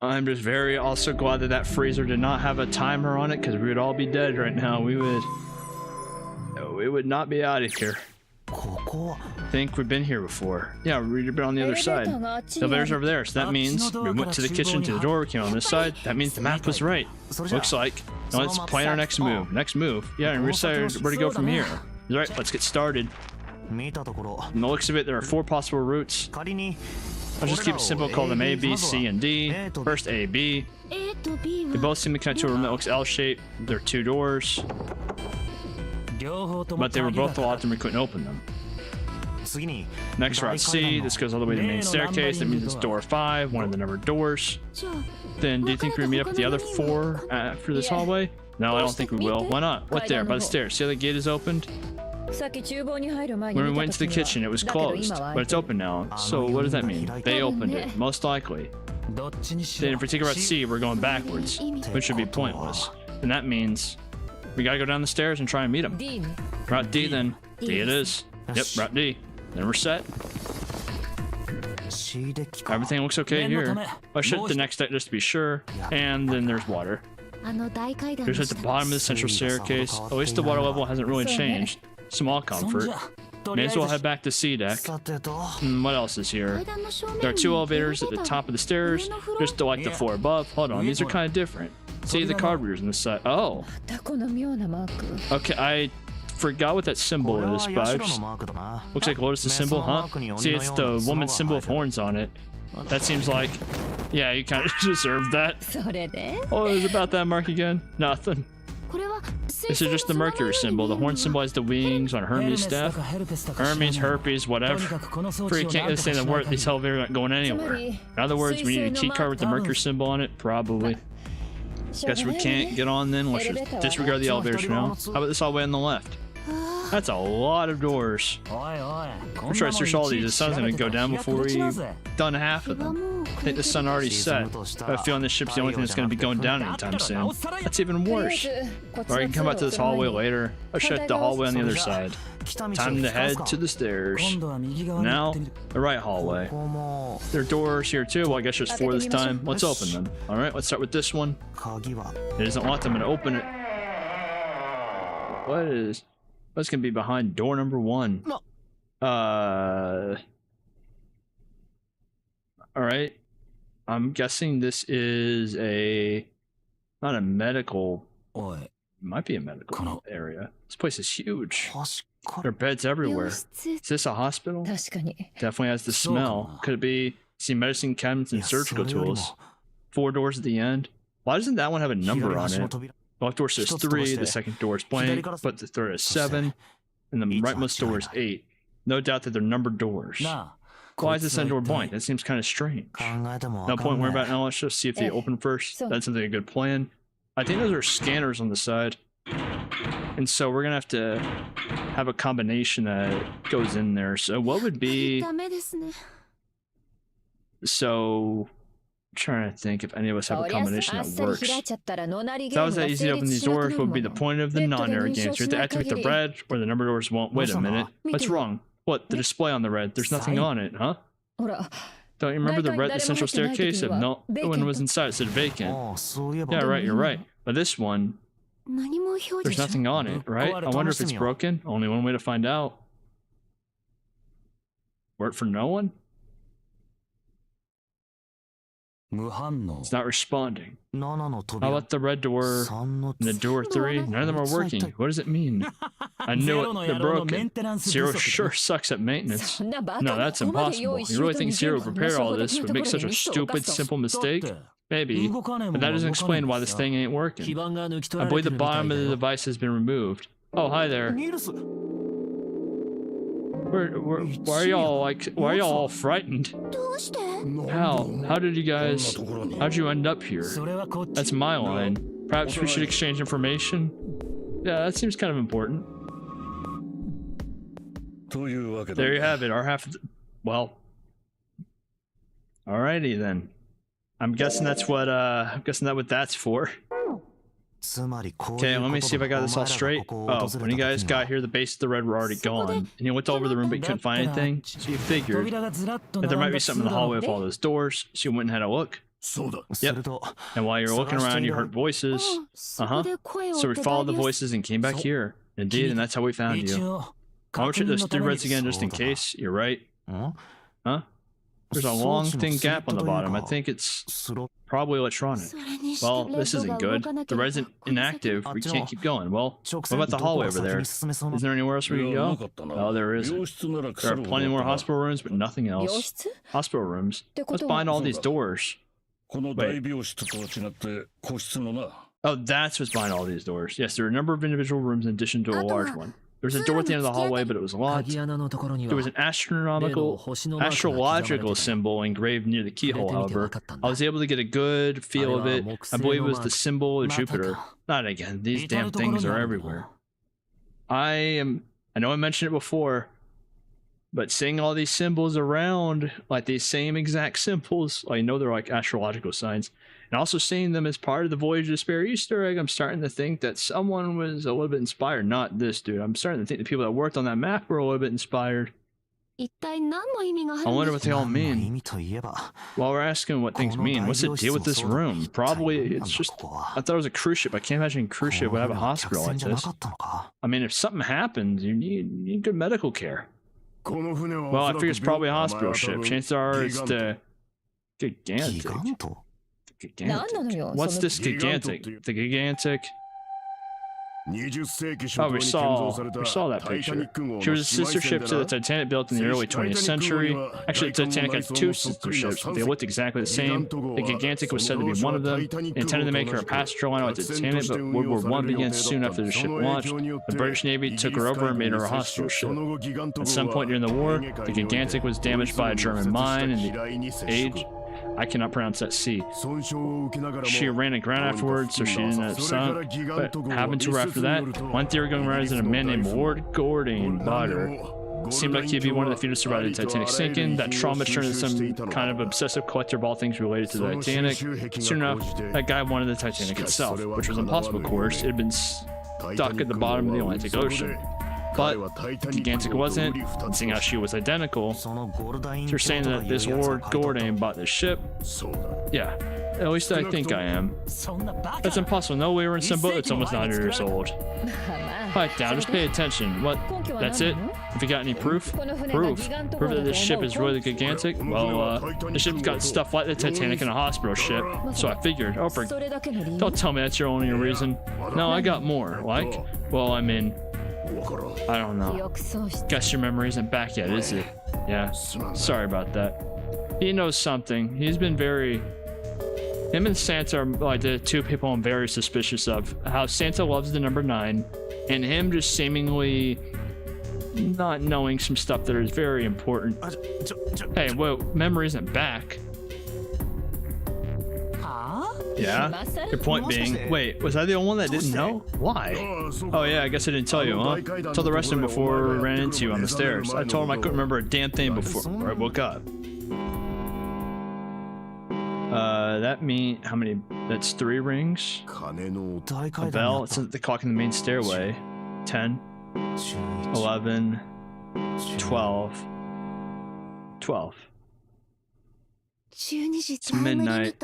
I'm just very also glad that that freezer did not have a timer on it, because we would all be dead right now. We would not be out of here. I think we've been here before. Yeah, we've been on the other side. The elevator's over there, so that means we went to the kitchen, to the door, we came on this side. That means the map was right. Looks like. Now let's plan our next move. Next move. Yeah, and we decided where to go from here. Alright, let's get started. From the looks of it, there are 4 possible routes. Let's just keep it simple, call them A, B, C, and D. First A, B. They both seem to connect to a room that looks L-shaped. There are 2 doors. But they were both locked and we couldn't open them. Next route C, this goes all the way to the main staircase. That means it's door 5, one of the numbered doors. Then do you think we're gonna meet up with the other 4 after this hallway? No, I don't think we will. Why not? What there? By the stairs. See how the gate is opened? When we went to the kitchen, it was closed, but it's open now. So what does that mean? They opened it, most likely. Then if we take route C, we're going backwards, which should be pointless. And that means we gotta go down the stairs and try and meet them. Route D then. D it is. Yep, route D. Then we're set. Everything looks okay here. Let's hit the next step just to be sure. And then there's water. Here's at the bottom of the central staircase. At least the water level hasn't really changed. Small comfort. May as well head back to C deck. What else is here? There are 2 elevators at the top of the stairs, just like the 4 above. Hold on, these are kind of different. See the card readers on the side. Oh. Okay, I forgot what that symbol is, but looks like Lotus' symbol, huh? See, it's the woman's symbol of horns on it. That seems like, yeah, you kind of deserve that. Oh, it was about that mark again? Nothing. This is just the Mercury symbol. The horn symbolizes the wings on Hermes' staff. Hermes, herpes, whatever. For you can't understand the word, these elevators aren't going anywhere. In other words, we need a key card with the Mercury symbol on it? Probably. Guess we can't get on then. Let's just disregard the elevators for now. How about this all the way on the left? That's a lot of doors. We're trying to search all these. The sun's gonna go down before we've done half of them. I think the sun already set. I have a feeling this ship's the only thing that's gonna be going down anytime soon. That's even worse. Or you can come back to this hallway later. I'll shut the hallway on the other side. Time to head to the stairs. Now, the right hallway. There are doors here too. Well, I guess there's 4 this time. Let's open them. Alright, let's start with this one. It doesn't want them to open it. What's gonna be behind door number 1? Alright. I'm guessing this is not a medical. It might be a medical area. This place is huge. There are beds everywhere. Is this a hospital? Definitely has the smell. Could it be? See medicine cabinets and surgical tools. 4 doors at the end. Why doesn't that one have a number on it? The left door says 3, the second door is blank, but the third is 7, and the rightmost door is 8. No doubt that they're numbered doors. Why is this end door blank? That seems kind of strange. No point worrying about it now. Let's just see if they open first. That sounds like a good plan. I think those are scanners on the side. And so we're going to have a combination that goes in there. So what would be... So... I'm trying to think if any of us have a combination that works. If that was that easy to open these doors, what would be the point of the non-error games? You have to activate the red, or the number doors won't. Wait a minute. What's wrong? What? The display on the red. There's nothing on it, huh? Don't you remember the red at the central staircase? No, one was inside. It said vacant. Yeah, right, you're right. But this one, there's nothing on it, right? I wonder if it's broken. Only one way to find out. Work for no one? It's not responding. How about the red door and the door 3? None of them are working. What does it mean? I knew it. They're broken. Zero sure sucks at maintenance. No, that's impossible. You really think Zero prepared all this would make such a stupid, simple mistake? Maybe, but that doesn't explain why this thing ain't working. I believe the bottom of the device has been removed. Oh, hi there. Why are y'all all frightened? How did how'd you end up here? That's my line. Perhaps we should exchange information? Yeah, that seems kind of important. There you have it, our half of the, well. Alrighty then. I'm guessing that's what that's for. Okay, let me see if I got this all straight. Oh, when you guys got here, the base of the red were already gone. And you went over the room, but you couldn't find anything. So you figured that there might be something in the hallway with all those doors. So you went and had a look. Yep. And while you were looking around, you heard voices. So we followed the voices and came back here. Indeed, and that's how we found you. I'll check those 3 reds again just in case. You're right. Huh? There's a long, thin gap on the bottom. I think it's probably electronic. Well, this isn't good. The red's inactive. We can't keep going. Well, what about the hallway over there? Isn't there anywhere else we can go? No, there isn't. There are plenty more hospital rooms, but nothing else. Hospital rooms? What's behind all these doors? Wait. Oh, that's what's behind all these doors. Yes, there are a number of individual rooms in addition to a large one. There was a door at the end of the hallway, but it was locked. There was an astrological symbol engraved near the keyhole, however. I was able to get a good feel of it. I believe it was the symbol of Jupiter. Not again. These damn things are everywhere. I know I mentioned it before, but seeing all these symbols around, like these same exact symbols, I know they're like astrological signs, and also seeing them as part of the Voyage of Despair Easter egg, I'm starting to think that someone was a little bit inspired. Not this dude. I'm starting to think the people that worked on that map were a little bit inspired. I wonder what they all mean. While we're asking what things mean, what's the deal with this room? Probably it's just, I thought it was a cruise ship. I can't imagine a cruise ship would have a hospital like this. I mean, if something happens, you need good medical care. Well, I figure it's probably a hospital ship. Chances are it's the gigantic. What's this gigantic? The gigantic. Oh, we saw that picture. She was a sister ship to the Titanic built in the early 20th century. Actually, the Titanic had two sister ships, but they looked exactly the same. The Gigantic was said to be one of them. They intended to make her a passenger liner like the Titanic, but World War I began soon after the ship launched. The British Navy took her over and made her a hospital ship. At some point during the war, the Gigantic was damaged by a German mine in the age. I cannot pronounce that C. She ran aground afterwards, so she didn't end up sunk. But happened to her after that? One theory going around is that a man named Ward Gordon bought her. Seemed like he'd be one of the few to survive the Titanic sinking. That trauma turned into some kind of obsessive collector of all things related to the Titanic. Soon enough, that guy wanted the Titanic itself, which was impossible, of course. It had been stuck at the bottom of the Atlantic Ocean. But Gigantic wasn't, and seeing how she was identical, so you're saying that this Ward Gordon bought this ship? Yeah, at least I think I am. That's impossible. No way we're in some boat that's almost 900 years old. Pipe down, just pay attention. What? That's it? Have you got any proof? Proof that this ship is really the Gigantic? Well, the ship's got stuff like the Titanic and a hospital ship, so I figured. Oh, don't tell me that's your only reason. No, I got more. Like? Well, I mean, I don't know. Guess your memory isn't back yet, is it? Yeah. Sorry about that. He knows something. He's been very... Him and Santa are like the two people I'm very suspicious of. How Santa loves the number 9, and him just seemingly not knowing some stuff that is very important. Hey, well, memory isn't back. Yeah? Your point being, wait, was I the only one that didn't know? Why? Oh yeah, I guess I didn't tell you, huh? Told the rest of them before we ran into you on the stairs. I told them I couldn't remember a damn thing before I woke up. That means, how many? That's 3 rings. A bell, it's the clock in the main stairway. 10, 11, 12. 12. It's midnight.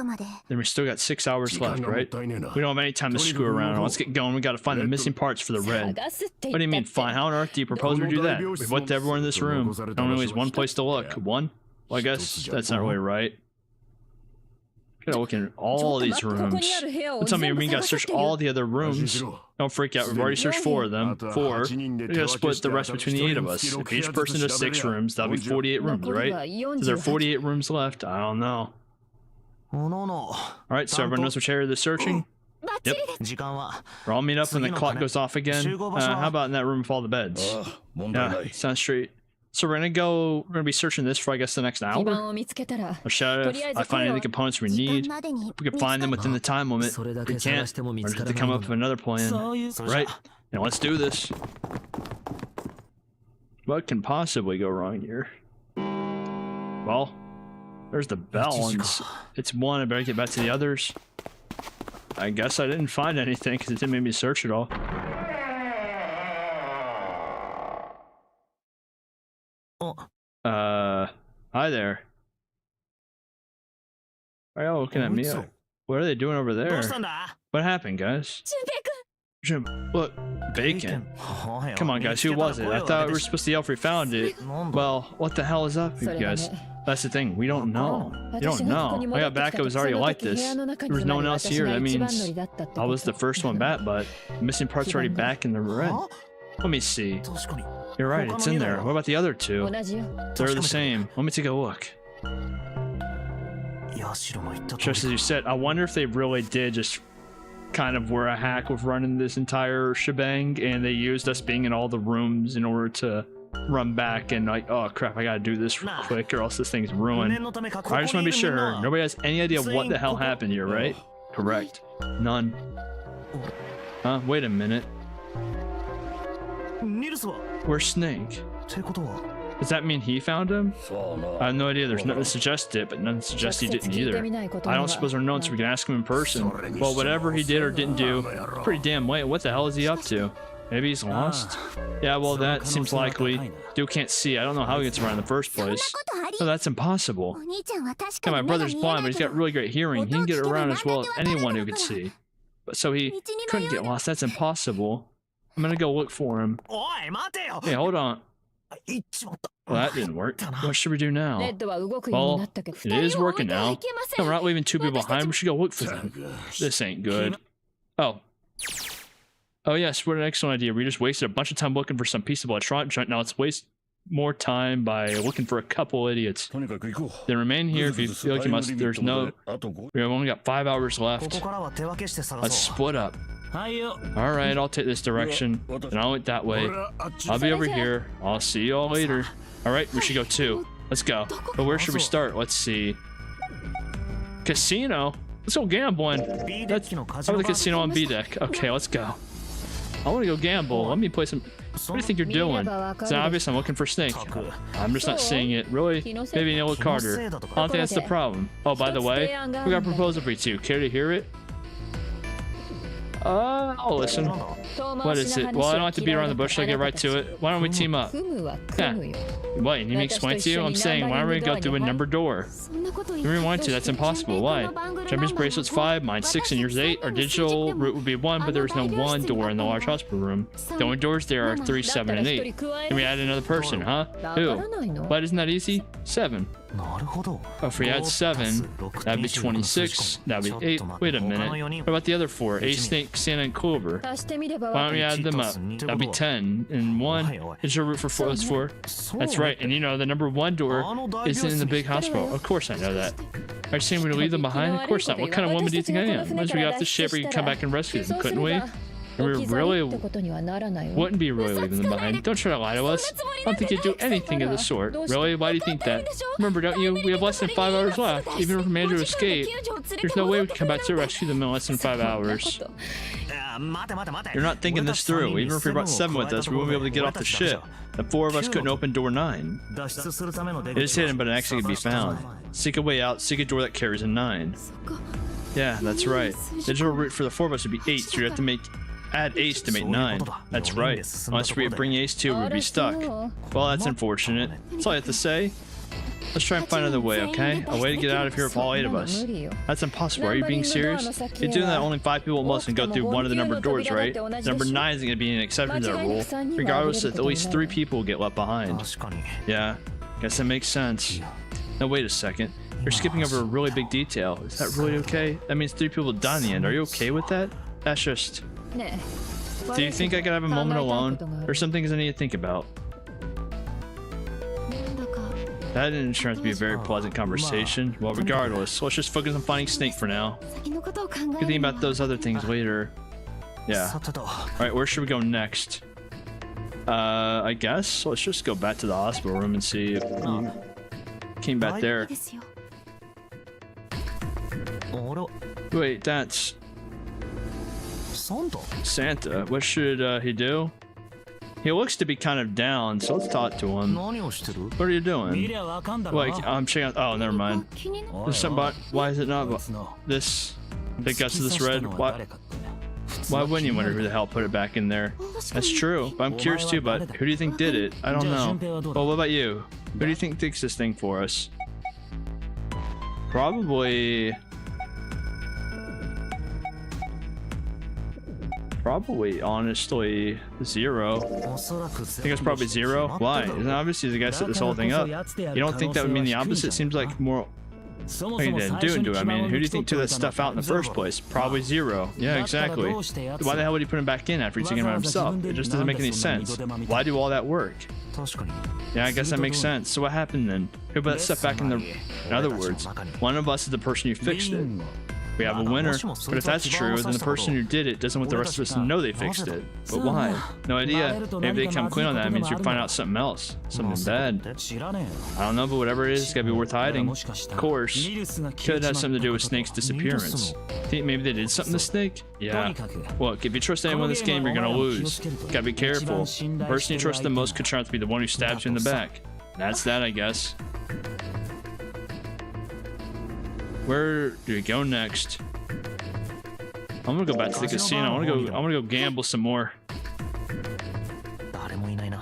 Then we still got 6 hours left, right? We don't have any time to screw around. Let's get going. We gotta find the missing parts for the red. What do you mean, fine? How on earth do you propose we do that? We've looked everywhere in this room. There's only one place to look. One? Well, I guess that's not really right. We gotta look in all these rooms. Don't tell me we gotta search all the other rooms. Don't freak out. We've already searched 4 of them. 4. We gotta split the rest between the 8 of us. If each person does 6 rooms, that'll be 48 rooms, right? Is there 48 rooms left? I don't know. Alright, so everyone knows which area they're searching? Yep. We're all meet up when the clock goes off again. How about in that room with all the beds? Yeah, sounds straight. So we're gonna be searching this for, I guess, the next hour. Or shout out if I find any components we need. If we can find them within the time limit. If we can't, we're gonna have to come up with another plan. Right? Now let's do this. What can possibly go wrong here? Well, there's the bell, and it's 1. I better get back to the others. I guess I didn't find anything because it didn't make me search at all. Hi there. Why are y'all looking at me? What are they doing over there? What happened, guys? Jim, look, bacon. Come on, guys, who was it? I thought we were supposed to yell if we found it. Well, what the hell is up, you guys? That's the thing, we don't know. You don't know. When I got back, it was already like this. There was no one else here. That means I was the first one back, but the missing parts are already back in the red. Let me see. You're right, it's in there. What about the other 2? They're the same. Let me take a look. Just as you said, I wonder if they really did just kind of were a hack with running this entire shebang, and they used us being in all the rooms in order to run back and like, oh crap, I gotta do this real quick or else this thing's ruined. I just want to be sure. Nobody has any idea what the hell happened here, right? Correct. None. Huh? Wait a minute. Where's Snake? Does that mean he found him? I have no idea. There's nothing to suggest it, but nothing suggests he didn't either. I don't suppose we're known, so we can ask him in person. Well, whatever he did or didn't do, it's pretty damn late. What the hell is he up to? Maybe he's lost? Yeah, well, that seems likely. Dude can't see. I don't know how he gets around in the first place. No, that's impossible. Yeah, my brother's blind, but he's got really great hearing. He can get around as well as anyone who could see. But so he couldn't get lost. That's impossible. I'm gonna go look for him. Hey, hold on. Well, that didn't work. What should we do now? レッドは動くように Well, なったけど it is working now. No, we're not leaving two people behind. We should go look for them. This ain't good. Oh. Oh, yes, what an excellent idea. We just wasted a bunch of time looking for some piece of electronic junk. Now let's waste more time by looking for a couple idiots. Then remain here if you feel like you must. There's no... We've only got 5 hours left. Let's split up. Alright, I'll take this direction, and I'll look that way. I'll be over here. I'll see you all later. Alright, we should go too. Let's go. But where should we start? Let's see. Casino? Let's go gambling. That's how the casino on B deck. Okay, let's go. I want to go gamble. Let me play some... What do you think you're doing? It's obvious I'm looking for Snake. I'm just not seeing it. Really? Maybe Neil Carter. I don't think that's the problem. Oh, by the way, we got a proposal for you two. Care to hear it? I'll listen. What is it? Well, I don't like to beat around the bush, so I get right to it. Why don't we team up? Yeah. What, you need me to explain to you? I'm saying, why don't we go through a number door? You really want to, that's impossible. Why? Champions bracelet's 5, mine's 6, and yours 8. Our digital route would be 1, but there's no one door in the large hospital room. The only doors there are 3, 7, and 8. Can we add another person, huh? Who? What, isn't that easy? 7. Oh, if we add 7, that'd be 26, that'd be 8. Wait a minute. What about the other 4? Ace, Snake, Santa, and Clover. Why don't we add them up? That'd be 10. And 1 is your route for 4. That's 4. That's right. And you know, the number 1 door is in the big hospital. Of course I know that. Are you saying we're gonna leave them behind? Of course not. What kind of woman do you think I am? Once we got off the ship, we can come back and rescue them, couldn't we? And we really wouldn't be really leaving them behind. Don't try to lie to us. I don't think you'd do anything of the sort. Really? Why do you think that? Remember, don't you? We have less than 5 hours left. Even if we manage to escape, there's no way we can come back to rescue them in less than 5 hours. You're not thinking this through. Even if we brought 7 with us, we wouldn't be able to get off the ship. The 4 of us couldn't open door 9. It is hidden, but it actually can be found. Seek a way out. Seek a door that carries a 9. Yeah, that's right. The digital route for the 4 of us would be 8, so you'd have to add Ace to make 9. That's right. Unless we bring Ace 2, we'd be stuck. Well, that's unfortunate. That's all I have to say. Let's try and find another way, okay? A way to get out of here with all 8 of us. That's impossible. Are you being serious? You're doing that only 5 people must and go through one of the numbered doors, right? Number 9 isn't going to be an exception to that rule. Regardless, at least 3 people will get left behind. Yeah, guess that makes sense. Now wait a second. You're skipping over a really big detail. Is that really okay? That means 3 people die in the end. Are you okay with that? That's just... Do you think I could have a moment alone? There's some things I need to think about. That didn't turn out to be a very pleasant conversation. Well, regardless, let's just focus on finding Snake for now. You can think about those other things later. Yeah. Alright, where should we go next? I guess let's just go back to the hospital room and see if we came back there. Wait, that's... Santa. What should he do? He looks to be kind of down, so let's talk to him. What are you doing? Like, I'm checking out... Oh, never mind. There's something about... Why is it not... This... Big guts of this red? Why wouldn't you wonder who the hell put it back in there? That's true, but I'm curious too, but who do you think did it? I don't know. Well, what about you? Who do you think fixed this thing for us? Probably, honestly, Zero. I think it's probably Zero. Why? Isn't obviously the guy set this whole thing up. You don't think that would mean the opposite? Seems like more... He didn't do it. I mean, who do you think took that stuff out in the first place? Probably Zero. Yeah, exactly. Why the hell would he put him back in after he took him out himself? It just doesn't make any sense. Why do all that work? Yeah, I guess that makes sense. So what happened then? Who put that stuff back in the... In other words, one of us is the person who fixed it. We have a winner, but if that's true, then the person who did it doesn't want the rest of us to know they fixed it. But why? No idea. Maybe they come clean on that, it means we find out something else. Something bad. I don't know, but whatever it is, it's gotta be worth hiding. Of course. Could have something to do with Snake's disappearance. Think maybe they did something to Snake? Yeah. Look, if you trust anyone in this game, you're gonna lose. Gotta be careful. The person you trust the most could turn out to be the one who stabs you in the back. That's that, I guess. Where do we go next? I'm gonna go back to the casino. I wanna go gamble some more.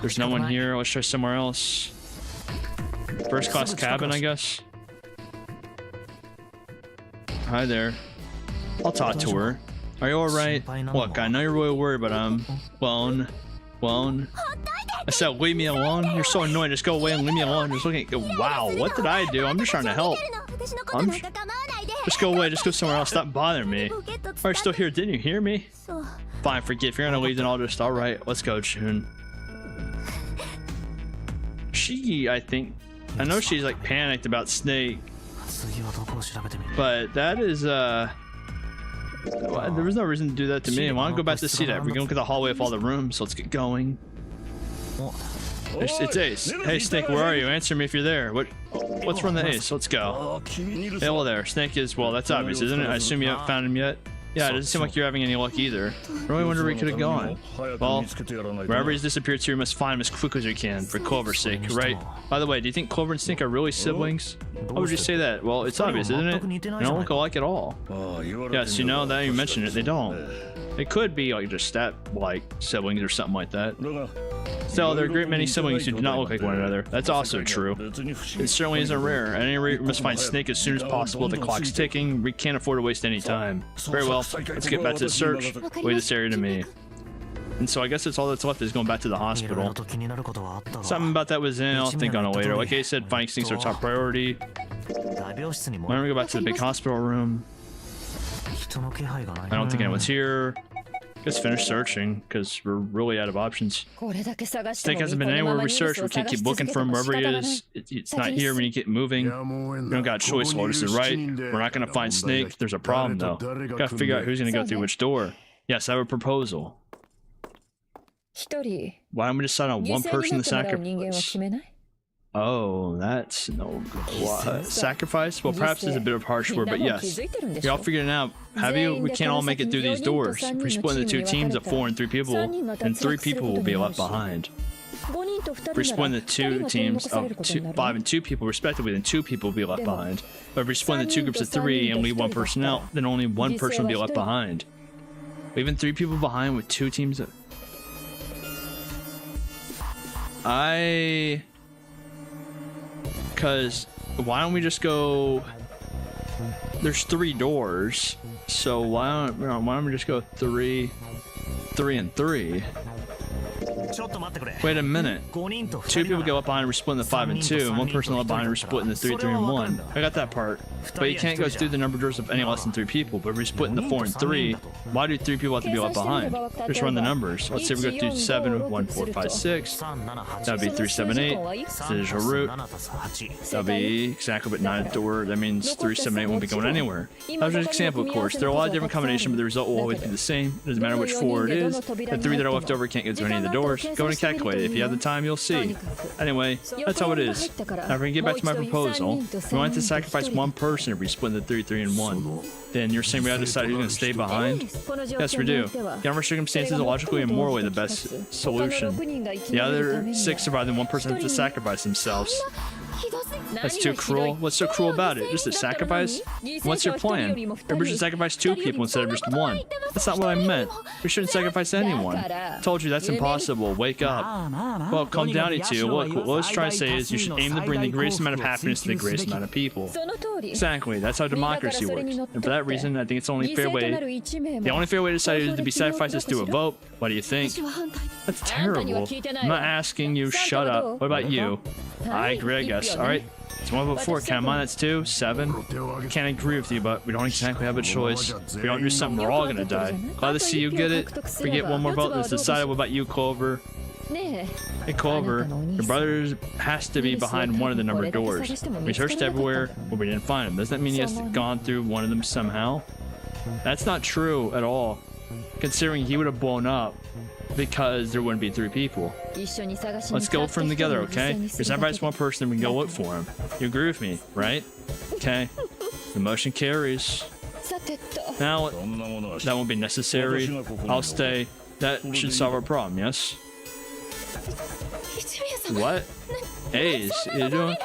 There's no one here. Let's try somewhere else. First class cabin, I guess. Hi there. I'll talk to her. Are you alright? Look, I know you're really worried, but I'm alone. I said, leave me alone. You're so annoying. Just go away and leave me alone. Just looking at, wow, what did I do? I'm just trying to help. Just go away. Just go somewhere else. Stop bothering me. Are you still here? Didn't you hear me? Fine, forget. If you're gonna leave, then I'll just, all right, let's go, June. I think, I know she's like panicked about Snake, but that is, there was no reason to do that to me. I want to go back to see that. We're going to the hallway of all the rooms, so let's get going. It's Ace. Hey, Snake, where are you? Answer me if you're there. What's wrong with Ace? Let's go. Hey, hello there. Snake is, well, that's obvious, isn't it? I assume you haven't found him yet? Yeah, it doesn't seem like you're having any luck either. I really wonder where he could have gone. Well, wherever he's disappeared to, you must find him as quick as you can, for Clover's sake, right? By the way, do you think Clover and Snake are really siblings? How would you say that? Well, it's obvious, isn't it? They don't look alike at all. Yes, you know, now you mention it, they don't. They could be like just like siblings or something like that. Still, there are a great many siblings who do not look like one another. That's also true. It certainly isn't rare. At any rate, we must find Snake as soon as possible. The clock's ticking. We can't afford to waste any time. Very well. Let's get back to the search. Leave this area to me. And so I guess that's all that's left is going back to the hospital. Something about that was in. I'll think on it later. Like I said, finding Snake's our top priority. Why don't we go back to the big hospital room? I don't think anyone's here. Let's finish searching, because we're really out of options. Snake hasn't been anywhere we searched. We can't keep looking for him wherever he is. It's not here when you get moving. We don't got a choice. Lotus is right. We're not going to find Snake. There's a problem, though. Got to figure out who's going to go through which door. Yes, I have a proposal. Why don't we decide on one person to sacrifice? Oh, that's no good. Sacrifice? Well, perhaps is a bit of a harsh word, but yes. We all figured it out. Have you? We can't all make it through these doors. If we split into 2 teams of 4 and 3 people, then 3 people will be left behind. If we split into 2 teams of 5 and 2 people respectively, then 2 people will be left behind. But if we split into 2 groups of 3 and leave 1 person out, then only 1 person will be left behind. Leaving 3 people behind with 2 teams of... Because why don't we just go... There's 3 doors, so why don't we just go 3 and 3? Wait a minute. 2 people go up behind and we're splitting the 5 and 2, and 1 person left behind and we're splitting the 3 and 1. I got that part. But you can't go through the number of doors of any less than 3 people. But if we're splitting the 4 and 3, why do 3 people have to be left behind? Just run the numbers. Let's say we go through 7, 1, 4, 5, 6. That'd be 3, 7, 8. Digital root. That'd be exactly but 9th door. That means 3, 7, 8 won't be going anywhere. That was just an example, of course. There are a lot of different combinations, but the result will always be the same. It doesn't matter which 4 it is. The 3 that are left over can't get through any of the doors. Go and calculate it. If you have the time, you'll see. Anyway, that's how it is. Now, if we get back to my proposal, we want to sacrifice 1 person if we split into 3, 3, and 1. Then you're saying we have to decide who's going to stay behind? Yes, we do. The our circumstances are logically and morally the best solution. The other 6 survive, then 1 person has to sacrifice themselves. That's too cruel. What's so cruel about it? Just a sacrifice? What's your plan? Maybe we should sacrifice 2 people instead of just 1. That's not what I meant. We shouldn't sacrifice anyone. Told you that's impossible. Wake up. Well, calm down, you 2. Look, what let's try to say is you should aim to bring the greatest amount of happiness to the greatest amount of people. Exactly. That's how democracy works. And for that reason, I think it's the only fair way. The only fair way to decide is to be sacrificed is through a vote. What do you think? That's terrible. I'm not asking you. Shut up. What about you? I agree, I guess. Alright. So 1 vote for. Count mine, that's 2. 7. Can't agree with you, but we don't exactly have a choice. If we don't do something, we're all gonna die. Glad to see you get it. If we get 1 more vote, let's decide. What about you, Clover? Hey, Clover, your brother has to be behind one of the numbered doors. We searched everywhere, but we didn't find him. Does that mean he has gone through one of them somehow? That's not true at all, considering he would have blown up because there wouldn't be 3 people. Let's go for him together, okay? If sacrifice 1 person, then we can go look for him. You agree with me, right? Okay. The motion carries. Now, that won't be necessary. I'll stay. That should solve our problem, yes? What? Ace, you doing?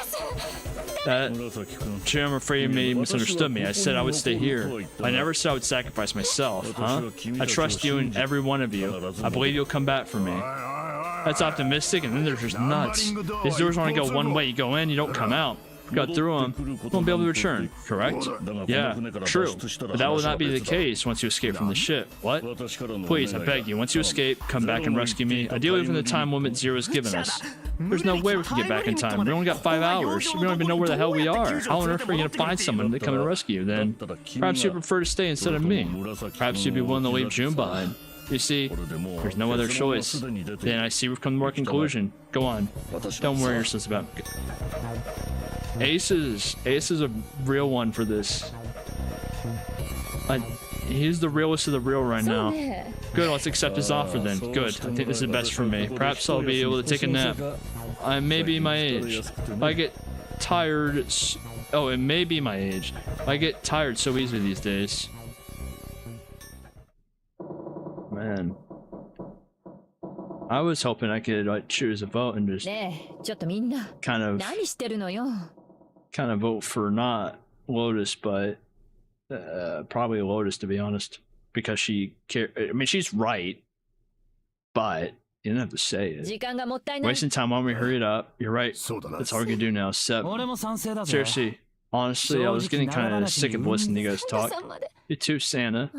Jim, I'm afraid you may have misunderstood me. I said I would stay here. I never said I would sacrifice myself, huh? I trust you and every one of you. I believe you'll come back for me. That's optimistic, and then there's just nuts. These doors only go one way. You go in, you don't come out. got through them, won't be able to return, correct? Yeah, true. But that will not be the case once you escape from the ship. What? Please, I beg you, once you escape, come back and rescue me, ideally within the time limit Zero has given us. There's no way we can get back in time. We only got 5 hours. We don't even know where the hell we are. How on earth are we going to find someone to come and rescue you then? Perhaps you prefer to stay instead of me. Perhaps you'd be willing to leave June behind. You see, there's no other choice. Then I see we've come to more conclusion. Go on. Don't worry yourselves about it. Ace is a real one for this. He's the realest of the real right now. Good, let's accept his offer then. Good, I think this is best for me. Perhaps I'll be able to take a nap. I may be my age. If I get tired... Oh, it may be my age. I get tired so easily these days. Man. I was hoping I could like choose a vote and just kind of vote for not Lotus, but probably Lotus to be honest, because she I mean she's right, but you didn't have to say it. Wasting time. Why don't we hurry it up? You're right. That's all we can do now. 7. Seriously, honestly, I was getting kind of sick of listening to you guys talk. You too, Santa.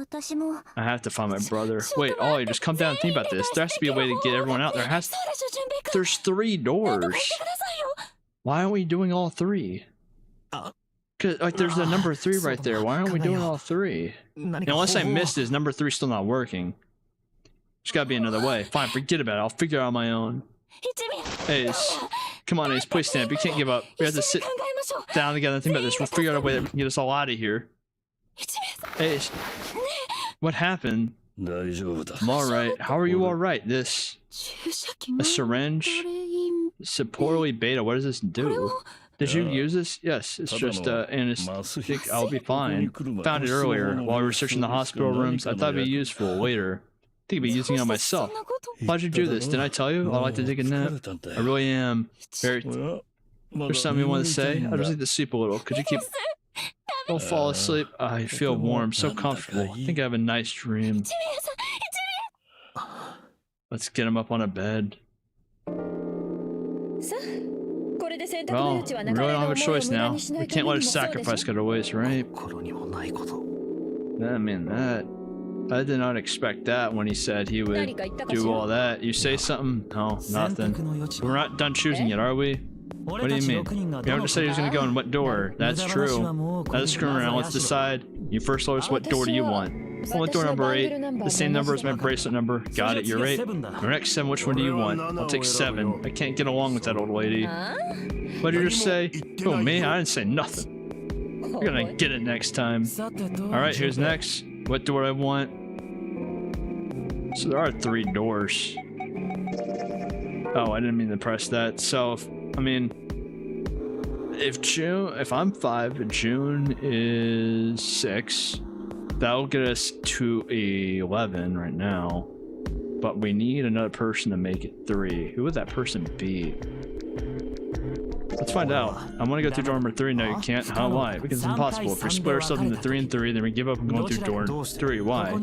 I have to find my brother. Wait, Ollie, just come down and think about this. There has to be a way to get everyone out. There's 3 doors. Why aren't we doing all 3? Cause like there's the number 3 right there. Why aren't we doing all 3? Now, unless I missed it, number 3 still not working. There's gotta be another way. Fine, forget about it. I'll figure it out on my own. Ace, come on, Ace, please stand up. You can't give up. We have to sit down together and think about this. We'll figure out a way that we can get us all out of here. Ace, what happened? I'm alright. How are you alright? This... a syringe? Poorly beta, what does this do? Did you use this? Yes, it's just anesthetic. I'll be fine. Found it earlier while we were searching the hospital rooms. I thought it'd be useful later. I think I'd be using it on myself. Why'd you do this? Didn't I tell you? I'd like to take a nap. I really am. There's something you want to say? I just need to sleep a little. Could you keep... Don't fall asleep. I feel warm, so comfortable. I think I have a nice dream. Let's get him up on a bed. Well, we really don't have a choice now. We can't let a sacrifice go to waste, right? I mean, I did not expect that when he said he would do all that. You say something? No, nothing. We're not done choosing yet, are we? What do you mean? You haven't decided who's gonna go in what door. That's true. Let's screw around. Let's decide. You first tell us what door do you want? I want door number 8. The same number as my bracelet number. Got it, you're 8. Your next 7, which one do you want? I'll take 7. I can't get along with that old lady. What did you just say? Oh, me? I didn't say nothing. You're gonna get it next time. Alright, who's next? What door I want? So there are 3 doors. Oh, I didn't mean to press that. So, I mean, if I'm 5 and June is 6, that'll get us to 11 right now. But we need another person to make it 3. Who would that person be? Let's find out. I want to go through door number 3. No, you can't. How? Why? Because it's impossible. If we split ourselves into 3 and 3, then we give up and go through door 3. Why?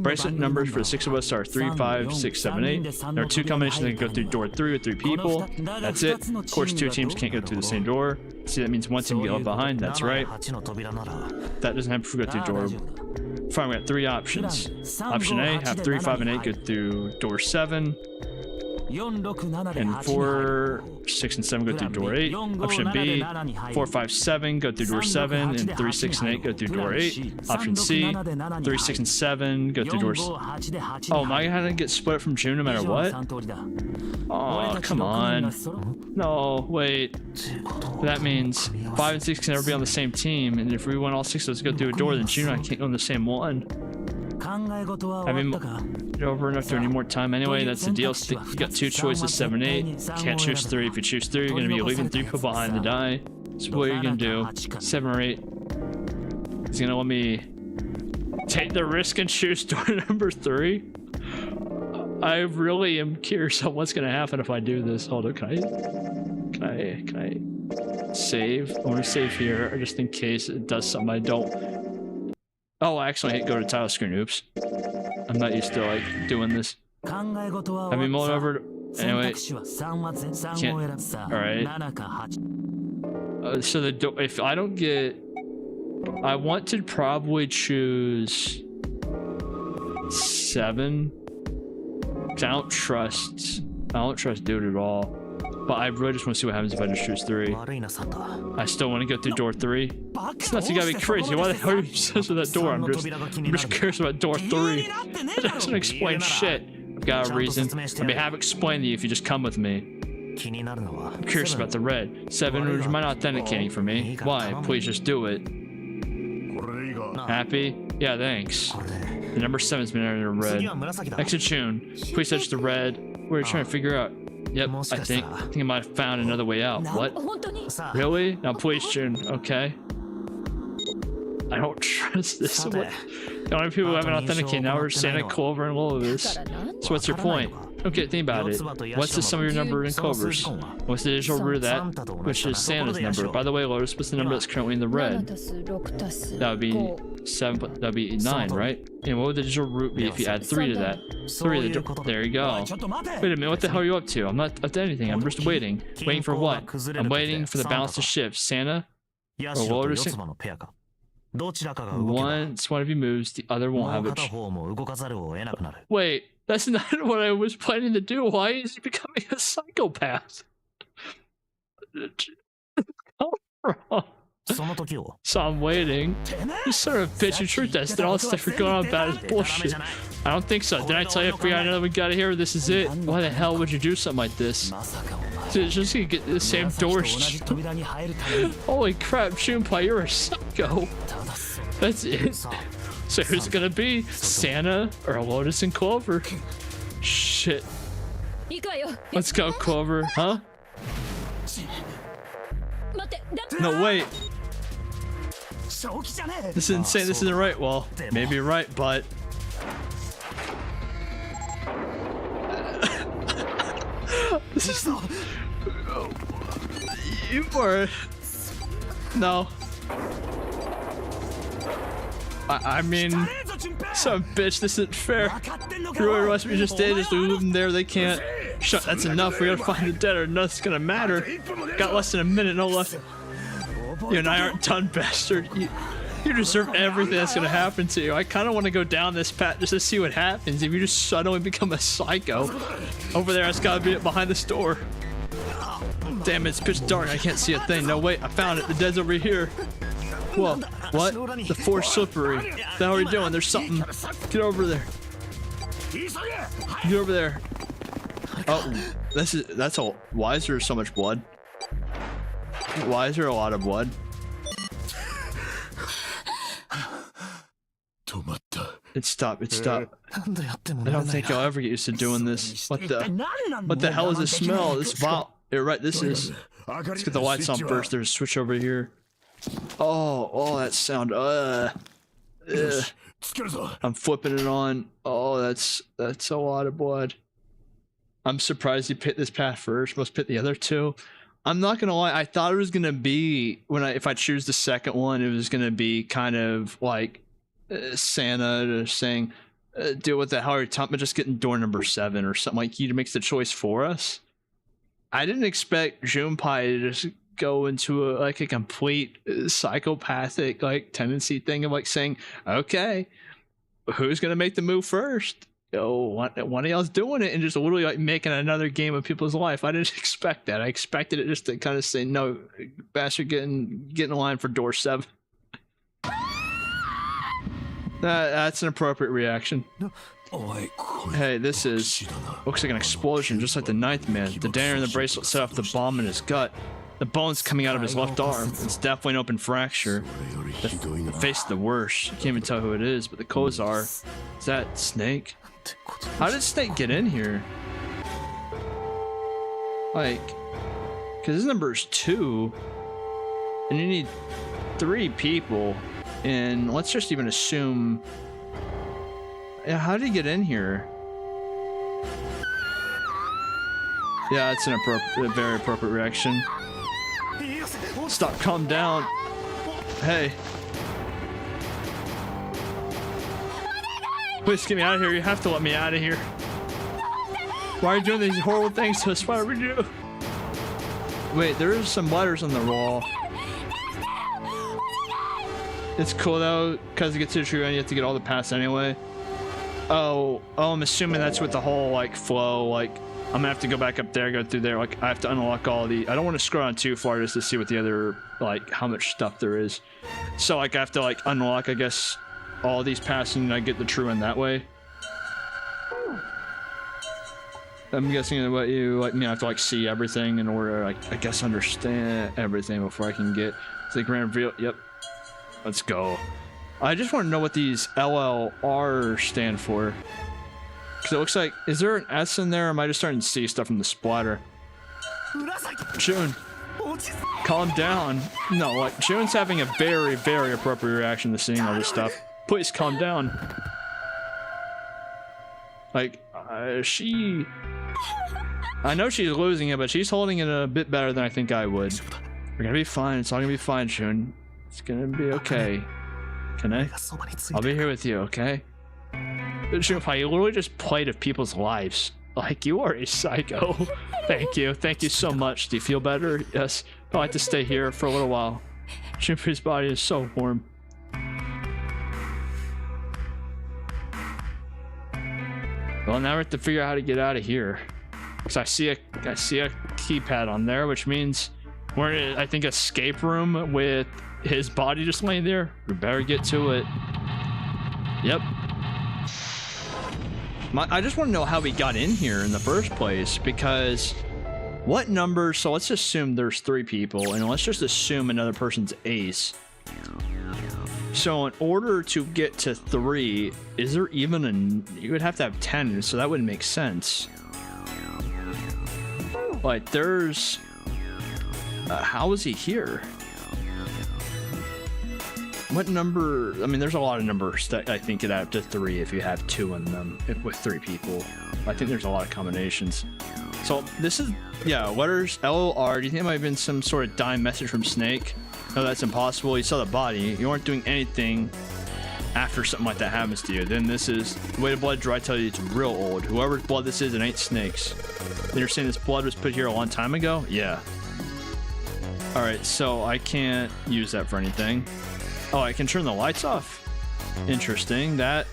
Bracelet numbers for the 6 of us are 3, 5, 6, 7, 8. There are 2 combinations that can go through door 3 with 3 people. That's it. Of course, 2 teams can't go through the same door. See, that means one team get left behind. That's right. That doesn't happen if we go through door. Fine, we got 3 options. Option A, have 3, 5, and 8 go through door 7. And 4, 6, and 7 go through door 8. Option B, 4, 5, 7 go through door 7, and 3, 6, and 8 go through door 8. Option C, 3, 6, and 7 go through doors. Oh, am I gonna get split from June no matter what? Oh, come on. No, wait. That means 5 and 6 can never be on the same team, and if we want all 6 of us to go through a door, then June and I can't go on the same one. I mean, over enough to any more time anyway. That's the deal. You got 2 choices, 7, 8. Can't choose 3. If you choose 3, you're gonna be leaving 3 people behind to die. So what are you gonna do? 7 or 8? He's gonna let me take the risk and choose door number 3. I really am curious on what's gonna happen if I do this. Hold on, can I save? I want to save here, just in case it does something I don't. Oh, actually, I hit go to title screen. Oops. I'm not used to like doing this. I mean, mull over. Anyway. Can't. Alright. So if I don't get, I want to probably choose 7. 'Cause I don't trust dude at all. But I really just want to see what happens if I just choose 3. I still want to go through door 3. It's not, you gotta be crazy. Why the hell are you obsessed with that door? I'm just curious about door 3. That doesn't explain shit. I've got a reason. I'd be happy to explain to you if you just come with me. I'm curious about the red. 7, would you mind authenticating for me? Why? Please just do it. Happy? Yeah, thanks. The number 7's been entered in red. Exit tune. Please touch the red. What are you trying to figure out? Yep, I think I might have found another way out. What? Really? Now please tune. Okay. I don't trust this. What? The only people who haven't authenticated now are Santa, Clover, and Lovis. So what's your point? Okay, think about it. What's the sum of your number in Clover's? What's the additional root of that? Which is Santa's number. By the way, Lotus, what's the number that's currently in the red? That would be 7. That would be 9, right? And what would the additional root be if you add 3 to that? 3 to the, there you go. Wait a minute, what the hell are you up to? I'm not up to anything. I'm just waiting. Waiting for what? I'm waiting for the balance to shift. Santa or Lotus? Once one of you moves, the other won't have it. Wait, that's not what I was planning to do. Why is he becoming a psychopath? So I'm waiting. You son of a bitch, you truth tested all the stuff you're going on about is bullshit. I don't think so. Did I tell you if we got another we got here, this is it? Why the hell would you do something like this? Dude, just gonna get the same doors. Holy crap, Junpei, you're a psycho. That's it. So who's it gonna be? Santa or Lotus and Clover? Shit. Let's go, Clover. Huh? No, wait. This is insane. This isn't right. Well, maybe you're right, but... This is... You are... No. I mean... Some bitch, this isn't fair. Whoever else we just did is leave them there, they can't... Shut, that's enough. We gotta find the dead or nothing's gonna matter. Got less than a minute, no less. You and I aren't done, bastard. You deserve everything that's gonna happen to you. I kinda wanna go down this path just to see what happens if you just suddenly become a psycho. Over there, it's gotta be behind this door. Damn it, it's pitch dark. I can't see a thing. No, wait, I found it. The dead's over here. Whoa, what? The floor's slippery. What the hell are you doing? There's something. Get over there. Get over there. Oh, that's all. Why is there so much blood? Why is there a lot of blood? It stopped. It stopped. I don't think I'll ever get used to doing this. What the hell is this smell? This vile. You're right. This is. Let's get the lights on first. There's a switch over here. Oh, that sound. I'm flipping it on. Oh, that's a lot of blood. I'm surprised he picked this path first. Must pick the other two. I'm not gonna lie. I thought it was gonna be if I choose the second one, it was gonna be kind of like Santa saying, "Deal with the hell you're talking about, just getting door number 7 or something like he makes the choice for us." I didn't expect Junpei to just go into a complete psychopathic tendency thing of saying, "Okay, who's gonna make the move first?" One of y'all's doing it and just literally making another game of people's life. I didn't expect that. I expected it just to kind of say, "No, bastard, get in line for door 7." That's an appropriate reaction. Hey, this looks like an explosion, just like the 9th man. The dagger in the bracelet set off the bomb in his gut. The bone's coming out of his left arm. It's definitely an open fracture. The face is the worst. You can't even tell who it is, but the clothes are. Is that Snake? How did Snake get in here? Because his number is 2, and you need 3 people. And let's just even assume. Yeah, how did he get in here? Yeah, it's a very appropriate reaction. Stop, calm down. Hey. Please get me out of here. You have to let me out of here. Why are you doing these horrible things to us? Why are we doing? Wait, there's some letters on the wall. It's cool though, because it gets to the true end, you have to get all the paths anyway. Oh, I'm assuming that's with the whole like flow. Like, I'm gonna have to go back up there, go through there. Like, I have to unlock all the. I don't want to scroll on too far just to see what the other, like, how much stuff there is. So like, I have to like unlock, I guess, all these paths, and I get the true end that way. I'm guessing that what you like me, I have to like see everything in order, like, I guess, understand everything before I can get to the grand reveal. Yep. Let's go. I just want to know what these LLR stand for. Because it looks like, is there an S in there, or am I just starting to see stuff from the splatter? June, calm down. No, like, June's having a very, very appropriate reaction to seeing all this stuff. Please calm down. Like, she... I know she's losing it, but she's holding it a bit better than I think I would. We're gonna be fine. It's all gonna be fine, June. It's gonna be okay. Can I? I'll be here with you, okay? Junpei, you literally just played with people's lives. Like, you are a psycho. Thank you. Thank you so much. Do you feel better? Yes. I'd like to stay here for a little while. Junpei's body is so warm. Well, now we have to figure out how to get out of here. Because I see a keypad on there, which means we're in, I think, escape room with his body just laying there. We better get to it. Yep. I just want to know how we got in here in the first place, because what number? So let's assume there's 3 people, and let's just assume another person's ace. So in order to get to 3, is there even a... You would have to have 10, so that wouldn't make sense. Like, there's... how is he here? What number? I mean, there's a lot of numbers that I think could add up to 3 if you have 2 in them, with 3 people. I think there's a lot of combinations. So this is, yeah, letters LOR. Do you think it might have been some sort of dime message from Snake? No, that's impossible. You saw the body. You aren't doing anything after something like that happens to you. Then this is the way the blood dry. I tell you, it's real old. Whoever's blood this is, it ain't Snake's. Then you're saying this blood was put here a long time ago? Yeah. All right, so I can't use that for anything. Oh, I can turn the lights off. Interesting. That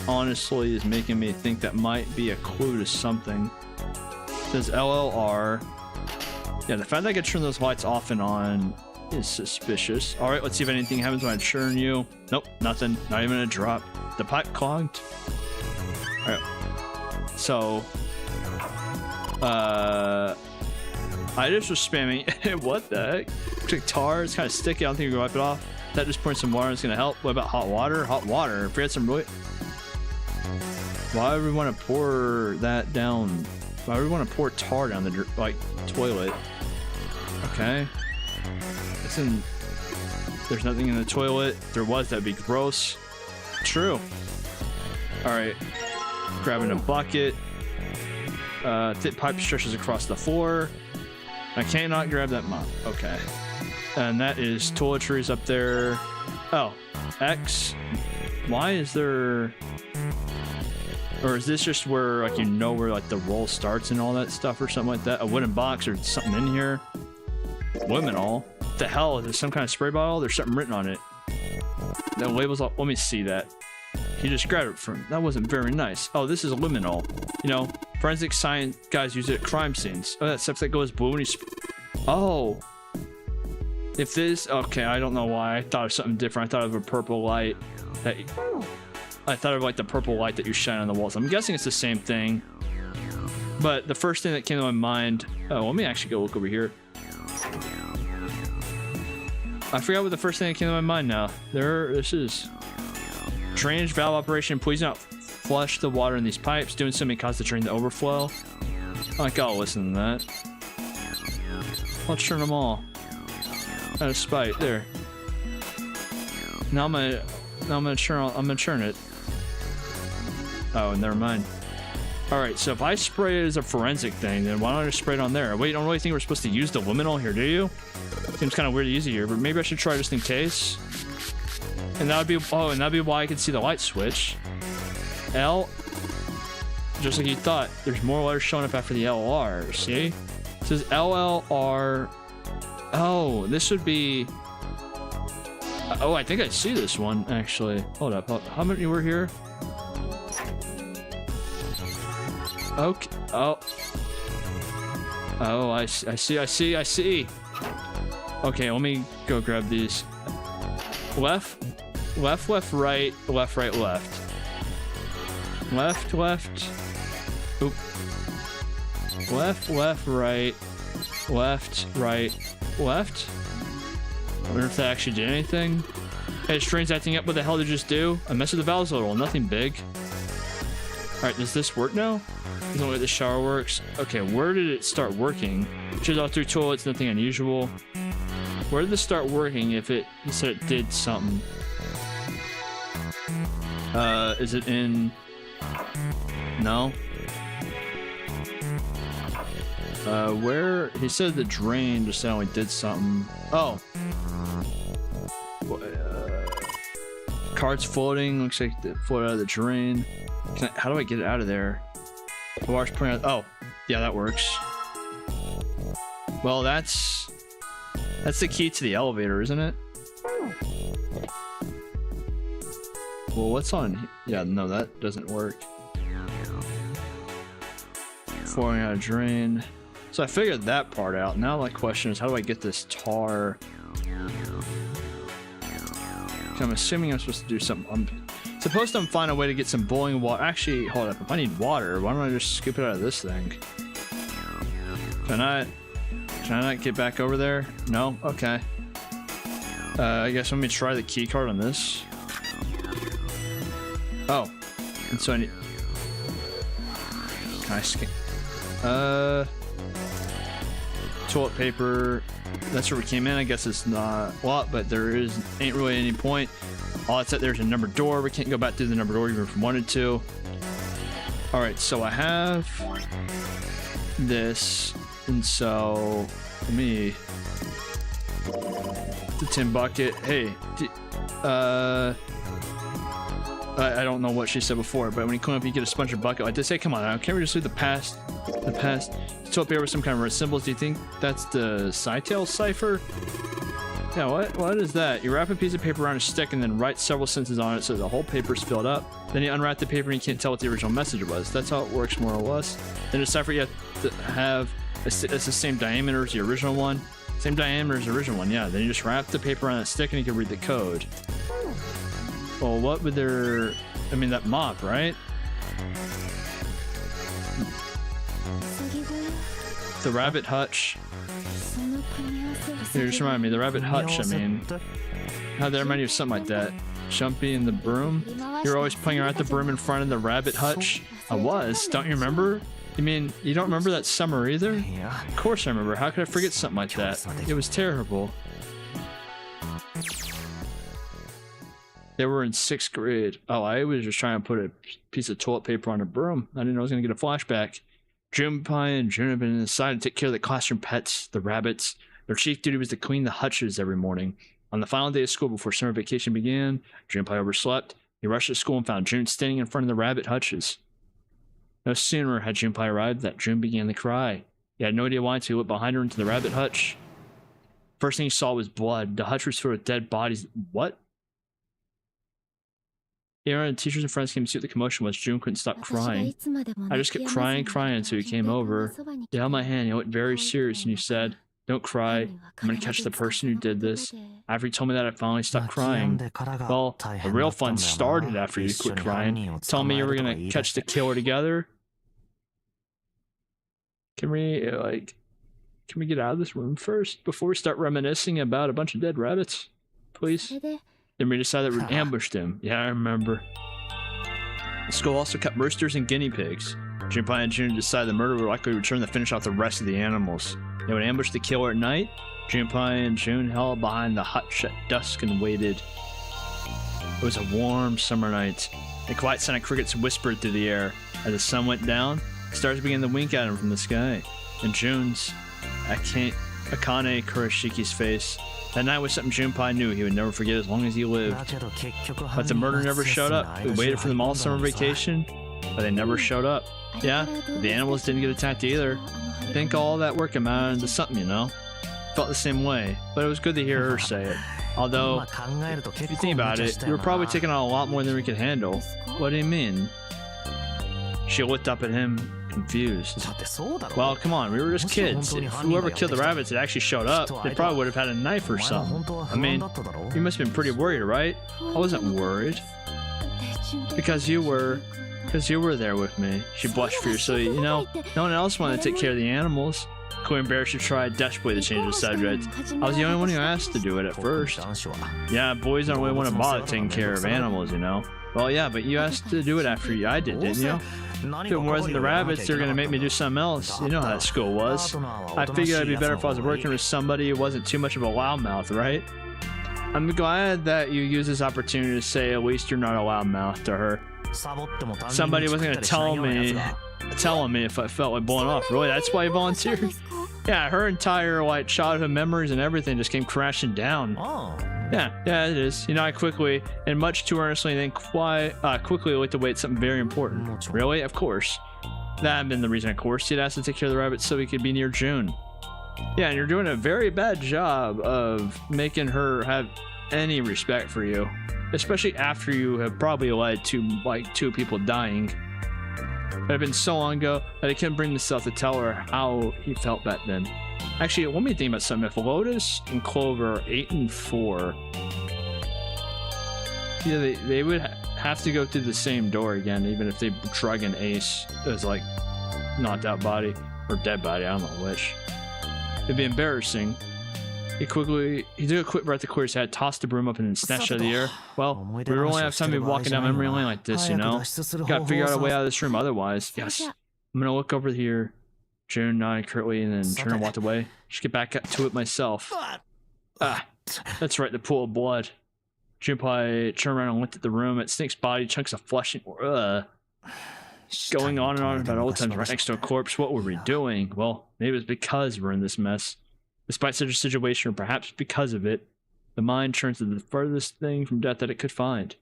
honestly is making me think that might be a clue to something. It says LLR. Yeah, the fact that I can turn those lights off and on is suspicious. All right, let's see if anything happens when I turn you. Nope, nothing. Not even a drop. The pipe clogged. All right. So, I just was spamming. What the heck? Looks like tar. It's kind of sticky. I don't think we can wipe it off. That just pouring some water is going to help. What about hot water? Hot water. If we had some really... Why would we want to pour that down? Why would we want to pour tar down the, like, toilet? Okay. Listen, there's nothing in the toilet. If there was, that'd be gross. True. Alright. Grabbing a bucket. Thick pipe stretches across the floor. I cannot grab that mop. Okay. And that is toiletries up there. Oh, X. Why is there... Or is this just where, like, you know where, like, the roll starts and all that stuff or something like that? A wooden box or something in here? Luminol? What the hell? Is there some kind of spray bottle? There's something written on it. The label's all... Let me see that. He just grabbed it from... That wasn't very nice. Oh, this is luminol. You know, forensic science guys use it at crime scenes. Oh, that stuff that goes blue when you... Oh. If this... Okay, I don't know why. I thought of something different. I thought of a purple light. That... I thought of, like, the purple light that you shine on the walls. I'm guessing it's the same thing. But the first thing that came to my mind... Oh, let me actually go look over here. I forgot what the first thing that came to my mind now. This is... Drainage valve operation. Please not flush the water in these pipes. Doing so may cause the drain to overflow. I gotta listen to that. Let's turn them all. Out of spite. There. Now I'm gonna churn it. Oh, never mind. Alright, so if I spray it as a forensic thing, then why don't I just spray it on there? Wait, you don't really think we're supposed to use the luminol here, do you? Seems kind of weird to use it here, but maybe I should try just in case. And that would be... Oh, and that'd be why I could see the light switch. L... Just like you thought, there's more letters showing up after the LR, see? It says LLR Oh, this would be... Oh, I think I see this one, actually. Hold up. How many were here? Okay. Oh. Oh, I see. Okay, let me go grab these. Left, right, left, right, left. Left. Oop. Left, right. Left, right, left. I wonder if that actually did anything. Hey, Strain's acting up. What the hell did it just do? I messed with the valves a little. Nothing big. Alright, does this work now? Doesn't look like the shower works. Okay, where did it start working? Shows all through toilets, nothing unusual. Where did this start working if it said it did something? Is it in... No? Where... He said the drain just only did something. Oh. Carts floating. Looks like it floated out of the drain. How do I get it out of there? Wash plant. Oh, yeah, that works. Well, that's the key to the elevator, isn't it? Well, what's on? Yeah, no, that doesn't work. Flowing out of drain. So I figured that part out. Now my question is, how do I get this tar? I'm assuming I'm supposed to do something. I'm supposed to find a way to get some boiling water. Actually, hold up. If I need water, why don't I just scoop it out of this thing? Can I not get back over there? No? Okay. I guess let me try the key card on this. Oh. And so I need... Can I scan? Toilet paper. That's where we came in. I guess it's not a lot, but there ain't really any point. All it's at there's a numbered door. We can't go back through the numbered door even if we wanted to. All right, so I have this, and so let me the tin bucket. Hey, I don't know what she said before, but when you clean up, you get a sponge or bucket like this. Hey, come on, can't we just do the past? Toilet paper with some kind of red symbols. Do you think that's the Cytail cipher? Yeah, what is that? You wrap a piece of paper around a stick and then write several sentences on it so the whole paper's filled up. Then you unwrap the paper and you can't tell what the original message was. That's how it works, more or less. Then a cipher you have to have, it's the same diameter as the original one. Same diameter as the original one, yeah. Then you just wrap the paper on that stick and you can read the code. Well, what would there... I mean, that mop, right? The rabbit hutch. Here, just remind me, the rabbit hutch, I mean. How did that remind you of something like that? Jumpy and the broom? You're always playing around the broom in front of the rabbit hutch? I was, don't you remember? You mean, you don't remember that summer either? Of course I remember, how could I forget something like that? It was terrible. They were in 6th grade. Oh, I was just trying to put a piece of toilet paper on a broom. I didn't know I was going to get a flashback. Junpei and Jun have been inside to take care of the classroom pets, the rabbits. Their chief duty was to clean the hutches every morning. On the final day of school before summer vacation began, Junpei overslept. He rushed to school and found Jun standing in front of the rabbit hutches. No sooner had Junpei arrived than Jun began to cry. He had no idea why until he looked behind her into the rabbit hutch. First thing he saw was blood. The hutch was filled with dead bodies. What? Aaron, teachers and friends came to see what the commotion was. June couldn't stop crying. I just kept crying until he came over. You held my hand, you looked very serious, and you said, "Don't cry. I'm going to catch the person who did this." After you told me that, I finally stopped crying. Well, the real fun started after you quit crying. Telling me you were going to catch the killer together. Can we get out of this room first before we start reminiscing about a bunch of dead rabbits? Please? Then we decided that we'd ambushed him. Yeah, I remember. The school also kept roosters and guinea pigs. Junpei and Jun decided the murder would likely return to finish off the rest of the animals. They would ambush the killer at night. Junpei and Jun held behind the hutch at dusk and waited. It was a warm summer night. A quiet sound of crickets whispered through the air. As the sun went down, stars began to wink at him from the sky. In Jun's, Akane Kuroshiki's face, that night was something Junpei knew he would never forget as long as he lived. But the murder never showed up. We waited for them all summer vacation, but they never showed up. Yeah, the animals didn't get attacked either. I think all that work amounted to something, you know? felt the same way, but it was good to hear her say it. Although, if you think about it, we were probably taking on a lot more than we could handle. What do you mean? She looked up at him, confused. Well, come on, we were just kids. If whoever killed the rabbits had actually showed up, they probably would have had a knife or something. I mean, you must have been pretty worried, right? I wasn't worried. Because you were there with me. She blushed fiercely. You know, no one else wanted to take care of the animals. Queen Bear should try desperately to change the subject. I was the only one who asked to do it at first. Yeah, boys don't really want to bother taking care of animals, you know. Well, yeah, but you asked to do it after I did, didn't you? If it wasn't the rabbits, they're gonna make me do something else. You know how that school was. I figured I'd be better if I was working with somebody who wasn't too much of a loudmouth, right? I'm glad that you used this opportunity to say at least you're not a loudmouth to her. Somebody wasn't gonna telling me if I felt like blowing off. Really, that's why you volunteered? Yeah, her entire like childhood memories and everything just came crashing down. Yeah, it is. You know, I quickly and much too earnestly then quickly looked away at something very important. Really? Of course. That had been the reason, of course. You'd asked to take care of the rabbits so we could be near June. Yeah, and you're doing a very bad job of making her have any respect for you. Especially after you have probably led to like 2 people dying. It had been so long ago that he couldn't bring himself to tell her how he felt back then. Actually, let me think about something. If Lotus and Clover are 8 and 4, yeah, they would have to go through the same door again, even if they drug an Ace as like knocked out body or dead body. I don't know which. It'd be embarrassing. He took a quick breath to clear his head, tossed the broom up and then snatched out of the air. Well, we don't only have time to be walking down memory lane like this, you know? Gotta figure out a way out of this room otherwise. Yes. I'm gonna look over here. June nodded curtly and then turned and walked away. Just get back to it myself. Ah, that's right, the pool of blood. Junpei turned around and looked at the room. At Snake's body, chunks of flesh and going on and on about old times right next to a corpse. What were we doing? Well, maybe it was because we're in this mess. Despite such a situation, or perhaps because of it, the mind turns to the furthest thing from death that it could find.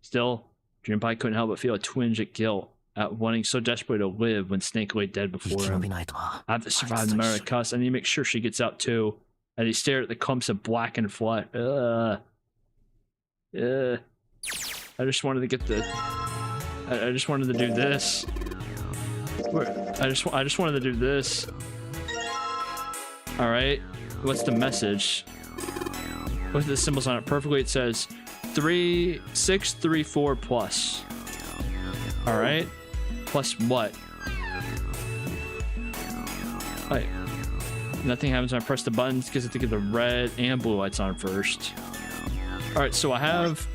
Still, Junpei couldn't help but feel a twinge of guilt at wanting so desperately to live when Snake lay dead before him. I have to survive the murder cuss. I need to make sure she gets out too. And he stared at the clumps of blackened flesh. I just wanted to get the. I just wanted to do this. I just wanted to do this. All right. What's the message? With the symbols on it perfectly, it says 3634 plus. All right. Plus what? Wait. Nothing happens when I press the buttons because I have to get the red and blue lights on first. All right. So I have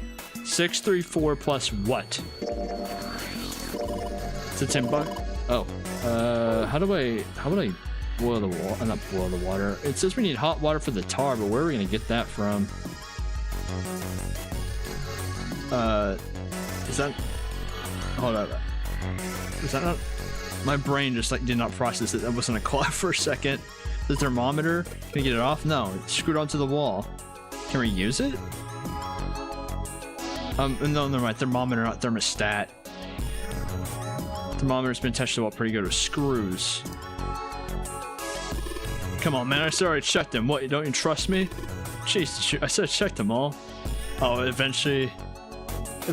634 plus what? It's a $10. Oh. How would I boil the water? Not boil the water. It says we need hot water for the tar, but where are we gonna get that from? Is that? Hold up. Is that not? My brain just like did not process it. That wasn't a clock for a second. The thermometer. Can we get it off? No, it's screwed onto the wall. Can we use it? No, never mind. Thermometer, not thermostat. Thermometer's been attached to the wall pretty good with screws. Come on, man. I said I already checked them. What? Don't you trust me? Jeez, I said I checked them all. Oh, eventually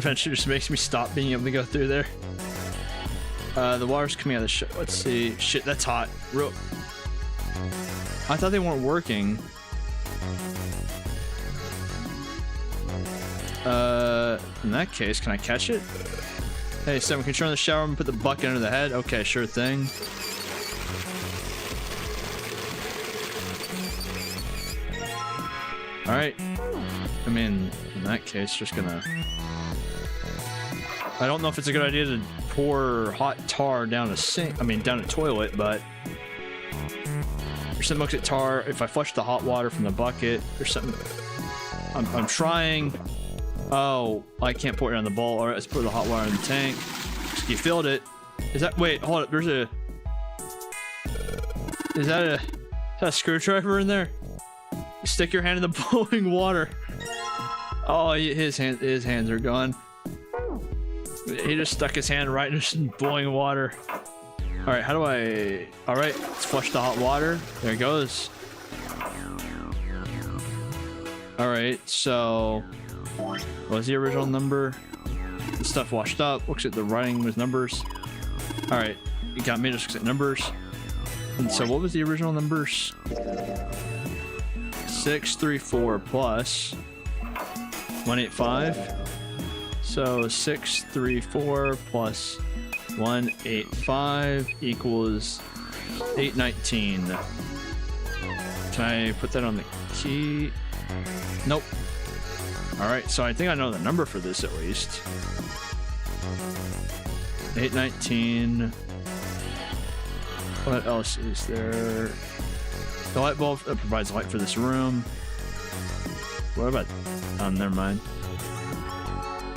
just makes me stop being able to go through there. The water's coming out of the shit. Let's see. Shit, that's hot. Real. I thought they weren't working. In that case, can I catch it? Hey, Sam, can you turn on the shower and put the bucket under the head? Okay, sure thing. Alright. I mean, in that case, just gonna... I don't know if it's a good idea to pour hot tar down a sink. I mean, down a toilet, but... There's some bucket tar. If I flush the hot water from the bucket, there's something... I'm trying... Oh, I can't pour it on the bowl. Alright, let's put the hot water in the tank. You filled it. Is that... Wait, hold up. There's a... Is that a screwdriver in there? Stick your hand in the boiling water. Oh, his hands are gone. He just stuck his hand right in boiling water. All right, how do I... All right, let's flush the hot water. There it goes. All right, so what was the original number? The stuff washed up. Looks like the writing was numbers. All right, it got me just at numbers. And so what was the original numbers? 634 plus 185. So 634 plus 185 equals 819. Can I put that on the key? Nope. All right, so I think I know the number for this at least. 819. What else is there? The light bulb provides light for this room. What about... never mind.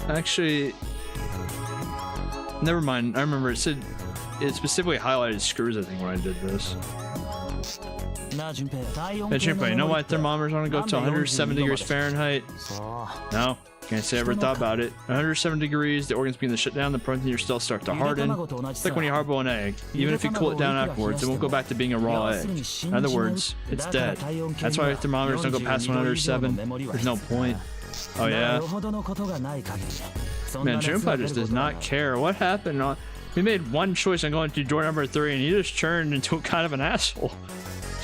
Actually... Never mind. I remember it said... It specifically highlighted screws, I think, when I did this. Hey, Junpei, you know why thermometers want to go to 107 degrees Fahrenheit? No. Can't say I ever thought about it. 107 degrees, the organs begin to shut down, the protein in your cells start to harden. It's like when you hard-boil an egg. Even if you cool it down afterwards, it won't go back to being a raw egg. In other words, it's dead. That's why thermometers don't go past 107. There's no point. Oh yeah? Man, Junpei just does not care. What happened? We made one choice on going to door number 3, and he just turned into kind of an asshole.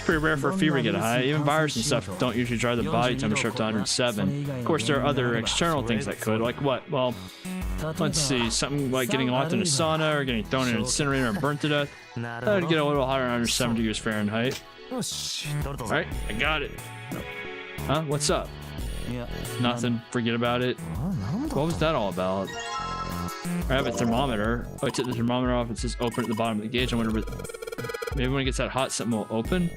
Pretty rare for a fever to get high. Even viruses and stuff don't usually drive the body temperature up to 107. Of course, there are other external things that could, like what? Well, let's see, something like getting locked in a sauna or getting thrown in an incinerator and burnt to death. That would get a little hotter than 107 degrees Fahrenheit. Alright, I got it. Huh? What's up? Nothing. Forget about it. What was that all about? I have a thermometer. Oh, I took the thermometer off. It says open at the bottom of the gauge. I wonder if maybe when it gets that hot, something will open.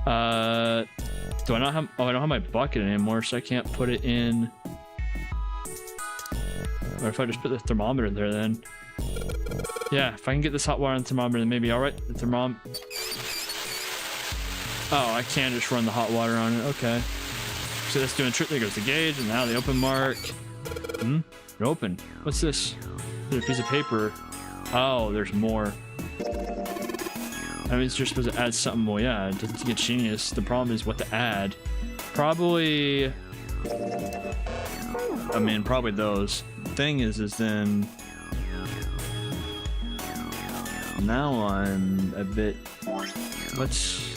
Do I not have... Oh, I don't have my bucket anymore, so I can't put it in... Or if I just put the thermometer there, then... Yeah, if I can get this hot water on the thermometer, then maybe alright. The thermometer... Oh, I can just run the hot water on it. Okay. So that's doing a trick. There goes the gauge, and now the open mark. Open. What's this? There's a piece of paper. Oh, there's more. That means you're supposed to add something more. Yeah, to get genius. The problem is what to add. Probably... I mean, probably those. Thing is then... Now I'm a bit... What's...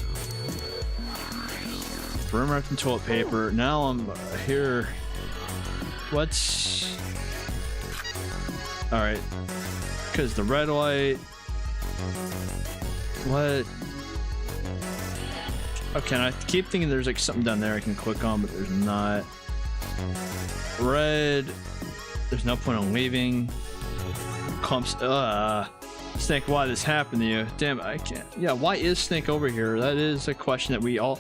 Room wrapped in toilet paper. Now I'm here... What's... Alright. Because the red light... What? Okay, and I keep thinking there's like something down there I can click on, but there's not. Red. There's no point in leaving. Clumps. Snake, why this happened to you? Damn, I can't. Yeah, why is Snake over here? That is a question that we all...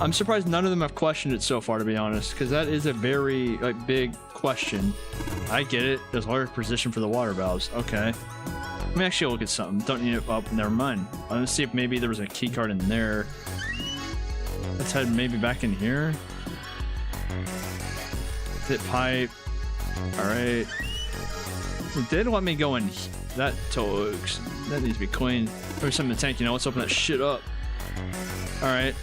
I'm surprised none of them have questioned it so far, to be honest, because that is a very big question. I get it. There's a large position for the water valves. Okay. Let me actually look at something. Don't need it. Oh, never mind. I'm gonna see if maybe there was a key card in there. Let's head maybe back in here. Fit pipe. Alright. It did let me go in. That togs. That needs to be cleaned. There's something in the tank, you know. Let's open that shit up. Alright.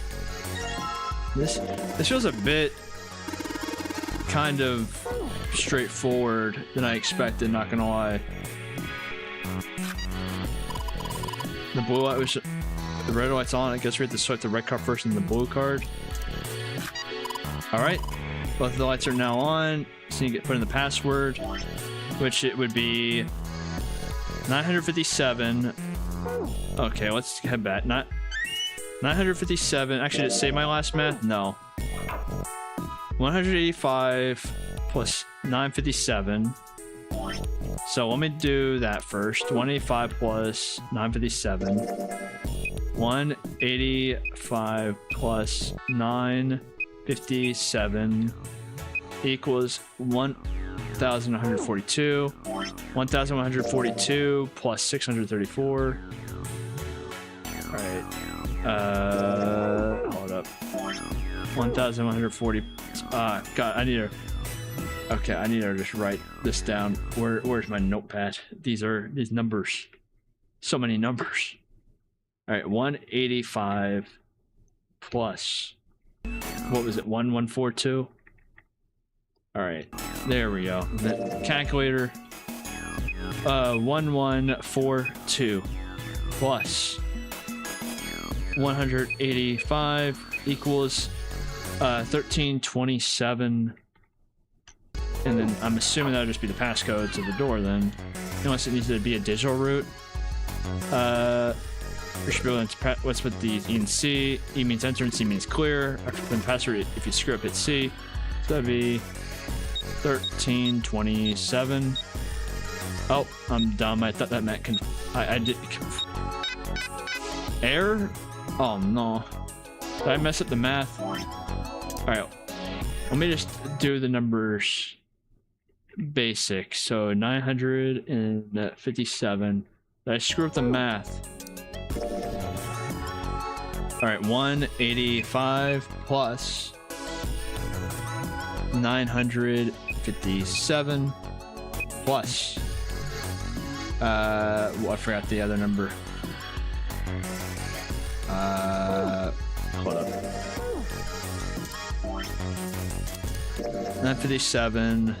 This feels a bit kind of straightforward than I expected, not gonna lie. The blue light was... The red light's on. I guess we have to swipe the red card first and the blue card. Alright. Both of the lights are now on. So you get put in the password, which it would be 957. Okay, let's head back. Not 957. Actually, did it say my last math? No. 185 plus 957. So let me do that first. 185 plus 957. 185 plus 957 equals 1,142. 1,142 plus 634. All right. Hold up. 1,140. God, I need to. Okay, I need to just write this down. Where's my notepad? These numbers. So many numbers. All right, 185 plus What was it? 1142. All right, there we go. The calculator. 1142 plus 185 equals 1327. And then I'm assuming that'll just be the passcode to the door then, unless it needs to be a digital route. We should be able to what's with the E and C. E means enter and C means clear. Then password, if you screw up, hit C. So that'd be 1327. Oh, I'm dumb. I thought that meant I did. Error? Oh no. Did I mess up the math? Alright. Let me just do the numbers basic. So 957. Did I screw up the math? Alright, 185 plus 957 plus well, I forgot the other number. Hold up. 957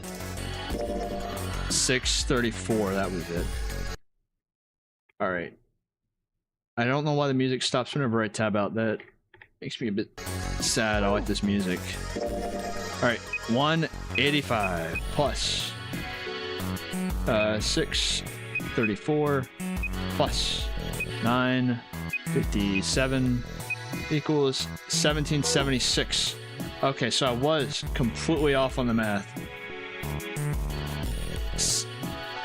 634, that was it. Alright. I don't know why the music stops whenever I tab out. That makes me a bit sad. I like this music. Alright, 185 plus 634 plus 957 equals 1776. Okay, so I was completely off on the math.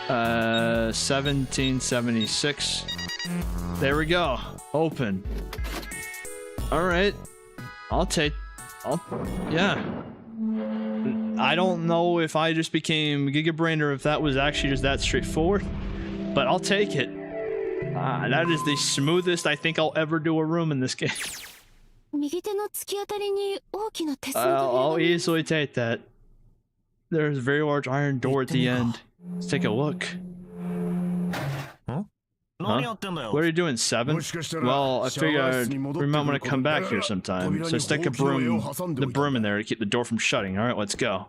1776. There we go. Open. Alright. Yeah. I don't know if I just became Gigabrain or if that was actually just that straightforward, but I'll take it. That is the smoothest I think I'll ever do a room in this game. I'll easily take that. There's a very large iron door at the end. Let's take a look. Huh? What are you doing, 7? Well, I figured we might want to come back here sometime. So stick the broom in there to keep the door from shutting. Alright, let's go.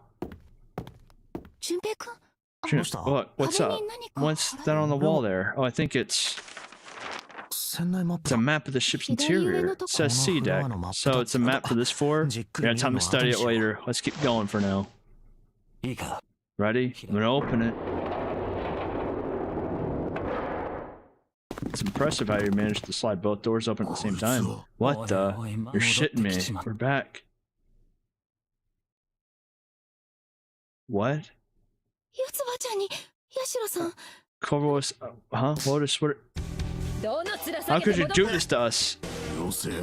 What? What's up? What's that on the wall there? Oh, I think it's a map of the ship's interior. It says C deck. So it's a map for this floor. We got time to study it later. Let's keep going for now. Ready? I'm gonna open it. It's impressive how you managed to slide both doors open at the same time. What the? You're shitting me. We're back. What? Lotus, huh? Lotus, what? How could you do this to us?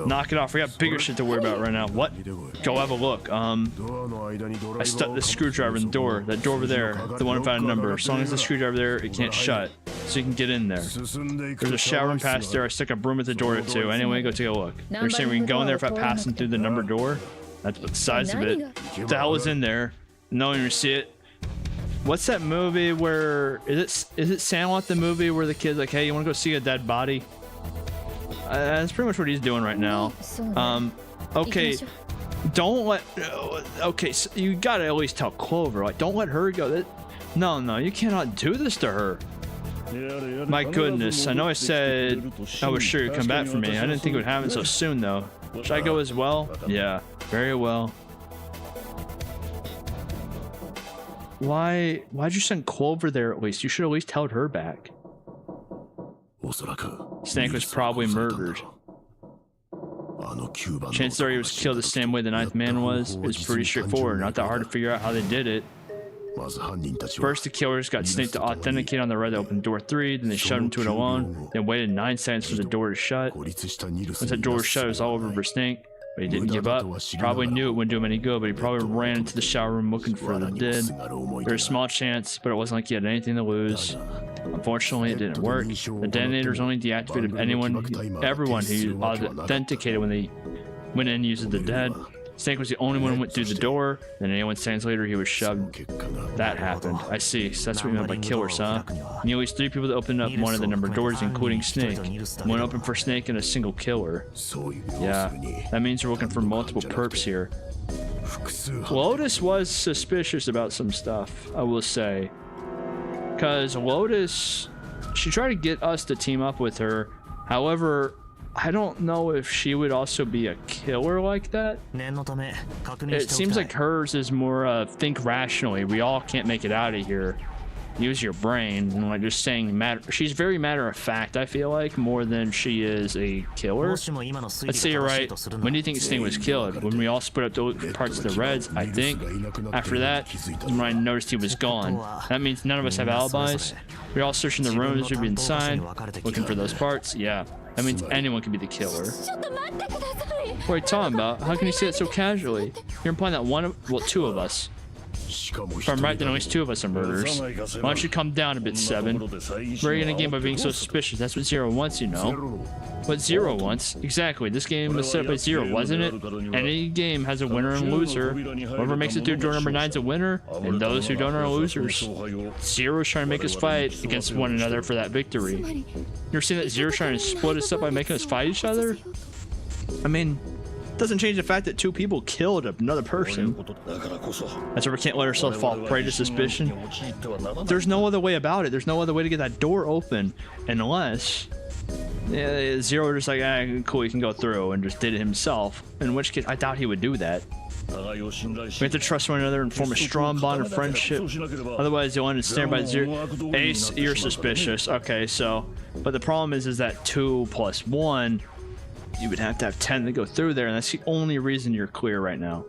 Knock it off. We got bigger shit to worry about right now. What? Go have a look. I stuck the screwdriver in the door. That door over there. The one without a number. As long as the screwdriver there, it can't shut. So you can get in there. There's a shower room past there. I stuck a broom at the door too. Anyway, go take a look. You're saying we can go in there without passing through the number door? That's the size of it. What the hell is in there? No one even see it. What's that movie where is it Sandlot, the movie where the kid's like, hey, you want to go see a dead body? That's pretty much what he's doing right now. Okay, don't let. Okay, so you gotta at least tell Clover, like, don't let her go. No, you cannot do this to her. My goodness, I know I said I was sure you'd come back for me. I didn't think it would happen so soon, though. Should I go as well? Yeah, very well. Why'd you send Clover there at least? You should at least held her back. Snake was probably murdered. Chances are he was killed the same way the ninth man was. It was pretty straightforward, not that hard to figure out how they did it. First, the killers got Snake to authenticate on the red to open door 3, then they shoved him to it alone, then waited 9 seconds for the door to shut. Once that door was shut, it was all over for Snake. But he didn't give up. Probably knew it wouldn't do him any good, but he probably ran into the shower room looking for the dead. There was a small chance, but it wasn't like he had anything to lose. Unfortunately, it didn't work. The detonators only deactivated everyone who authenticated when they went in and used the dead. Snake was the only one who went through the door, and 81 seconds later he was shoved. That happened. I see. So that's what you meant by killers, huh? And at least 3 people that opened up one of the numbered doors, including Snake. One open for Snake and a single killer. Yeah, that means we're looking for multiple perps here. Lotus was suspicious about some stuff, I will say. Because Lotus, she tried to get us to team up with her. However, I don't know if she would also be a killer like that. It seems like hers is more think rationally. We all can't make it out of here. Use your brain, and like just saying she's very matter of fact, I feel like, more than she is a killer. Let's say you're right. When do you think this thing was killed? When we all split up the parts of the Reds, I think. After that, when I noticed he was gone. That means none of us have alibis. We're all searching the rooms we've been inside, looking for those parts. Yeah, that means anyone could be the killer. What are you talking about? How can you say it so casually? You're implying that two of us. If I'm right, then at least two of us are murderers. Why don't you come down a bit, Seven? We're in a game by being so suspicious. That's what Zero wants, you know. What Zero wants? Exactly. This game was set up by Zero, wasn't it? Any game has a winner and loser. Whoever makes it through door number 9 is a winner, and those who don't are losers. Zero's trying to make us fight against one another for that victory. You're saying that Zero's trying to split us up by making us fight each other? I mean, doesn't change the fact that two people killed another person. That's why we can't let ourselves fall prey to suspicion. There's no other way about it. There's no other way to get that door open unless Zero just like, cool, he can go through, and just did it himself. In which case, I doubt he would do that. We have to trust one another and form a strong bond of friendship. Otherwise, you'll end up staring by Zero. Ace, you're suspicious. Okay, so, but the problem is that 2 plus 1. You would have to have 10 to go through there, and that's the only reason you're clear right now.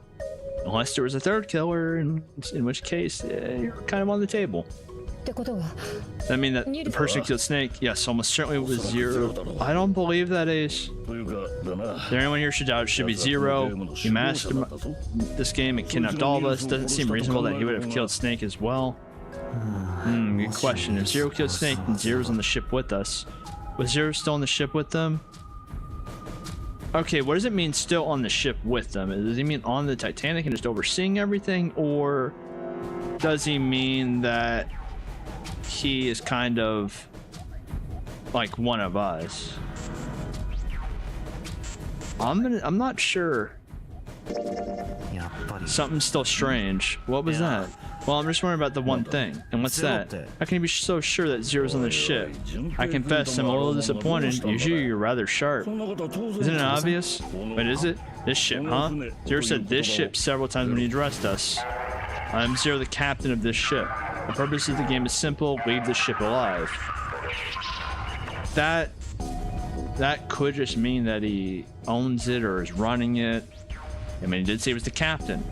Unless there was a third killer, in which case, you're kind of on the table. That mean that the person who killed Snake, yes, almost certainly was Zero. I don't believe that, Ace. If anyone here should doubt it, should be Zero. He mastered this game and kidnapped all of us. Doesn't seem reasonable that he would have killed Snake as well. Good question. If Zero killed Snake, then Zero's on the ship with us. Was Zero still on the ship with them? Okay, what does it mean still on the ship with them? Does he mean on the Titanic and just overseeing everything? Or does he mean that he is kind of like one of us? I'm not sure. Something's still strange. What was that? Well, I'm just wondering about the one thing. And what's that? How can you be so sure that Zero's on the ship? I confess, I'm a little disappointed. Usually you're rather sharp. Isn't it obvious? But is it? This ship, huh? Zero said this ship several times when he addressed us. I'm Zero, the captain of this ship. The purpose of the game is simple: leave the ship alive. That could just mean that he owns it or is running it. I mean, he did say he was the captain.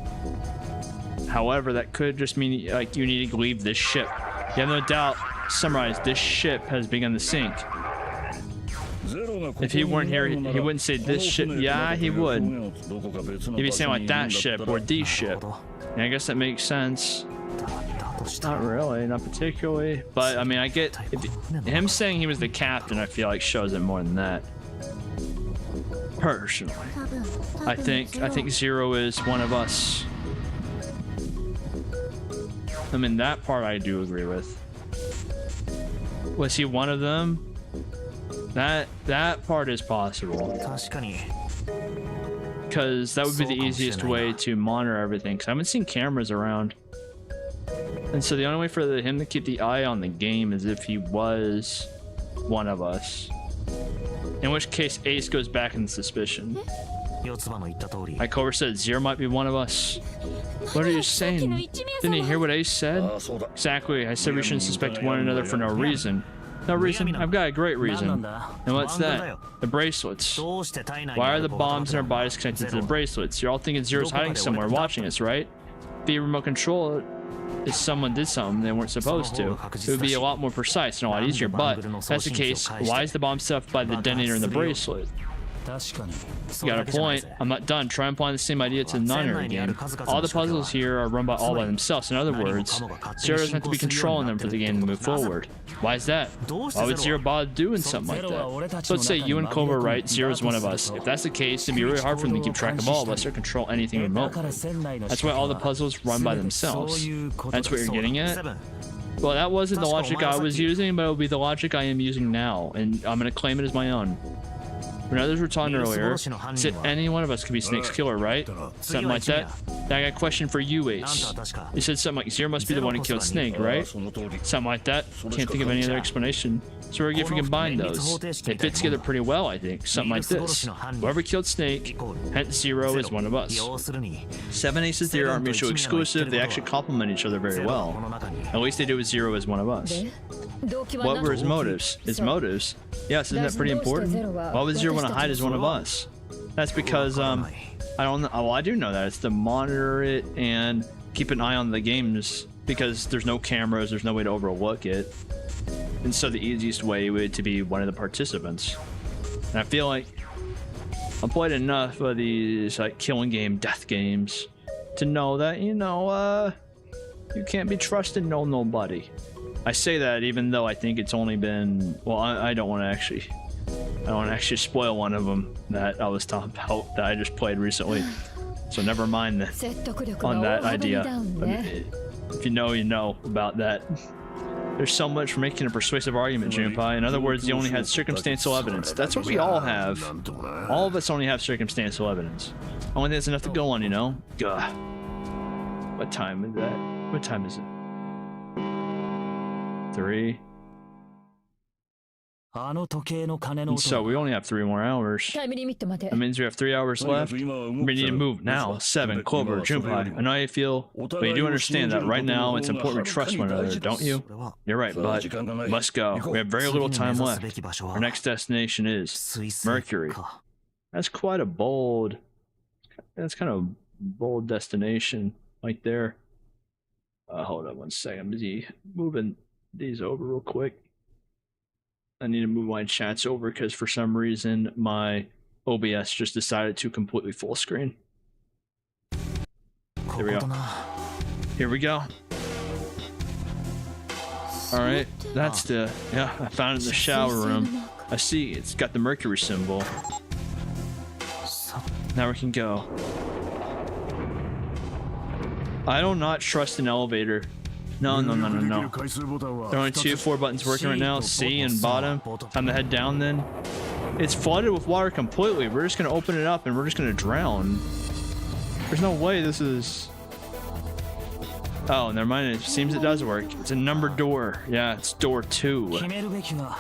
However, that could just mean like you need to leave this ship. You have no doubt. Summarize: this ship has begun to sink. If he weren't here, he wouldn't say this ship. Yeah, he would. He'd be saying like that ship or the ship. And I guess that makes sense. Not really, not particularly. But I mean, I get him saying he was the captain. I feel like shows it more than that. Personally, I think Zero is one of us. I mean, that part I do agree with. Was he one of them? That part is possible. Because that would be the easiest way to monitor everything. Because I haven't seen cameras around. And so the only way for him to keep the eye on the game is if he was one of us. In which case, Ace goes back in suspicion. Like Cobra said, Zero might be one of us. What are you saying? Didn't you hear what Ace said? Exactly. I said we shouldn't suspect one another for no reason. No reason? I've got a great reason. And what's that? The bracelets. Why are the bombs in our bodies connected to the bracelets? You're all thinking Zero's hiding somewhere watching us, right? Be remote control. If someone did something they weren't supposed to, it would be a lot more precise and a lot easier. But if that's the case, why is the bomb stuff by the detonator in the bracelet? You got a point. I'm not done. Try applying the same idea to the non-area game. All the puzzles here are run by all by themselves. In other words, Zero doesn't have to be controlling them for the game to move forward. Why is that? Why would Zero bother doing something like that? So let's say you and Cobra are right, Zero's one of us. If that's the case, it'd be really hard for him to keep track of all of us or control anything remotely. That's why all the puzzles run by themselves. That's what you're getting at? Well, that wasn't the logic I was using, but it'll be the logic I am using now, and I'm going to claim it as my own. When others were talking earlier, said any one of us could be Snake's killer, right? Something like that. Now I got a question for you, Ace. You said something like Zero must be the one who killed Snake, right? Something like that. Can't think of any other explanation. So we're if we combine those. They fit together pretty well, I think. Something like this. Whoever killed Snake, hence Zero is one of us. 7 Aces Zero aren't mutually exclusive, they actually complement each other very well. At least they do with Zero as one of us. What were his motives? His motives? Yes, isn't that pretty important? Why would Zero want to hide as one of us? That's because, I don't know. Well, I do know that. It's to monitor it and keep an eye on the games because there's no cameras, there's no way to overlook it. And so the easiest way would to be one of the participants. And I feel like I've played enough of these like killing game, death games to know that, you know, you can't be trusted nobody. I say that even though I think it's only been, well, I don't want to actually spoil one of them that I was talking about that I just played recently. So never mind on that idea. If you know, you know about that. There's so much for making a persuasive argument, Junpei. In other words, you only had circumstantial evidence. That's what we all have. All of us only have circumstantial evidence. Only that's enough to go on, you know? Gah. What time is that? What time is it? 3. So we only have 3 more hours. That means we have 3 hours left. We need to move now. 7, Clover, Junpei. I know how you feel, but you do understand that right now it's important we trust one another, don't you? You're right, bud. We must go. We have very little time left. Our next destination is Mercury. That's quite a bold. That's kind of bold destination right there. Hold on one second. I'm moving these over real quick. I need to move my chats over because for some reason my OBS just decided to completely full screen. There we go. Here we go. Alright, that's the, yeah, I found it in the shower room. I see, it's got the Mercury symbol. Now we can go. I do not trust an elevator. No. There are only 4 buttons working right now. C and bottom. Time to head down then. It's flooded with water completely. We're just going to open it up and we're just going to drown. There's no way this is... Oh, never mind. It seems it does work. It's a numbered door. Yeah, it's door 2.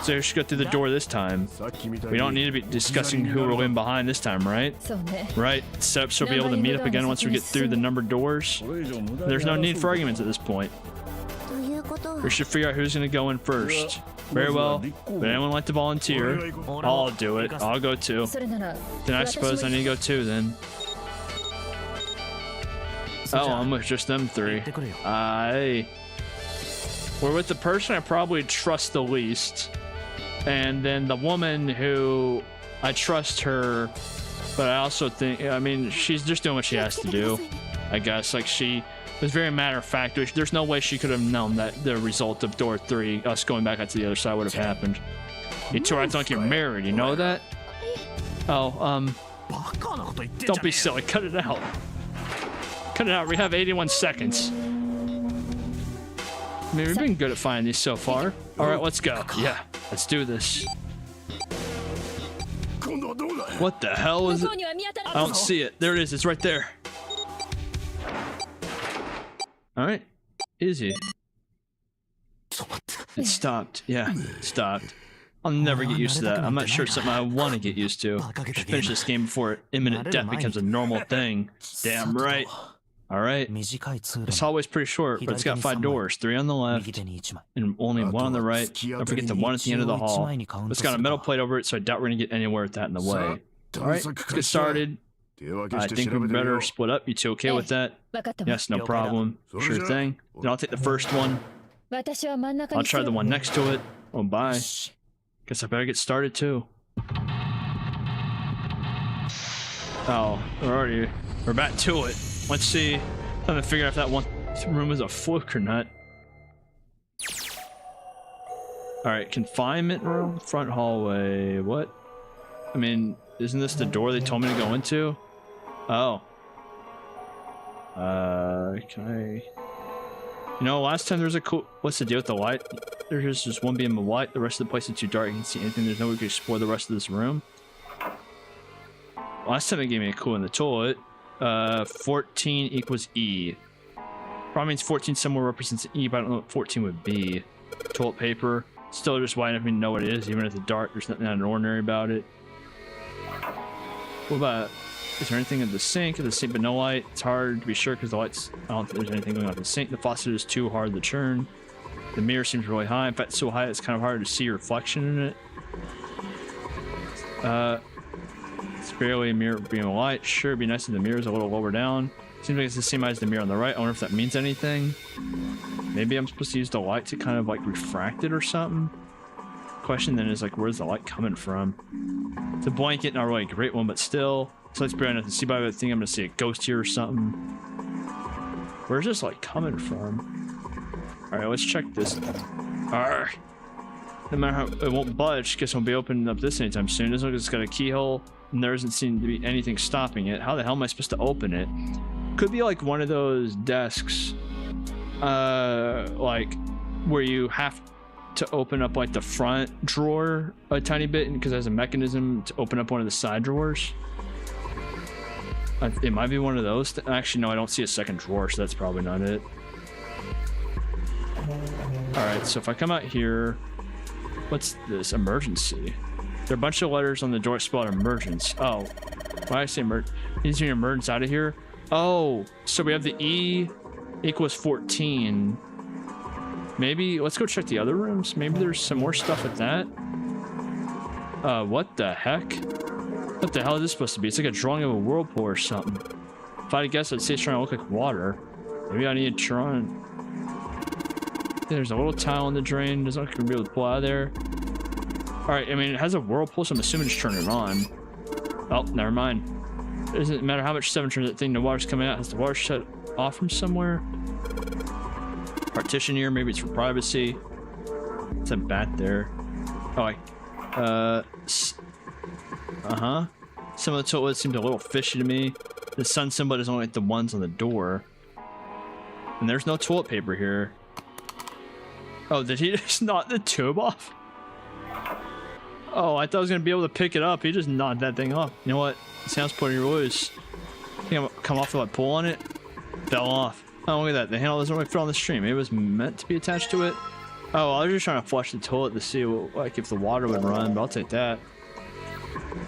So we should go through the door this time. We don't need to be discussing who we're leaving behind this time, right? Right. Set up so we'll be able to meet up again once we get through the numbered doors. There's no need for arguments at this point. We should figure out who's going to go in first. Very well. Would anyone like to volunteer? I'll do it. I'll go too. Then I suppose I need to go too then. Oh, I'm with just them 3. We're with the person I probably trust the least. And then the woman who I trust her, but I also think, I mean, she's just doing what she has to do. I guess, like she was very matter of fact. There's no way she could have known that the result of door 3, us going back out to the other side, would have happened. You two act like you're married, you know that? Oh, don't be silly, cut it out. Cut it out, we have 81 seconds. I mean, we've been good at finding these so far. Alright, let's go. Yeah, let's do this. What the hell is it? I don't see it. There it is, it's right there. Alright, easy. It stopped. Yeah, it stopped. I'll never get used to that. I'm not sure it's something I want to get used to. I should finish this game before imminent death becomes a normal thing. Damn right. Alright. This hallway's pretty short, but it's got 5 doors. 3 on the left, and only 1 on the right. Don't forget the 1 at the end of the hall. It's got a metal plate over it, so I doubt we're gonna get anywhere with that in the way. Alright, let's get started. I think we better split up. You two okay with that? Yes, no problem. Sure thing. Then I'll take the first one. I'll try the one next to it. Oh, bye. Guess I better get started too. Oh, we're back to it. Let's see. Trying to figure out if that one room is a fluke or not. Alright, confinement room, front hallway. What? I mean, isn't this the door they told me to go into? Oh. Can I... You know, last time there was a cool... What's the deal with the light? There's just one beam of light. The rest of the place is too dark. You can see anything. There's no way we can explore the rest of this room. Last time it gave me a clue in the toilet. 14 equals E. Probably means 14 somewhere represents E, but I don't know what 14 would be. Toilet paper. Still just wide enough for me to know what it is, even at the dark. There's nothing out of the ordinary about it. What about... Is there anything in the sink? In the sink, but no light. It's hard to be sure because the lights... I don't think there's anything going on in the sink. The faucet is too hard to turn. The mirror seems really high. In fact, it's so high it's kind of hard to see your reflection in it. It's barely a mirror being light. Sure, it'd be nice if the mirror's a little lower down. Seems like it's the same height as the mirror on the right. I wonder if that means anything. Maybe I'm supposed to use the light to kind of like refract it or something. Question then is like, where's the light coming from? It's a blanket, not really a great one, but still. So let's barely enough to see by. I think I'm gonna see a ghost here or something. Where's this light coming from? All right, let's check this. Arrgh. No matter how it won't budge, guess won't be opening up this anytime soon. It doesn't look like it's got a keyhole, and there doesn't seem to be anything stopping it. How the hell am I supposed to open it? Could be like one of those desks, like where you have to open up like the front drawer a tiny bit, because it has a mechanism to open up one of the side drawers. It might be one of those. Actually, no, I don't see a second drawer, so that's probably not it. All right, so if I come out here, what's this? Emergency. There are a bunch of letters on the door spelled emergence. Oh, why did I say needs to be emergence out of here? Oh, so we have the E equals 14. Maybe let's go check the other rooms. Maybe there's some more stuff with that. What the heck? What the hell is this supposed to be? It's like a drawing of a whirlpool or something. If I had to guess, I'd say it's trying to look like water. Maybe I need to try and... There's a little tile in the drain. Doesn't look like we're gonna be able to pull out of there. Alright, I mean, it has a whirlpool, so I'm assuming just turn it on. Oh, never mind. It doesn't matter how much 7 turns that thing, the water's coming out. Has the water shut off from somewhere? Partition here, maybe it's for privacy. It's a bat there. Oh, some of the toilets seemed a little fishy to me. The sun symbol is only like the ones on the door. And there's no toilet paper here. Oh, did he just knock the tube off? Oh, I thought I was gonna be able to pick it up. He just knocked that thing off. You know what? It sounds pretty loose. I think I'm gonna come off if I pull on it. Fell off. Oh, look at that. The handle doesn't really fit on the stream. Maybe it was meant to be attached to it. Oh, I was just trying to flush the toilet to see what, like if the water would run, but I'll take that.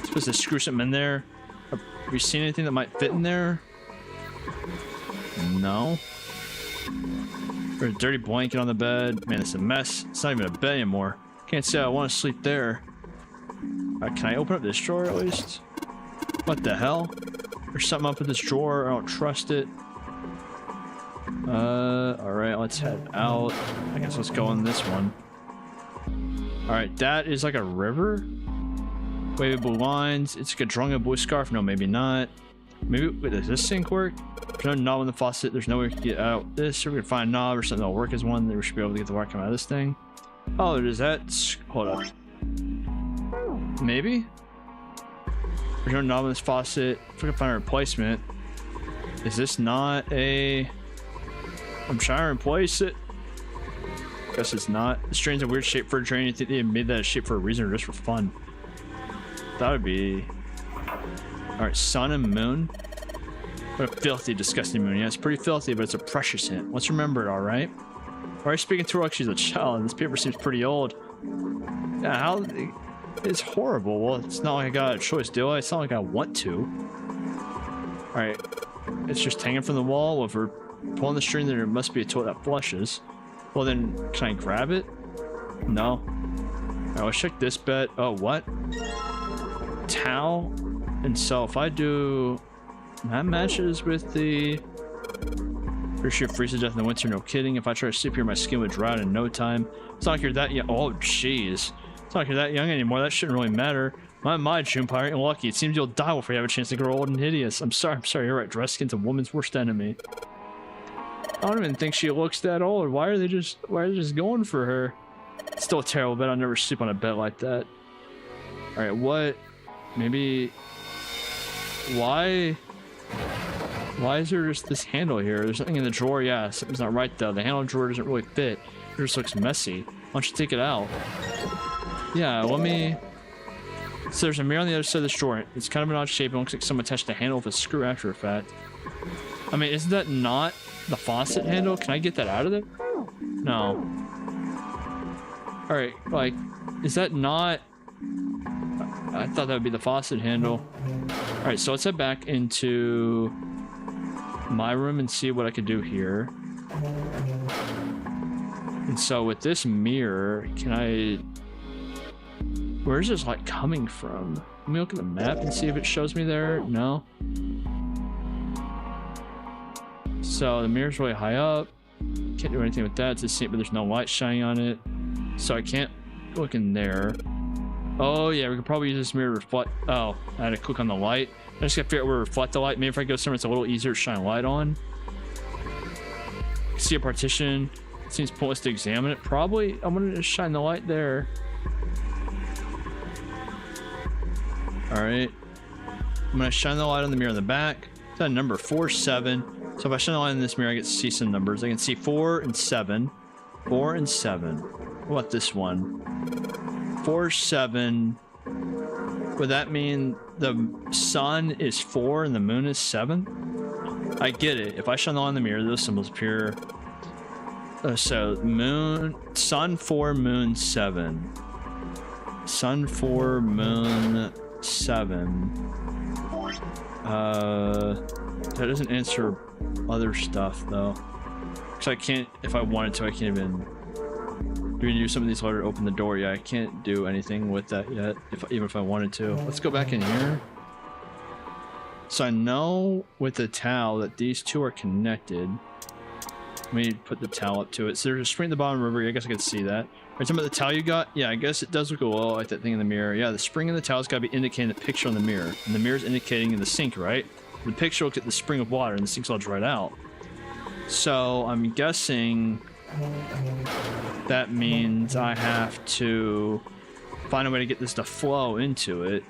Supposed to screw something in there. Have you seen anything that might fit in there? No. There's a dirty blanket on the bed. Man, it's a mess. It's not even a bed anymore. Can't say I want to sleep there. Can I open up this drawer at least? What the hell? There's something up with this drawer. I don't trust it. Alright, let's head out. I guess let's go on this one. Alright, that is like a river. Wavy blue lines. It's like a drawing of blue scarf. No, maybe not. Maybe, wait, does this sink work? There's no knob in the faucet. There's no way to get out this. So we're gonna find a knob or something that'll work as one. Then we should be able to get the water coming out of this thing. Oh, there's that. Hold up. Maybe? There's no knob in this faucet. If we can find a replacement. Is this not a... I'm trying to replace it. Guess it's not. This drain's a weird shape for a drain. You think they made that shape for a reason or just for fun? That would be... Alright, sun and moon. What a filthy, disgusting moon. Yeah, it's pretty filthy, but it's a precious hint. Let's remember it, alright? Why are you speaking to her like she's a child? This paper seems pretty old. Yeah, how... It's horrible. Well, it's not like I got a choice, do I? It's not like I want to. Alright. It's just hanging from the wall. Well, if we're pulling the string, there must be a toilet that flushes. Well, then, can I grab it? No. Alright, let's check this bed. Oh, what? Towel? And so, if I do... That matches with the... Pretty sure it freezes to death in the winter, no kidding. If I try to sleep here, my skin would dry out in no time. It's not like you're that young. Oh, jeez. It's not like you're that young anymore. That shouldn't really matter. My June Pirate, you're lucky. It seems you'll die before you have a chance to grow old and hideous. I'm sorry, you're right. Dress skin's a woman's worst enemy. I don't even think she looks that old. Why are they just going for her? It's still a terrible bed. I'll never sleep on a bed like that. Alright, what? Maybe... Why is there just this handle here? There's something in the drawer. Yeah, something's not right though. The handle drawer doesn't really fit. It just looks messy. Why don't you take it out? Yeah, let me... So there's a mirror on the other side of this drawer. It's kind of an odd shape. It looks like someone attached a handle with a screw after effect. I mean, isn't that not the faucet handle? Can I get that out of there? No. Alright, like, is that not... I thought that would be the faucet handle. Alright, so let's head back into my room and see what I could do here. And so with this mirror, can I... Where's this light coming from? Let me look at the map and see if it shows me there. No. So the mirror's really high up. Can't do anything with that. It's a seat, but there's no light shining on it. So I can't look in there. Oh yeah, we could probably use this mirror to reflect. Oh, I had to click on the light. I just gotta figure out where to reflect the light. Maybe if I go somewhere it's a little easier to shine light on. See a partition. It seems pointless to examine it. Probably I'm gonna just shine the light there. Alright. I'm gonna shine the light on the mirror in the back. It's on number 4, 7. So if I shine the light in this mirror, I get to see some numbers. I can see 4 and 7. 4 and 7. What about this one? 4, 7. Would that mean the sun is 4 and the moon is 7? I get it. If I shine the light in the mirror, those symbols appear. So moon, sun 4, moon 7. Sun 4, moon 7. That doesn't answer other stuff though. Because I can't, if I wanted to, I can't even do some of these later to open the door. Yeah, I can't do anything with that yet, even if I wanted to. Let's go back in here. So I know with the towel that these two are connected. Let me put the towel up to it. So there's a spring at the bottom of the river. I guess I could see that. Are you talking about the towel you got? Yeah, I guess it does look a little like that thing in the mirror. Yeah, the spring in the towel's got to be indicating the picture on the mirror. And the mirror's indicating in the sink, right? The picture looks at the spring of water and the sink's all dried out. So I'm guessing that means I have to find a way to get this to flow into it.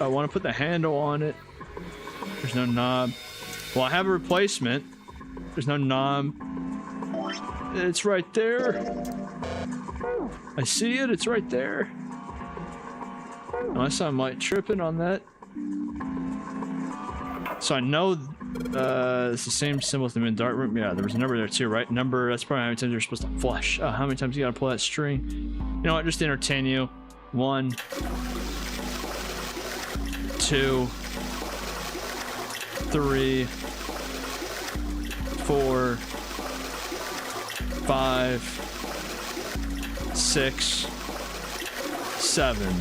I want to put the handle on it. There's no knob. Well, I have a replacement. There's no knob. It's right there. I see it. It's right there. Unless I'm like tripping on that. So I know it's the same symbol as the main dark room. Yeah, there was a number there too, right? Number, that's probably how many times you're supposed to flush. How many times you gotta pull that string? You know what, just to entertain you. 1, 2, 3, 4, 5, 6, 7.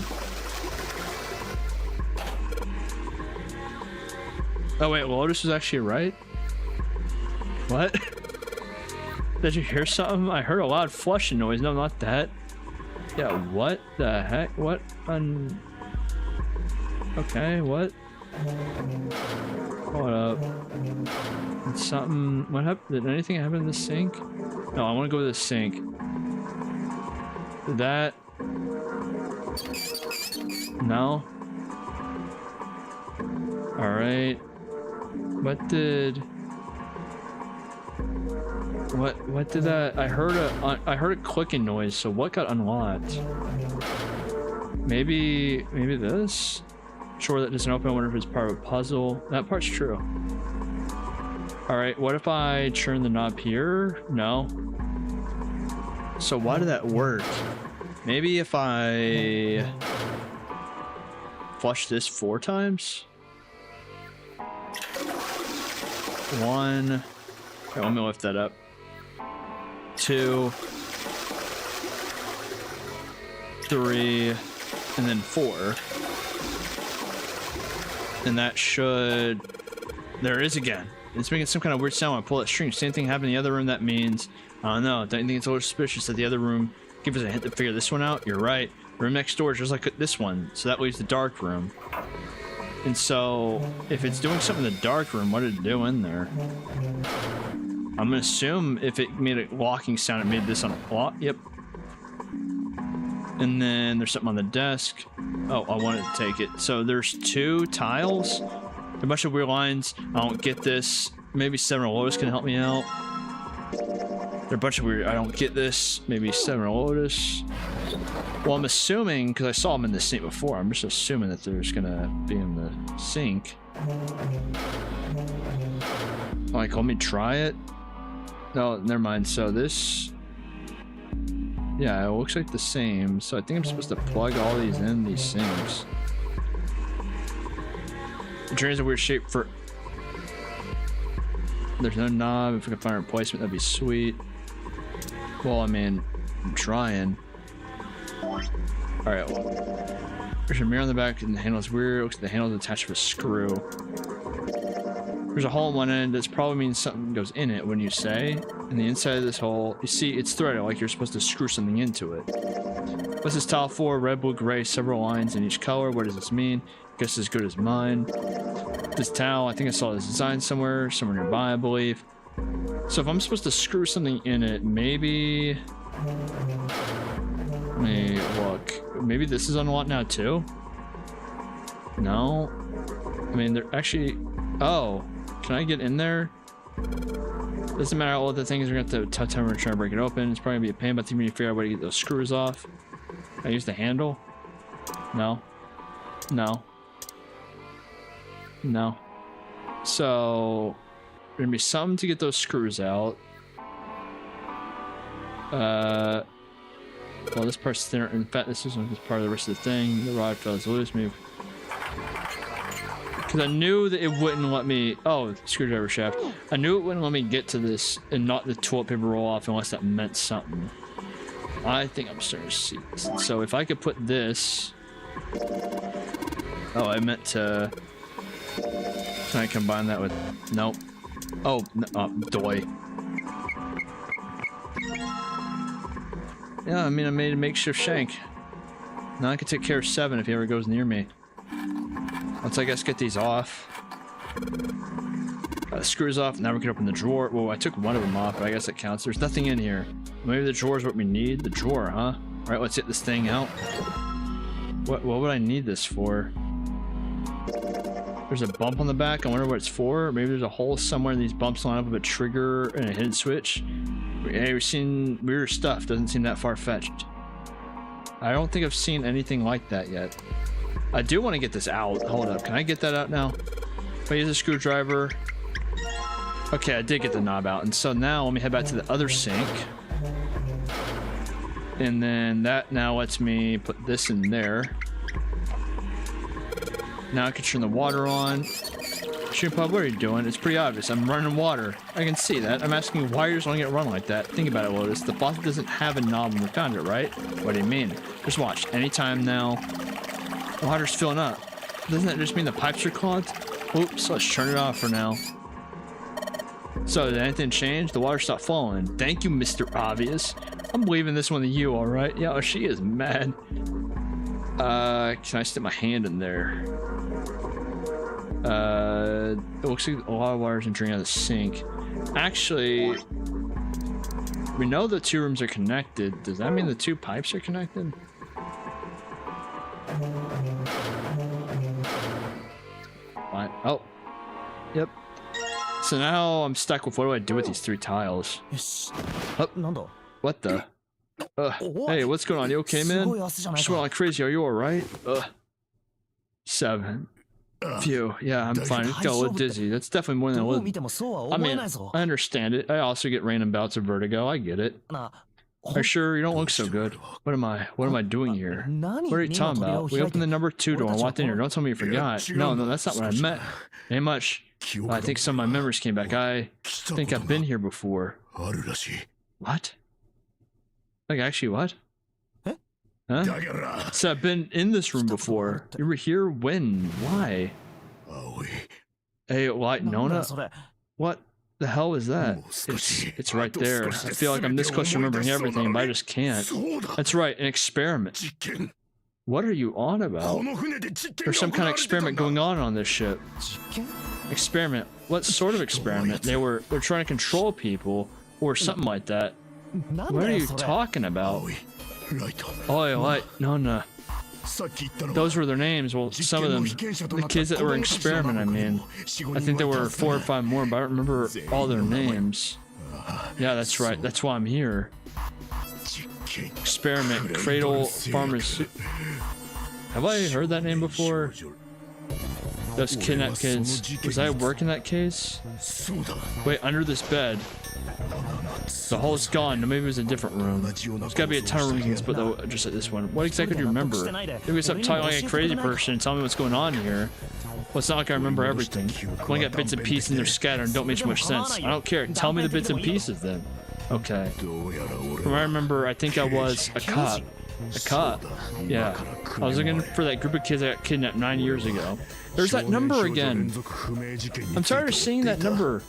Oh wait, Lotus was actually right? What? Did you hear something? I heard a loud flushing noise. No, not that. Yeah, what the heck? What? Okay, what? Hold up. Did something... What happened? Did anything happen in the sink? No, I want to go to the sink. Did that... No? Alright. What did that... I heard a clicking noise, so what got unlocked? Maybe this? Sure, that doesn't open. I wonder if it's part of a puzzle. That part's true. Alright, what if I turn the knob here? No. So why did that work? Maybe if I flush this 4 times? 1. Okay, let me lift that up. 2, 3, and then 4. And that should... There it is again. It's making some kind of weird sound when I pull that string. Same thing happened in the other room. That means... I don't know. Don't you think it's a little suspicious that the other room... Give us a hint to figure this one out? You're right. The room next door is just like this one. So that leaves the dark room. And so, if it's doing something in the dark room, what did it do in there? I'm gonna assume if it made a locking sound, it made this on a lock. Yep. And then there's something on the desk. Oh, I wanted to take it. So there's 2 tiles. A bunch of weird lines. I don't get this. Maybe Seven Lotus can help me out. There are a bunch of weird... I don't get this. Maybe Seven Lotus. Well, I'm assuming, because I saw them in the sink before, I'm just assuming that they're just gonna be in the sink. Like, let me try it. No, never mind. So this, yeah, it looks like the same. So I think I'm supposed to plug all these in these sinks. The drain's a weird shape for. There's no knob. If we can find a replacement, that'd be sweet. Well, I mean, I'm trying. Alright, well, there's a mirror on the back and the handle is weird. It looks like the handle is attached with a screw. There's a hole on one end. That probably means something goes in it when you say. And the inside of this hole, you see it's threaded like you're supposed to screw something into it. What's this tile for? Red, blue, gray, several lines in each color. What does this mean? Guess as good as mine. This towel, I think I saw this design somewhere nearby, I believe. So if I'm supposed to screw something in it, maybe... Let me look. Maybe this is unlocked now too? No? I mean, they're actually... Oh, can I get in there? Doesn't matter all the things, we're gonna have to tough time trying to break it open. It's probably gonna be a pain, but I think we need to figure out a way to get those screws off. Can I use the handle? No. No. No. So, there's gonna be something to get those screws out. Well, this part's thinner. In fact, this is part of the rest of the thing. The rod fell loose. Maybe. Because I knew that it wouldn't let me... Oh, screwdriver shaft. I knew it wouldn't let me get to this and not the toilet paper roll off unless that meant something. I think I'm starting to see this. So if I could put this... Oh, I meant to... Can I combine that with... Nope. Oh, no, doy. Yeah, I mean, I made a makeshift shank. Now I can take care of 7 if he ever goes near me. Let's, I guess, get these off. Got the screws off. Now we can open the drawer. Well, I took one of them off, but I guess it counts. There's nothing in here. Maybe the drawer is what we need. The drawer, huh? All right, let's get this thing out. What would I need this for? There's a bump on the back. I wonder what it's for. Maybe there's a hole somewhere in these bumps line up with a trigger and a hidden switch. Hey, we've seen weirder stuff. Doesn't seem that far-fetched. I don't think I've seen anything like that yet. I do want to get this out. Hold up. Can I get that out now? If I use a screwdriver. Okay, I did get the knob out. And so now let me head back to the other sink. And then that now lets me put this in there. Now I can turn the water on. Shoot Pub, what are you doing? It's pretty obvious. I'm running water. I can see that. I'm asking why you're just letting it run like that. Think about it, Lotus. The faucet doesn't have a knob when we found it, right? What do you mean? Just watch. Anytime now. The water's filling up. Doesn't that just mean the pipes are clogged? Oops, let's turn it off for now. So, did anything change? The water stopped flowing. Thank you, Mr. Obvious. I'm leaving this one to you, alright? Yeah, she is mad. Can I stick my hand in there? It looks like a lot of water's entering out of the sink. Actually, we know the 2 rooms are connected. Does that mean the 2 pipes are connected? What? Oh. Yep. So now I'm stuck with what do I do with these 3 tiles? Oh. What the? Hey, what's going on? You okay, man? Just went like crazy. Are you alright? 7. Phew, yeah, I'm fine. It's got a little dizzy. That's definitely more than a little. I mean, I understand it. I also get random bouts of vertigo. I get it. Are you sure? You don't look so good. What am I doing here? What are you talking about? We opened the number 2 door and walked in here. Don't tell me you forgot. No, that's not what I meant. Ain't much. I think some of my memories came back. I think I've been here before. What? Like, actually, what? Huh? So I've been in this room before. You were here when? Why? Hey, what? Nona? What the hell is that? It's right there. I feel like I'm this close to remembering everything, but I just can't. That's right, an experiment. What are you on about? There's some kind of experiment going on this ship. Experiment? What sort of experiment? They're trying to control people or something like that. What are you talking about? Oi, what? No. Those were their names. Well, some of them, the kids that were in experiment, I mean. I think there were 4 or 5 more, but I don't remember all their names. Yeah, that's right. That's why I'm here. experiment, Cradle Pharmacy. Have I heard that name before? Those kidnapped kids. Was I working that case? Wait, under this bed. The hole's gone. No, maybe it was a different room. There's gotta be a ton of reasons, but though, just like this one. What exactly do you remember? Maybe stop talking like a crazy person and tell me what's going on here. Well, it's not like I remember everything. I only got bits and pieces and they're scattered and don't make too much sense. I don't care. Tell me the bits and pieces then. Okay. From what I remember, I think I was a cop. A cop? Yeah. I was looking for that group of kids that got kidnapped 9 years ago. There's that number again. I'm tired of seeing that number.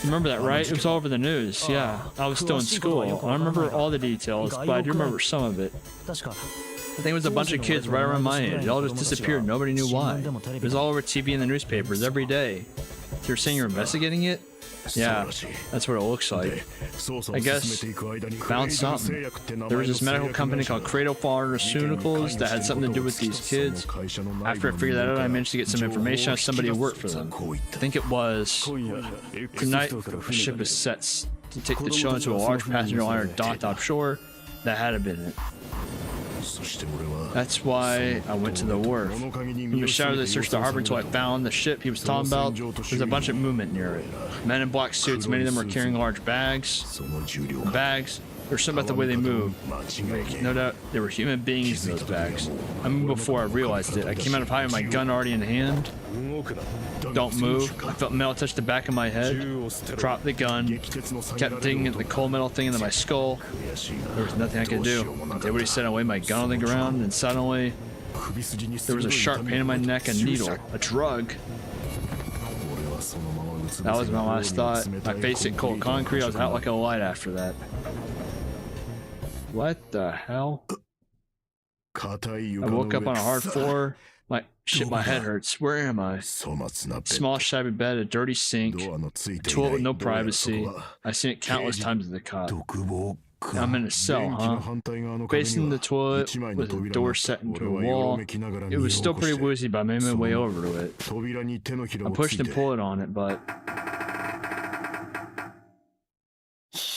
Remember that, right? It was all over the news. Yeah, I was still in school. I don't remember all the details, but I do remember some of it. I think it was a bunch of kids right around my age. They all just disappeared. Nobody knew why. It was all over TV and the newspapers every day. You're saying you're investigating it? Yeah, that's what it looks like. I guess found something. There was this medical company called Cradle Pharmaceuticals that had something to do with these kids. After I figured that out, I managed to get some information on somebody who worked for them. I think it was tonight. The ship is set to take the children to a large passenger liner docked offshore that had been it. That's why I went to the wharf. From the shadows, I searched the harbor until I found the ship he was talking about. There's a bunch of movement near it. Men in black suits, many of them were carrying large bags. There's something about the way they move. No doubt there were human beings in those bags. I moved before I realized it. I came out of hiding with my gun already in hand. Don't move. I felt metal touch the back of my head. Dropped the gun. Kept digging at the cold metal thing into my skull. There was nothing I could do. I did what he said. I laid my gun on the ground, and suddenly there was a sharp pain in my neck, a needle, a drug. That was my last thought. My face hit cold concrete. I was out like a light after that. What the hell? I woke up on a hard floor. My head hurts. Where am I? Small shabby bed, a dirty sink, a toilet with no privacy. I've seen it countless times as a cop. I'm in a cell, huh? Facing the toilet with the door set into a wall. It was still pretty woozy, but I made my way over to it. I pushed and pulled on it, but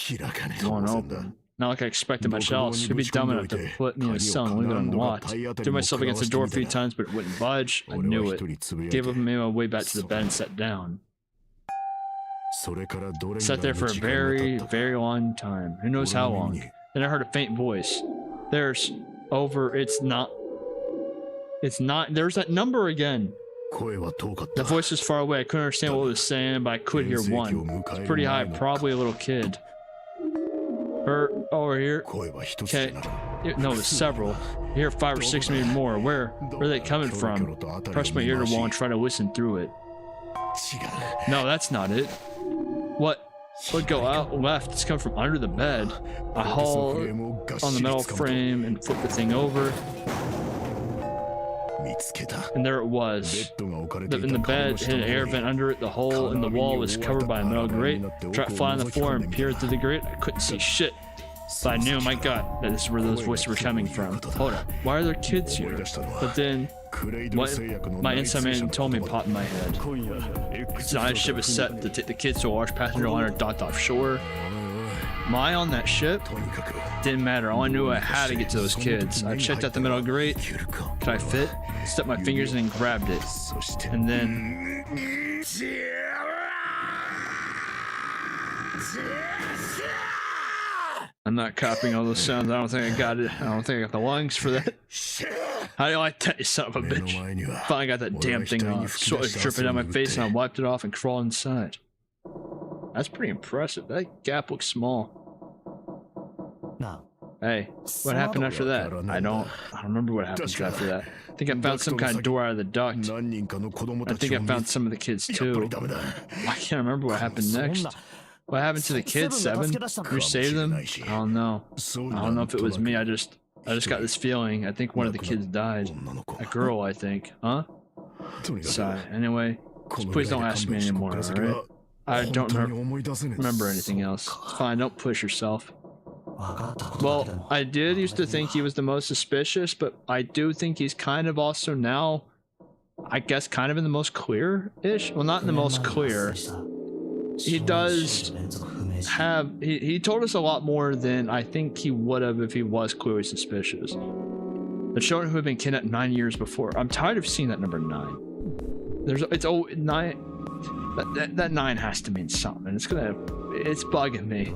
it won't open. Not like I expected much else. Who'd be dumb enough to put me in a cell and leave it unlocked? Threw myself against the door a few times, but it wouldn't budge. I knew it. Gave up and made my way back to the bed and sat down. Sat there for a very, very long time. Who knows how long? Then I heard a faint voice. There's it's not, there's that number again. The voice was far away. I couldn't understand what it was saying, but I could hear one. It's pretty high, probably a little kid. Over here. Okay. No, there's several. I hear 5 or 6, maybe more. Where are they coming from? Press my ear to the wall and try to listen through it. No, that's not it. What would go out left? It's coming from under the bed. I haul on the metal frame and flip the thing over. And there it was. In the bed, hid an air vent under it. The hole in the wall was covered by a metal grate. Tried flying on the floor and peered through the grate. I couldn't see shit. But I knew, my gut, that this is where those voices were coming from. Hold up, why are there kids here? But then, what my inside man told me popped in my head. Tonight's ship is set to take the kids to a large passenger liner docked offshore. Am I on that ship? Didn't matter. All I knew, I had to get to those kids. I checked out the metal grate. Could I fit? Stepped my fingers in and grabbed it. And then... I'm not copying all those sounds. I don't think I got it. I don't think I got the lungs for that. How do I tell you, son of a bitch? Finally got that damn thing off. Sweat was dripping down my face and I wiped it off and crawled inside. That's pretty impressive. That gap looks small. Hey, what happened after that? I don't remember what happened after that. I think I found some kind of door out of the duct. I think I found some of the kids too. I can't remember what happened next. What happened to the kids, 7? You saved them? I don't know. I don't know if it was me. I just got this feeling. I think one of the kids died. A girl, I think. Huh? Sigh. Anyway, please don't ask me anymore, alright? I don't remember anything else. It's fine, don't push yourself. Well, I did used to think he was the most suspicious, but I do think he's kind of also now, I guess, kind of in the most clear-ish? Well, not in the most clear. he does have, he told us a lot more than I think he would have if he was clearly suspicious. The children who have been kidnapped 9 years before. I'm tired of seeing that number 9. It's 9. That 9 has to mean something. It's bugging me.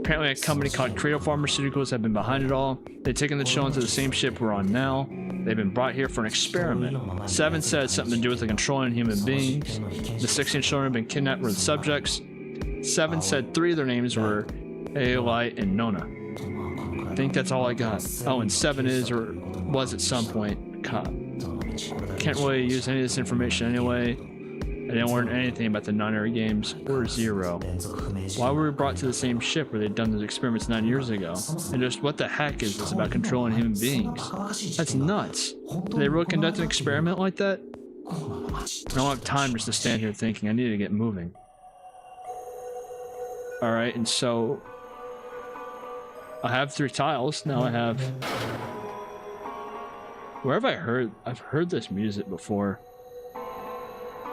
Apparently a company called Credo Pharmaceuticals have been behind it all. They've taken the children to the same ship we're on now. They've been brought here for an experiment. 7 said something to do with the controlling human beings. The 16 children have been kidnapped were the subjects. 7 said 3 of their names were Aolite and Nona. I think that's all I got. Oh, and 7 is, or was at some point, a cop. Can't really use any of this information anyway. I didn't learn anything about the non-area games or 0. Why were we brought to the same ship where they'd done those experiments 9 years ago? And just what the heck is this about controlling human beings? That's nuts. Did they really conduct an experiment like that? I don't have time just to stand here thinking. I need to get moving. Alright, and so I have 3 tiles. Now I have... Where have I heard? I've heard this music before.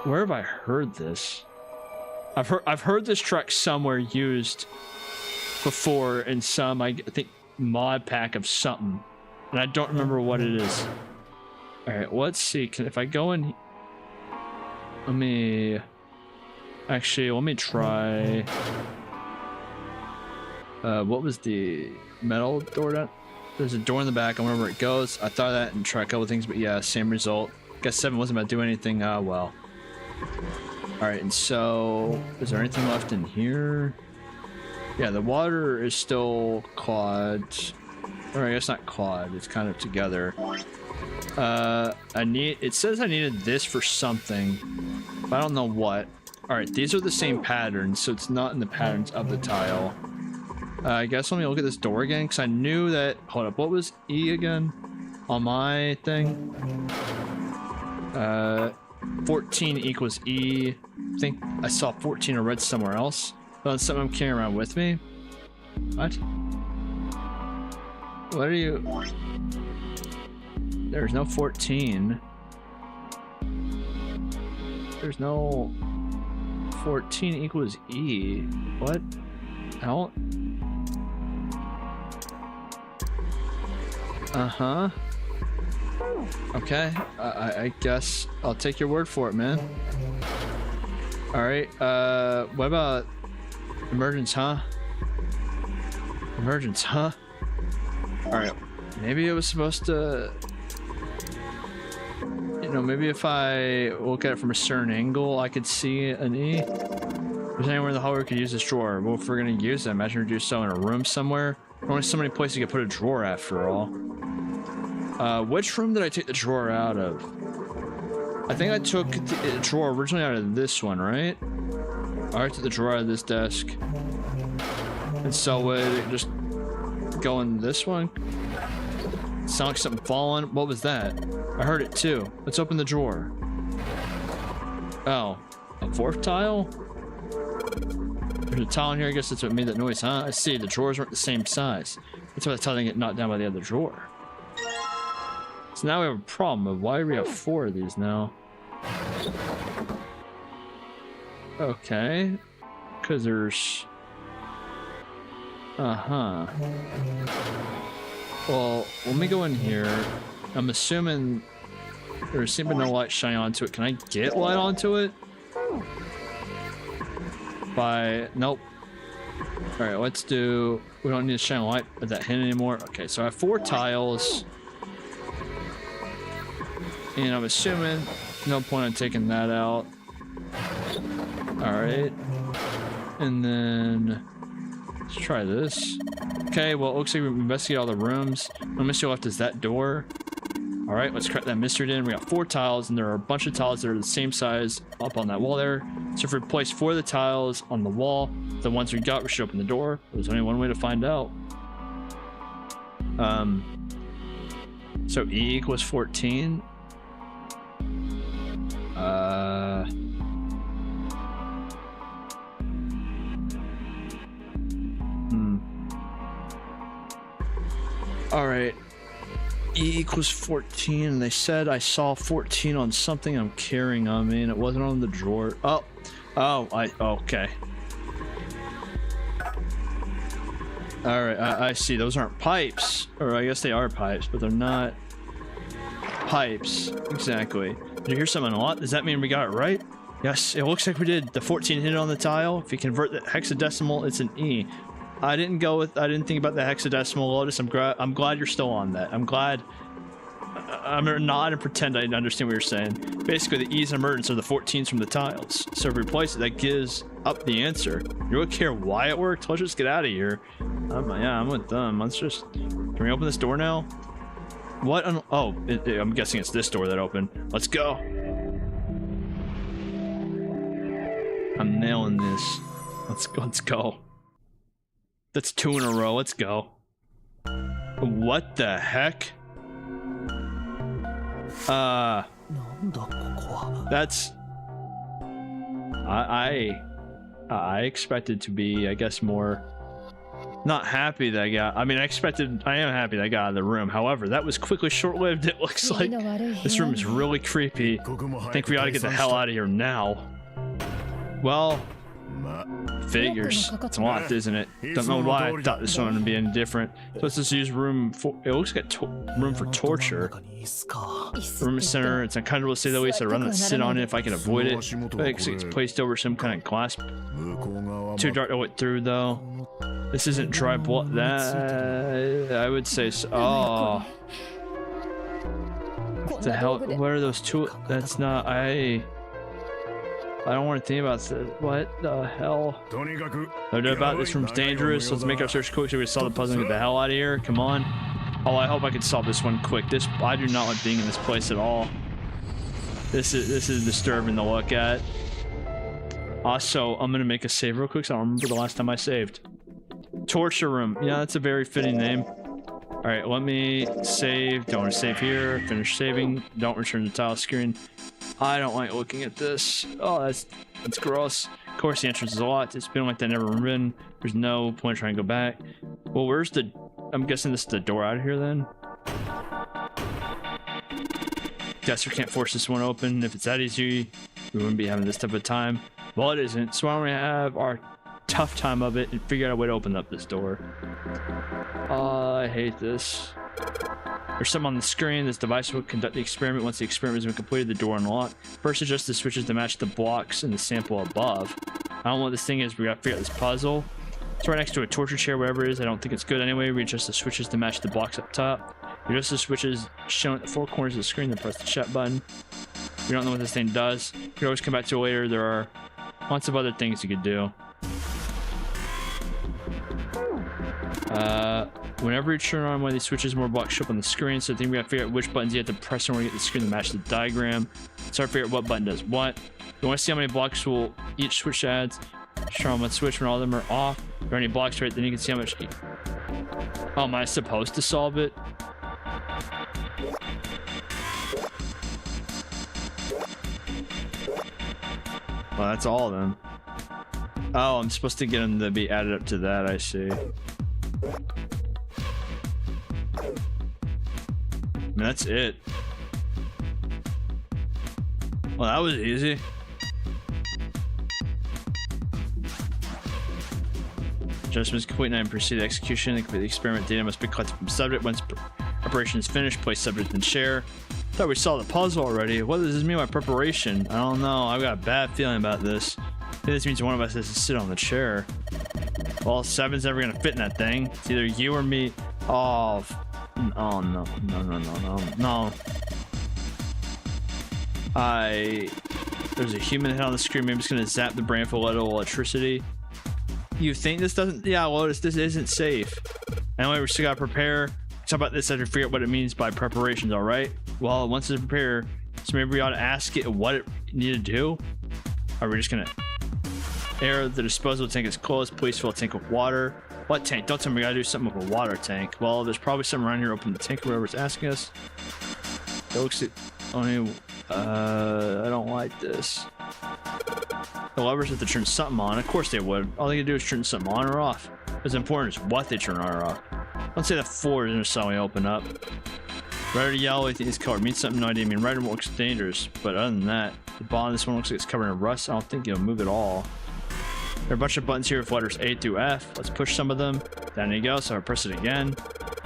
Where have I heard this? I've heard this track somewhere used before in some, I think, mod pack of something, and I don't remember what it is. All right, let's see. If I go in, let me try. What was the metal door down? There's a door in the back. I wonder where it goes. I thought of that and try a couple things, but yeah, same result. Guess 7 wasn't about to do anything. Well. Alright, and so is there anything left in here? Yeah, the water is still clogged. Or I guess not clogged, it's kind of together. It says I needed this for something, but I don't know what. Alright, these are the same patterns, so it's not in the patterns of the tile. I guess let me look at this door again, because I knew that... Hold up, what was E again? On my thing? 14 equals E. I think I saw 14 or read somewhere else. But that's something I'm carrying around with me. What? What are you... There's no 14. There's no... 14 equals E. What? How? Uh-huh. Okay, I guess I'll take your word for it, man. Alright, what about emergence, huh? Emergence, huh? Alright, maybe it was supposed to... You know, maybe if I look at it from a certain angle, I could see an E. If there's anywhere in the hallway we could use this drawer. Well, if we're gonna use it, imagine we do so in a room somewhere. There's only so many places you could put a drawer after all. Which room did I take the drawer out of? I think I took the drawer originally out of this one, right? I took the drawer out of this desk. And so would it just go in this one? Sound like something falling. What was that? I heard it too. Let's open the drawer. Oh, a 4th tile? There's a tile in here. I guess that's what made that noise, huh? I see. The drawers weren't the same size. That's why the tile didn't get knocked down by the other drawer. So now we have a problem of why do we have 4 of these now? Okay. Because there's... Uh-huh. Well, let me go in here. I'm assuming there seems to be no light shining onto it. Can I get light onto it? Nope. Alright, let's do... We don't need to shine a light at that hint anymore. Okay, so I have 4 tiles. And I'm assuming no point in taking that out. Alright. And then... Let's try this. Okay, well, it looks like we investigated all the rooms. The mystery left is that door. Alright, let's crack that mystery in. We got 4 tiles, and there are a bunch of tiles that are the same size up on that wall there. So if we replace 4 of the tiles on the wall, the ones we got, we should open the door. There's only one way to find out. So E equals 14. Alright. E equals 14, and they said I saw 14 on something I'm carrying on me, and it wasn't on the drawer. Oh, Oh, okay. All right, I see. Those aren't pipes, or I guess they are pipes, but they're not pipes. Exactly. Did you hear something a lot? Does that mean we got it right? Yes, it looks like we did. The 14 hit on the tile. If you convert the hexadecimal, it's an E. I didn't think about the hexadecimal, Lotus. I'm glad you're still on that. I'm glad. I'm not and pretend I didn't understand what you're saying. Basically, the E's and emergence are the 14s from the tiles. So if we replace it, that gives up the answer. You don't care why it worked? Let's just get out of here. Yeah, I'm with them. Let's just... Can we open this door now? What? I'm guessing it's this door that opened. Let's go. I'm nailing this. Let's go. That's 2 in a row. Let's go. What the heck? That's... I expected to be, I guess, more... Not happy that I am happy that I got out of the room. However, that was quickly short-lived. It looks like this room is really creepy. I think we ought to get the hell out of here now. Well, figures. It's locked, isn't it? Don't know why I thought this one would be any different. So let's just use room for... It looks like room for torture. Room center. It's uncomfortable to say the least. I'd rather not sit on it if I can avoid it. It's placed over some kind of glass. Too dark to look through, though. This isn't dry blood. That... I would say so. Oh. What the hell? What are those two? That's not... I don't want to think about this. What the hell? No doubt about this room's dangerous. Let's make our search quick so we can solve the puzzle and get the hell out of here. Come on. Oh, I hope I can solve this one quick. I do not like being in this place at all. This is disturbing to look at. Also, I'm gonna make a save real quick, so I don't remember the last time I saved. Torture room. Yeah, that's a very fitting name. All right, let me save. Don't want to save here. Finish saving. Don't return to the tile screen. I don't like looking at this. Oh, that's gross. Of course, the entrance is locked. It's been like that never been. There's no point trying to go back. Well, where's the... I'm guessing this is the door out of here then. Guess we can't force this one open. If it's that easy, we wouldn't be having this type of time. Well, it isn't. So why don't we have our tough time of it and figure out a way to open up this door. I hate this. There's something on the screen. This device will conduct the experiment. Once the experiment has been completed, the door unlocked. First, adjust the switches to match the blocks in the sample above. I don't know what this thing is. We gotta figure out this puzzle. It's right next to a torture chair, wherever it is. I don't think it's good anyway. We adjust the switches to match the blocks up top. We adjust the switches shown at the 4 corners of the screen, then press the shut button. We don't know what this thing does. We can always come back to it later. There are lots of other things you could do. Whenever you turn on one of these switches, more blocks show up on the screen. So I think we gotta figure out which buttons you have to press in order to get the screen to match the diagram. So I figure out what button does what. You want to see how many blocks will each switch adds. Just turn on one switch when all of them are off. If there are any blocks right, then you can see how much. Oh, am I supposed to solve it? Well, that's all of them. Oh, I'm supposed to get them to be added up to that, I see. I mean, that's it. Well, that was easy. Adjustments complete, and proceed to execution. And complete the experiment. Data must be collected from subject. Once preparation is finished, place subject and share. Thought we saw the puzzle already. What does this mean by preparation? I don't know. I've got a bad feeling about this. I think this means one of us has to sit on the chair. Well, 7's never gonna fit in that thing. It's either you or me. Oh, oh no. There's a human head on the screen. Maybe it's gonna zap the brain for a little electricity. You think this doesn't? Yeah, Lotus, this isn't safe. Anyway, we still gotta prepare. Talk about this after figure out what it means by preparations, alright? Well, once it's prepared, so maybe we ought to ask it what it needed to do. Are we just gonna air the disposal tank is closed, please fill a tank with water. What tank? Don't tell me we gotta do something with a water tank. Well, there's probably something around here. Open the tank or whatever it's asking us. It looks like only I don't like this. The levers have to turn something on. Of course they would. All they can do is turn something on or off. What's important is what they turn on or off. Let's say the floor is necessarily open up. Red or yellow, I think it's color means something. No idea. I mean, red looks dangerous, but other than that, the bottom of this one looks like it's covered in rust. I don't think it'll move at all. There are a bunch of buttons here with letters A through F. Let's push some of them. Down you go. So I press it again.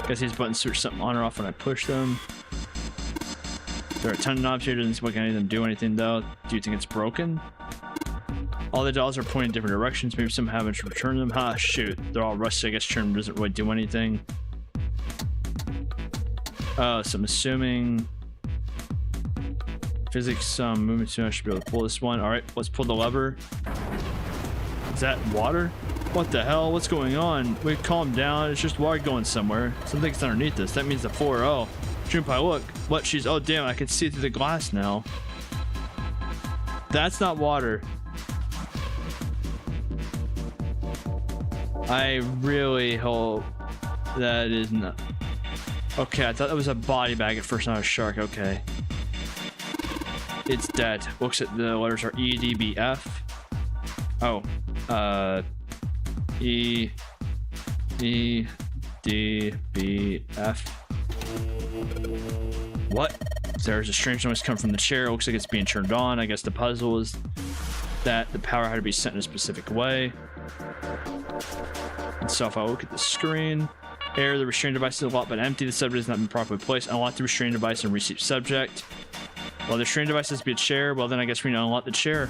Guess these buttons switch something on or off when I push them. There are a ton of knobs here. Doesn't seem like any of them do anything though. Do you think it's broken? All the dolls are pointing in different directions. Maybe some haven't returned them. Ha, shoot. They're all rusty. I guess turn doesn't really do anything. So I'm assuming physics movement soon. I should be able to pull this one. All right, let's pull the lever. Is that water? What the hell? What's going on? Wait, calm down. It's just water going somewhere. Something's underneath this. That means the 4-0. Junpei, look. What? She's... Oh, damn. I can see through the glass now. That's not water. I really hope that is not... Okay, I thought that was a body bag at first, not a shark. Okay. It's dead. Looks at the letters are E, D, B, F. Oh. E, D, B, F. What? There's a strange noise coming from the chair. It looks like it's being turned on. I guess the puzzle is that the power had to be sent in a specific way. And so if I look at the screen, error, the restraint device is locked but empty. The subject has not been properly placed. Unlock the restraint device and receive subject. Well, the restraint device has to be a chair. Well, then I guess we need to unlock the chair.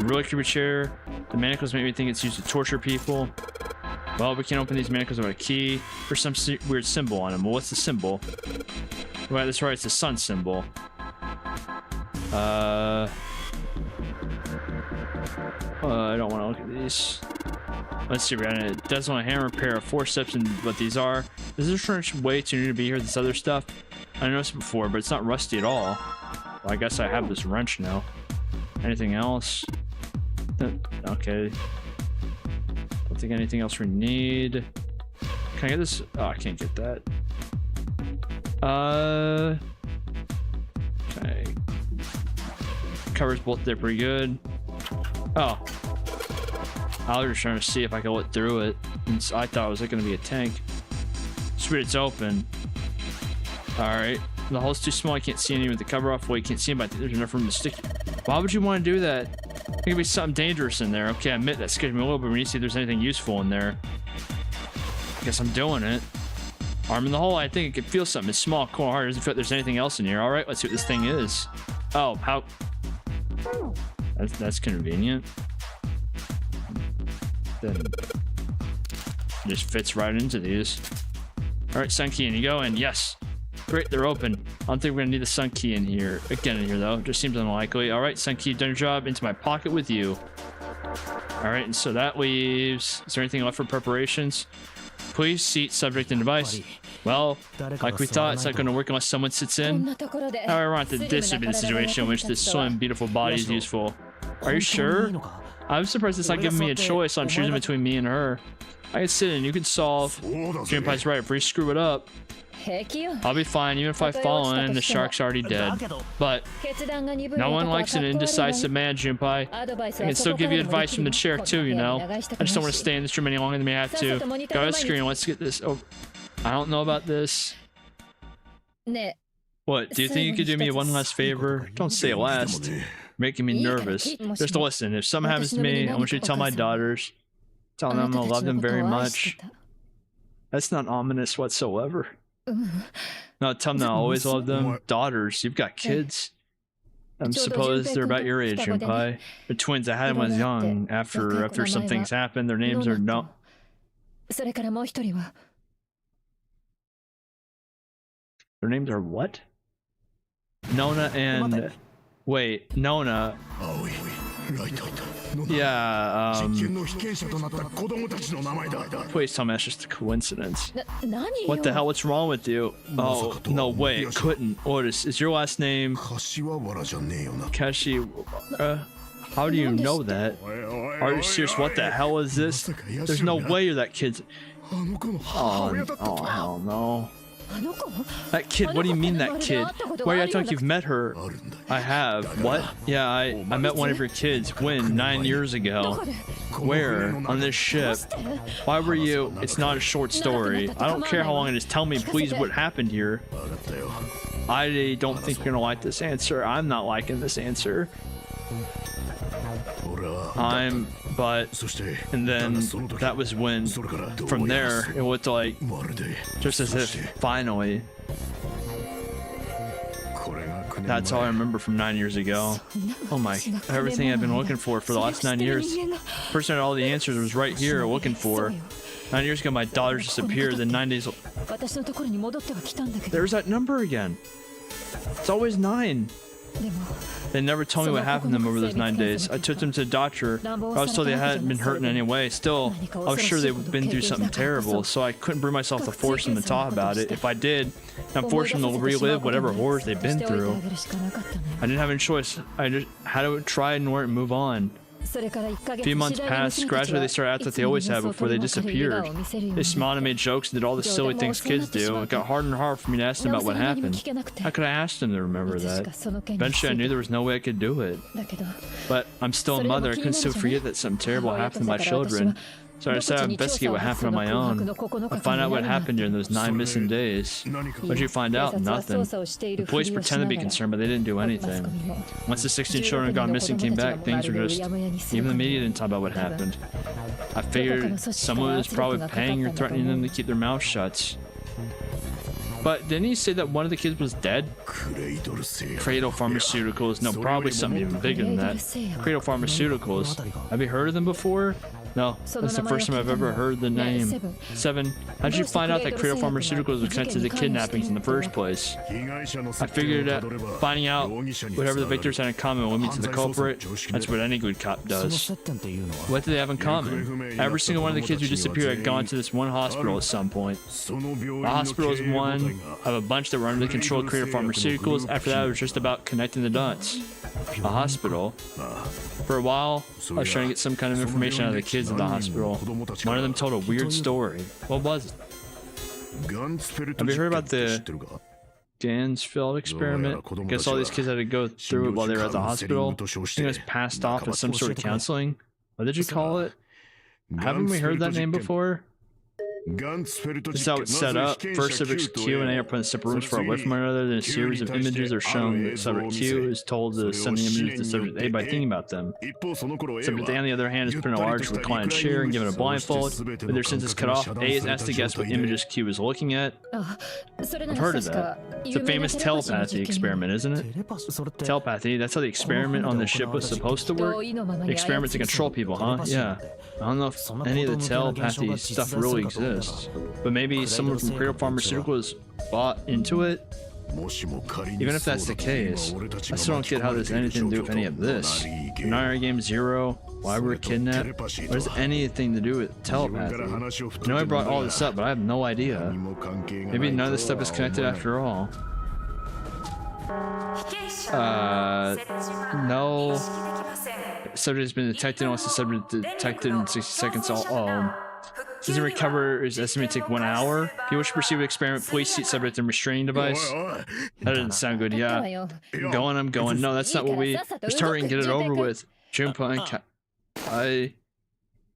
Really creepy chair. The manacles make me think it's used to torture people. Well, we can't open these manacles without a key. There's some weird symbol on them. Well, what's the symbol? Right, that's right. It's the sun symbol. I don't want to look at these. Let's see. We got a Desmond hammer, pair of forceps, and what these are. Is this furniture way too new to be here? This other stuff. I noticed it before, but it's not rusty at all. Well, I guess I have this wrench now. Anything else? Okay. Don't think anything else we need. Can I get this? Oh, I can't get that. Okay. Covers both there pretty good. Oh. I was just trying to see if I could look through it. And I thought it was going to be a tank. Sweet, it's open. Alright. The hole's too small. I can't see any with the cover off. Well, you can't see it, but I think there's enough room to stick. Why would you want to do that? There could be something dangerous in there. Okay, I admit that scared me a little bit. We need to see if there's anything useful in there. Guess I'm doing it. Arm in the hole. I think it could feel something. It's small, cool, hard. Doesn't feel like there's anything else in here. All right, let's see what this thing is. Oh, how? That's convenient. Then just fits right into these. All right, sun key, and you go in. Yes. Great, they're open. I don't think we're gonna need the sun key in here again in here though. Just seems unlikely. All right, sun key, done your job. Into my pocket with you. All right, and so that leaves. Is there anything left for preparations? Please seat subject and device. Well, like we thought, it's not going to work unless someone sits in. However, this would be the situation in which this slim, beautiful body is useful. Are you sure? I'm surprised it's not giving me a choice on choosing between me and her. I can sit in, you can solve. Junpei's right, if we screw it up, I'll be fine even if I fall in and the shark's already dead. But no one likes an indecisive man, Junpei. I can still give you advice from the chair too, you know. I just don't want to stay in this room any longer than we have to. Go to the screen, let's get this over. I don't know about this. What, do you think you could do me one last favor? Don't say last. You're making me nervous. Just listen, if something happens to me, I want you to tell my daughters. Tell them I'm gonna love them very much. That's not ominous whatsoever. No, tell them I always love them. Daughters, you've got kids. I suppose they're about your age, Junpei. They're twins. I had them when I was young. After some things happened, their names are no. Their names are what? Nona and... Wait, Nona. Yeah, please tell me that's just a coincidence. What the hell? What's wrong with you? Oh, no way, it couldn't. Otis, is your last name Kashi? How do you know that? Are you serious? What the hell is this? There's no way you're that kid's... Oh hell no. That kid, what do you mean that kid? Why are you acting like you've met her? I have. What? Yeah, I met one of your kids. When? 9 years ago. Where? On this ship. Why were you? It's not a short story. I don't care how long it is. Tell me, please, what happened here. I don't think you're gonna like this answer. I'm not liking this answer. And then that was when, from there, it looked like, just as if, finally. That's all I remember from 9 years ago. Oh my, everything I've been looking for the last 9 years. Person had all the answers was right here looking for. 9 years ago, my daughter disappeared, then 9 days. There's that number again. It's always 9. They never told me what happened to them over those 9 days. I took them to the doctor. I was told they hadn't been hurt in any way. Still, I was sure they'd been through something terrible, so I couldn't bring myself to force them to talk about it. If I did, I'm forcing them to relive whatever horrors they've been through. I didn't have any choice. I just had to try and move on. A few months passed. Gradually, they started acting like they always have before they disappeared. They smiled and made jokes and did all the silly things kids do. It got harder and harder for me to ask them about what happened. How could I ask them to remember that? Eventually, I knew there was no way I could do it. But I'm still a mother. I couldn't still forget that something terrible happened to my children. So I decided to investigate what happened on my own. I find out what happened during those 9 missing days. What did you find out? Nothing. The police pretended to be concerned, but they didn't do anything. Once the 16 children gone missing came back, things were just... Even the media didn't talk about what happened. I figured someone was probably paying or threatening them to keep their mouths shut. But didn't he say that one of the kids was dead? Cradle Pharmaceuticals. No, probably something even bigger than that. Cradle Pharmaceuticals. Have you heard of them before? No, that's the first time I've ever heard the name. 7. How did you find out that Cradle Pharmaceuticals was connected to kidnappings in the first place? I figured that finding out whatever the victors had in common will lead to the culprit. That's what any good cop does. What do they have in common? Every single one of the kids who disappeared had gone to this one hospital at some point. The hospital is one of a bunch that were under the control of Cradle Pharmaceuticals. After that, it was just about connecting the dots. A hospital. For a while, I was trying to get some kind of information out of the kids in the hospital. One of them told a weird story. What was it? Have you heard about the Gansfeld experiment? I guess all these kids had to go through it while they were at the hospital. I think it was passed off as some sort of counseling. What did you call it? Haven't we heard that name before? This is how it's set up. First, subjects Q and A are put in separate rooms far away from one another, then a series of images are shown. The subject Q is told to send the images to subject A by thinking about them. Subject A, on the other hand, is put in a large reclined chair and given a blindfold. With their senses cut off, A is asked to guess what images Q is looking at. I've heard of that. It's a famous telepathy experiment, isn't it? Telepathy, that's how the experiment on the ship was supposed to work? The experiment to control people, huh? Yeah. I don't know if any of the telepathy stuff really exists, but maybe someone from Cradle Pharmaceuticals bought into it? Even if that's the case, I still don't get how there's anything to do with any of this. Binary Game 0, why we're kidnapped, what has anything to do with telepathy? I know I brought all this up, but I have no idea. Maybe none of this stuff is connected after all. No. Subject has been detected unless the subject detected in 60 seconds. Doesn't recover is estimated to take 1 hour. If you wish to proceed with experiment, please seat subject in restraining device. That doesn't sound good. Yeah. I'm going. No, that's not what we... Just hurry and get it over with. Junpei and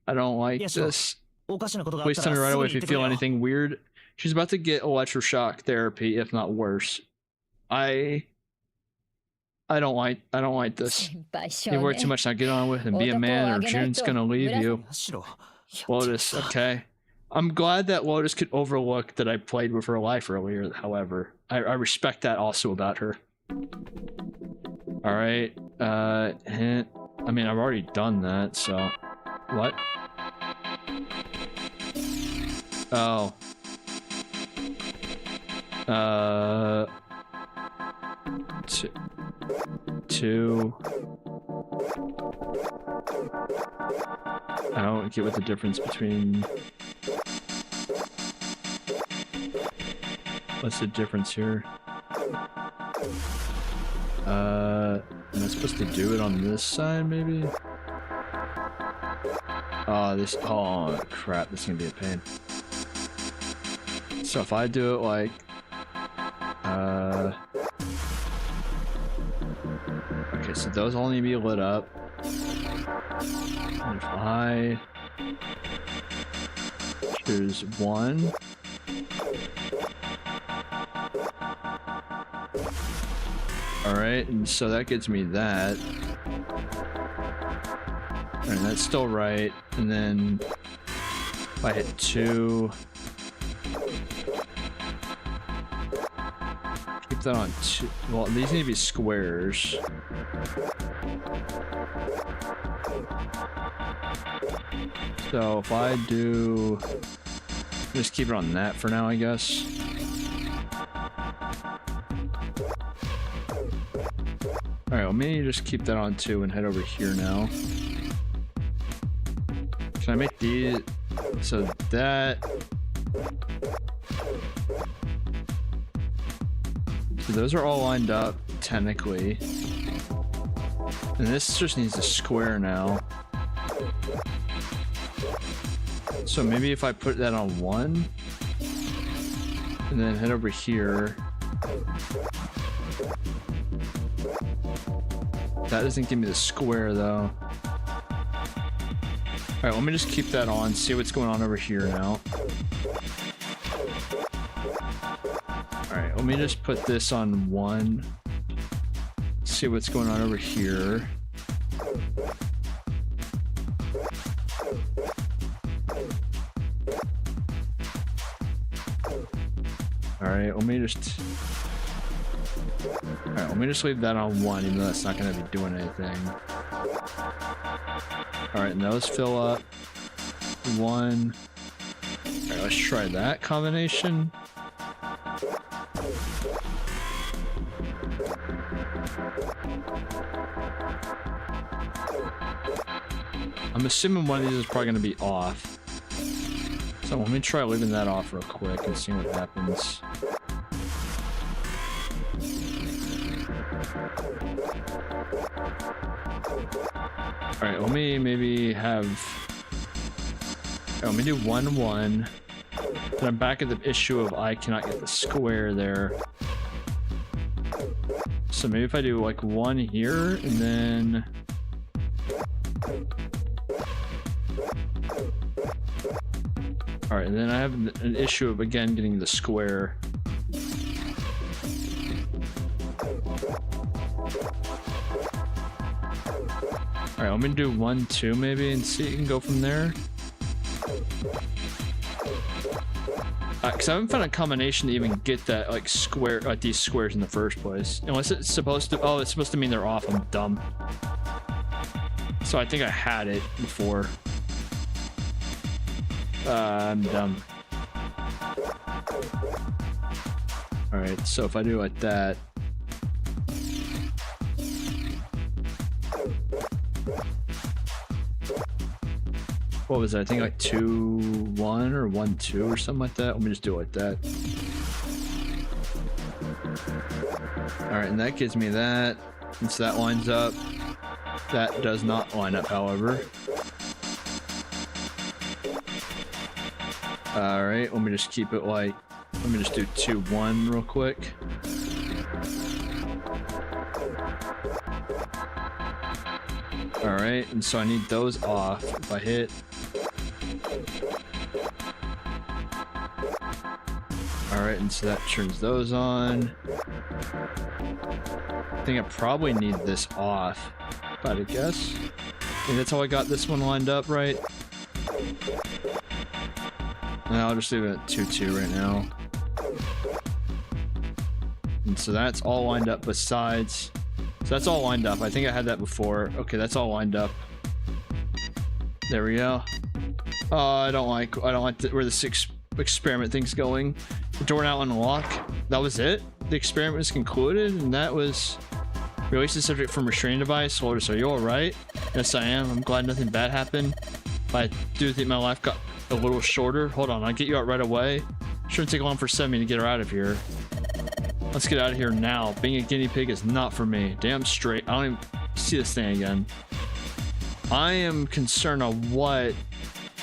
I don't like this. Please tell me right away if you feel anything weird. She's about to get electroshock therapy, if not worse. I don't like this. You work too much, now get on with it and be a man, or June's gonna leave you. Lotus, okay. I'm glad that Lotus could overlook that I played with her life earlier, however. I respect that also about her. Alright, hint. I mean, I've already done that, so... What? Oh. Two. I don't get what the difference between... What's the difference here? Am I supposed to do it on this side, maybe? Oh, crap, this is gonna be a pain. So if I do it like Okay, so those all need to be lit up. And if I choose one. Alright, and so that gets me that. And that's still right. And then if I hit 2, keep that on 2. Well, these need to be squares. So if I do, just keep it on that for now, I guess. Alright, well, maybe just keep that on 2 and head over here now. Can I make these so that so those are all lined up technically, and this just needs a square now. So maybe if I put that on 1 and then head over here. That doesn't give me the square though. Alright, let me just keep that on, see what's going on over here now. Alright, let me just put this on 1. See what's going on over here. Alright, let me just leave that on 1, even though that's not going to be doing anything. Alright, and those fill up. 1. Alright, let's try that combination. I'm assuming one of these is probably going to be off. So let me try leaving that off real quick and see what happens. Alright, let me maybe have... let me do 1, 1. Then I'm back at the issue of I cannot get the square there. So maybe if I do like 1 here, and then... Alright, and then I have an issue of, again, getting the square. Alright, let me do 1, 2 maybe and see if you can go from there. Because I haven't found a combination to even get that, like, square, these squares in the first place. Unless it's supposed to, oh, it's supposed to mean they're off. I'm dumb. So I think I had it before. I'm dumb. Alright, so if I do like that. What was that? I think like 2, 1 or 1, 2 or something like that. Let me just do it like that. Alright, and that gives me that. And so that lines up. That does not line up, however. Alright, let me just keep it like... Let me just do 2, 1 real quick. Alright, and so I need those off. If I hit... Alright, and so that turns those on. I think I probably need this off, if I had to guess. I think that's how I got this one lined up, right? Now I'll just leave it at 2, 2 right now. And so that's all lined up besides... So that's all lined up. I think I had that before. Okay, that's all lined up. There we go. Oh, I don't like where this experiment thing's going. The door now unlock. That was it? The experiment was concluded, and that was... Release the subject from restraining device. Lotus, are you alright? Yes, I am. I'm glad nothing bad happened. But I do think my life got a little shorter. Hold on, I'll get you out right away. Shouldn't take long for 7 to get her out of here. Let's get out of here now. Being a guinea pig is not for me. Damn straight. I don't even see this thing again. I am concerned on what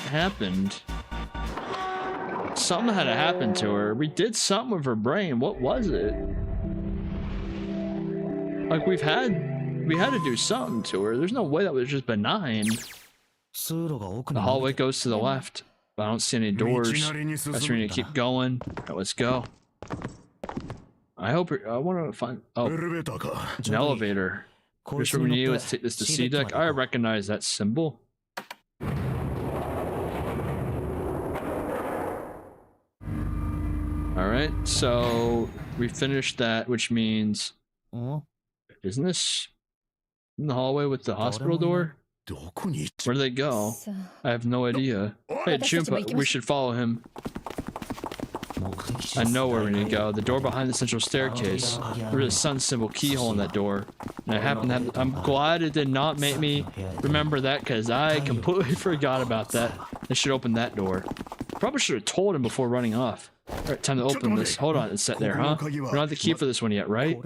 happened. something had to happen to her. We did something with her brain. What was it? Like we had to do something to her. There's no way that was just benign. The hallway goes to the left, but I don't see any doors. That's where we need to keep going. Right, let's go. I hope I want to find an elevator. Here's what we need. Let's take this to C deck. I recognize that symbol. Alright, so we finished that, which means... Isn't this in the hallway with the hospital door? Where do they go? I have no idea. Hey, Junpei, we should follow him. I know where we need to go. The door behind the central staircase. There's a sun symbol keyhole in that door. And I happen to have... I'm glad it did not make me remember that, because I completely forgot about that. I should open that door. Probably should have told him before running off. Alright, time to open this. Hold on, it's set there, huh? We don't have the key for this one yet, right?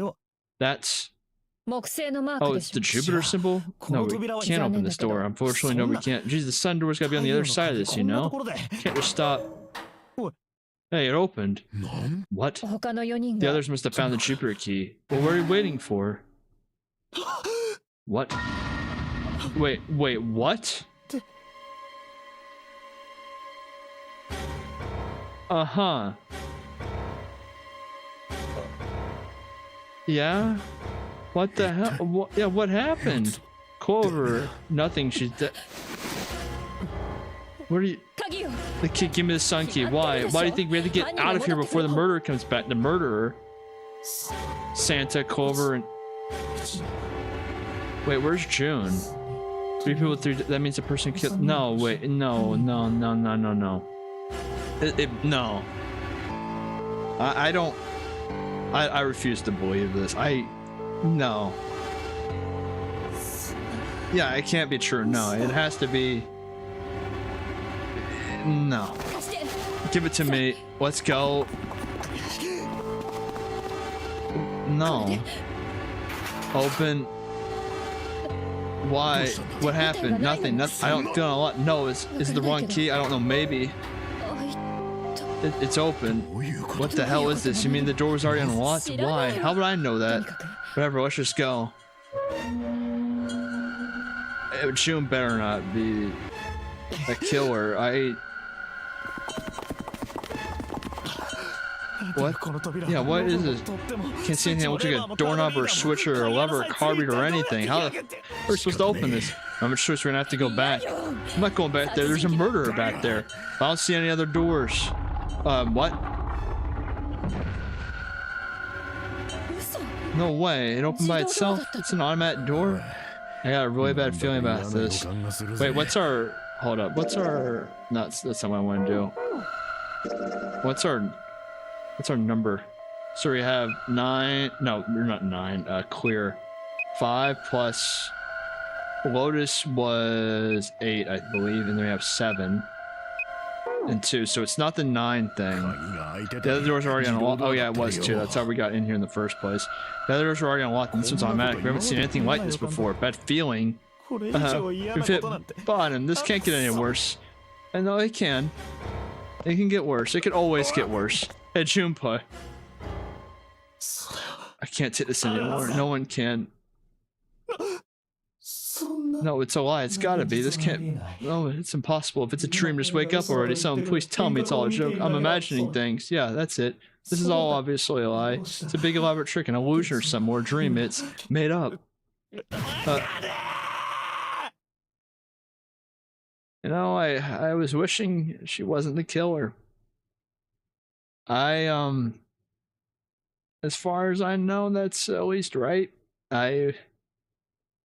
That's... Oh, it's the Jupiter symbol? No, we can't open this door. Unfortunately, no, we can't. Jeez, the sun door's gotta be on the other side of this, you know? Can't just stop. Hey, it opened. What? The others must have found the Jupiter key. Well, what are we waiting for? What? Wait, what? Uh-huh. Yeah? What the hell? Yeah, what happened? Clover. Nothing, she's dead. What are you... The key, give me the sun key. Why? Why do you think we have to get out of here before the murderer comes back? The murderer? Santa, Clover, and... Wait, where's June? 3 people, 3... That means a person killed... No, wait. No. No. I don't... I refuse to believe this. No. Yeah, it can't be true. No, it has to be... No. Give it to me. Let's go. No. Open. Why? What happened? Nothing. I don't feel a lot. No, is it the wrong key? I don't know. Maybe. It's open. What the hell is this? You mean the door was already unlocked? Why? How would I know that? Whatever, let's just go. June better not be a killer. What? Yeah, what is this? Can't see anything. It looks like a doorknob or a switch or a lever, a card reader or anything. How are we supposed to open this? I'm not sure we're gonna have to go back. I'm not going back there. There's a murderer back there. I don't see any other doors. What? No way. It opened by itself? It's an automatic door? I got a really bad feeling about this. Wait, what's our... Hold up. What's our... No, that's not what I want to do. What's our number? So we have 9... No, we're not 9. Clear. 5 plus... Lotus was 8, I believe, and then we have 7. And 2, so it's not the 9 thing. The other doors are already unlocked. Oh yeah, it was 2. That's how we got in here in the first place. The other doors are already unlocked, and this one's automatic. We haven't seen anything like this before. Bad feeling. We've hit bottom. This can't get any worse. And no, it can. It can get worse. It can always get worse. Hey, Junpei. I can't take this anymore. No one can. No, it's a lie. It's gotta be. This can't... No, it's impossible. If it's a dream, just wake up already. Someone please tell me it's all a joke. I'm imagining things. Yeah, that's it. This is all obviously a lie. It's a big elaborate trick, an illusion or some more dream. It's made up. You know, I was wishing she wasn't the killer. As far as I know, that's at least right.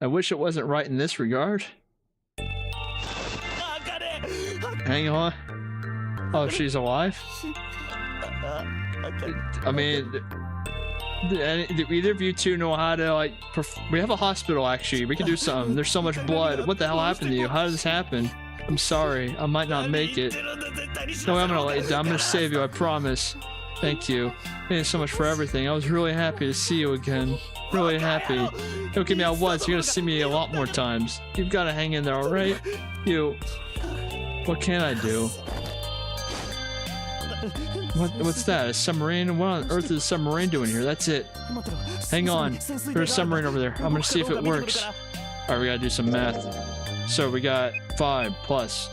I wish it wasn't right in this regard. Hang on. Oh, she's alive? I mean, do either of you two know how to, like, we have a hospital, actually. We can do something. There's so much blood. What the hell happened to you? How did this happen? I'm sorry. I might not make it. No, I'm gonna let you down. I'm gonna save you, I promise. Thank you. Thank you so much for everything. I was really happy to see you again. Really happy. Don't get me out once, you're gonna see me a lot more times. You've gotta hang in there, alright? What can I do? What's that? A submarine? What on earth is a submarine doing here? That's it. Hang on. There's a submarine over there. I'm gonna see if it works. Alright, we gotta do some math. So we got 5 plus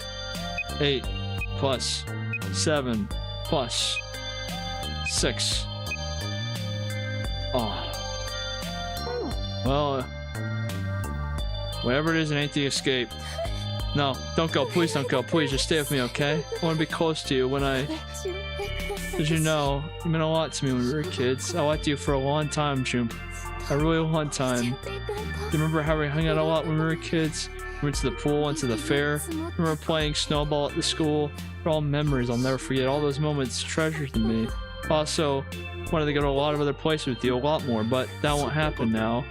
8 plus 7 plus 6. Oh. Well, whatever it is, it ain't the escape. No, don't go. Please don't go. Please just stay with me, okay? I want to be close to you when I... As you know, you meant a lot to me when we were kids. I liked you for a long time, June. A really long time. Do you remember how we hung out a lot when we were kids? We went to the pool, went to the fair. We remember playing snowball at the school. They're all memories I'll never forget. All those moments treasured to me. Also, wanted to go to a lot of other places with you, a lot more, but that won't happen now.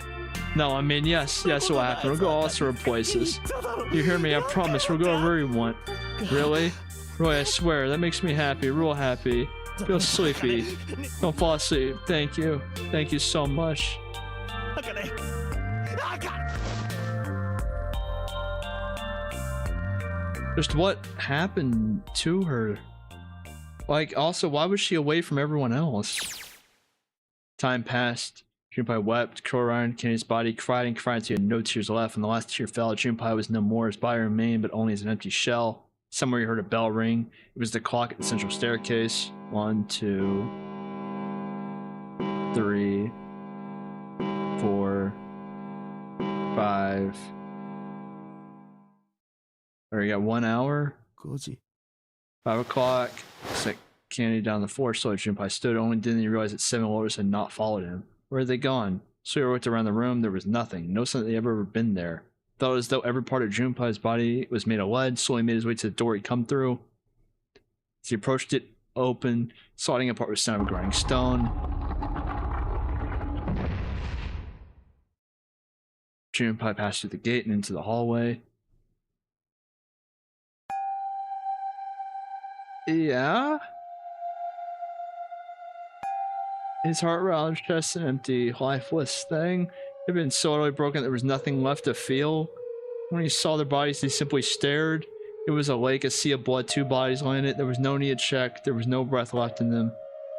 No, I mean, yes, it will happen. We'll go all sorts of places. You hear me? I promise. We'll go wherever you want. Really? Roy, I swear. That makes me happy. Real happy. Feel sleepy. Don't fall asleep. Thank you. Thank you so much. Just what happened to her? Like, also, why was she away from everyone else? Time passed. Junpei wept, curled around Kenny's body, cried and cried until he had no tears left. When the last tear fell, Junpei was no more. His body remained, but only as an empty shell. Somewhere he heard a bell ring. It was the clock at the central staircase. 1, 2, 3, 4, 5. Or you got 1 hour. 5 o'clock. Set Candy down the floor. Slowly Junpei stood. Only then he realized that 7 Lotus had not followed him. Where had they gone? So he looked around the room. There was nothing. No sign that they ever been there. Thought as though every part of Junpei's body was made of lead. Slowly made his way to the door he'd come through. As he approached it, open, sliding apart with the sound of a grinding stone. Junpei passed through the gate and into the hallway. Yeah? His heart round, chest an empty, lifeless thing. It had been so utterly broken there was nothing left to feel. When he saw their bodies, he simply stared. It was a lake, a sea of blood, 2 bodies lying in it. There was no need to check. There was no breath left in them.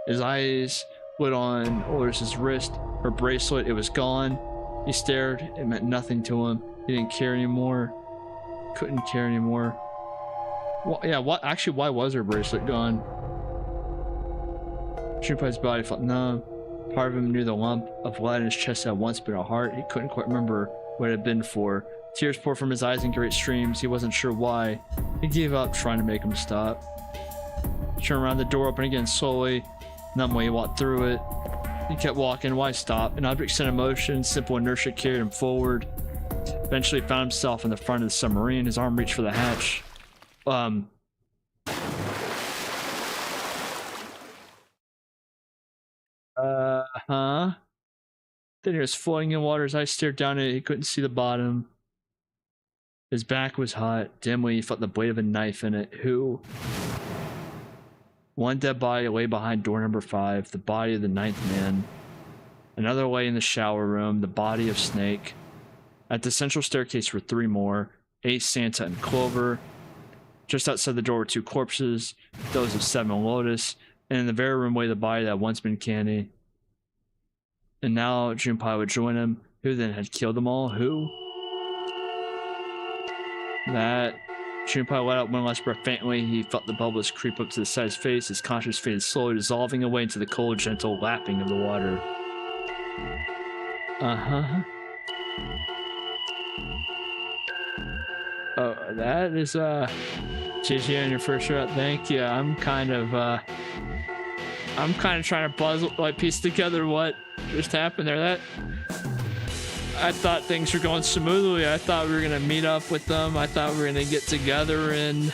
His eyes lit on Ulris's wrist, her bracelet. It was gone. He stared. It meant nothing to him. He didn't care anymore. Couldn't care anymore. Well, yeah, actually, why was her bracelet gone? Junpei's body felt numb. Part of him knew the lump of lead in his chest had once been a heart. He couldn't quite remember what it had been for. Tears poured from his eyes in great streams. He wasn't sure why. He gave up trying to make him stop. He turned around, the door opened again slowly. Numbly, he walked through it. He kept walking. Why stop? An object sent in motion. Simple inertia carried him forward. Eventually found himself in the front of the submarine. His arm reached for the hatch. Then he was floating in water. His eyes stared down at it. He couldn't see the bottom. His back was hot. Dimly, he felt the blade of a knife in it. Who? One dead body lay behind door number 5, the body of the 9th man. Another lay in the shower room, the body of Snake. At the central staircase were 3 more, Ace, Santa, and Clover. Just outside the door were 2 corpses, those of 7 Lotus, and in the very room lay the body that had once been Candy. And now Junpei would join him. Who then had killed them all? Who? That. Junpei let out one last breath faintly. He felt the bubbles creep up to the side of his face. His conscience faded slowly, dissolving away into the cold, gentle lapping of the water. Oh, that is, GG on your first shot. Thank you. I'm kind of trying to piece together what just happened there. I thought things were going smoothly. I thought we were gonna meet up with them. I thought we were gonna get together and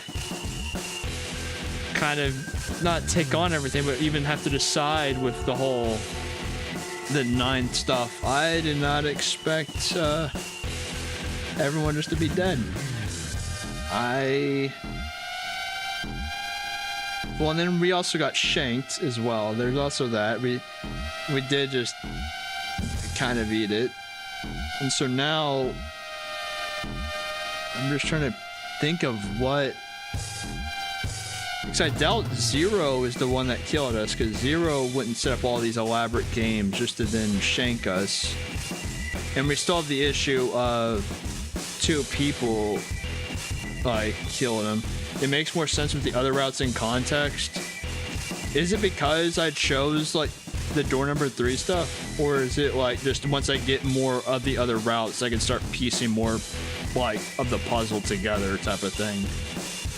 kind of not take on everything, but even have to decide with the 9 stuff. I did not expect everyone just to be dead. Well, and then we also got shanked as well. There's also that. We did just kind of eat it. And so now I'm just trying to think of what Because I doubt Zero is the one that killed us, because Zero wouldn't set up all these elaborate games just to then shank us. And we still have the issue of 2 people, like, killing him. It makes more sense with the other routes in context. Is it because I chose, like, the door number 3 stuff? Or is it, like, just once I get more of the other routes, I can start piecing more, like, of the puzzle together type of thing?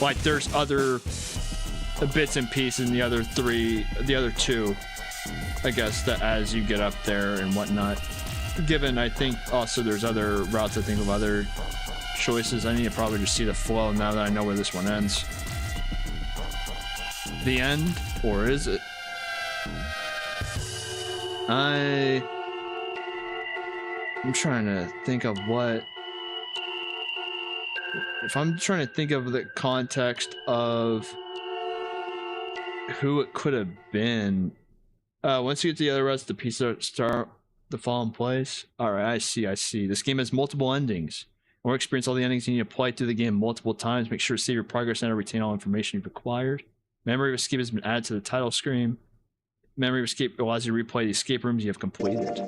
Like, there's other bits and pieces in the other 2, I guess, that as you get up there and whatnot. Given, I think, also there's other routes, I think, of other choices. I need to probably just see the flow now that I know where this one ends. The end? Or is it? I'm trying to think of what... If I'm trying to think of the context of who it could have been. Once you get to the other routes, the pieces start to fall in place. Alright, I see. This game has multiple endings. Or experience all the endings, you need to play through the game multiple times. Make sure to save your progress and retain all information you've acquired. Memory of Escape has been added to the title screen. Memory of Escape allows you to replay the escape rooms you have completed.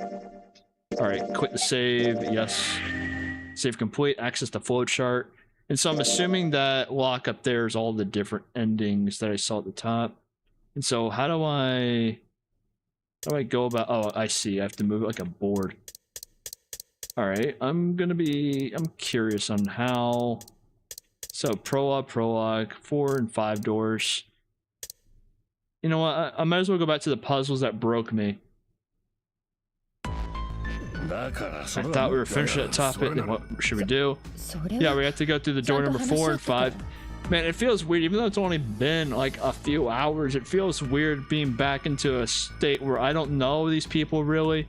Alright, quit the save. Yes. Save complete. Access the flowchart. And so I'm assuming that lock up there is all the different endings that I saw at the top. And so how do I go about... Oh, I see. I have to move it like a board. Alright, I'm curious on how... So, prologue, 4 and 5 doors. You know what, I might as well go back to the puzzles that broke me. I thought we were finished at the top of it. What should we do? Yeah, we have to go through the door number 4 and 5. Man, it feels weird, even though it's only been like a few hours, it feels weird being back into a state where I don't know these people really.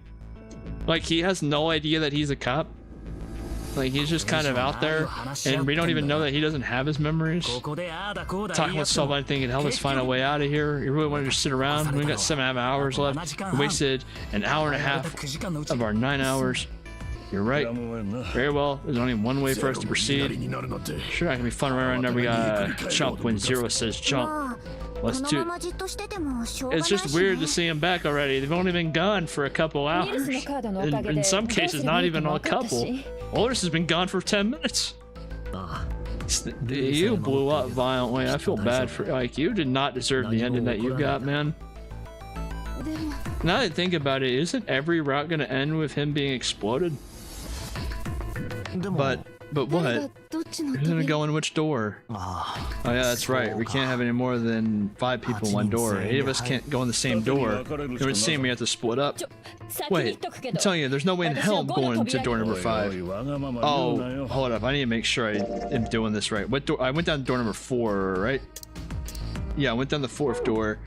Like, he has no idea that he's a cop. Like, he's just kind of out there, and we don't even know that he doesn't have his memories. Talking with somebody thinking, help us find a way out of here. You really want to just sit around? We got 7.5 hours left. We wasted an hour and a half of our 9 hours. You're right. Very well. There's only one way for us to proceed. Sure, that can be fun right around there. We gotta jump when Zero says jump. Let's do. It's just weird to see him back already. They've only been gone for a couple hours. In some cases, not even a couple. Otis has been gone for 10 minutes. You blew up violently. I feel bad for, like, you did not deserve the ending that you got, man. Now that I think about it, isn't every route gonna end with him being exploded? But what? Who's gonna go in which door? Oh yeah, that's right. We can't have any more than 5 people in one door. 8 of us can't go in the same door. It would seem we have to split up. Wait, I'm telling you, there's no way in hell I'm going to door number 5. Oh, hold up. I need to make sure I am doing this right. What door? I went down door number 4, right? Yeah, I went down the 4th door.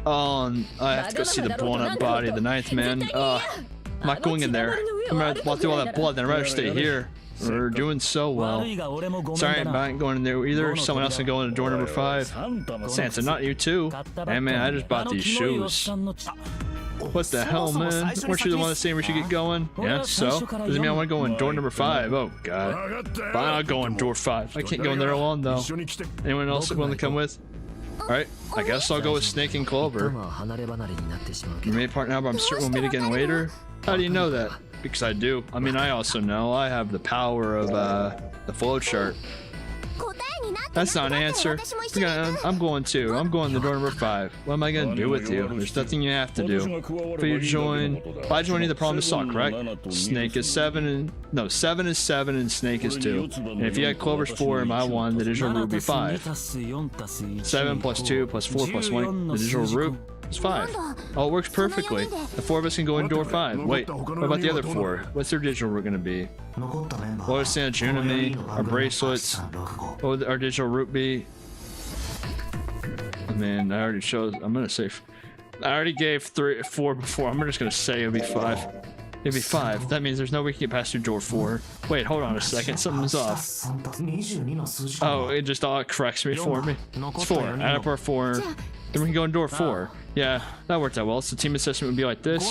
I have to go see the blown up body of the 9th man. I'm not going in there. I'm gonna walk through all that blood, then I'd rather stay here. We're doing so well. Sorry, I'm not going in there either. Someone else can go into door number 5. Sansa, not you too. Hey man, I just bought these shoes. What the hell, man? Weren't you the one that's saying we should get going? Yeah, so? Doesn't mean I want to go in door number 5. Oh god. Fine, I'll go in door 5. I can't go in there alone though. Anyone else willing to come with? Alright, I guess I'll go with Snake and Clover. You made part now, but I'm certain we'll meet again later. How do you know that? Because I do. I mean, I also know. I have the power of the flowchart. That's not an answer. I'm going too. I'm going to door number 5. What am I going to do with you? There's nothing you have to do. For you to join... If I join you, the problem is solved, correct? Snake is 7 and... No, 7 is 7 and Snake is 2. And if you had Clover's 4 and my 1, the digital root would be 5. 7 plus 2 plus 4 plus 1. The digital root is 5. Oh, it works perfectly. The 4 of us can go in door 5. Wait, what about the other 4? What's their digital root going to be? What would Santa June and me? Our bracelets? What would our digital root be? Man, I already chose. I'm going to say... I already gave 4 before. I'm just going to say it'll be 5. It'd be 5. That means there's no way we can get past through door 4. Wait, hold on a second. Something's off. Oh, it just all corrects me for me. It's 4. Add up our 4. Then we can go in door 4. Yeah, that worked out well. So team assessment would be like this.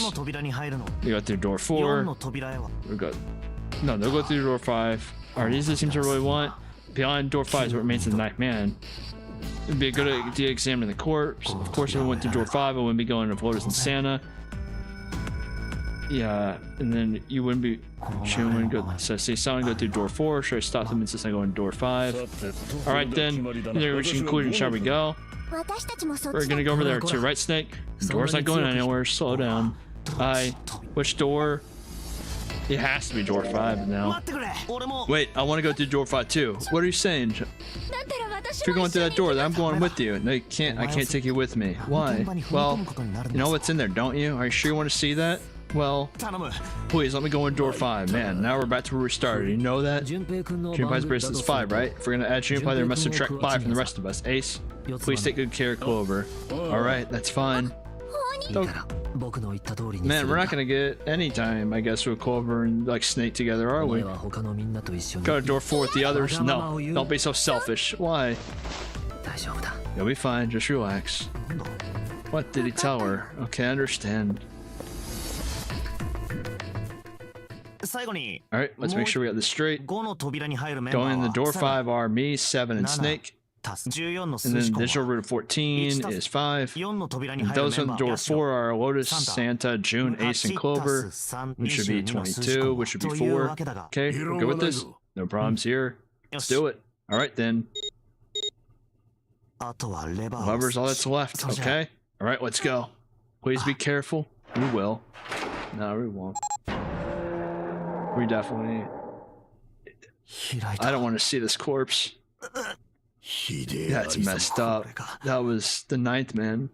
We go through door 4. We go... No, they'll go through door 5. Alright, these are the teams I really want. Beyond door 5 is what remains of the 9th man. It'd be a good idea examining the corpse. Of course, if I went through door 5, I wouldn't be going to Lotus and Santa. Yeah, and then you wouldn't be. She wouldn't go. So I say, someone go through door 4. Should I stop them and since I go in door 5? All right, then. Then reaching conclusion. Shall we go? We're gonna go over there too, right, Snake? Door's not going anywhere. Slow down. Which door? It has to be door 5 now. Wait, I want to go through door 5 too. What are you saying? If you're going through that door, then I'm going with you. No, you can't. I can't take you with me. Why? Well, you know what's in there, don't you? Are you sure you want to see that? Well, please let me go in door 5. Man, now we're back to where we started. You know that? Junpei's bracelet's 5, right? If we're gonna add Junpei, there must subtract 5 from the rest of us. Ace, please take good care of Clover. Alright, that's fine. Man, we're not gonna get any time, I guess, with Clover and like Snake together, are we? Go to door 4 with the others? No, don't be so selfish. Why? You'll be fine, just relax. What did he tell her? Okay, I understand. Alright, let's make sure we got this straight. Going in the door 5 are me, 7, and Snake. And then digital root of 14 is 5. And those on the door 4 are Lotus, Santa, June, Ace, and Clover, which should be 22, which should be 4. Okay, we're good with this? No problems here. Let's do it. Alright then. Lever's all that's left, okay? Alright, let's go. Please be careful. We will. No, we won't. We definitely... I don't want to see this corpse. That's messed up. That was the 9th man.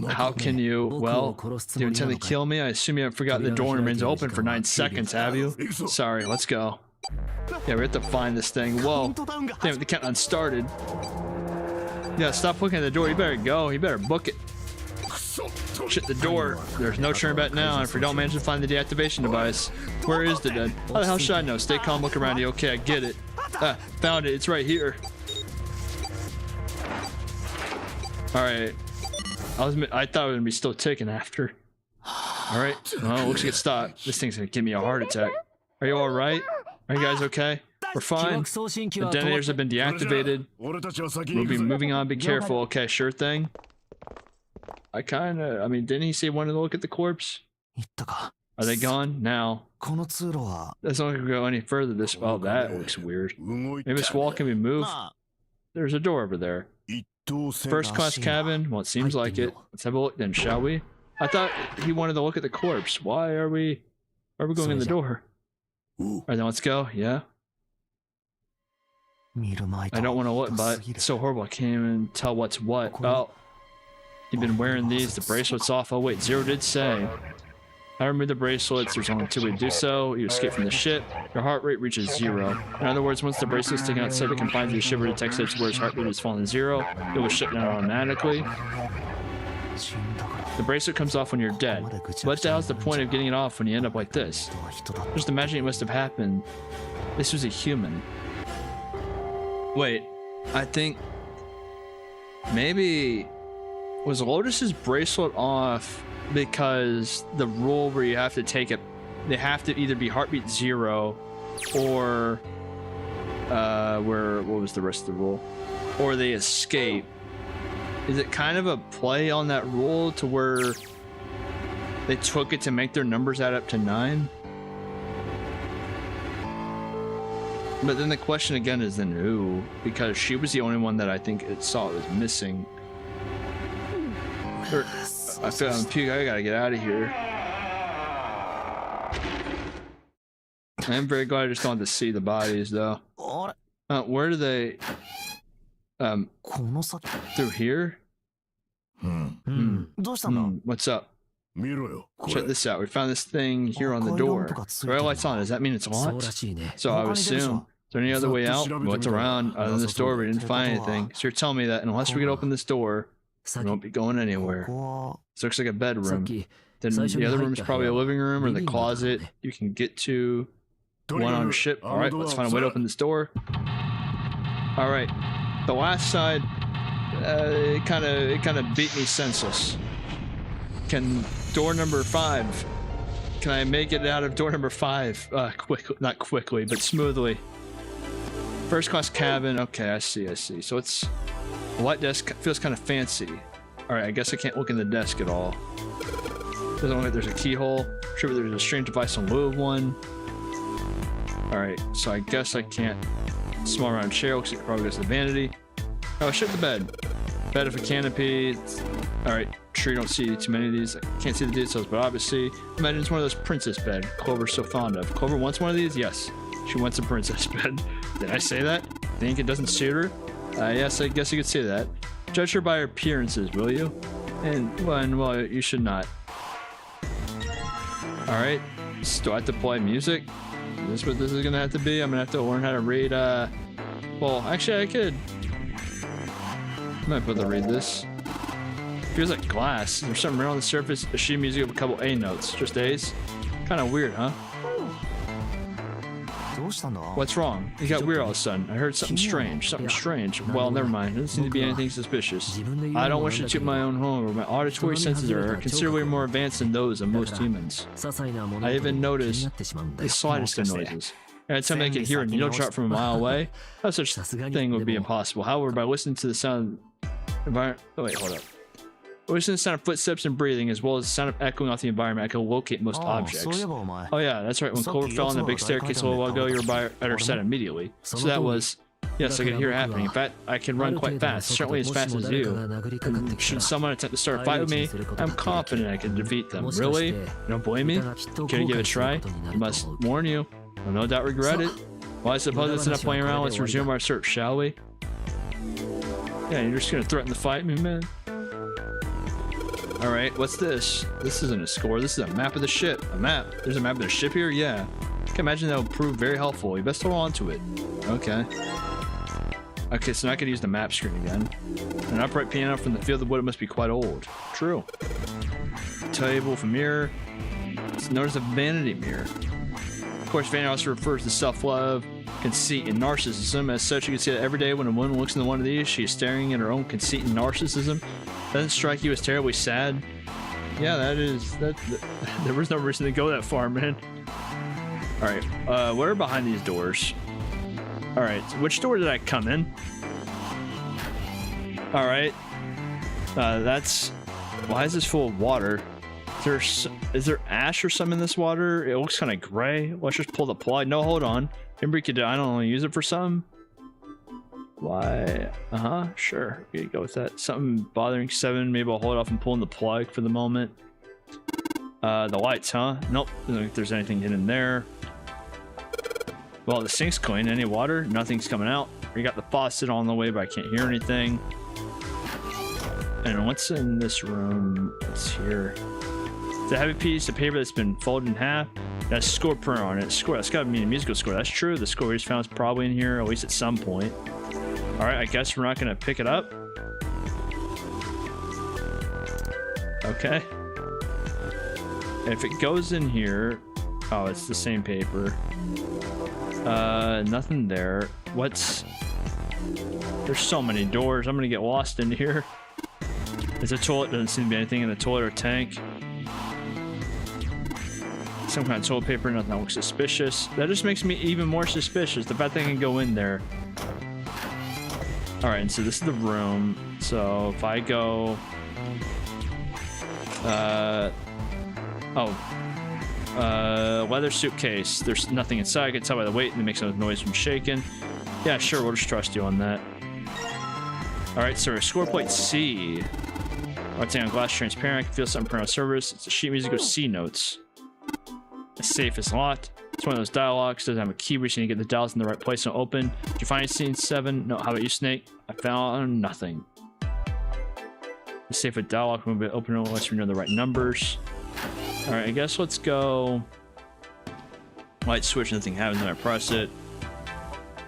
How can you... Well, do you intend to kill me? I assume you haven't forgotten the door remains open for 9 seconds, have you? Sorry, let's go. Yeah, we have to find this thing. Whoa. Damn it, the countdown started. Yeah, stop looking at the door. You better go. You better book it. Shut the door. There's no turn back now if we don't manage to find the deactivation device. Where is the dead? How the hell should I know? Stay calm, look around you. Okay, I get it. Found it. It's right here. Alright. I thought it would be still ticking after. Alright. Well, looks like it stopped. This thing's gonna give me a heart attack. Are you alright? Are you guys okay? We're fine. The detonators have been deactivated. We'll be moving on. Be careful. Okay, sure thing. I mean, didn't he say wanted to look at the corpse? Are they gone? Now. That's not gonna go any further this... Oh, that looks weird. Maybe this wall can be moved. There's a door over there. First class cabin? Well, it seems like it. Let's have a look then, shall we? I thought he wanted to look at the corpse. Why are we going in the door? Alright, then let's go. Yeah. I don't want to look, but it's so horrible. I can't even tell what's what. Oh. You've been wearing these. The bracelet's off. Oh, wait. Zero did say. I remove the bracelets. There's only 2 ways to do so. You escape from the ship. Your heart rate reaches 0. In other words, once the bracelet's taken outside, it confines the shiver detects it where his heart rate has fallen to 0. It will shut down automatically. The bracelet comes off when you're dead. What the hell's the point of getting it off when you end up like this? Just imagine it must have happened. This was a human. Wait, I think... Maybe... Was Lotus's bracelet off because the rule where you have to take it, they have to either be heartbeat 0 or what was the rest of the rule? Or they escape. Is it kind of a play on that rule to where they took it to make their numbers add up to 9? But then the question again is then who? Because she was the only one that I think it saw it was missing. I feel I'm puking. I gotta get out of here. I'm very glad I just don't have to see the bodies though. Where do they? Through here? What's up? Check this out. We found this thing here on the door. The red light's on. Does that mean it's locked? So I would assume. Is there any other way out? We looked around. Other than this door, we didn't find anything. So you're telling me that unless we can open this door, we won't be going anywhere. This looks like a bedroom. Then the other room is probably a living room or the closet. You can get to one on the ship. All right, let's find a way to open this door. All right, the last side, it kind of beat me senseless. Can door number 5? Can I make it out of door number 5? Not quickly, but smoothly. First class cabin. Okay, I see. So it's a white desk. Feels kind of fancy. All right, I guess I can't look in the desk at all. Doesn't look like there's a keyhole. Sure, there's a strange device in lieu of one. All right, so I guess I can't small round chair. Looks like it probably goes to the vanity. Oh, shit, the bed. Bed with a canopy. All right, sure you don't see too many of these. I can't see the details, but obviously, imagine it's one of those princess bed Clover's so fond of. Clover wants one of these? Yes, she wants a princess bed. Did I say that? Think it doesn't suit her? Yes, I guess you could say that. Judge her by her appearances, will you? And well, you should not. All right, do I have to play music? Is this what this is gonna have to be? I'm gonna have to learn how to read. Well, actually, I could. I might be able to read this. Feels like glass. There's something real on the surface. A sheet of music with a couple A notes. Just A's. Kind of weird, huh? What's wrong? You got weird all of a sudden. I heard something strange. Well, never mind. There doesn't seem to be anything suspicious. I don't wish to toot my own horn, but my auditory senses are considerably more advanced than those of most humans. I even noticed the slightest of noises. Every time I can hear a needle drop from a mile away, no such thing would be impossible. However, by listening to the sound environment. Oh, wait, hold up. Listening to the sound of footsteps and breathing, as well as the sound of echoing off the environment, I can locate most objects. Oh yeah, that's right. When Clover fell on the big staircase a little while ago, you were by at her side immediately. So that was... Yes, I can hear it happening. In fact, I can run quite fast, certainly as fast as you. And should someone attempt to start a fight with me, I'm confident I can defeat them. Really? You don't blame me? Can you give it a try? I must warn you, I'll no doubt regret it. Well, I suppose it's enough playing around. Let's resume our search, shall we? Yeah, you're just gonna threaten to fight me, man? All right, what's this? This isn't a score. This is a map of the ship. A map? There's a map of the ship here? Yeah. I can imagine that will prove very helpful. You best hold on to it. Okay. Okay, so now I can use the map screen again. An upright piano from the field of wood must be quite old. True. Table with a mirror. It's known as a vanity mirror. Of course, vanity also refers to self-love, conceit, and narcissism. As such, you can see that every day when a woman looks into one of these, she is staring at her own conceit and narcissism. Doesn't strike you as terribly sad? Yeah, there was no reason to go that far, man. All right, what are behind these doors? All right, so which door did I come in? All right, that's... Why is this full of water? Is there ash or something in this water? It looks kind of gray. Let's just pull the plug. No, hold on. Remember, you could, I don't know, use it for something? Why? Sure. We could go with that. Something bothering 7. Maybe I'll hold off and pulling the plug for the moment. The lights, huh? Nope. Doesn't look like there's anything hidden there. Well, the sink's clean. Any water? Nothing's coming out. We got the faucet on the way, but I can't hear anything. And what's in this room? What's here? It's a heavy piece of paper that's been folded in half. Got a score printer on it. Score. That's got to be a musical score. That's true. The score we just found is probably in here, at least at some point. All right. I guess we're not gonna pick it up. Okay. If it goes in here, oh, it's the same paper. Nothing there. What's? There's so many doors. I'm gonna get lost in here. There's a toilet. Doesn't seem to be anything in the toilet or tank. Some kind of toilet paper. Nothing that looks suspicious. That just makes me even more suspicious. The fact that I can go in there. All right. And so this is the room. So if I go, leather suitcase. There's nothing inside. I can tell by the weight, and it makes no noise from shaking. Yeah, sure. We'll just trust you on that. All right. So score plate C. What's on glass transparent? I can feel something print on service. It's a sheet music with C notes. The safe is locked. It's one of those dialogues. Doesn't have a key. We just need to get the dials in the right place and open. Did you find scene 7? No. How about you, Snake? I found nothing. The safe with dialogue will be open unless we know the right numbers. All right. I guess let's go. Light switch. Nothing happens when I press it.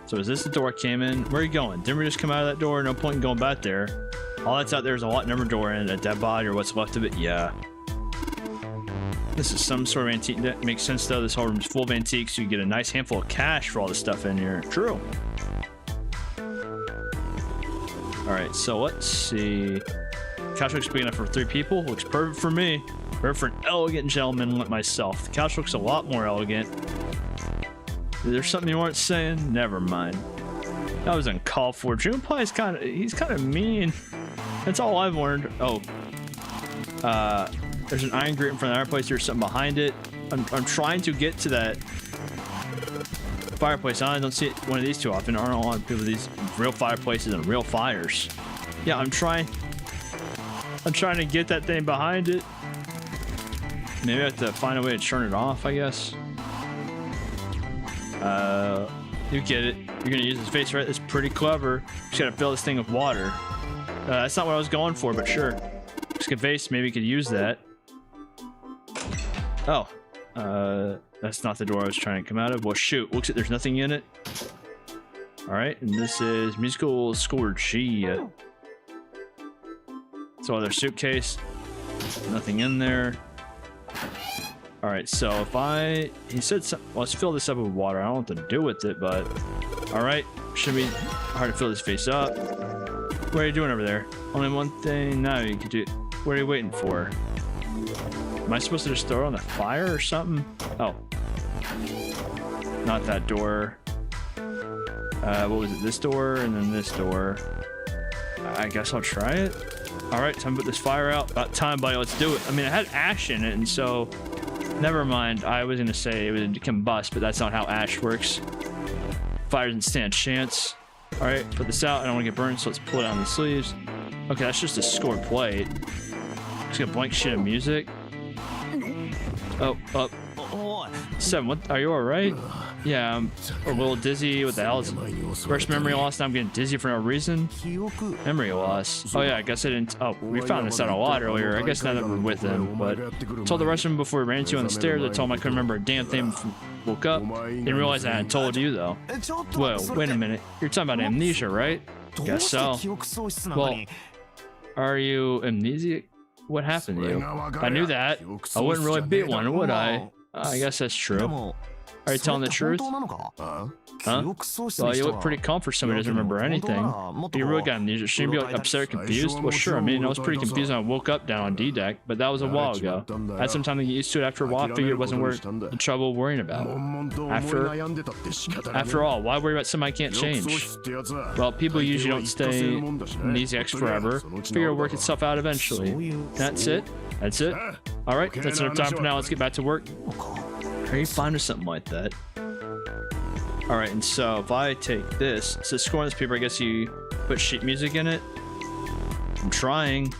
So is this the door I came in? Where are you going? Didn't we just come out of that door? No point in going back there. All that's out there is a lot number door and a dead body or what's left of it. Yeah. This is some sort of antique. That makes sense though. This whole room is full of antiques. So you get a nice handful of cash for all this stuff in here. True. All right. So let's see. Couch looks big enough for 3 people. Looks perfect for me. Perfect for an elegant gentleman like myself. The couch looks a lot more elegant. Is there something you weren't saying? Never mind. That was uncalled for. Junpei's he's kind of mean. That's all I've learned. Oh. There's an iron grate in front of the fireplace. There's something behind it. I'm trying to get to that fireplace. I don't see one of these too often. There aren't a lot of people with these real fireplaces and real fires. Yeah, I'm trying to get that thing behind it. Maybe I have to find a way to turn it off, I guess. You get it. You're gonna use his face, right? That's pretty clever. Just gotta fill this thing with water. That's not what I was going for, but sure. Just a vase, maybe you could use that. Oh. That's not the door I was trying to come out of. Well, shoot. Looks like there's nothing in it. Alright, and this is musical score G. So other suitcase. Nothing in there. Alright, so if he said let's fill this up with water. I don't know what to do with it, but alright. Should be hard to fill this face up. What are you doing over there? Only one thing. No, you can do. What are you waiting for? Am I supposed to just throw it on the fire or something? Oh. Not that door. What was it? This door and then this door. I guess I'll try it. Alright, time to put this fire out. About time, buddy. Let's do it. I mean, it had ash in it, and so... Never mind. I was going to say it would combust, but that's not how ash works. Fire doesn't stand a chance. Alright, put this out. I don't want to get burned, so let's pull it out on the sleeves. Okay, that's just a scored plate. Just got a blank sheet of music. Oh, up. 7, what? Are you alright? Yeah, I'm a little dizzy. What the hell is first memory loss? Now I'm getting dizzy for no reason. Memory loss. Oh yeah, I guess I didn't. Oh, we found this out a lot earlier. I guess now that we're with him, but told the rest of them before we ran into you on the stairs. I told him I couldn't remember a damn thing before I woke up. Didn't realize I hadn't told you though. Whoa, wait a minute. You're talking about amnesia, right? Guess so. Well, are you amnesiac? What happened to you? If I knew that, I wouldn't really beat one, would I? I guess that's true. Are you telling the truth? Huh? Well, you look pretty calm for somebody who doesn't remember anything. You really got amnesia. Shouldn't you be like upset or confused? Well, sure. I mean, I was pretty confused when I woke up down on D-deck, but that was a while ago. I had some time to get used to it. After a while, I figured it wasn't worth the trouble worrying about. After all, why worry about something I can't change? Well, people usually don't stay amnesiacs forever. Figure it'll work itself out eventually. That's it? That's it? Alright, that's enough time for now. Let's get back to work. Are you fine with something like that? Alright, and so if I take this, so score on this paper, I guess you put sheet music in it. I'm trying,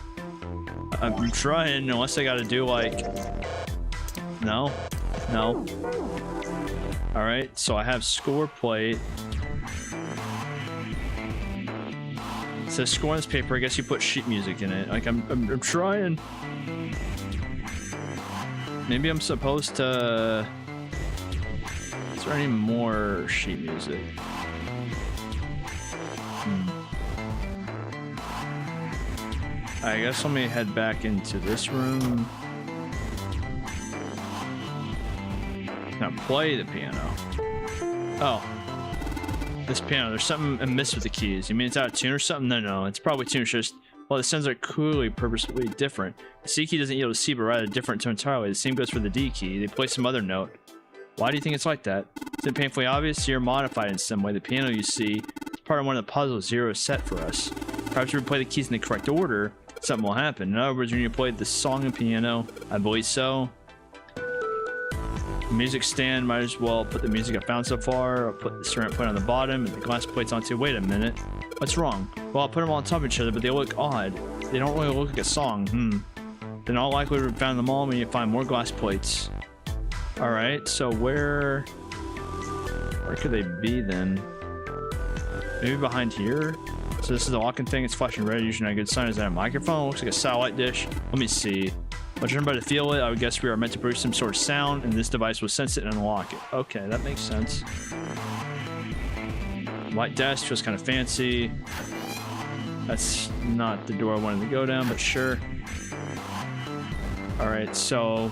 unless I gotta do like... No. Alright, so I have score plate. It says score on this paper, I guess you put sheet music in it. Like, I'm trying. Maybe I'm supposed to... Is there any more sheet music? I guess let me head back into this room. Now play the piano. Oh. This piano, there's something amiss with the keys. You mean it's out of tune or something? No, it's probably tuned. It's just, well, the sounds are clearly purposefully different. The C key doesn't yield to C, but rather different to entirely. The same goes for the D key. They play some other note. Why do you think it's like that? Is it painfully obvious? You're modified in some way. The piano you see is part of one of the puzzles Zero set for us. Perhaps if we play the keys in the correct order, something will happen. In other words, when you play the song and piano, I believe so. The music stand, might as well put the music I found so far. I'll put the ceramic plate on the bottom and the glass plates onto. Wait a minute. What's wrong? Well, I'll put them on top of each other, but they look odd. They don't really look like a song. Then all likely we've found them all when you find more glass plates. Alright, so where could they be then? Maybe behind here? So this is the locking thing, it's flashing red, usually not a good sign. Is that a microphone? Looks like a satellite dish. Let me see. Want everybody to feel it? I would guess we are meant to produce some sort of sound, and this device will sense it and unlock it. Okay, that makes sense. White desk, feels kind of fancy. That's not the door I wanted to go down, but sure. Alright, so...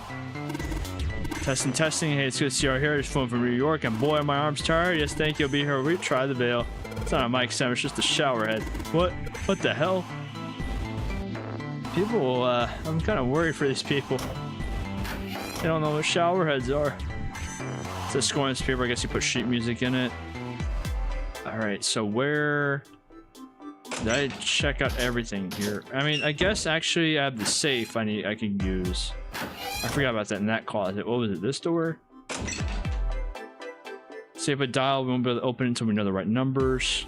Testing. Hey, it's good to see you all here. I just flew from New York, and boy, are my arms tired. Yes, thank you. I'll be here. We try the veil. It's not a mic stand. It's just a shower head. What the hell? People, I'm kind of worried for these people. They don't know what shower heads are. It's a score on this paper. I guess you put sheet music in it. All right, so where did I check out everything here? I mean, I guess actually I have the safe I can use. I forgot about that in that closet. What was it? This door? Save a dial. We won't be able to open it until we know the right numbers.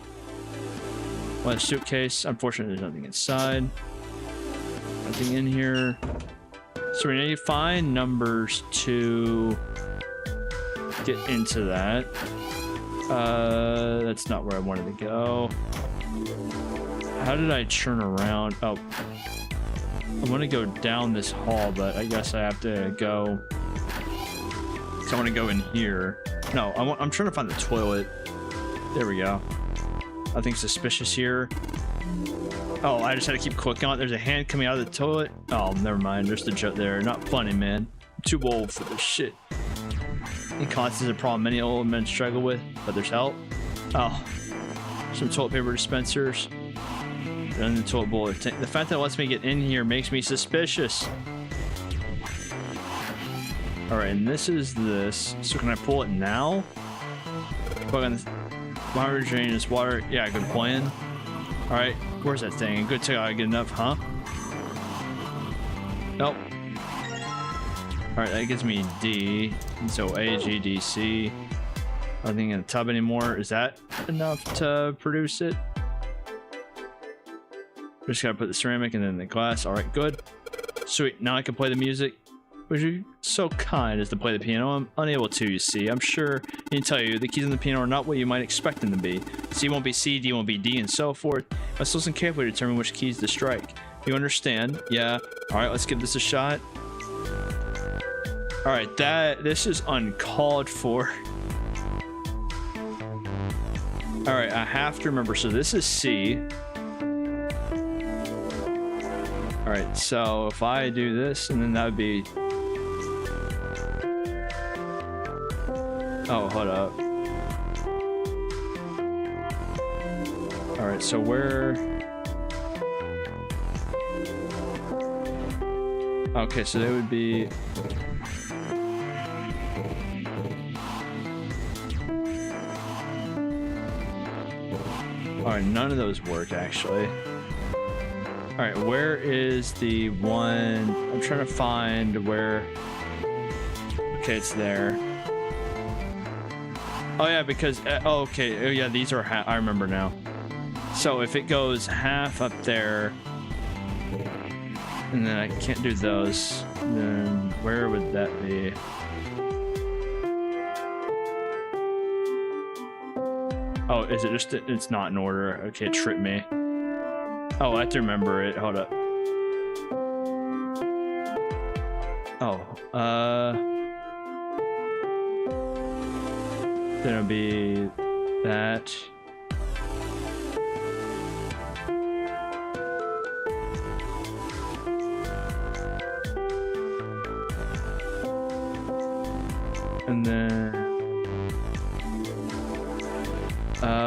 Well, a suitcase. Unfortunately, there's nothing inside. Nothing in here. So we need to find numbers to get into that. That's not where I wanted to go. How did I turn around? Oh, I want to go down this hall, but I guess I have to go. So I want to go in here. No, I'm trying to find the toilet. There we go. Nothing suspicious here. Oh, I just had to keep clicking on it. There's a hand coming out of the toilet. Oh, never mind. There's the joke there. Not funny, man. I'm too old for this shit. Incontinence is a problem many old men struggle with, but there's help. Oh, some toilet paper dispensers. And the toilet bowl. The fact that it lets me get in here makes me suspicious. Alright, and this is this. So can I pull it now? Plug on the water drain is water. Yeah, good plan. Alright, where's that thing? Good to get enough, huh? Nope. Alright, that gives me D. So A, G, D, C. Nothing in the tub anymore. Is that enough to produce it? Just gotta put the ceramic and then the glass. Alright, good. Sweet, now I can play the music. Would you so kind as to play the piano? I'm unable to, you see. I'm sure he can tell you the keys on the piano are not what you might expect them to be. C won't be C, D won't be D, and so forth. I must listen carefully to determine which keys to strike. You understand? Yeah. Alright, let's give this a shot. Alright, this is uncalled for. Alright, I have to remember. So this is C. Alright, so if I do this, and then that would be... Oh, hold up. Alright, so where... Okay, so they would be... Alright, none of those work, actually. Alright, where is the one... I'm trying to find where... Okay, it's there. Oh yeah, because... Oh, okay. Oh yeah, these are... I remember now. So if it goes half up there... And then I can't do those. Then where would that be? Oh, is it just... It's not in order. Okay, it tripped me. Oh, I have to remember it. Hold up. Oh, then it'll be that. And then,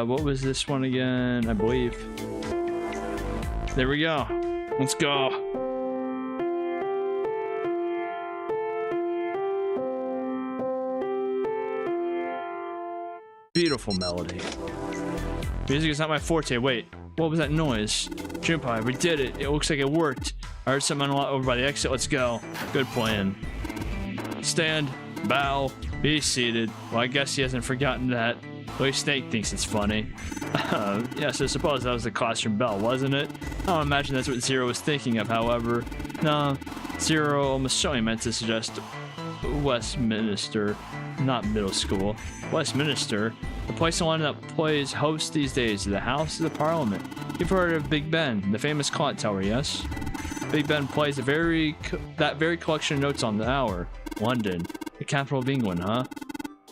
what was this one again? I believe. There we go. Let's go. Beautiful melody. Music is not my forte. Wait, what was that noise? Junpei, we did it. It looks like it worked. I heard something unlock over by the exit. Let's go. Good plan. Stand, bow, be seated. Well, I guess he hasn't forgotten that. Willie Snake thinks it's funny. Yes, I suppose that was the classroom bell, wasn't it? I don't imagine that's what Zero was thinking of, however. No, Zero almost certainly meant to suggest Westminster, not middle school. Westminster, the place in London that plays host these days, the House of the Parliament. You've heard of Big Ben, the famous clock tower, yes? Big Ben plays that very collection of notes on the hour. London, the capital of England, huh?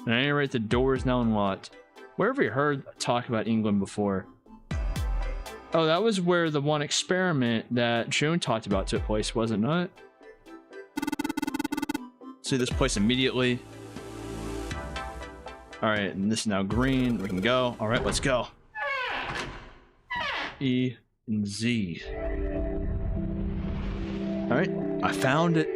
At any rate, the door is now unlocked. Where have we heard talk about England before? Oh, that was where the one experiment that June talked about took place, was it not? See this place immediately. Alright, and this is now green. We can go. Alright, let's go. E and Z. Alright, I found it.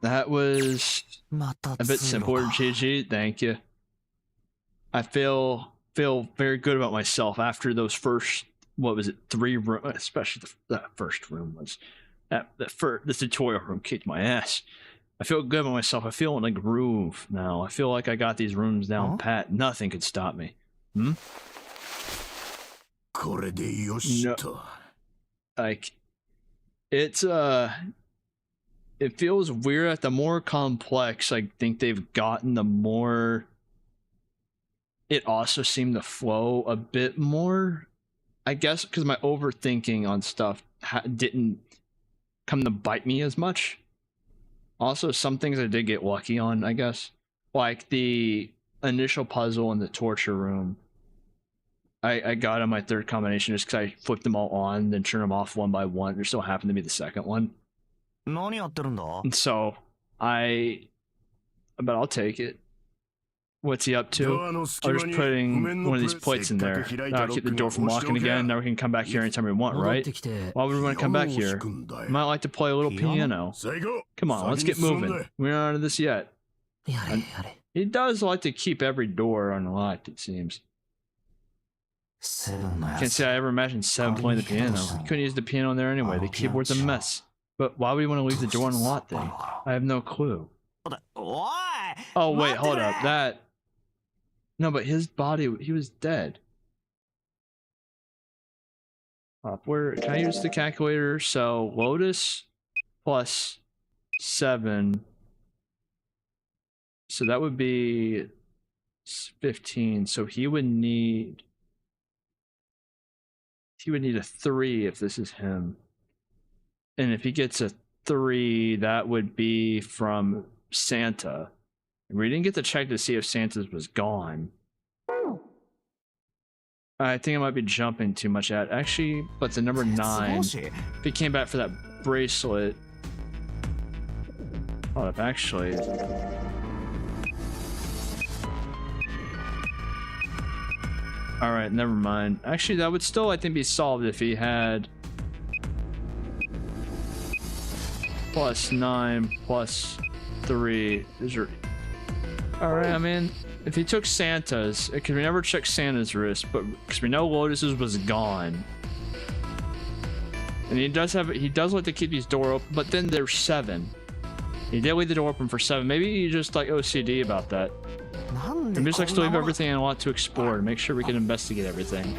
That was a bit simpler, GG. Thank you. I feel very good about myself after those first, what was it, 3 rooms, especially that first room was the tutorial room kicked my ass. I feel good about myself. I feel in a groove now. I feel like I got these rooms down pat. Nothing could stop me. No, like it's it feels weird that the more complex I think they've gotten, the more it also seemed to flow a bit more, I guess, because my overthinking on stuff didn't come to bite me as much. Also, some things I did get lucky on, I guess, like the initial puzzle in the torture room. I got on my 3rd combination just because I flipped them all on, then turned them off one by one. There still happened to be the 2nd one. And so but I'll take it. What's he up to? I'm just putting one of these plates in there. That'll keep the door from locking again. Now we can come back here anytime we want, right? Why would we want to come back here? You might like to play a little piano. Come on, let's get moving. We're not out of this yet. He does like to keep every door unlocked, it seems. Can't say I ever imagined 7 playing the piano. You couldn't use the piano in there anyway. The keyboard's a mess. But why would you want to leave the door unlocked then? I have no clue. Oh wait, hold up. No, but his body, he was dead. Where can I use the calculator? So Lotus plus 7. So that would be 15. So he would need a 3 if this is him. And if he gets a 3, that would be from Santa. We didn't get to check to see if Santa's was gone. I think I might be jumping too much at actually, but the number 9. If he came back for that bracelet. Hold up, actually. Alright, never mind. Actually, that would still, I think, be solved if he had plus 9 plus 3. Alright, I mean, if he took Santa's, because we never checked Santa's wrist, but because we know Lotus's was gone. And he does like to keep these doors open, but then there's 7. He did leave the door open for 7. Maybe he just like OCD about that. Maybe just likes to leave everything and a lot to explore to make sure we can investigate everything.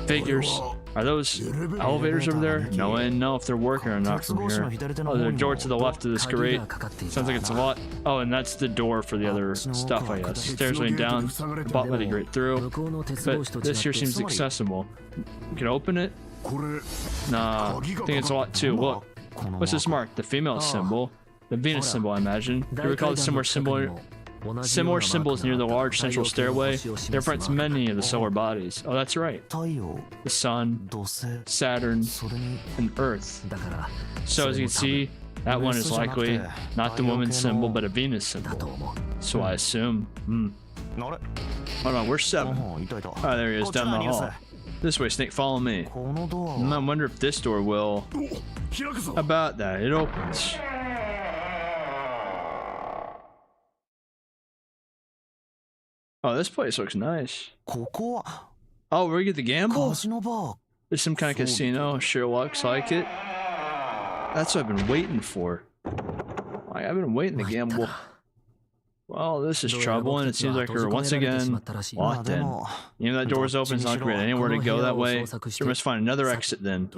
Figures. Are those elevators over there? No one know if they're working or not from here. Oh, there's a door to the left of this grate. Sounds like it's a lot. Oh, and that's the door for the other stuff, I guess. Stairs leading down, the bot letting grate through. But this here seems accessible. We can open it? Nah, I think it's a lot too. Look, what's this mark? The female symbol? The Venus symbol, I imagine. You recall the similar symbols near the large central stairway? They reference many of the solar bodies. Oh, that's right. The Sun, Saturn, and Earth. So as you can see, that one is likely not the woman's symbol, but a Venus symbol. So I assume. Hold on, where's 7? Oh, there he is, down the hall. This way, Snake, follow me. I wonder if this door will. How about that? It opens. Oh, this place looks nice. Oh, where we get the gamble? There's some kind of casino. Sure looks like it. That's what I've been waiting for. I've been waiting to gamble. Well, this is trouble, and it seems like we're once again locked in. Even that door's open, it's not great. Anywhere to go that way. We must find another exit then.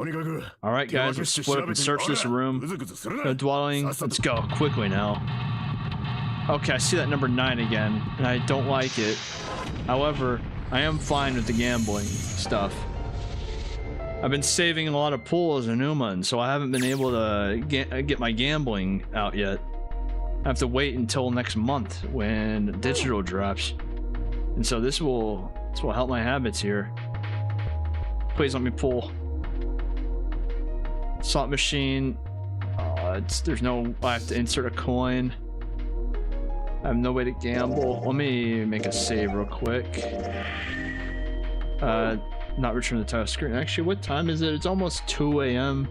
Alright guys, let's split up and search this room. No dwelling. Let's go, quickly now. Okay, I see that number 9 again, and I don't like it. However, I am fine with the gambling stuff. I've been saving a lot of pools in Uman, so I haven't been able to get my gambling out yet. I have to wait until next month when digital drops. And so this will help my habits here. Please let me pull. Slot machine. There's no, I have to insert a coin. I have no way to gamble. Let me make a save real quick. Not return the title screen. Actually, what time is it? It's almost 2 a.m.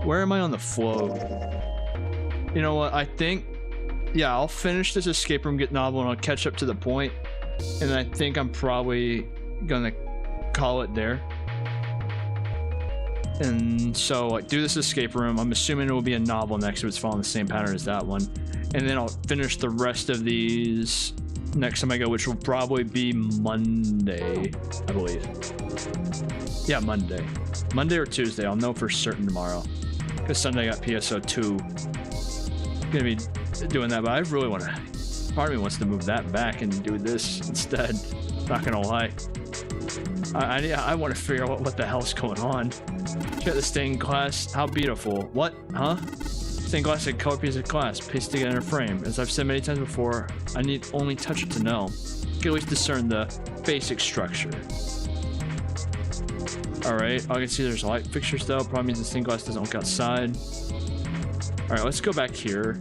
Where am I on the flow? You know what? I think yeah, I'll finish this escape room, get novel, and I'll catch up to the point. And I think I'm probably gonna call it there. And so, like, do this escape room. I'm assuming it will be a novel next if it's following the same pattern as that one. And then I'll finish the rest of these next time I go, which will probably be Monday, I believe. Yeah, Monday. Monday or Tuesday. I'll know for certain tomorrow. Because Sunday I got PSO2. Gonna be doing that, but I really want to. Part of me wants to move that back and do this instead. Not gonna lie. I want to figure out what the hell's going on. Check the stained glass. How beautiful. What? Huh? Stained glass is a color piece of glass pasted together in a frame. As I've said many times before, I need only touch it to know. You can at least discern the basic structure. Alright, I can see there's light fixtures though. Probably means the stained glass doesn't look outside. Alright, let's go back here.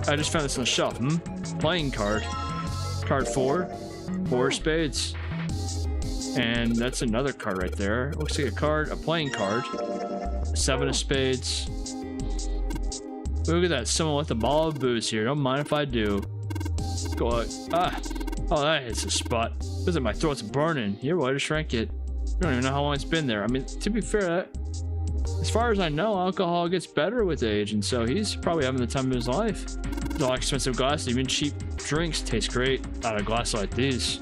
I just found this on the shelf. Playing card. Card 4. 4 spades. And that's another card right there. Looks like a card, a playing card. 7 of spades. Look at that. Someone with a ball of booze here. Don't mind if I do. Go like, oh, that hits the spot. Listen, my throat's burning. Here, well, I just drank it. You don't even know how long it's been there. I mean, to be fair, as far as I know, alcohol gets better with age, and so he's probably having the time of his life. It's all expensive glasses. Even cheap drinks taste great out of a glass like these.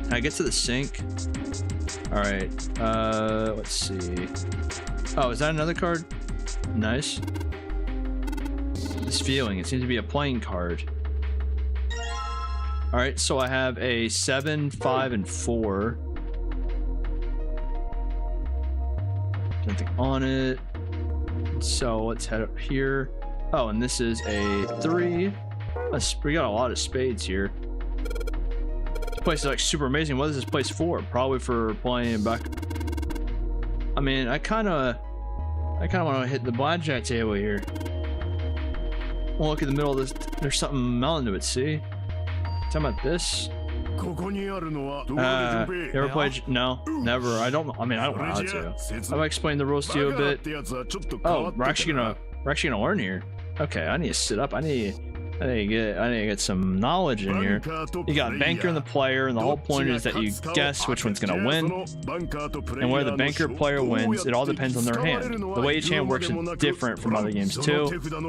Can I get to the sink? All right. Let's see. Oh, is that another card? Nice. This feeling. It seems to be a playing card. All right. So I have a 7, 5, and 4. Nothing on it. So let's head up here. Oh, and this is a 3. We got a lot of spades here. This place is like super amazing. What is this place for? Probably for playing back. I mean, I kind of want to hit the blackjack table here. Well, look in the middle of this. There's something melon to it. See? Talking about this. You ever played? No, never. I don't know. I mean, I don't know how to. Have I explained the rules to you a bit? Oh, we're actually gonna learn here. Okay, I need to sit up. I need to get some knowledge in here. You got banker and the player, and the whole point is that you guess which one's gonna win. And where the banker player wins, it all depends on their hand. The way each hand works is different from other games too.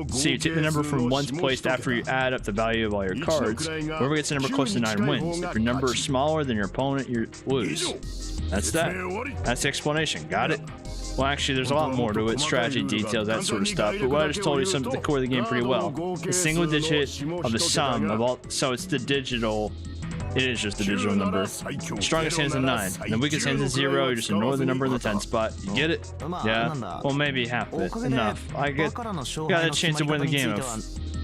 So you take the number from one's placed after you add up the value of all your cards. Whoever gets the number close to 9 wins. If your number is smaller than your opponent, you lose. That's that. That's the explanation. Got it? Well, actually, there's a lot more to it. Strategy, details, that sort of stuff. But what I just told you sums up the core of the game pretty well. The single digit of the sum of all... So it's the digital... It is just the digital number. Strongest hand's a 9. The weakest hand's a 0. You just ignore the number in the 10 spot. You get it? Yeah? Well, maybe half of it. Enough. I got a chance to win the game of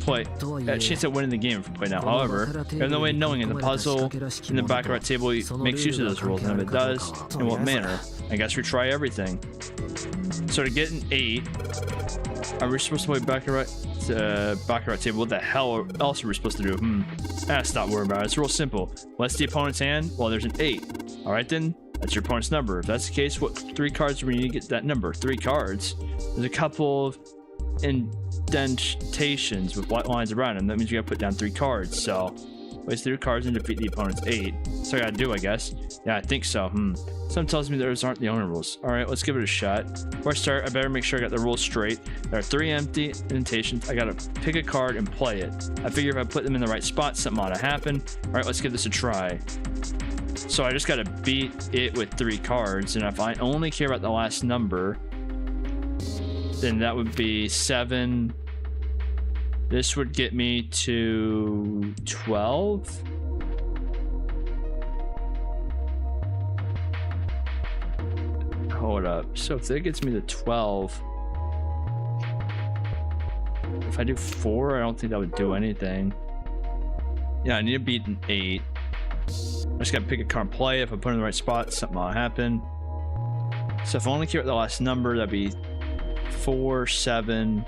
play. A chance at winning the game if we play now. However, you have no way of knowing in the puzzle in the back of our table makes use of those rules, and if it does, in what manner? I guess we try everything. So to get an 8, are we supposed to play back of our table? What the hell else are we supposed to do? Let's not worry about it. It's real simple. What's the opponent's hand? Well, there's an 8. All right then, that's your opponent's number. If that's the case, what 3 cards do we need to get that number? 3 cards. There's a couple of indentations with white lines around them. That means you gotta put down 3 cards. So place 3 cards and defeat the opponent's 8. So I gotta do, I guess. Yeah, I think so. Something tells me those aren't the only rules. All right, let's give it a shot. Before I start, I better make sure I got the rules straight. There are 3 empty indentations. I gotta pick a card and play it. I figure if I put them in the right spot, something ought to happen. All right, let's give this a try. So I just gotta beat it with 3 cards, and if I only care about the last number, then that would be 7. This would get me to 12. Hold up. So if that gets me to 12, if I do 4, I don't think that would do anything. Yeah, I need to beat an 8. I just gotta pick a card and play. If I put it in the right spot, something will happen. So if I only care about the last number, that'd be 4, 7,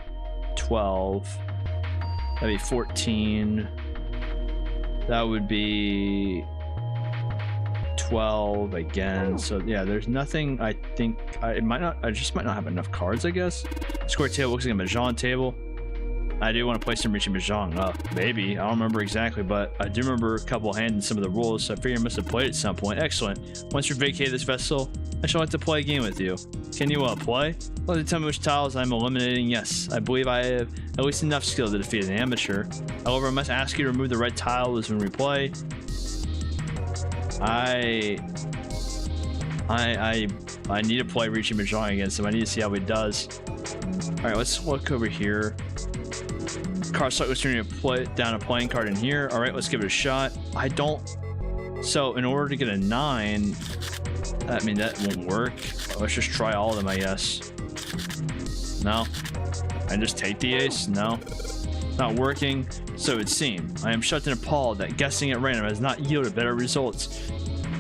12. That'd be 14. That would be 12 again. So yeah, there's nothing. I think I just might not have enough cards, I guess. Square table looks like a mahjong table. I do want to play some Richie Mahjong. Maybe. I don't remember exactly, but I do remember a couple hands in some of the rules, so I figure I must have played at some point. Excellent. Once you vacate this vessel, I shall like to play a game with you. Can you play? Well, to tell me which tiles I'm eliminating. Yes, I believe I have at least enough skill to defeat an amateur. However, I must ask you to remove the red tiles when we play. I need to play Richie Mahjong against him. I need to see how he does. All right, let's look over here. Card slot was turning to play down a playing card in here. All right, let's give it a shot. I don't. So in order to get a 9, I mean that won't work. Let's just try all of them, I guess. No. And just take the ace. No. Not working. So it would seem. I am shocked and appalled that guessing at random has not yielded better results.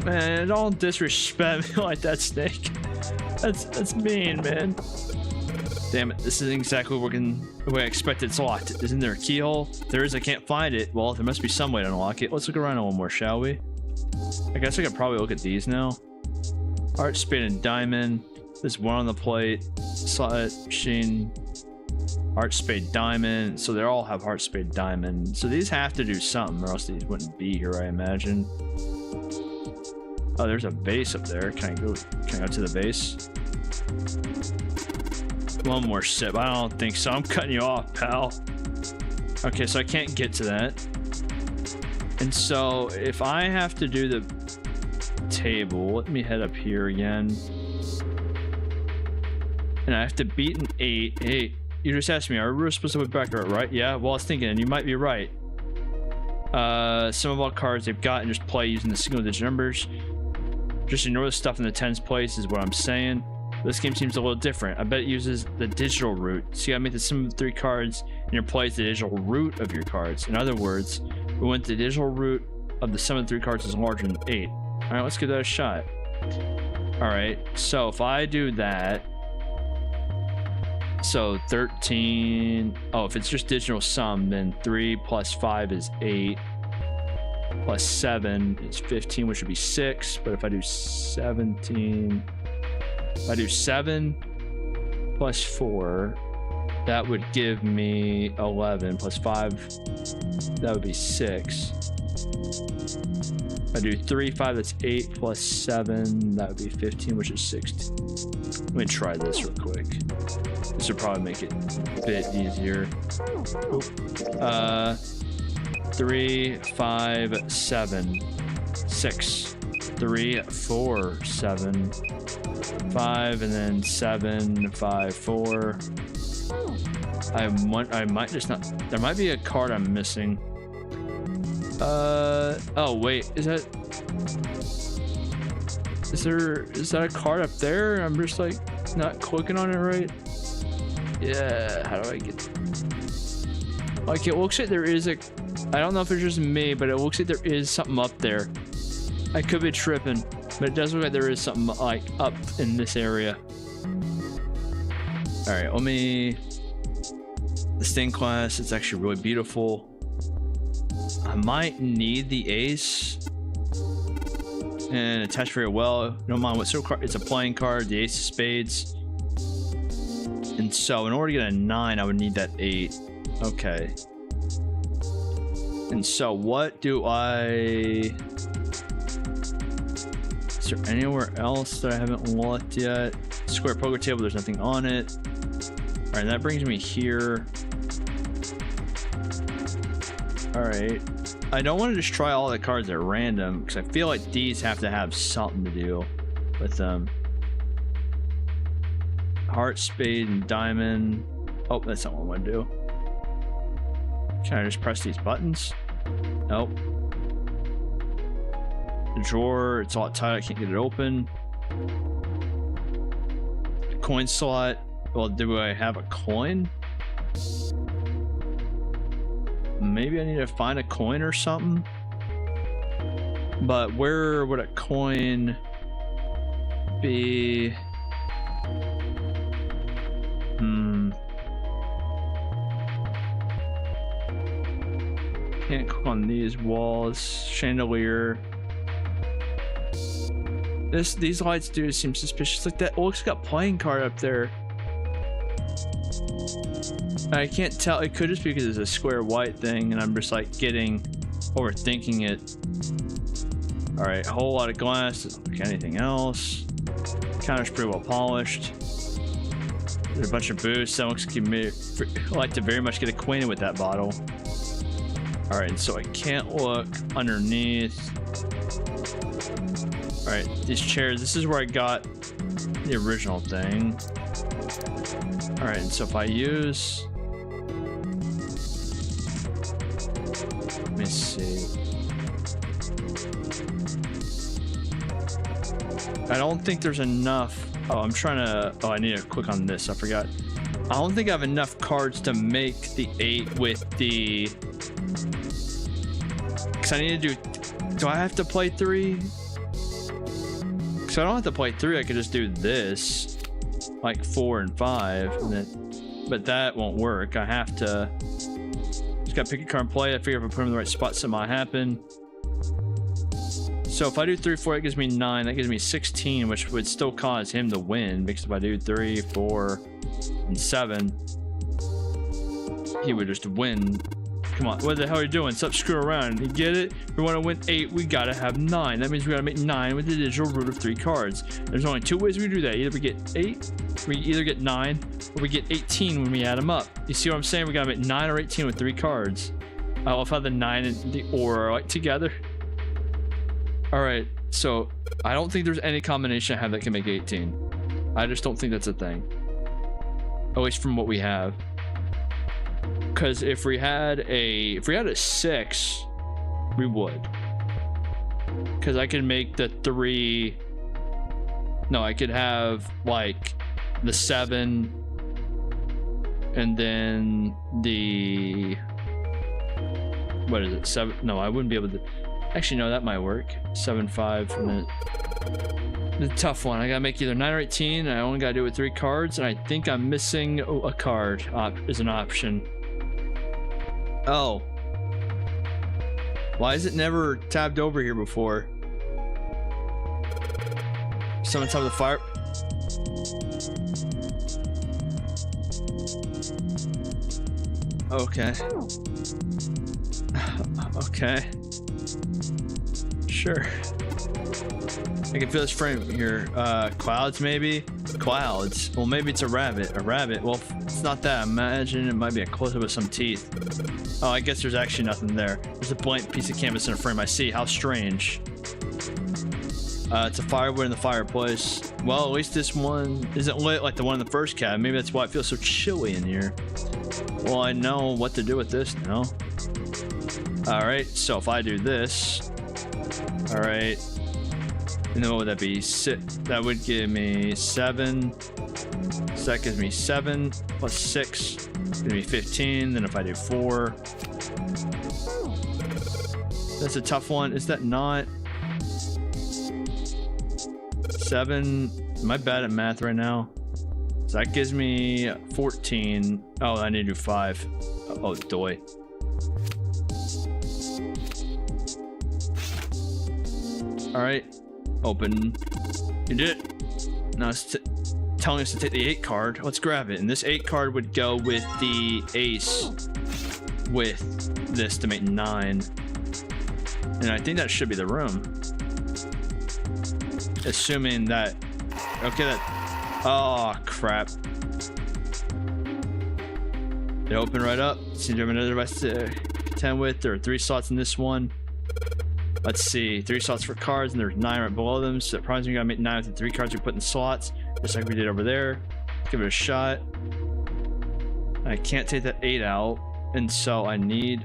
Man, don't disrespect me like that, Snake. That's mean, man. Damn it, this isn't exactly working the way I expected. It's locked. Isn't there a keyhole? If there is, I can't find it. Well, there must be some way to unlock it. Let's look around a little more, shall we? I guess I could probably look at these now. Heart, spade, and diamond. There's one on the plate. Slot machine. Heart, spade, diamond. So they all have heart, spade, diamond. So these have to do something, or else these wouldn't be here, I imagine. Oh, there's a base up there. Can I go to the base? One more sip. I don't think so. I'm cutting you off, pal. Okay, so I can't get to that. And so if I have to do the table, let me head up here again. And I have to beat an 8. Hey, you just asked me, are we supposed to put back right? Yeah, well, I was thinking, and you might be right. Some of all cards they've got and just play using the single digit numbers. Just ignore the stuff in the tens place is what I'm saying. This game seems a little different. I bet it uses the digital root. So you gotta make the sum of 3 cards and your play is the digital root of your cards. In other words, we want the digital root of the sum of 3 cards is larger than 8. All right, let's give that a shot. All right, so if I do that, so 13. Oh, if it's just digital sum, then 3 plus 5 is 8. Plus 7 is 15, which would be 6. But if I do 17, if I do 7 plus 4, that would give me 11. Plus 5, that would be 6. If I do 3, 5, that's 8. Plus 7, that would be 15, which is 16. Let me try this real quick. This would probably make it a bit easier. 3, 5, 7, 6, 3, 4, 7, 5, and then 7, 5, 4. I might just not. There might be a card I'm missing. Oh wait, is that a card up there? I'm just like not clicking on it right. Yeah, how do I get? Like it looks like there is a. I don't know if it's just me, but it looks like there is something up there. I could be tripping, but it does look like there is something like up in this area. All right, let me. The stained glass, it's actually really beautiful. I might need the ace and attach very well. Don't mind what sort of card. It's a playing card, the ace of spades. And so in order to get a 9, I would need that 8. Okay. And so what do I... Is there anywhere else that I haven't looked yet? Square poker table, there's nothing on it. All right, that brings me here. All right. I don't want to just try all the cards at random because I feel like these have to have something to do with them. Heart, spade, and diamond. Oh, that's not what I want to do. Can I just press these buttons? Nope. The drawer, it's all tight. I can't get it open. The coin slot. Well, do I have a coin? Maybe I need to find a coin or something. But where would a coin be? Can't click on these walls. Chandelier. These lights do seem suspicious. Like that looks like a playing card up there. I can't tell. It could just be because it's a square white thing and I'm just like overthinking it. All right, a whole lot of glass. Doesn't look like anything else. Counter's pretty well polished. There's a bunch of booze. That looks like I like to very much get acquainted with that bottle. All right, so I can't look underneath. All right, these chairs. This is where I got the original thing. All right, and so if I use, let me see. I don't think there's enough. Oh, I'm trying to, oh, I need to click on this. I forgot. I don't think I have enough cards to make the 8 with the, because I need to do I have to play 3? Because I don't have to play 3. I could just do this, like 4 and 5, and then, but that won't work. I have to, just gotta pick a card and play. I figure if I put them in the right spot, something might happen. So if I do 3, 4, it gives me 9. That gives me 16, which would still cause him to win. Because if I do 3, 4, and 7, he would just win. Come on, what the hell are you doing? Stop screwing around. You get it? We want to win 8. We gotta have 9. That means we gotta make 9 with the digital root of 3 cards. There's only 2 ways we do that. Either we get 8, we either get 9, or we get 18 when we add them up. You see what I'm saying? We gotta make 9 or 18 with 3 cards. I love how the 9 and the or are like together. All right, so I don't think there's any combination I have that can make 18. I just don't think that's a thing. At least from what we have. Because if we had a 6, we would. Because I could make the 3. No, I could have like the 7, and then the, what is it? 7? No, I wouldn't be able to. Actually, no, that might work. 7, 5, and then the tough one. I gotta make either 9 or 18. And I only gotta do it with 3 cards, and I think I'm missing a card is an option. Oh, why is it never tabbed over here before? Someone top of the fire. Okay. Okay. Sure. I can feel this frame here. Clouds maybe? Clouds. Well, maybe it's a rabbit. A rabbit. Well, it's not that. Imagine it might be a close-up with some teeth. Oh, I guess there's actually nothing there. There's a blank piece of canvas in a frame. I see. How strange. It's a firewood in the fireplace. Well, at least this one isn't lit like the one in the first cabin. Maybe that's why it feels so chilly in here. Well, I know what to do with this now. All right, so if I do this, all right, and then what would that be? That would give me 7. So that gives me 7 plus 6, give me 15. Then if I do 4, that's a tough one. Is that not 7? Am I bad at math right now? So that gives me 14. Oh, I need to do 5. Oh, doy. All right, open. You did it. Now it's telling us to take the 8 card. Let's grab it. And this 8 card would go with the ace with this to make 9. And I think that should be the room. Assuming that, okay, that, oh crap. They open right up. See, do you have another device to contend with? There are 3 slots in this one. Let's see, 3 slots for cards, and there's 9 right below them. So that probably means we gotta make 9 with the 3 cards we put in slots, just like we did over there. Let's give it a shot. I can't take that 8 out, and so I need.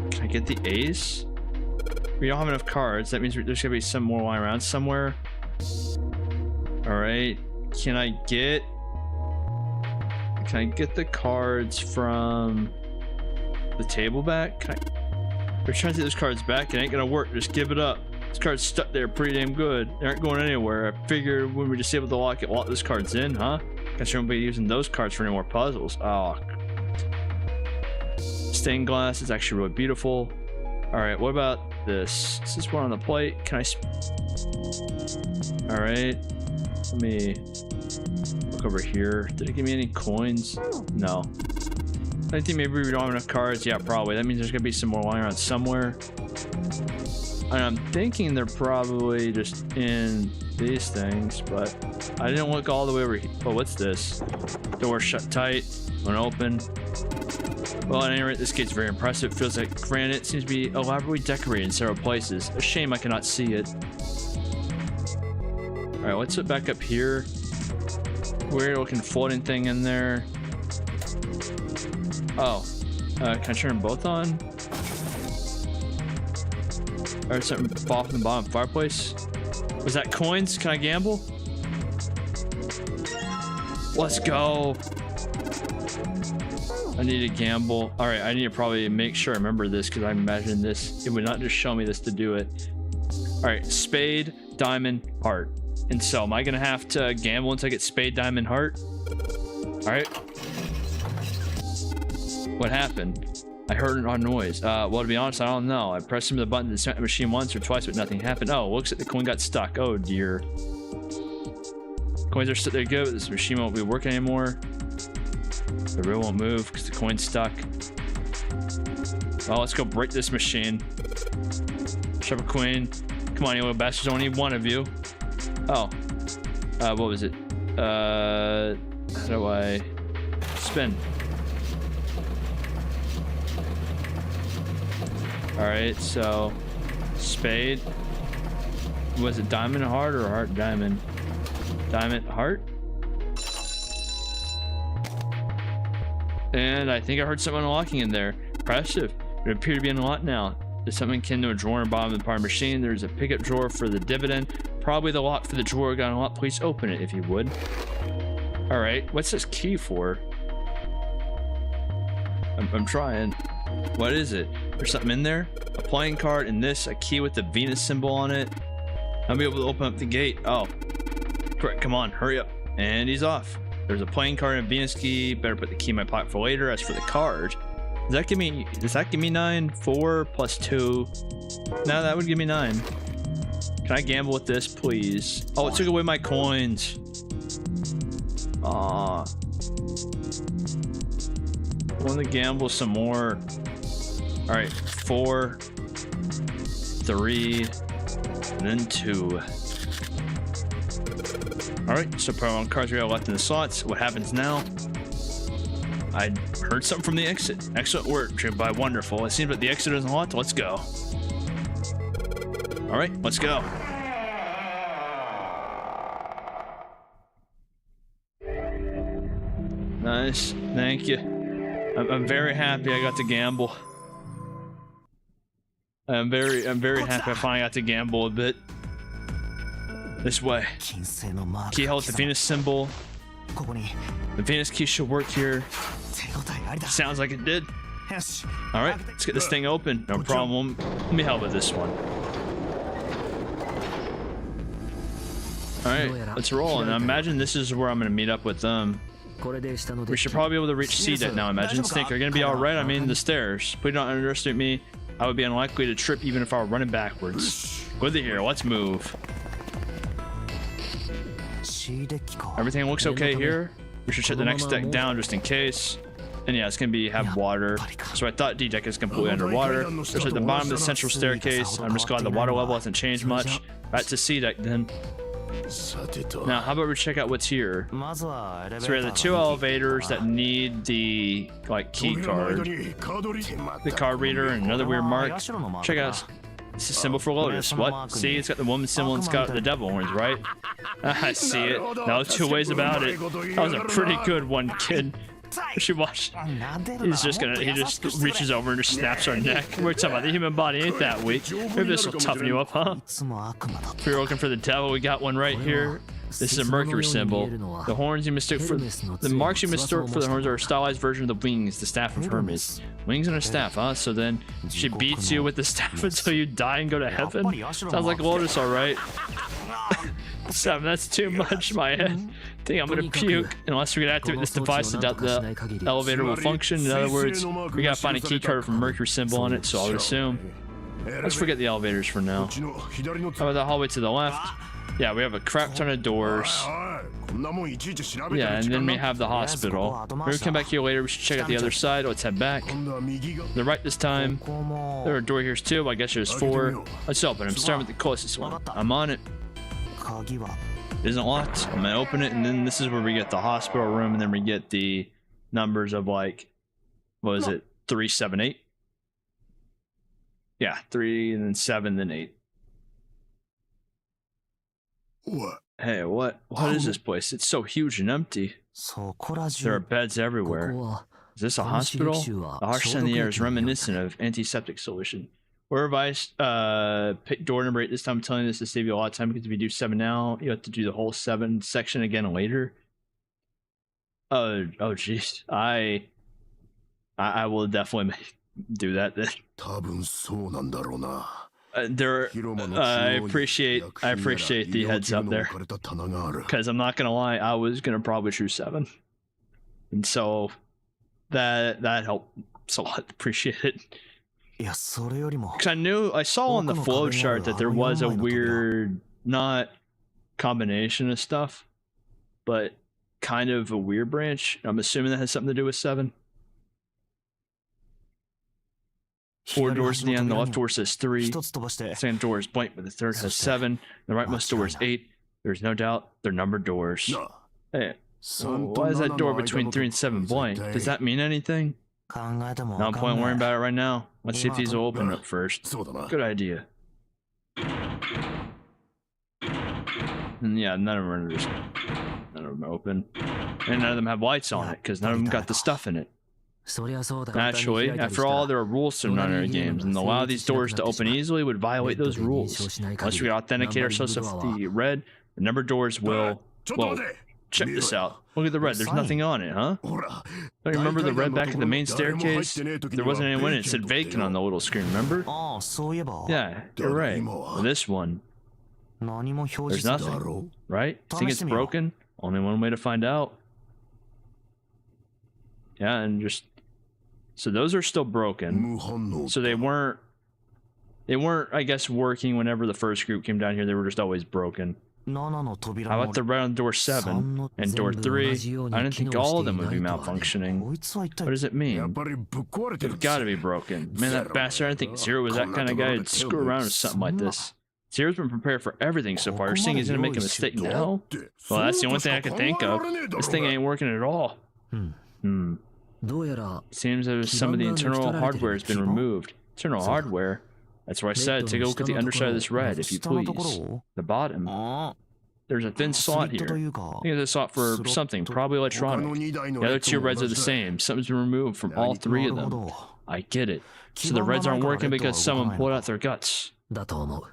Can I get the ace? We don't have enough cards. That means there's gonna be some more lying around somewhere. All right, can I get the cards from the table back? We're trying to take those cards back. It ain't gonna work. Just give it up. This card's stuck there pretty damn good. They aren't going anywhere. I figured when we just able to lock those cards in, huh? Guess we won't be using those cards for any more puzzles. Oh. Stained glass is actually really beautiful. All right, what about this? Is this one on the plate? Can I? All right, let me look over here. Did it give me any coins? No. I think maybe we don't have enough cards. Yeah, probably. That means there's gonna be some more lying around somewhere. And I'm thinking they're probably just in these things, but I didn't look all the way over here. Oh, what's this? Door shut tight, unopened. Well, at any rate, this gate's very impressive. It feels like granite. Seems to be elaborately decorated in several places. A shame I cannot see it. All right, let's look back up here. Weird looking floating thing in there. Oh, can I turn them both on? Or something fall from the bottom of the fireplace? Was that coins? Can I gamble? Let's go. I need to gamble. All right, I need to probably make sure I remember this because I imagine this. It would not just show me this to do it. All right, spade, diamond, heart. And so am I gonna have to gamble until I get spade, diamond, heart? All right. What happened? I heard a noise. Well, to be honest, I don't know. I pressed the button to set the machine once or twice, but nothing happened. Oh, looks like the coin got stuck. Oh dear. Coins are still there. Good. This machine won't be working anymore. The wheel won't move because the coin's stuck. Well, let's go break this machine. Shove a queen. Come on, you little bastards. I only need one of you. Oh. What was it? How do I spin? All right, so spade. Was it diamond heart or heart diamond? Diamond heart. And I think I heard something unlocking in there. Impressive. It appears to be unlocked now. There's something akin to a drawer in the bottom of the power machine. There's a pickup drawer for the dividend. Probably the lock for the drawer got unlocked. Please open it if you would. All right, what's this key for? I'm trying. What is it? There's something in there? A playing card and this, a key with the Venus symbol on it. I'll be able to open up the gate. Oh, correct. Come on, hurry up. And he's off. There's a playing card and a Venus key. Better put the key in my pocket for later. As for the card, does that give me 9? 4 plus 2. No, that would give me 9. Can I gamble with this, please? Oh, it took away my coins. Aw. I want to gamble some more. All right, 4, 3, and then 2. All right, so probably on cards we got left in the slots. What happens now? I heard something from the exit. Excellent work, driven by wonderful. It seems that the exit isn't locked. Let's go. All right, let's go. Nice, thank you. I'm very happy I got to gamble. I'm very happy I finally got to gamble a bit. This way. Key held the Venus symbol. The Venus key should work here. Sounds like it did. All right, let's get this thing open. No problem. Let me help with this one. All right, let's roll. And I imagine this is where I'm gonna meet up with them. We should probably be able to reach C deck now. I imagine. Think they're gonna be all right. I mean, the stairs. Please don't underestimate me. I would be unlikely to trip even if I were running backwards. Good to hear. Let's move. Everything looks okay here. We should shut the next deck down just in case. And yeah, it's gonna have water. So I thought D deck is completely underwater. There's at the bottom of the central staircase. I'm just glad the water level hasn't changed much. Back to C deck then. Now, how about we check out what's here? So we have the 2 elevators that need the key card, the card reader, and another weird mark. Check out. It's a symbol for Lotus. What? See, it's got the woman symbol and it's got the devil horns, right? I see it. No 2 ways about it. That was a pretty good one, kid. We should watch. He just reaches over and just snaps our neck. We're talking about the human body, ain't that weak? Maybe this will toughen you up, huh? If you're looking for the devil, we got one right here. This is a Mercury symbol. The horns you mistook for the marks you mistook for the horns are a stylized version of the wings, the staff of Hermes. Wings and a staff, huh? So then she beats you with the staff until you die and go to heaven? Sounds like Lotus, all right. 7, that's too much, my head. I think I'm gonna puke. Unless we can activate this device, the elevator will function. In other words, we gotta find a key card from Mercury symbol on it, so I would assume. Let's forget the elevators for now. How about the hallway to the left? Yeah, we have a crap ton of doors. Yeah, and then we have the hospital. We're gonna come back here later. We should check out the other side. Let's head back. The right this time. There are a door here too. I guess there's 4. Let's open them. Starting with the closest one. I'm on it. It isn't locked. I'm gonna open it, and then this is where we get the hospital room, and then we get the numbers of like, what is it? 3, 7, 8. Yeah, 3, and then 7, then 8. What? Hey, what is this place? It's so huge and empty. There are beds everywhere. Is this a hospital? The harsh scent in the air is reminiscent of antiseptic solution. Wherever I pick door number 8 this time, I'm telling you this to save you a lot of time, because if you do 7 now, you have to do the whole 7 section again later. Oh jeez. I will definitely do that then. I appreciate the heads up there, because I'm not gonna lie, I was gonna probably choose 7, and so that helps a lot. Appreciate it, because I saw on the flow chart that there was a weird, not combination of stuff, but kind of a weird branch. I'm assuming that has something to do with 7. 4 doors at the end. The left door says 3. The second door is blank, but the third has 7. The rightmost door is 8. There's no doubt they're numbered doors. Hey, why is that door between 3 and 7 blank? Does that mean anything? No point worrying about it right now. Let's see if these will open up first. Good idea. And yeah, none of them are open. And none of them have lights on it, because none of them got the stuff in it. Naturally, after all, there are rules to non-air games, and allow these doors to open easily would violate those rules. Unless we authenticate ourselves with the red, the numbered doors will... Whoa, check this out. Look at the red, there's nothing on it, huh? Don't you remember the red back in the main staircase? There wasn't anyone in it. It said vacant on the little screen, remember? Yeah, you're right. For this one, there's nothing, right? Think it's broken? Only one way to find out. Yeah, and just... So those are still broken. So they weren't, I guess, working whenever the first group came down here. They were just always broken. How about the red on door 7 and door 3? I didn't think all of them would be malfunctioning. What does it mean? They've got to be broken. Man, that bastard, I didn't think Zero was that kind of guy who'd screw around with something like this. Zero's been prepared for everything so far. You're saying he's gonna make a mistake now? Well, that's the only thing I can think of. This thing ain't working at all. Seems as some of the internal hardware has been removed. Internal hardware? That's what I said. Take a look at the underside of this red, if you please. The bottom. There's a thin slot here. I think it's a slot for something, probably electronic. The other 2 reds are the same. Something's been removed from all 3 of them. I get it. So the reds aren't working because someone pulled out their guts.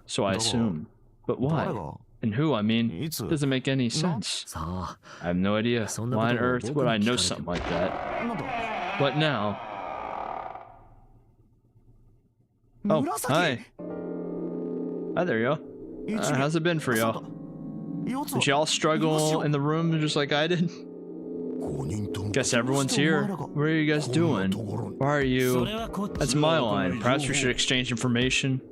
So I assume. But why? And who, I mean, doesn't make any sense. I have no idea. Why on earth would I know something like that? But now... Oh, hi. Hi there, yo. How's it been for y'all? Did y'all struggle in the room just like I did? Guess everyone's here. What are you guys doing? Why are you... That's my line. Perhaps we should exchange information.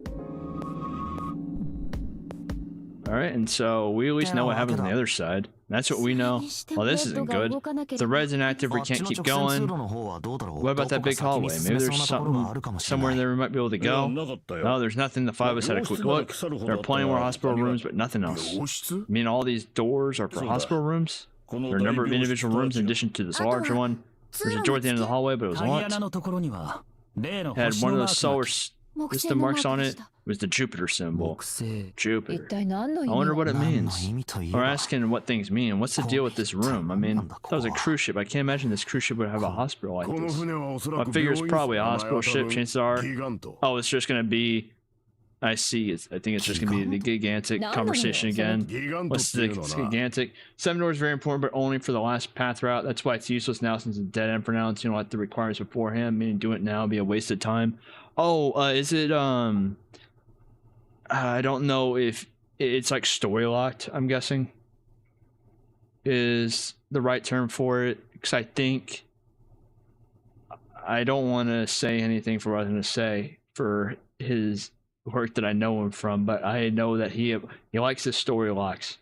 Alright, and so we at least know what happens on the other side. That's what we know. Well, this isn't good. If the red's inactive, we can't keep going. What about that big hallway? Maybe there's something somewhere in there we might be able to go? No, there's nothing. The 5 of us had a quick look. There are plenty more hospital rooms, but nothing else. I mean, all these doors are for hospital rooms? There are a number of individual rooms in addition to this larger one. There's a door at the end of the hallway, but it was locked. It had one of those solar system marks on it. It was the Jupiter symbol. Jupiter. I wonder what it means. We're asking what things mean. What's the deal with this room? I mean, that was a cruise ship. I can't imagine this cruise ship would have a hospital like this. I figure it's probably a hospital ship. Chances are... Oh, it's just going to be... I see. I think it's just going to be the gigantic conversation again. What's the gigantic? 7 doors is very important, but only for the last path route. That's why it's useless now since it's dead end for now. It's, you know, like the requirements beforehand. Meaning do it now would be a waste of time. Oh, is it... I don't know if it's like story locked, I'm guessing, is the right term for it. Because I think I don't want to say anything for what I'm going to say for his work that I know him from, but I know that he likes his story locks.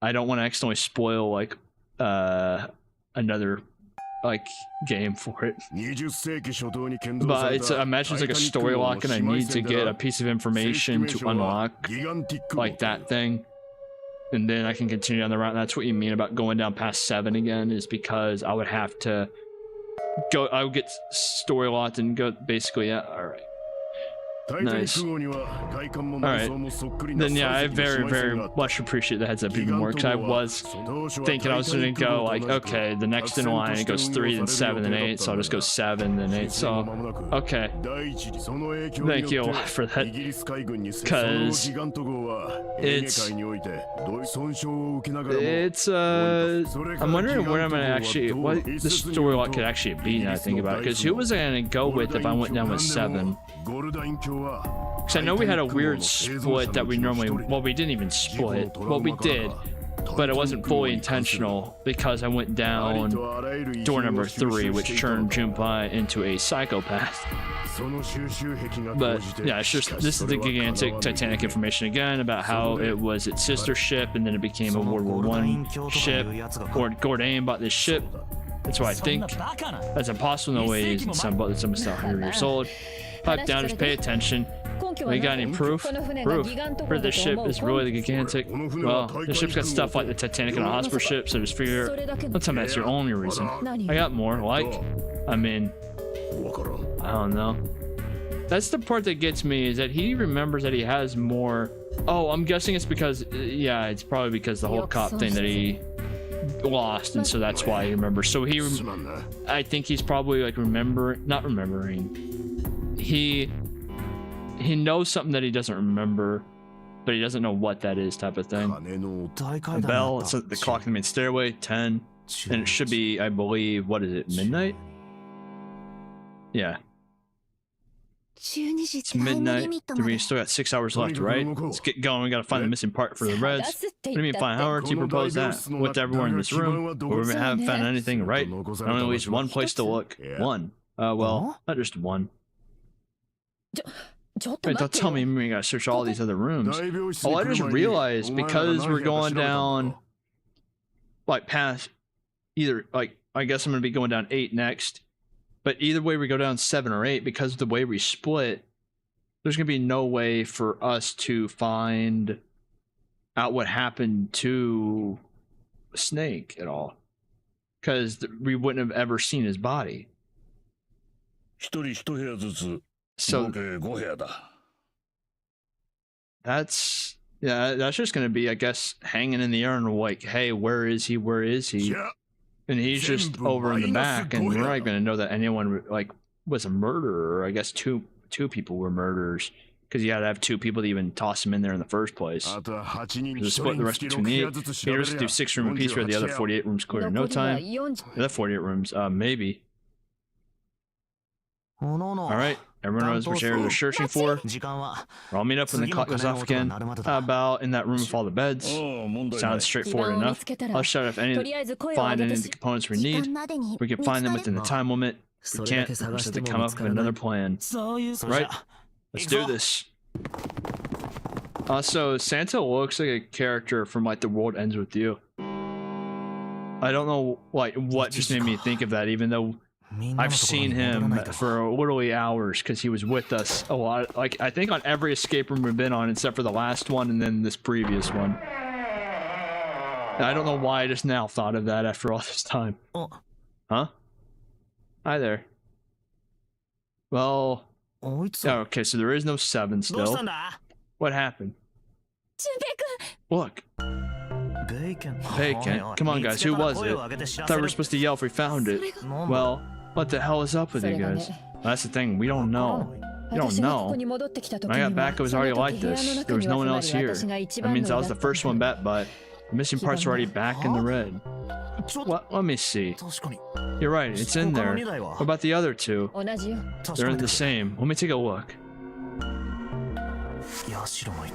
I don't want to accidentally spoil like another like game for it. But it's imagine it's like a story lock and I need to get a piece of information to unlock like that thing. And then I can continue on the route. And that's what you mean about going down past 7 again, is because I would have to go, I would get story locked and go basically, yeah, alright. Nice. Alright. Then yeah, I very, very much appreciate the heads up even more, because I was thinking I was going to go like, okay, the next in line it goes 3, then 7, then 8, so I'll just go 7, then 8. So, okay. Thank you for that. Because I'm wondering where I'm going to actually, what the story lock could actually be now I think about it. Because who was I going to go with if I went down with 7? Because I know we had a weird split that we normally, well, we didn't even split. Well, we did, but it wasn't fully intentional because I went down door number 3, which turned Junpei into a psychopath. But yeah, it's just, this is the gigantic Titanic information again about how it was its sister ship and then it became a World War I ship, or Gordane bought this ship. That's why I think that's impossible. No way he's some but some stuff 100 years old. Pipe down, just pay attention. We got any proof? Proof. Heard this ship is really the gigantic. Well, the ship's got stuff like the Titanic and a hospital ship, so just figure. Don't tell me that's your only reason. I got more. Like, I mean, I don't know. That's the part that gets me, is that he remembers that he has more. Oh, I'm guessing it's because, yeah, it's probably because the whole cop thing that he lost, and so that's why he remembers. So I think he's probably like not remembering. He knows something that he doesn't remember, but he doesn't know what that is, type of thing. A bell, it's at the clock in the main stairway, 10, and it should be, I believe, what is it, midnight? Yeah. It's midnight. We still got 6 hours left, right? Let's get going. We gotta find the missing part for the Reds. What do you mean find? How would you propose that? With everyone in this room, where we haven't found anything, right? Only at least one place to look. One. Well, not just one. Wait, don't tell me we gotta search all these other rooms. Oh, I just realized, because we're going down like past either, like, I guess I'm gonna be going down 8 next, but either way we go down 7 or 8, because of the way we split, there's gonna be no way for us to find out what happened to Snake at all, because we wouldn't have ever seen his body. So that's, yeah, that's just gonna be, I guess, hanging in the air and like, hey, where is he? Where is he? And he's just over in the back, and we're not gonna know that anyone like was a murderer. I guess two people were murderers, because you gotta have 2 people to even toss him in there in the first place. There's split the rest between the 8. You just do 6 room apiece, where the other 48 rooms clear in no time. The other 48 rooms, maybe. All right. Everyone knows which area they're searching for. I'll meet up when the clock goes off again. How about in that room with all the beds? Sounds straightforward enough. I'll shout if find any of the components we need. We can find them within the time limit. If we can't, we'll just have to come up with another plan. Right? Let's do this. Also, Santa looks like a character from like The World Ends With You. I don't know like what just made me think of that, even though I've seen him for literally hours, because he was with us a lot. Like, I think on every escape room we've been on, except for the last one and then this previous one. And I don't know why I just now thought of that after all this time. Huh? Hi there. Well, okay, so there is no 7 still. What happened? Look. Bacon. Come on, guys. Who was it? I thought we were supposed to yell if we found it. Well, what the hell is up with you guys? That's the thing. We don't know. You don't know. When I got back, it was already like this. There was no one else here. That means I was the first one back, but the missing parts are already back in the red. What? Let me see. You're right. It's in there. What about the other 2? They're the same. Let me take a look.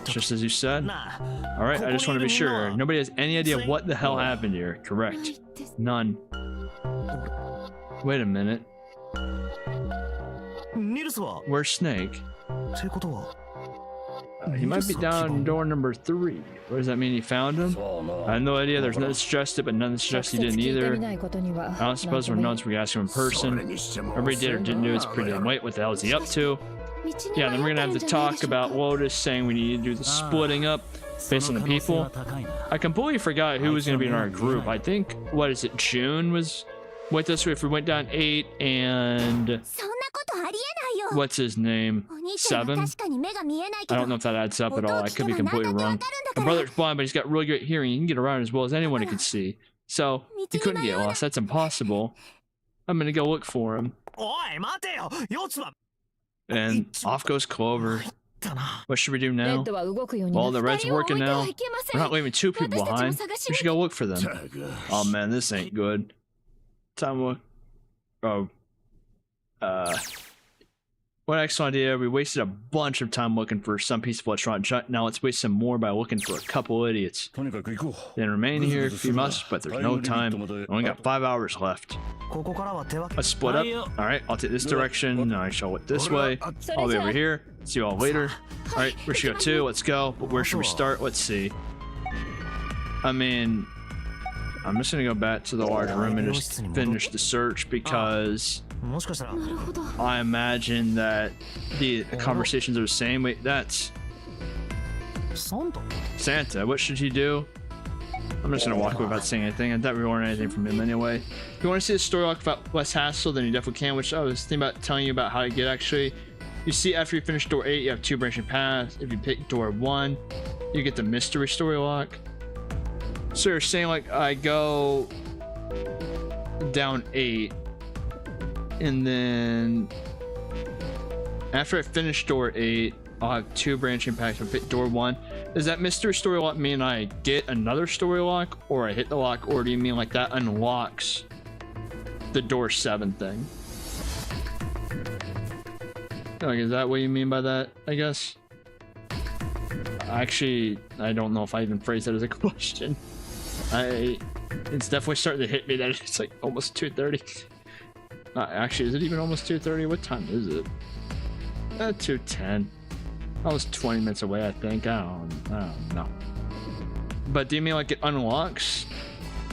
Just as you said? Alright, I just want to be sure. Nobody has any idea what the hell happened here. Correct. None. Wait a minute. Where's Snake? He might be down door number 3. What does that mean? He found him? I have no idea. There's nothing suggested, but none suggests he didn't either. I don't suppose we're notes we ask him in person. Whatever he did or didn't do, it's pretty damn late. What the hell is he up to? Yeah, then we're gonna have to talk about Lotus saying we need to do the splitting up based on the people. I completely forgot who was gonna be in our group. I think, what is it, June was with us if we went down 8 and... what's his name? 7? I don't know if that adds up at all. I could be completely wrong. My brother's blind, but he's got really great hearing. He can get around as well as anyone who can see. So, he couldn't get lost. That's impossible. I'm gonna go look for him. And off goes Clover. What should we do now? Well, the red's working now. We're not leaving 2 people behind. We should go look for them. Oh man, this ain't good. Time look. Oh. What excellent idea. We wasted a bunch of time looking for some piece of electronic. Now let's waste some more by looking for a couple idiots. Then remain here if you must, but there's no time. We only got 5 hours left. Let's split up. Alright, I'll take this direction. I shall look this way. I'll be over here. See you all later. Alright, where should we go to? Let's go. But where should we start? Let's see. I mean, I'm just gonna go back to the large room and just finish the search because I imagine that the conversations are the same. Wait, that's Santa. What should he do? I'm just gonna walk away without saying anything. I thought we weren't anything from him anyway. If you want to see a story arc about less hassle, then you definitely can, which I was thinking about telling you about how to get actually. You see, after you finish door 8, you have 2 branching paths. If you pick door 1, you get the mystery story lock. So you're saying like I go down 8, and then after I finish door 8, I'll have 2 branching paths. If I pick door 1, does that mystery story lock mean I get another story lock, or I hit the lock, or do you mean like that unlocks the door 7 thing? Like, is that what you mean by that, I guess? Actually, I don't know if I even phrased that as a question. It's definitely starting to hit me that it's like almost 2:30. Actually, is it even almost 2:30? What time is it? 2:10. I was 20 minutes away, I think. I don't know. But do you mean like it unlocks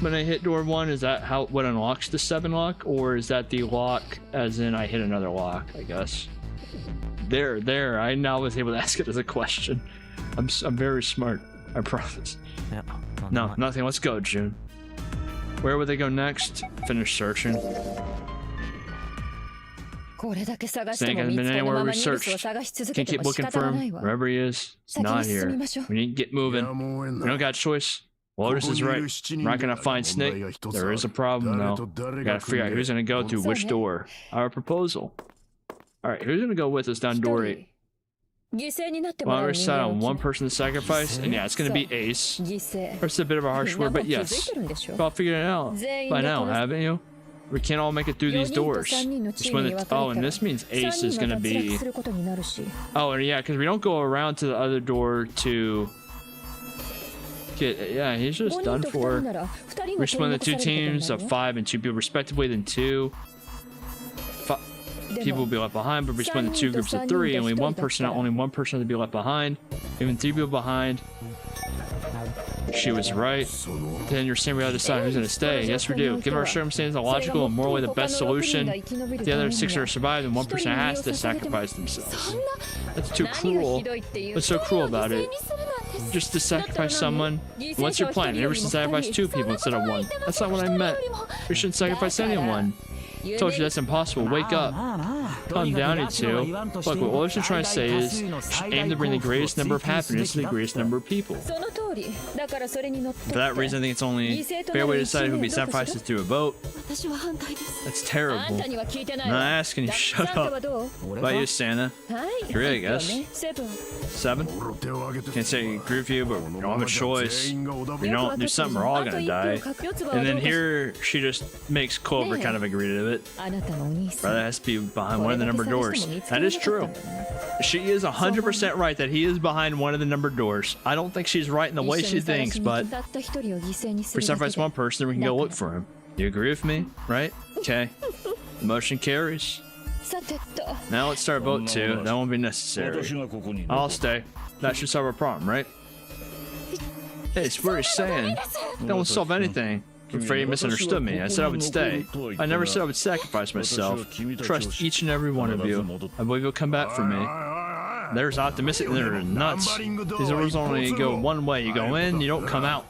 when I hit door 1? Is that how what unlocks the 7 lock, or is that the lock as in I hit another lock? I guess. There. I now was able to ask it as a question. I'm very smart. I promise. Yeah. No, nothing. Let's go, June. Where would they go next? Finish searching. Snake hasn't been anywhere we searched. Can't keep looking for him. Wherever he is, he's not here. We need to get moving. We don't got a choice. Lotus is right. We're not gonna find Snake. There is a problem though. We gotta figure out who's gonna go through which door. Our proposal. Alright, who's gonna go with us down door 8? Well, we're set on one person to sacrifice, and yeah, it's gonna be Ace. It's a bit of a harsh word, but yes. I'll figure it out by now, haven't you? We can't all make it through these doors. Just when and this means Ace is gonna be... Oh, and yeah, because we don't go around to the other door to... Yeah, he's just done for. We split the 2 teams of 5 and 2 people respectively, then 2. People will be left behind, but we split the 2 groups of 3. Only one person has to be left behind. Even 3 people behind. She was right. Then you're saying we have to decide who's going to stay. Yes, we do. Given our circumstances, a logical and morally the best solution. If the other 6 are survived, then one person has to sacrifice themselves. That's too cruel. What's so cruel about it? Just to sacrifice someone. What's your plan? Maybe we should sacrifice 2 people instead of 1. That's not what I meant. We shouldn't sacrifice anyone. I told you that's impossible. Wake up. Calm down, you two. Look, what Lotus is trying to say is, aim to bring the greatest number of happiness to the greatest number of people. For that reason, I think it's only fair way to decide who will be sacrificed is through a vote. That's terrible. I'm not asking you, shut up. What about you, Santa? 3, I guess. 7? Can't say I agree with you, but we don't have a choice. If we don't do something, we're all gonna die. And then here, she just makes Clover kind of agree to it. Brother has to be behind one of the numbered doors. That is true. She is 100% right that he is behind one of the numbered doors. I don't think she's right in the way she thinks, but if we sacrifice one person, then we can go look for him. You agree with me, right? Okay. The motion carries. Now let's start vote 2. That won't be necessary. I'll stay. That should solve our problem, right? Hey, it's what you're saying. That won't solve anything. I'm afraid you misunderstood me. I said I would stay. I never said I would sacrifice myself. Trust each and every one of you. I believe you'll come back for me. There's optimistic and there's nuts. These rules only go one way. You go in, you don't come out.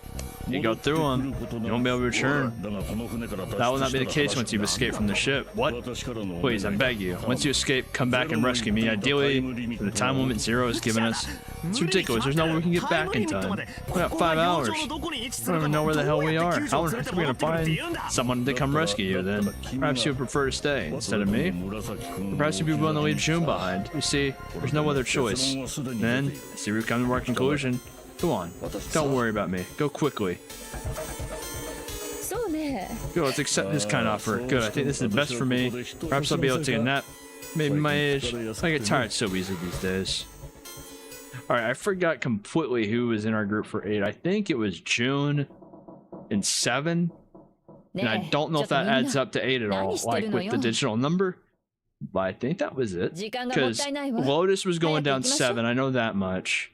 You go through them, you won't be able to return. That will not be the case once you've escaped from the ship. What? Please, I beg you. Once you escape, come back and rescue me. Ideally, for the time limit Zero has given us. It's ridiculous. There's no way we can get back in time. We got 5 hours. We don't even know where the hell we are. How on earth are we going to find someone to come rescue you then? Perhaps you would prefer to stay instead of me? Or perhaps you'd be willing to leave June behind. You see, there's no other choice. Then, I see we've come to our conclusion. Go on. Don't worry about me. Go quickly. Good, let's accept this kind offer. Good, I think this is the best for me. Perhaps I'll be able to take a nap. Maybe my age. I get tired so easily these days. Alright, I forgot completely who was in our group for 8. I think it was June and 7. And I don't know if that adds up to 8 at all, like with the digital number. But I think that was it. Because Lotus was going down 7, I know that much.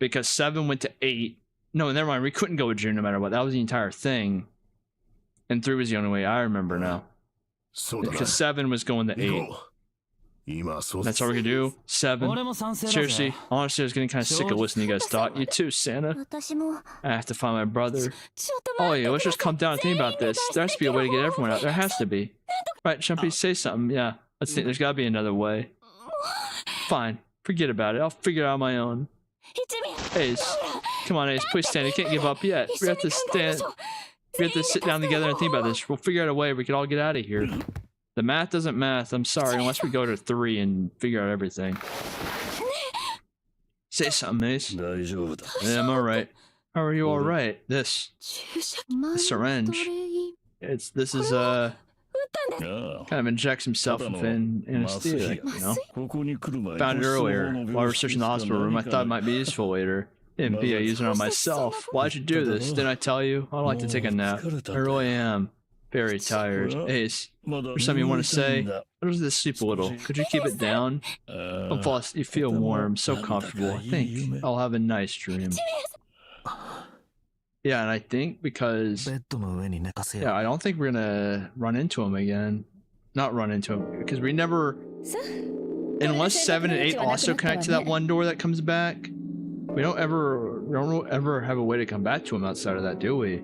Because 7 went to 8. No, never mind. We couldn't go with June no matter what. That was the entire thing. And 3 was the only way I remember now. Because 7 was going to 8. That's all we could do. 7. Seriously, honestly, I was getting kind of sick of listening to you guys talk. You too, Santa. I have to find my brother. Oh yeah, let's just come down and think about this. There has to be a way to get everyone out. There has to be. Right, Chumpy, say something. Yeah, let's think. There's got to be another way. Fine. Forget about it. I'll figure it out on my own. Ace, come on, Ace, please stand. You can't give up yet. We have to stand. We have to sit down together and think about this. We'll figure out a way we can all get out of here. The math doesn't math. I'm sorry, unless we go to 3 and figure out everything. Say something, Ace. Yeah, I'm alright. How are you alright? The syringe. This is kind of injects himself with anesthetic, you know? Found it earlier while researching the hospital room. I thought it might be useful later. It'd be using it on myself. Why'd you do this? Didn't I tell you? I'd like to take a nap. I really am very tired. Ace, there's something you want to say? I was just sleep a little. Could you keep it down? Don't fall asleep. You feel warm, so comfortable. I think I'll have a nice dream. Yeah, and I think because I don't think we're gonna run into him again. Not run into him because we never, unless 7 and 8 also connect to that one door that comes back. We don't ever have a way to come back to him outside of that, do we?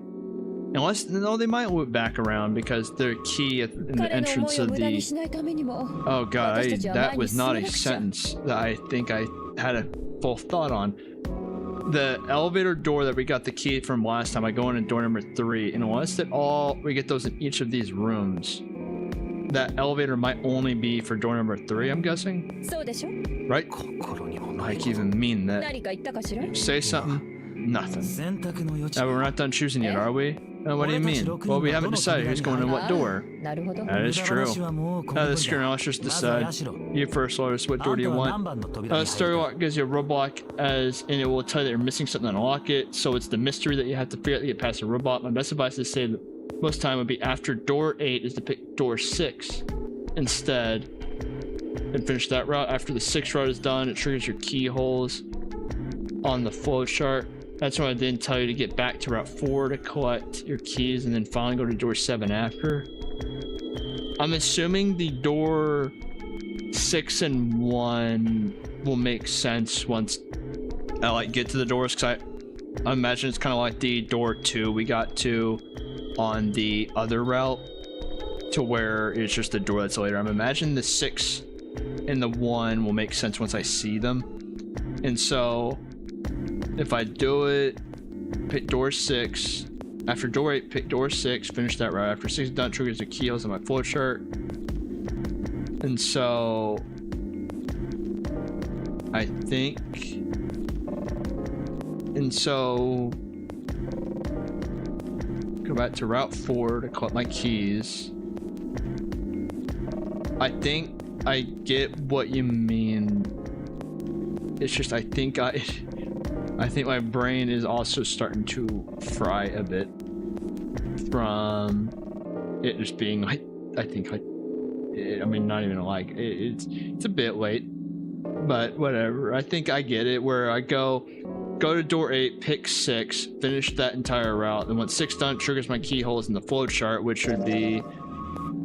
Unless, no, they might loop back around because they're key in the entrance of the. Oh god, that was not a sentence that I think I had a full thought on. The elevator door that we got the key from last time, I go in at door number 3, and unless we get those in each of these rooms, that elevator might only be for door number 3, I'm guessing. Right? I can't even mean that. Say something? Nothing. Now we're not done choosing yet, are we? What do you mean? Well, we haven't decided who's going in what door. That is true. That's screw. Now let's just decide. You first, Lotus. What door do you want? Story lock gives you a roadblock, and it will tell you that you're missing something to unlock it. So it's the mystery that you have to figure out to get past the roadblock. My best advice is to say that most time would be after door 8 is to pick door 6 instead, and finish that route. After the 6th route is done, it triggers your keyholes on the flow chart. That's why I didn't tell you to get back to Route 4 to collect your keys and then finally go to door 7 after. I'm assuming the door 6 and 1 will make sense once I get to the doors, because I imagine it's kind of like the door 2 we got to on the other route, to where it's just a door that's later. I'm imagining the 6 and the 1 will make sense once I see them. And so if I do it, pick door 6. After door 8, pick door 6, finish that route. After 6 is done, triggers the keyholes on my flow chart. And so I think, and so go back to Route 4 to collect my keys. I think I get what you mean. It's just I think my brain is also starting to fry a bit from it just being like, I think like I mean, not even like it's a bit late, but whatever. I think I get it. Where I go to door 8, pick 6, finish that entire route. Then once 6 done, it triggers my keyholes in the flow chart, which would be,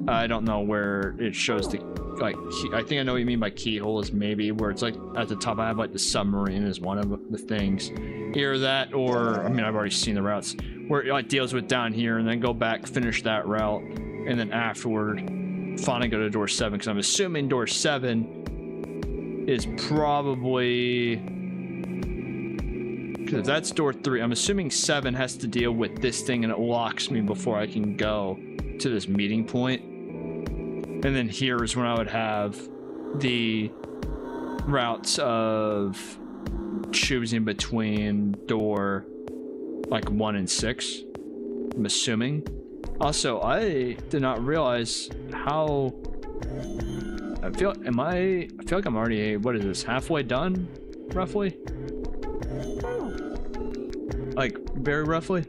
I don't know where it shows the, like, I think I know what you mean by keyholes, maybe where it's like at the top I have like the submarine is one of the things. Either that, or I mean, I've already seen the routes where it like deals with down here and then go back, finish that route, and then afterward finally go to door 7, because I'm assuming door 7 is probably, because if that's door 3, I'm assuming 7 has to deal with this thing and it locks me before I can go to this meeting point. And then here is when I would have the routes of choosing between door like 1 and 6, I'm assuming. Also, I did not realize how I feel like I'm already, what is this, halfway done roughly? Like very roughly.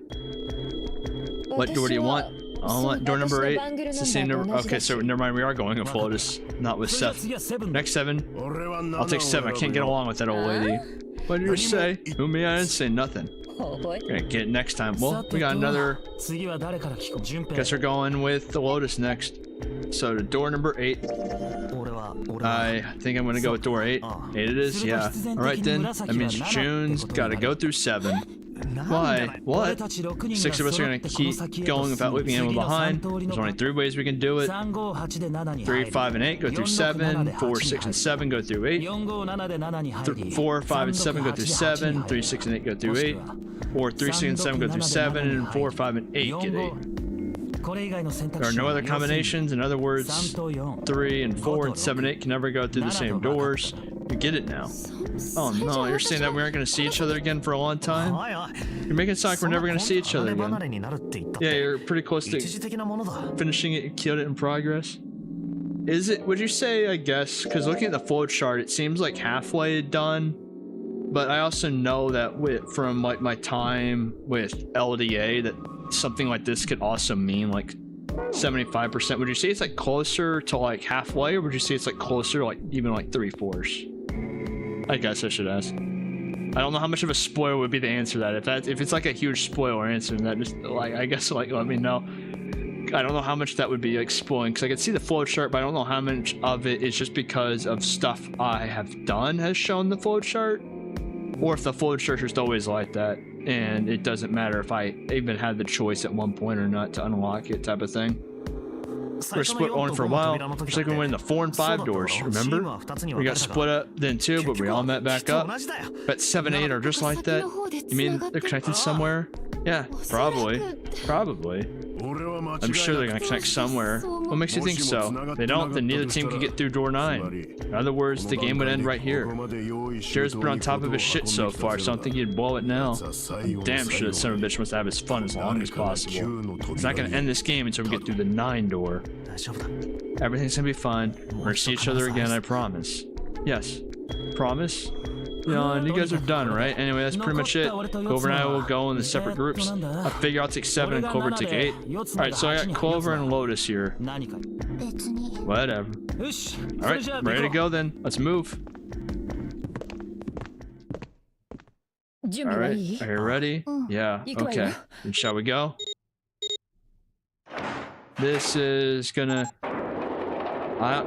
What door do you want? I'll want door number 8. It's the same number. Okay, so never mind, we are going with Lotus, not with 7. Next 7. I'll take 7. I can't get along with that old lady. What did you say? Who, me? I didn't say nothing. Gonna get it next time. Well, we got another. Guess we're going with the Lotus next. So to door number 8. I think I'm gonna go with door 8. 8 it is, yeah. Alright then. That means June's gotta go through 7. Why? What? 6 of us are gonna keep going without leaving anyone behind. There's only 3 ways we can do it. 3, 5, and 8 go through 7. 4, 6, and 7 go through 8. 4, 5, and 7 go through 7. 3, 6, and 8 go through 8. Or 3, 6, and 7 go through 7. And 4, 5, and 8 get 8. There are no other combinations. In other words, 3 and 4 and 7 and 8 can never go through the same doors. You get it now. Oh no, you're saying that we aren't going to see each other again for a long time? You're making it sound like we're never going to see each other again. Yeah, you're pretty close to finishing it. You killed it in progress. Is it, would you say, I guess, because looking at the flow chart, it seems like halfway done. But I also know that from like my time with LDA that something like this could also mean like 75%. Would you say it's like closer to like halfway, or would you say it's like closer to like even like 3/4? I guess I should ask. I don't know how much of a spoiler would be to answer that. If it's like a huge spoiler answering that, just like, I guess like let me know. I don't know how much that would be like spoiling, because I can see the flow chart, but I don't know how much of it is just because of stuff I have done has shown the flow chart, or if the flow chart is always like that and it doesn't matter if I even had the choice at one point or not to unlock it, type of thing. We're split on for a while, just like when we went in the 4 and 5 doors, remember? We got split up then too, but we all met back up. But 7 and 8 are just like that? You mean they're connected somewhere? Yeah, probably. I'm sure they're gonna connect somewhere. What makes you think so? If they don't, then neither team can get through door 9. In other words, the game would end right here. Jared's been on top of his shit so far, so I don't think he'd blow it now. I'm damn sure that son of a bitch wants to have his fun as long as possible. He's not gonna end this game until we get through the 9 door. Everything's gonna be fine. We're gonna see each other again, I promise. Yes. Promise? Yeah, and you guys are done, right? Anyway, that's pretty much it. Clover and I will go in the separate groups. I figure I'll take 7 and Clover take 8. Alright, so I got Clover and Lotus here. Whatever. Alright, ready to go then. Let's move. Alright, are you ready? Yeah, okay. Then shall we go? This is gonna...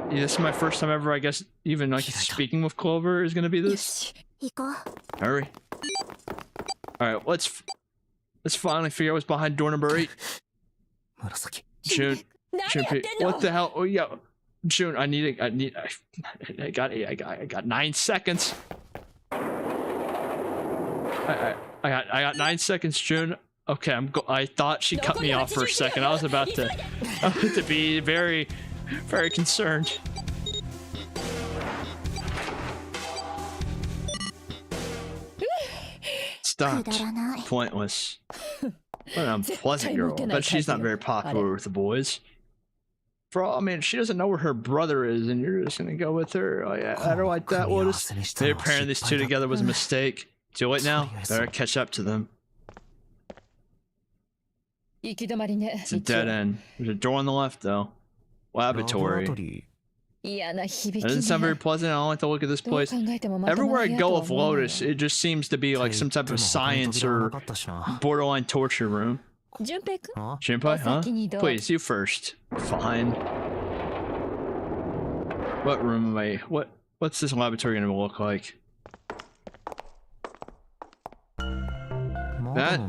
this is my first time ever, I guess, even like speaking with Clover is gonna be this. Hurry. Alright, let's finally figure out what's behind door number 8. June, what the hell? Oh yeah, June, I got 9 seconds. I got 9 seconds, June. Okay, I thought she cut me off for a second. I was about to be very, very concerned. Stopped. Pointless. What an unpleasant girl. But she's not very popular with the boys. For all, I mean, she doesn't know where her brother is, and you're just gonna go with her. Oh yeah, I don't like that, Lotus. Maybe pairing these two together was a mistake. Too late now. Better catch up to them. It's a dead end. There's a door on the left, though. Laboratory. 嫌な響 That き doesn't sound very ね。 pleasant. I don't like the look of this どう place. 考えてもまとも Everywhere な I 部屋と go は with 思わない Lotus, it just seems to be like some type of science or borderline torture room. 順平くん Shinpai, huh? 先にどう Please, you first. Fine. What room am I? What's this laboratory gonna look like? That?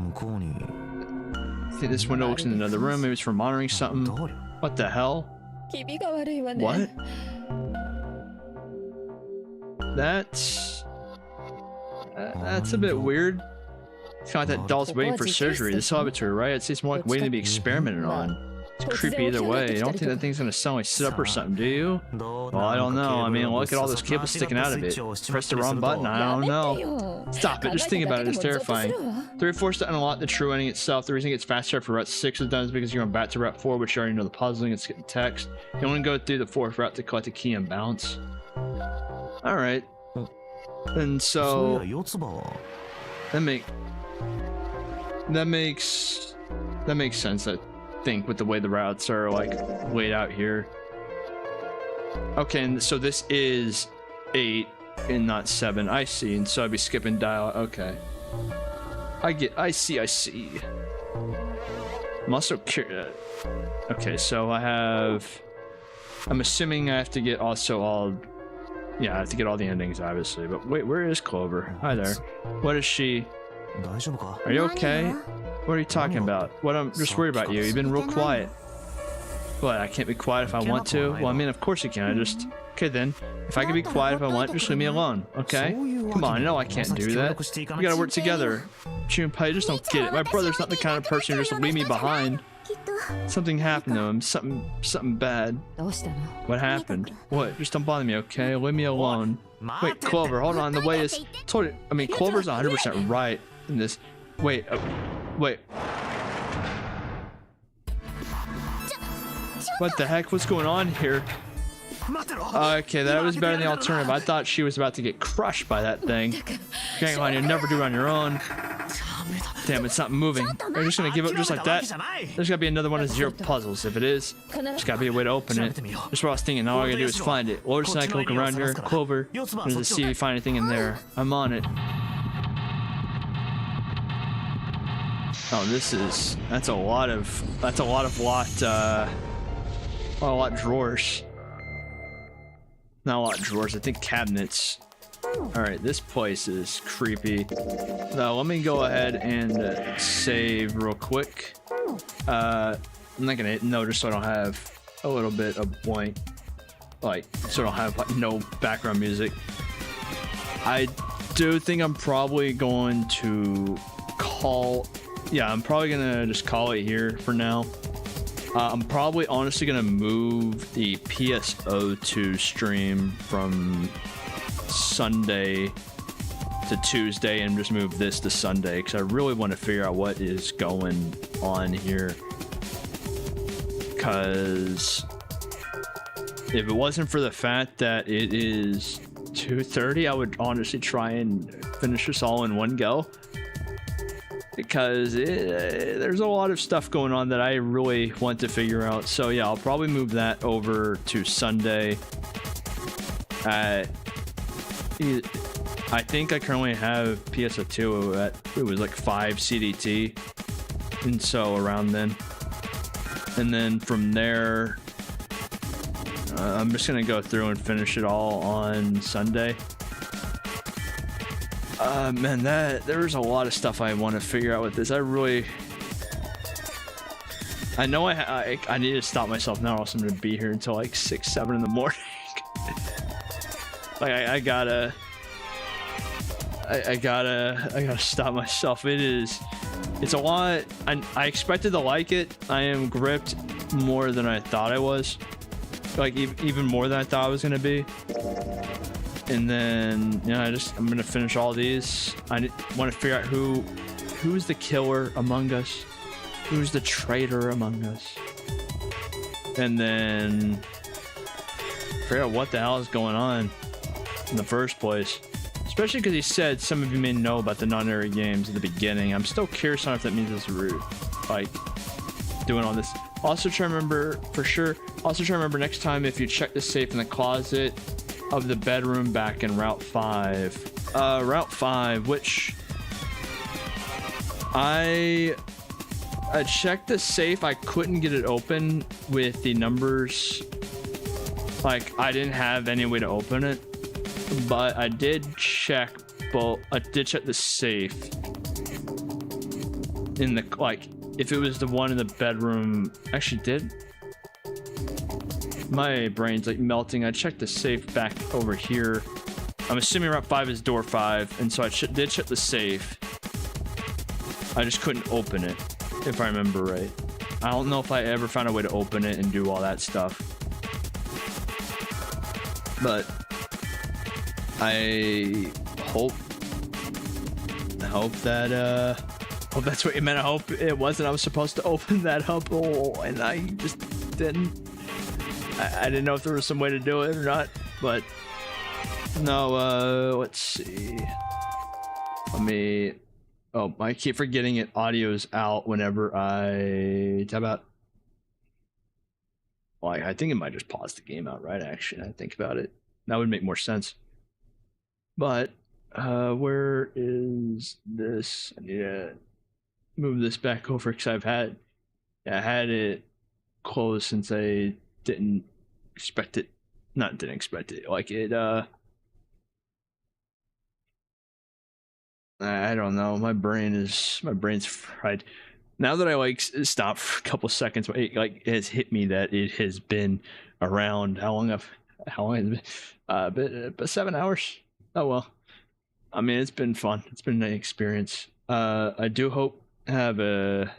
See, this window looks in another room. Maybe it's for monitoring something. What the hell? 気味が悪いわね。 What? That's a bit weird. It's kind of like that doll's waiting for surgery. This laboratory, right? It seems more like waiting to be experimented on. It's creepy either way. You don't think that thing's gonna suddenly sit up or something, do you? Well, I don't know. I mean, look at all those cables sticking out of it. Press the wrong button. I don't know. Stop it. Just think about it. It's terrifying. 3 or 4 is to unlock the true ending itself. The reason it gets faster after Route 6 is done is because you're going back to Route 4, which you already know the puzzling and skip the text. You only go through the 4th route to collect the key and bounce. Alright. And so... That makes sense, I think, with the way the routes are, like, laid out here. Okay, and so this is 8 and not 7. I see, and so I'd be skipping dial. Okay. I see. I'm also curious. Okay, so I'm assuming I have to get also all... Yeah, I have to get all the endings, obviously. But wait, where is Clover? Hi there. What is she? Are you okay? What are you talking about? What? I'm just worried about you. You've been real quiet. What? I can't be quiet if I want to? Well, I mean, of course you can. I just... Okay, then. If I can be quiet if I want, just leave me alone, okay? Come on, no, I can't do that. We gotta work together. Junpei, you just don't get it. My brother's not the kind of person who just leave me behind. Something happened to him. Something bad. どうしたの What happened? What? Just don't bother me, okay? Leave me alone. Wait, Clover, hold on. The way is... I mean, Clover's 100% right in this. Wait. Wait. What the heck? What's going on here? Okay, that was better than the alternative. I thought she was about to get crushed by that thing. Hang on, you'll never do it on your own. Damn, it's not moving. Are you just gonna give up just like that? There's gotta be another one of 0 puzzles. If it is, there's gotta be a way to open it. That's what I was thinking. All I gotta do is find it. Lotus and I can look around here. Clover, to see if you find anything in there. I'm on it. Oh, that's a lot of drawers. Not a lot of drawers. I think cabinets. Alright, this place is creepy. Now, let me go ahead and save real quick. I'm not gonna hit no just so I don't have a little bit of blank. Like, so I don't have like, no background music. I do think I'm probably going to call... Yeah, I'm probably gonna just call it here for now. I'm probably honestly gonna move the PSO2 stream from Sunday to Tuesday and just move this to Sunday because I really want to figure out what is going on here. Because if it wasn't for the fact that it is 2:30, I would honestly try and finish this all in one go. Because there's a lot of stuff going on that I really want to figure out. So yeah, I'll probably move that over to Sunday. I think I currently have PSO2 at, it was like 5 CDT. And so around then. And then from there, I'm just going to go through and finish it all on Sunday. Man, there's a lot of stuff I want to figure out with this. I know I need to stop myself now, or else I'm gonna be here until like 6, 7 in the morning. Like I gotta stop myself. It's a lot. I expected to like it. I am gripped more than I thought I was. Like even more than I thought I was gonna be. And then, yeah, I'm gonna finish all these. I want to figure out who's the killer among us, who's the traitor among us, and then figure out what the hell is going on in the first place. Especially because he said some of you may know about the non-area games at the beginning. I'm still curious on if that means it's root. Like, doing all this. Also try to remember for sure. Also try to remember next time if you check the safe in the closet of the bedroom back in Route 5. Route 5, which I checked the safe. I couldn't get it open with the numbers. Like I didn't have any way to open it, but I did check. I did check the safe in the like if it was the one in the bedroom. Actually, did my brain's like melting. I checked the safe back over here. I'm assuming Route 5 is door 5, and so I did check the safe. I just couldn't open it, if I remember right. I don't know if I ever found a way to open it and do all that stuff, but I hope that hope that's what you meant. I hope it wasn't. I was supposed to open that up, and I just didn't. I didn't know if there was some way to do it or not, but no. Let's see. Let me. Oh, I keep forgetting it. Audio's out whenever I tab out. Well, I think it might just pause the game outright. Actually, I think about it. That would make more sense. But where is this? I need to move this back over because I had it closed since I didn't expect it. Not didn't expect it. Like it. I don't know. My brain's fried. Now that I like stopped for a couple seconds, it like has hit me that it has been around. How long has it been? But 7 hours. Oh well. I mean, it's been fun. It's been an experience. I do hope everyone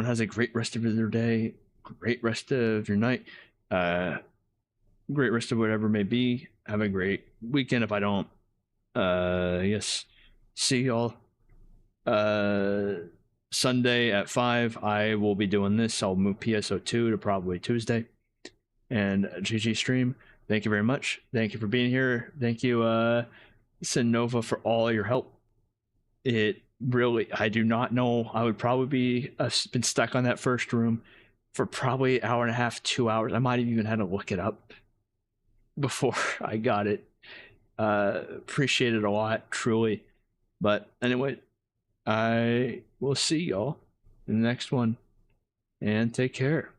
has a great rest of their day, great rest of your night, great rest of whatever may be. Have a great weekend. If I don't, yes. See y'all Sunday at 5. I will be doing this. I'll move PSO2 to probably Tuesday. And GG stream. Thank you very much. Thank you for being here. Thank you, Sinova, for all your help. It really, I do not know. I would probably been stuck on that first room for probably an hour and a half, 2 hours. I might have even had to look it up before I got it. Appreciate it a lot, truly. But anyway, I will see y'all in the next one, and take care.